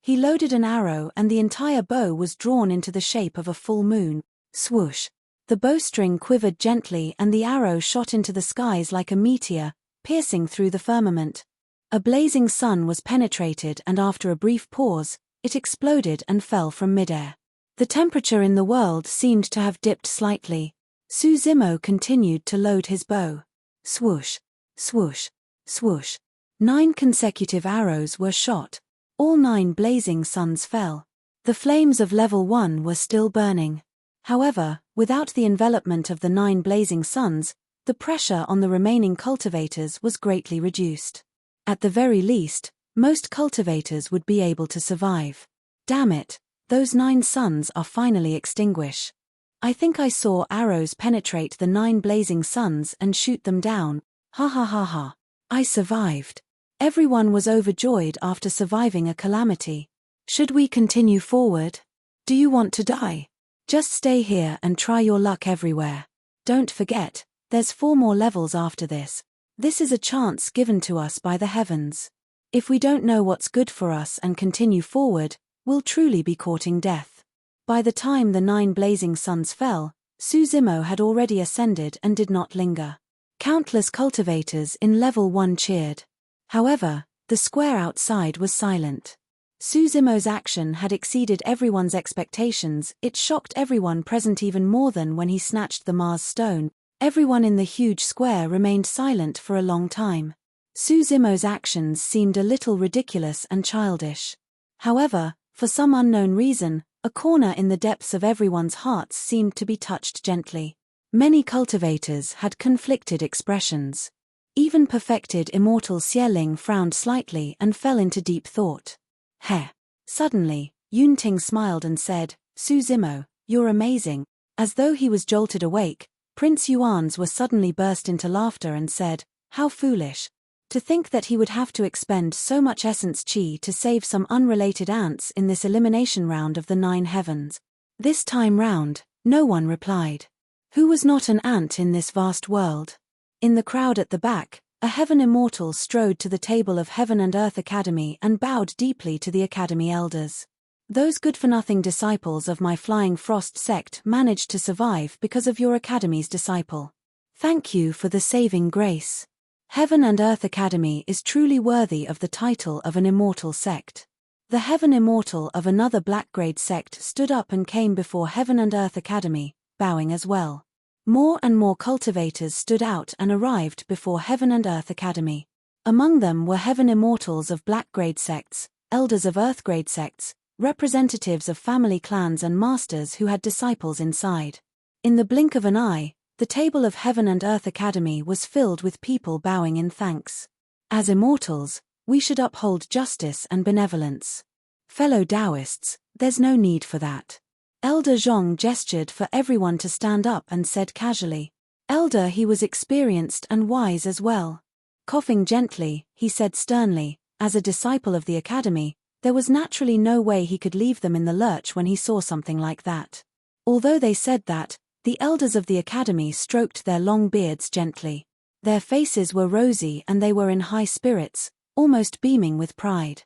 He loaded an arrow and the entire bow was drawn into the shape of a full moon. Swoosh! The bowstring quivered gently and the arrow shot into the skies like a meteor, piercing through the firmament. A blazing sun was penetrated and after a brief pause, it exploded and fell from midair. The temperature in the world seemed to have dipped slightly. Suzimo continued to load his bow. Swoosh! Swoosh! Swoosh! 9 consecutive arrows were shot. All 9 blazing suns fell. The flames of level 1 were still burning. However, without the envelopment of the 9 blazing suns, the pressure on the remaining cultivators was greatly reduced. At the very least, most cultivators would be able to survive. Damn it, those 9 suns are finally extinguished. I think I saw arrows penetrate the 9 blazing suns and shoot them down. Ha ha ha ha. I survived. Everyone was overjoyed after surviving a calamity. Should we continue forward? Do you want to die? Just stay here and try your luck everywhere. Don't forget, there's 4 more levels after this. This is a chance given to us by the heavens. If we don't know what's good for us and continue forward, we'll truly be courting death. By the time the 9 blazing suns fell, Suzimo had already ascended and did not linger. Countless cultivators in level 1 cheered. However, the square outside was silent. Suzimo's action had exceeded everyone's expectations. It shocked everyone present even more than when he snatched the Mars stone. Everyone in the huge square remained silent for a long time. Suzimo's actions seemed a little ridiculous and childish. However, for some unknown reason, A corner in the depths of everyone's hearts seemed to be touched gently. Many cultivators had conflicted expressions. Even perfected Immortal Xieling frowned slightly and fell into deep thought. Heh. Suddenly, Yunting smiled and said, Su Zimo, you're amazing. As though he was jolted awake, Prince Yuan's were suddenly burst into laughter and said, how foolish. To think that he would have to expend so much essence qi to save some unrelated ants in this elimination round of the 9 heavens. This time round, no one replied. Who was not an ant in this vast world? In the crowd at the back, a Heaven Immortal strode to the table of Heaven and Earth Academy and bowed deeply to the Academy elders. Those good-for-nothing disciples of my Flying Frost sect managed to survive because of your Academy's disciple. Thank you for the saving grace. Heaven and Earth Academy is truly worthy of the title of an immortal sect. The Heaven Immortal of another black-grade sect stood up and came before Heaven and Earth Academy, bowing as well. More and more cultivators stood out and arrived before Heaven and Earth Academy. Among them were Heaven Immortals of black-grade sects, elders of Earth-grade sects, representatives of family clans and masters who had disciples inside. In the blink of an eye, the table of Heaven and Earth Academy was filled with people bowing in thanks. As immortals, we should uphold justice and benevolence. Fellow Taoists, there's no need for that. Elder Zhong gestured for everyone to stand up and said casually. Elder, he was experienced and wise as well. Coughing gently, he said sternly, as a disciple of the Academy, there was naturally no way he could leave them in the lurch when he saw something like that. Although they said that, the elders of the Academy stroked their long beards gently. Their faces were rosy and they were in high spirits, almost beaming with pride.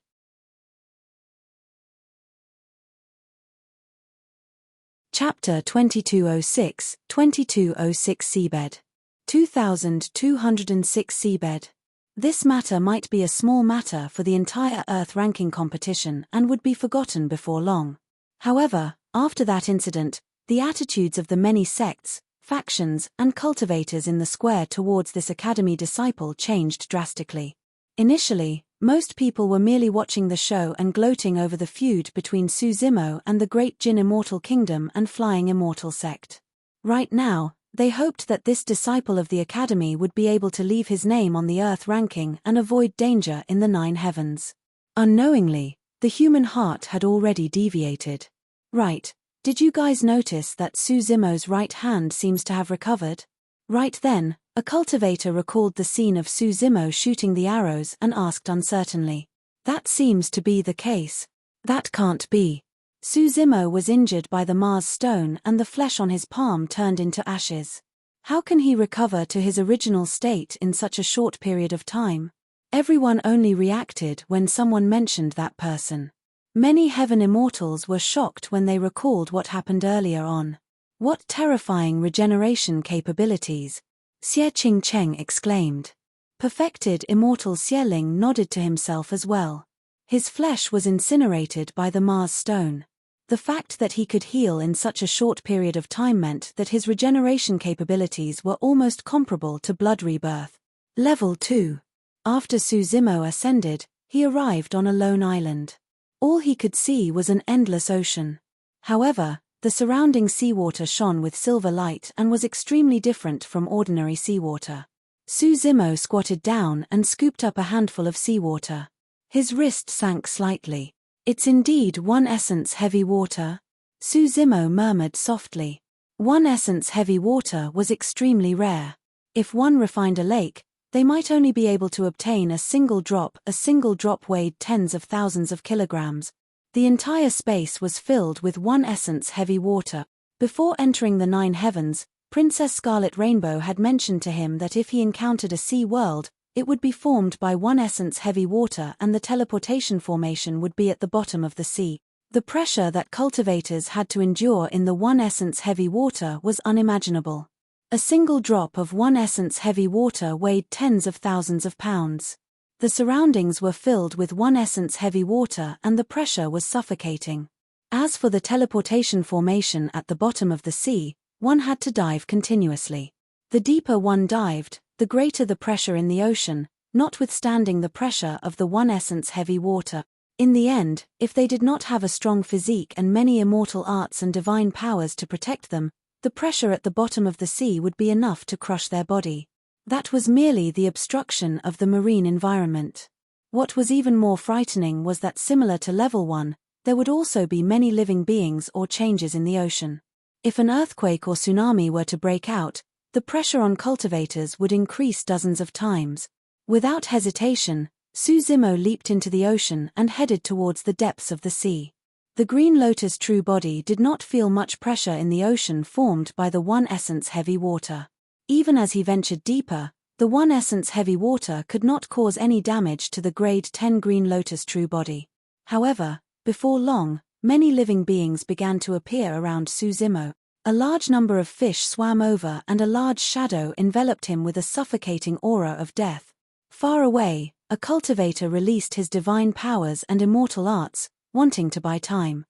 Chapter 2206, 2206 Seabed. 2206 Seabed. This matter might be a small matter for the entire Earth ranking competition and would be forgotten before long. However, after that incident, the attitudes of the many sects, factions, and cultivators in the square towards this Academy disciple changed drastically. Initially, most people were merely watching the show and gloating over the feud between Su Zimo and the Great Jin Immortal Kingdom and Flying Immortal Sect. Right now, they hoped that this disciple of the Academy would be able to leave his name on the Earth ranking and avoid danger in the 9 heavens. Unknowingly, the human heart had already deviated. Right, did you guys notice that Su Zimo's right hand seems to have recovered? Right then, a cultivator recalled the scene of Su Zimo shooting the arrows and asked uncertainly. That seems to be the case. That can't be. Su Zimo was injured by the Mars stone and the flesh on his palm turned into ashes. How can he recover to his original state in such a short period of time? Everyone only reacted when someone mentioned that person. Many Heaven Immortals were shocked when they recalled what happened earlier on. What terrifying regeneration capabilities! Xie Qing Cheng exclaimed. Perfected Immortal Xieling nodded to himself as well. His flesh was incinerated by the Mars stone. The fact that he could heal in such a short period of time meant that his regeneration capabilities were almost comparable to blood rebirth. Level 2. After Su Zimo ascended, he arrived on a lone island. All he could see was an endless ocean. However, the surrounding seawater shone with silver light and was extremely different from ordinary seawater. Su Zimo squatted down and scooped up a handful of seawater. His wrist sank slightly. It's indeed one essence heavy water. Su Zimo murmured softly. One essence heavy water was extremely rare. If one refined a lake, they might only be able to obtain a single drop. A single drop weighed tens of thousands of kilograms. The entire space was filled with one essence heavy water. Before entering the 9 heavens, Princess Scarlet Rainbow had mentioned to him that if he encountered a sea world, it would be formed by one essence heavy water and the teleportation formation would be at the bottom of the sea. The pressure that cultivators had to endure in the one essence heavy water was unimaginable. A single drop of one essence heavy water weighed tens of thousands of pounds. The surroundings were filled with one essence heavy water and the pressure was suffocating. As for the teleportation formation at the bottom of the sea, one had to dive continuously. The deeper one dived, the greater the pressure in the ocean, notwithstanding the pressure of the one essence heavy water. In the end, if they did not have a strong physique and many immortal arts and divine powers to protect them, the pressure at the bottom of the sea would be enough to crush their body. That was merely the obstruction of the marine environment. What was even more frightening was that, similar to level 1, there would also be many living beings or changes in the ocean. If an earthquake or tsunami were to break out, the pressure on cultivators would increase dozens of times. Without hesitation, Suzimo leaped into the ocean and headed towards the depths of the sea. The Green Lotus true body did not feel much pressure in the ocean formed by the One Essence heavy water. Even as he ventured deeper, the One Essence heavy water could not cause any damage to the Grade 10 Green Lotus true body. However, before long, many living beings began to appear around Suzimo. A large number of fish swam over and a large shadow enveloped him with a suffocating aura of death. Far away, a cultivator released his divine powers and immortal arts, wanting to buy time.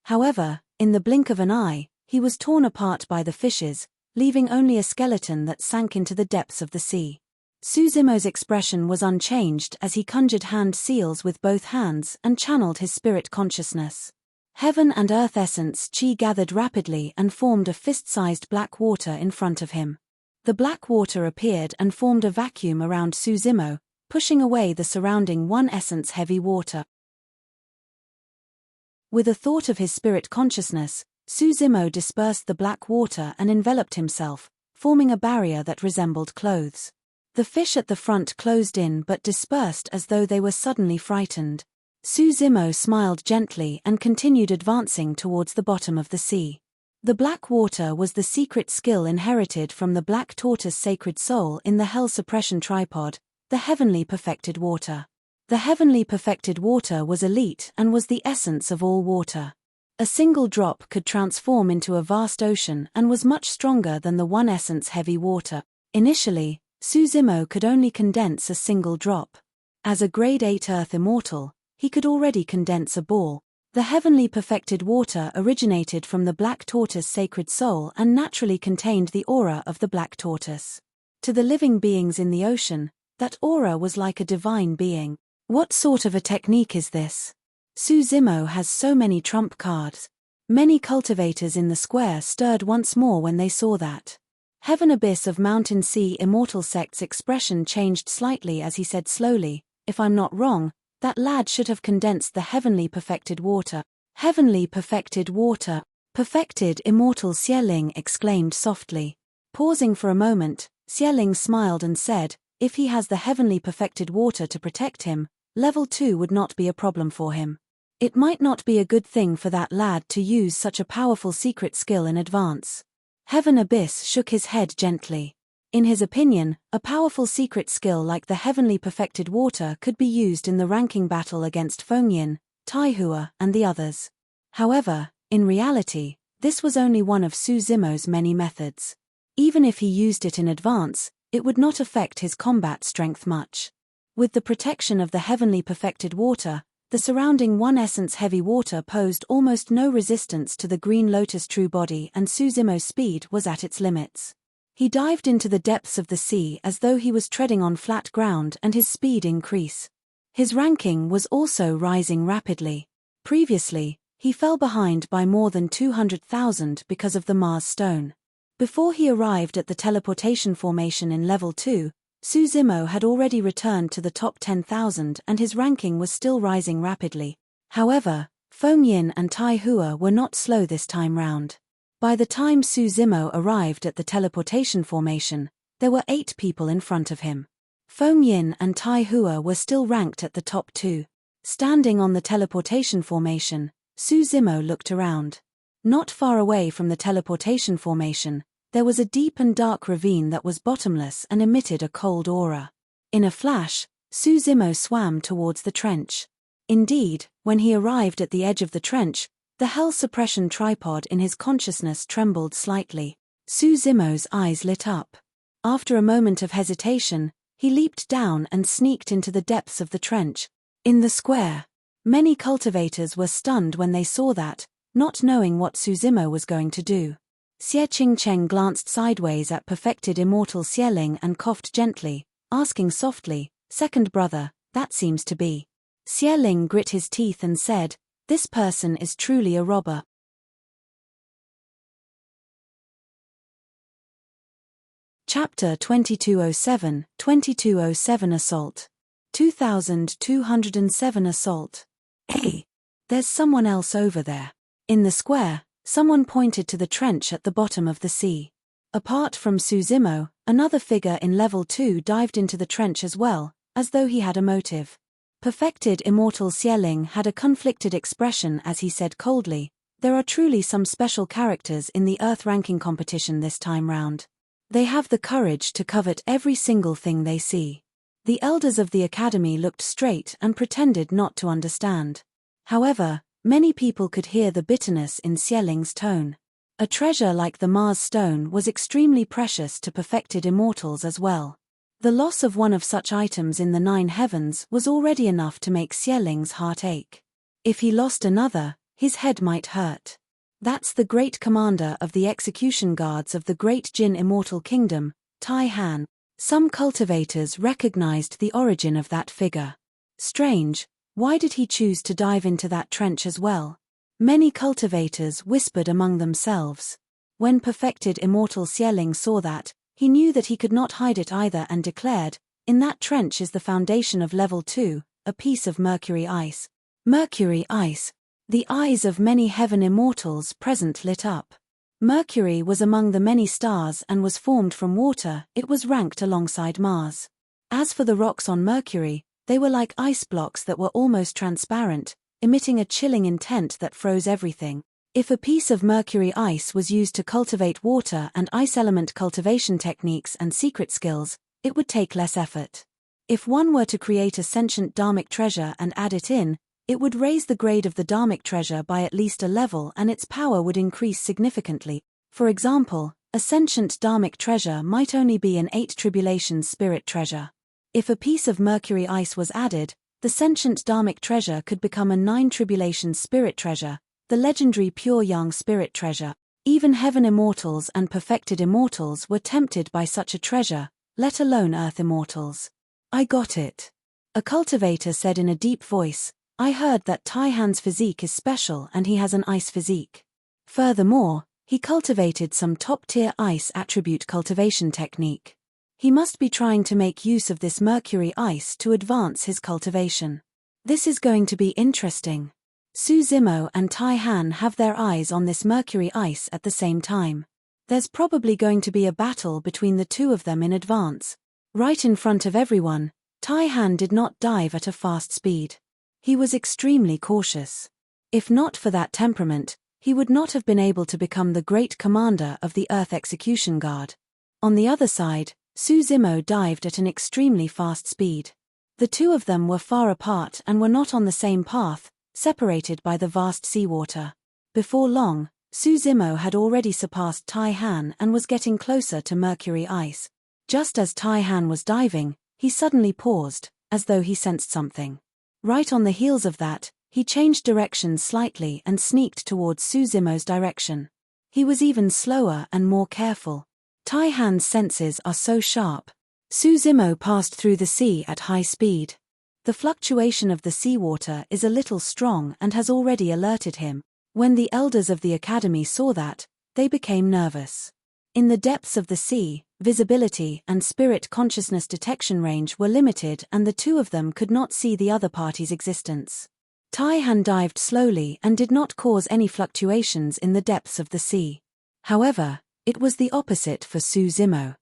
However, in the blink of an eye, he was torn apart by the fishes, leaving only a skeleton that sank into the depths of the sea. Suzimo's expression was unchanged as he conjured hand seals with both hands and channeled his spirit consciousness. Heaven and earth essence chi gathered rapidly and formed a fist-sized black water in front of him. The black water appeared and formed a vacuum around Suzimo, pushing away the surrounding One Essence heavy water. With a thought of his spirit consciousness, Suzimo dispersed the black water and enveloped himself, forming a barrier that resembled clothes. The fish at the front closed in but dispersed as though they were suddenly frightened. Suzimo smiled gently and continued advancing towards the bottom of the sea. The black water was the secret skill inherited from the black tortoise sacred soul in the hell suppression tripod, the heavenly perfected water. The heavenly perfected water was elite and was the essence of all water. A single drop could transform into a vast ocean and was much stronger than the One Essence heavy water. Initially, Suzimo could only condense a single drop. As a grade 8 Earth Immortal, he could already condense a ball. The heavenly perfected water originated from the black tortoise sacred soul and naturally contained the aura of the black tortoise. To the living beings in the ocean, that aura was like a divine being. What sort of a technique is this? Suzimo has so many trump cards. Many cultivators in the square stirred once more when they saw that. Heaven Abyss of Mountain Sea Immortal Sect's expression changed slightly as he said slowly, "If I'm not wrong, that lad should have condensed the heavenly perfected water." Heavenly perfected water. Perfected immortal Xieling exclaimed softly. Pausing for a moment, Xieling smiled and said, "If he has the heavenly perfected water to protect him, level 2 would not be a problem for him. It might not be a good thing for that lad to use such a powerful secret skill in advance." Heaven Abyss shook his head gently. In his opinion, a powerful secret skill like the heavenly perfected water could be used in the ranking battle against Fengyin, Taihua, and the others. However, in reality, this was only one of Suzimo's many methods. Even if he used it in advance, it would not affect his combat strength much. With the protection of the heavenly perfected water, the surrounding One Essence heavy water posed almost no resistance to the Green Lotus true body, and Suzimo's speed was at its limits. He dived into the depths of the sea as though he was treading on flat ground, and his speed increased. His ranking was also rising rapidly. Previously, he fell behind by more than 200,000 because of the Mars Stone. Before he arrived at the teleportation formation in level 2, Suzimo had already returned to the top 10,000 and his ranking was still rising rapidly. However, Fengyin and Taihua were not slow this time round. By the time Suzimo arrived at the teleportation formation, there were 8 people in front of him. Fengyin and Taihua were still ranked at the top 2. Standing on the teleportation formation, Suzimo looked around. Not far away from the teleportation formation, there was a deep and dark ravine that was bottomless and emitted a cold aura. In a flash, Suzimo swam towards the trench. Indeed, when he arrived at the edge of the trench, the hell suppression tripod in his consciousness trembled slightly. Suzimo's eyes lit up. After a moment of hesitation, he leaped down and sneaked into the depths of the trench. In the square, many cultivators were stunned when they saw that, not knowing what Suzimo was going to do. Xie Qingcheng glanced sideways at perfected immortal Xieling and coughed gently, asking softly, "Second brother, that seems to be. Xie Ling grit his teeth and said, "This person is truly a robber." Chapter 2207, 2207 Assault. 2207 Assault. Hey! There's someone else over there. In the square, someone pointed to the trench at the bottom of the sea. Apart from Suzimo, another figure in level 2 dived into the trench as well, as though he had a motive. Perfected Immortal Xie Ling had a conflicted expression as he said coldly, "There are truly some special characters in the Earth ranking competition this time round. They have the courage to covet every single thing they see." The elders of the academy looked straight and pretended not to understand. However, many people could hear the bitterness in Xie Ling's tone. A treasure like the Mars stone was extremely precious to perfected immortals as well. The loss of one of such items in the 9 heavens was already enough to make Xie Ling's heart ache. If he lost another, his head might hurt. That's the great commander of the execution guards of the great Jin Immortal Kingdom, Tai Han. Some cultivators recognized the origin of that figure. Strange, why did he choose to dive into that trench as well? Many cultivators whispered among themselves. When perfected Immortal Xie Ling saw that, he knew that he could not hide it either and declared, "In that trench is the foundation of level 2, a piece of mercury ice." Mercury ice. The eyes of many heaven immortals present lit up. Mercury was among the many stars and was formed from water. It was ranked alongside Mars. As for the rocks on Mercury, they were like ice blocks that were almost transparent, emitting a chilling intent that froze everything. If a piece of mercury ice was used to cultivate water and ice element cultivation techniques and secret skills, it would take less effort. If one were to create a sentient dharmic treasure and add it in, it would raise the grade of the dharmic treasure by at least a level and its power would increase significantly. For example, a sentient dharmic treasure might only be an 8 tribulations spirit treasure. If a piece of mercury ice was added, the sentient dharmic treasure could become a 9 tribulations spirit treasure, the legendary pure yang spirit treasure. Even heaven immortals and perfected immortals were tempted by such a treasure, let alone earth immortals. "I got it," a cultivator said in a deep voice. "I heard that Tai Han's physique is special and he has an ice physique. Furthermore, he cultivated some top-tier ice attribute cultivation technique. He must be trying to make use of this mercury ice to advance his cultivation. This is going to be interesting." Suzimo and Tai Han have their eyes on this mercury ice at the same time. There's probably going to be a battle between the two of them in advance. Right in front of everyone, Tai Han did not dive at a fast speed. He was extremely cautious. If not for that temperament, he would not have been able to become the great commander of the Earth Execution Guard. On the other side, Suzimo dived at an extremely fast speed. The two of them were far apart and were not on the same path, separated by the vast seawater. Before long, Suzimo had already surpassed Tai Han and was getting closer to mercury ice. Just as Tai Han was diving, he suddenly paused, as though he sensed something. Right on the heels of that, he changed direction slightly and sneaked towards Suzimo's direction. He was even slower and more careful. Tai Han's senses are so sharp. Suzimo passed through the sea at high speed. The fluctuation of the seawater is a little strong and has already alerted him. When the elders of the academy saw that, they became nervous. In the depths of the sea, visibility and spirit consciousness detection range were limited and the two of them could not see the other party's existence. Tai Han dived slowly and did not cause any fluctuations in the depths of the sea. However, it was the opposite for Suzimo.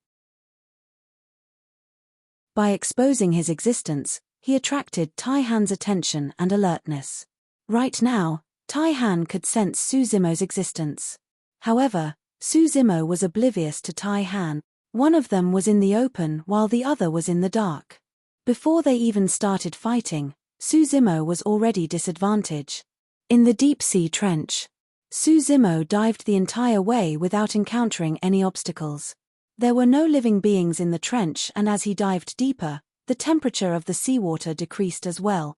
By exposing his existence, he attracted Tai Han's attention and alertness. Right now, Tai Han could sense Suzimo's existence. However, Suzimo was oblivious to Tai Han. One of them was in the open while the other was in the dark. Before they even started fighting, Suzimo was already disadvantaged. In the deep-sea trench, Suzimo dived the entire way without encountering any obstacles. There were no living beings in the trench and as he dived deeper, the temperature of the seawater decreased as well.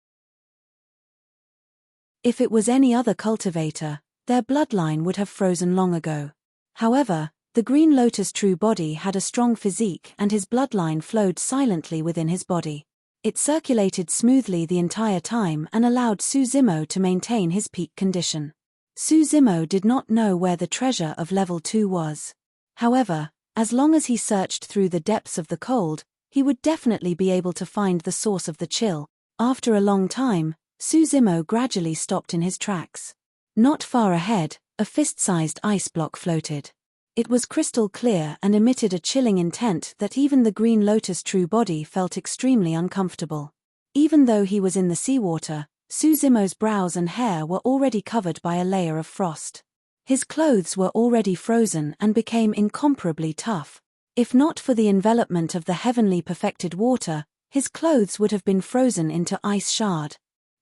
If it was any other cultivator, their bloodline would have frozen long ago. However, the Green Lotus true body had a strong physique and his bloodline flowed silently within his body. It circulated smoothly the entire time and allowed Suzimo to maintain his peak condition. Suzimo did not know where the treasure of level 2 was. However, as long as he searched through the depths of the cold, he would definitely be able to find the source of the chill. After a long time, Suzimo gradually stopped in his tracks. Not far ahead, a fist-sized ice block floated. It was crystal clear and emitted a chilling intent that even the green lotus true body felt extremely uncomfortable. Even though he was in the seawater, Suzimo's brows and hair were already covered by a layer of frost. His clothes were already frozen and became incomparably tough. If not for the envelopment of the heavenly perfected water, his clothes would have been frozen into ice shard.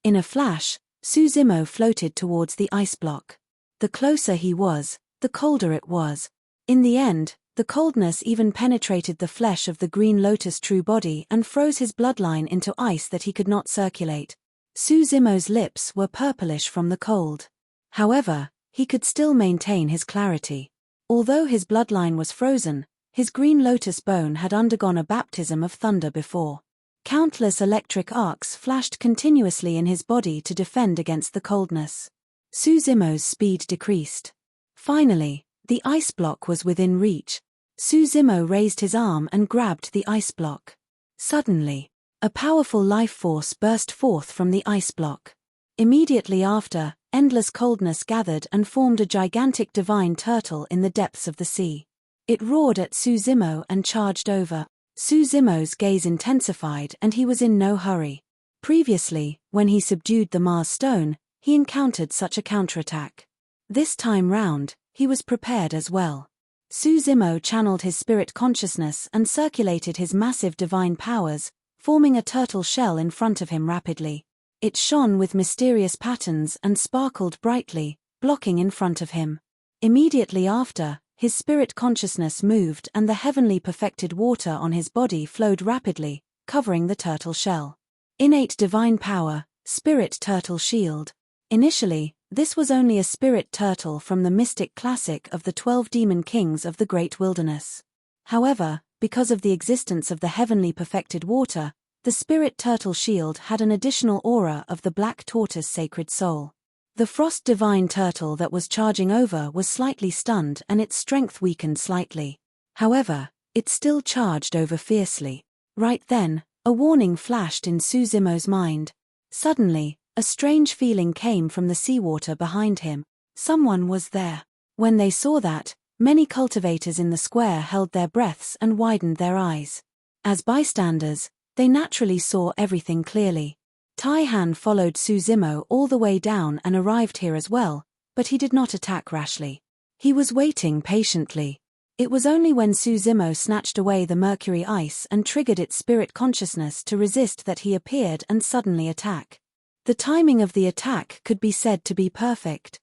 In a flash, Suzimo floated towards the ice block. The closer he was, the colder it was. In the end, the coldness even penetrated the flesh of the green lotus true body and froze his bloodline into ice that he could not circulate. Suzimo's lips were purplish from the cold. However, he could still maintain his clarity. Although his bloodline was frozen, his green lotus bone had undergone a baptism of thunder before. Countless electric arcs flashed continuously in his body to defend against the coldness. Suzimo's speed decreased. Finally, the ice block was within reach. Suzimo raised his arm and grabbed the ice block. Suddenly, a powerful life force burst forth from the ice block. Immediately after, endless coldness gathered and formed a gigantic divine turtle in the depths of the sea. It roared at Suzimo and charged over. Suzimo's gaze intensified and he was in no hurry. Previously, when he subdued the Mars stone, he encountered such a counterattack. This time round, he was prepared as well. Suzimo channeled his spirit consciousness and circulated his massive divine powers, forming a turtle shell in front of him rapidly. It shone with mysterious patterns and sparkled brightly, blocking in front of him. Immediately after, his spirit consciousness moved and the heavenly perfected water on his body flowed rapidly, covering the turtle shell. Innate divine power, spirit turtle shield. Initially, this was only a spirit turtle from the mystic classic of the 12 demon kings of the great wilderness. However, because of the existence of the heavenly perfected water, the spirit turtle shield had an additional aura of the black tortoise sacred soul. The frost divine turtle that was charging over was slightly stunned and its strength weakened slightly. However, it still charged over fiercely. Right then, a warning flashed in Suzimo's mind. Suddenly, a strange feeling came from the seawater behind him. Someone was there. When they saw that, many cultivators in the square held their breaths and widened their eyes. As bystanders, they naturally saw everything clearly. Taihan followed Suzimo all the way down and arrived here as well, but he did not attack rashly. He was waiting patiently. It was only when Suzimo snatched away the mercury ice and triggered its spirit consciousness to resist that he appeared and suddenly attack. The timing of the attack could be said to be perfect.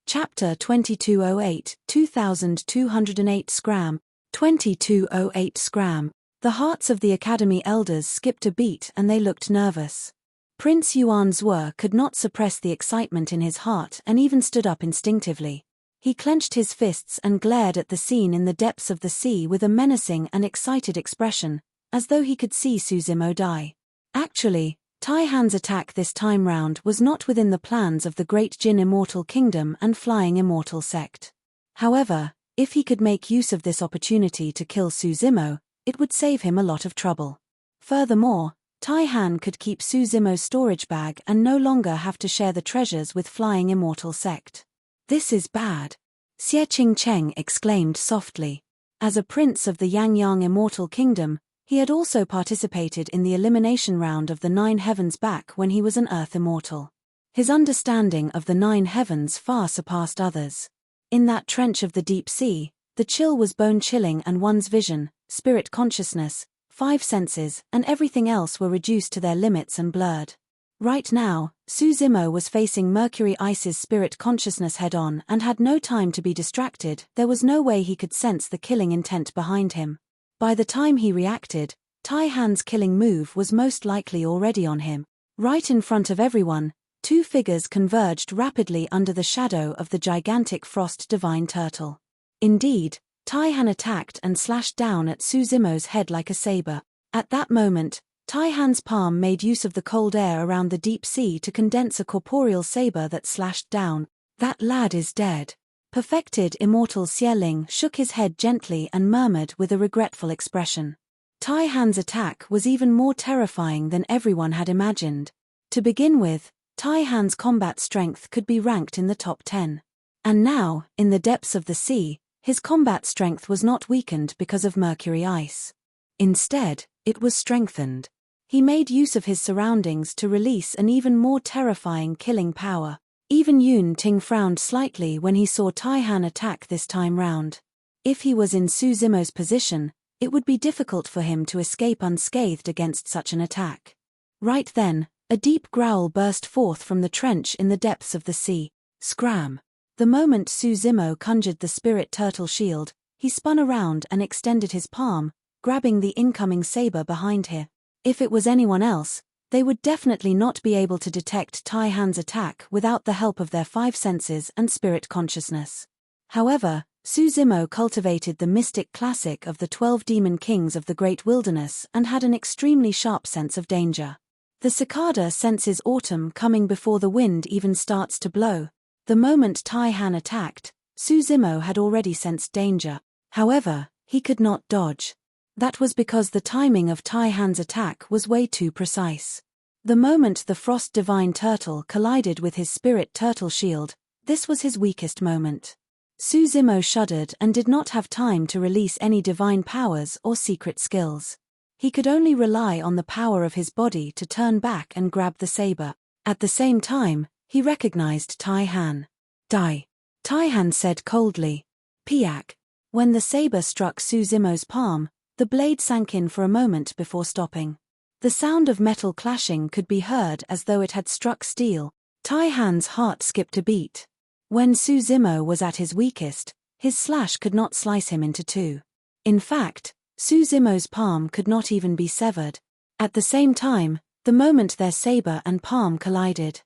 Chapter 2208, 2208 Scram, 2208 Scram. The hearts of the Academy elders skipped a beat and they looked nervous. Prince Yuanzhou could not suppress the excitement in his heart and even stood up instinctively. He clenched his fists and glared at the scene in the depths of the sea with a menacing and excited expression, as though he could see Suzimo die. Actually, Taihan's attack this time round was not within the plans of the Great Jin Immortal Kingdom and Flying Immortal Sect. However, if he could make use of this opportunity to kill Suzimo, it would save him a lot of trouble. Furthermore, Taihan could keep Suzimo's storage bag and no longer have to share the treasures with Flying Immortal Sect. This is bad. Xie Qingcheng exclaimed softly. As a prince of the Yangyang Immortal Kingdom, he had also participated in the elimination round of the 9 heavens back when he was an Earth Immortal. His understanding of the 9 heavens far surpassed others. In that trench of the deep sea, the chill was bone-chilling and one's vision, spirit consciousness, 5 senses, and everything else were reduced to their limits and blurred. Right now, Suzimo was facing Mercury Ice's spirit consciousness head-on and had no time to be distracted. There was no way he could sense the killing intent behind him. By the time he reacted, Taihan's killing move was most likely already on him. Right in front of everyone, 2 figures converged rapidly under the shadow of the gigantic frost divine turtle. Indeed, Taihan attacked and slashed down at Suzumo's head like a saber. At that moment, Taihan's palm made use of the cold air around the deep sea to condense a corporeal saber that slashed down. That lad is dead. Perfected Immortal Xieling shook his head gently and murmured with a regretful expression. Taihan's attack was even more terrifying than everyone had imagined. To begin with, Taihan's combat strength could be ranked in the top 10. And now, in the depths of the sea, his combat strength was not weakened because of mercury ice. Instead, it was strengthened. He made use of his surroundings to release an even more terrifying killing power. Even Yun Ting frowned slightly when he saw Taihan attack this time round. If he was in Suzumo's position, it would be difficult for him to escape unscathed against such an attack. Right then, a deep growl burst forth from the trench in the depths of the sea. Scram! The moment Suzumo conjured the spirit turtle shield, he spun around and extended his palm, grabbing the incoming saber behind him. If it was anyone else, they would definitely not be able to detect Taihan's attack without the help of their 5 senses and spirit consciousness. However, Suzumo cultivated the mystic classic of the 12 demon kings of the great wilderness and had an extremely sharp sense of danger. The cicada senses autumn coming before the wind even starts to blow. The moment Taihan attacked, Suzumo had already sensed danger. However, he could not dodge. That was because the timing of Taihan's attack was way too precise. The moment the Frost Divine Turtle collided with his Spirit Turtle shield, this was his weakest moment. Suzumo shuddered and did not have time to release any divine powers or secret skills. He could only rely on the power of his body to turn back and grab the saber. At the same time, he recognized Taihan. Die. Taihan said coldly. Piak. When the saber struck Suzumo's palm, the blade sank in for a moment before stopping. The sound of metal clashing could be heard as though it had struck steel. Taihan's heart skipped a beat. When Suzumo was at his weakest, his slash could not slice him into two. In fact, Suzumo's palm could not even be severed. At the same time, the moment their saber and palm collided,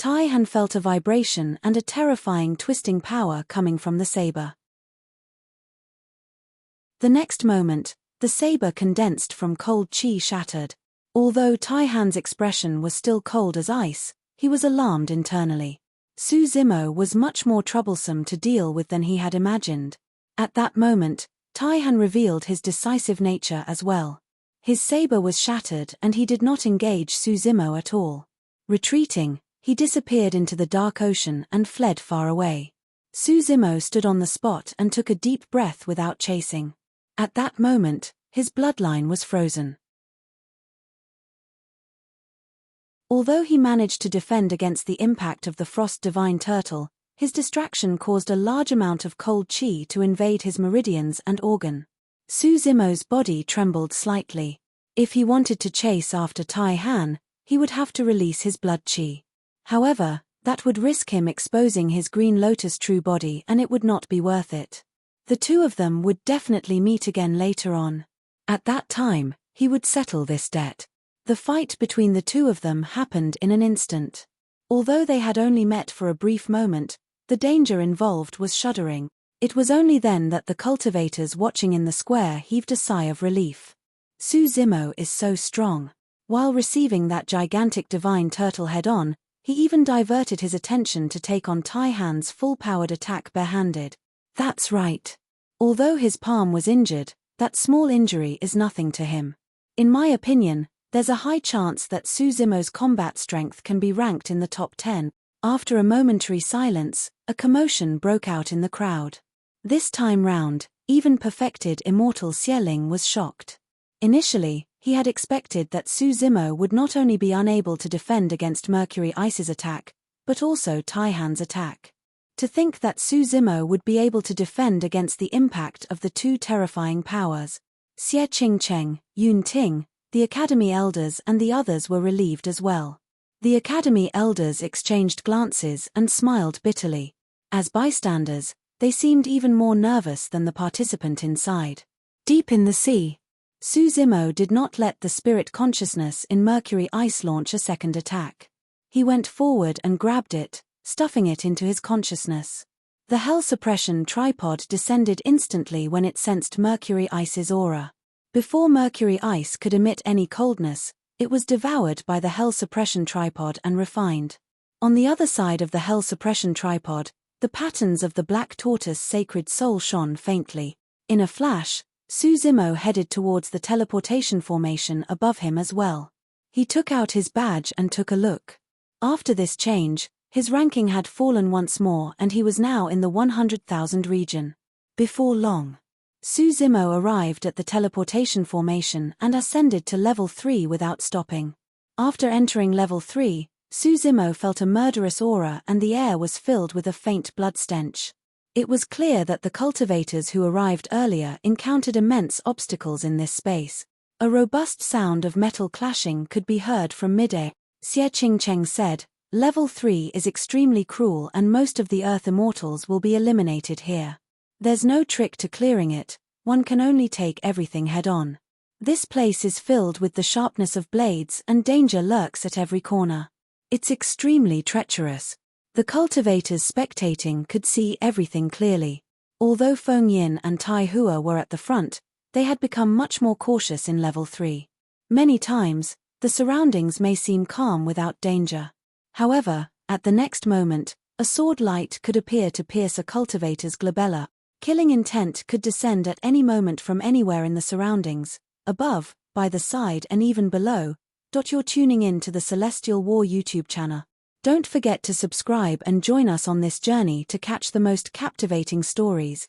Taihan felt a vibration and a terrifying twisting power coming from the saber. The next moment, the saber condensed from cold chi shattered. Although Taihan's expression was still cold as ice, he was alarmed internally. Suzumo was much more troublesome to deal with than he had imagined. At that moment, Taihan revealed his decisive nature as well. His saber was shattered and he did not engage Suzumo at all. Retreating, he disappeared into the dark ocean and fled far away. Suzumo stood on the spot and took a deep breath without chasing. At that moment, his bloodline was frozen. Although he managed to defend against the impact of the Frost Divine Turtle, his distraction caused a large amount of cold chi to invade his meridians and organ. Suzumo's body trembled slightly. If he wanted to chase after Taihan, he would have to release his blood chi. However, that would risk him exposing his Green Lotus true body and it would not be worth it. The two of them would definitely meet again later on. At that time, he would settle this debt. The fight between the two of them happened in an instant. Although they had only met for a brief moment, the danger involved was shuddering. It was only then that the cultivators watching in the square heaved a sigh of relief. Suzumo is so strong. While receiving that gigantic divine turtle head-on, he even diverted his attention to take on Taihan's full-powered attack barehanded. That's right. Although his palm was injured, that small injury is nothing to him. In my opinion, there's a high chance that Suzumo's combat strength can be ranked in the top 10. After a momentary silence, a commotion broke out in the crowd. This time round, even perfected Immortal Xieling was shocked. Initially, he had expected that Suzumo would not only be unable to defend against Mercury Ice's attack, but also Taihan's attack. To think that Suzumo would be able to defend against the impact of the two terrifying powers. Xie Qingcheng, Yun Ting, the Academy elders and the others were relieved as well. The Academy elders exchanged glances and smiled bitterly. As bystanders, they seemed even more nervous than the participant inside. Deep in the sea, Suzumo did not let the spirit consciousness in Mercury Ice launch a second attack. He went forward and grabbed it, stuffing it into his consciousness. The Hell Suppression tripod descended instantly when it sensed Mercury Ice's aura. Before Mercury Ice could emit any coldness, it was devoured by the Hell Suppression tripod and refined. On the other side of the Hell Suppression tripod, the patterns of the Black Tortoise Sacred Soul shone faintly. In a flash, Suzimo headed towards the teleportation formation above him as well. He took out his badge and took a look. After this change, his ranking had fallen once more and he was now in the 100,000 region. Before long, Suzimo arrived at the teleportation formation and ascended to level 3 without stopping. After entering level 3, Suzimo felt a murderous aura and the air was filled with a faint blood stench. It was clear that the cultivators who arrived earlier encountered immense obstacles in this space. A robust sound of metal clashing could be heard from mid-air. Xie Qingcheng said, "Level 3 is extremely cruel and most of the Earth Immortals will be eliminated here. There's no trick to clearing it, one can only take everything head-on. This place is filled with the sharpness of blades and danger lurks at every corner. It's extremely treacherous." The cultivators spectating could see everything clearly. Although Feng Yin and Tai Hua were at the front, they had become much more cautious in level 3. Many times, the surroundings may seem calm without danger. However, at the next moment, a sword light could appear to pierce a cultivator's glabella. Killing intent could descend at any moment from anywhere in the surroundings, above, by the side and even below. You're tuning in to the Celestial War YouTube channel. Don't forget to subscribe and join us on this journey to catch the most captivating stories.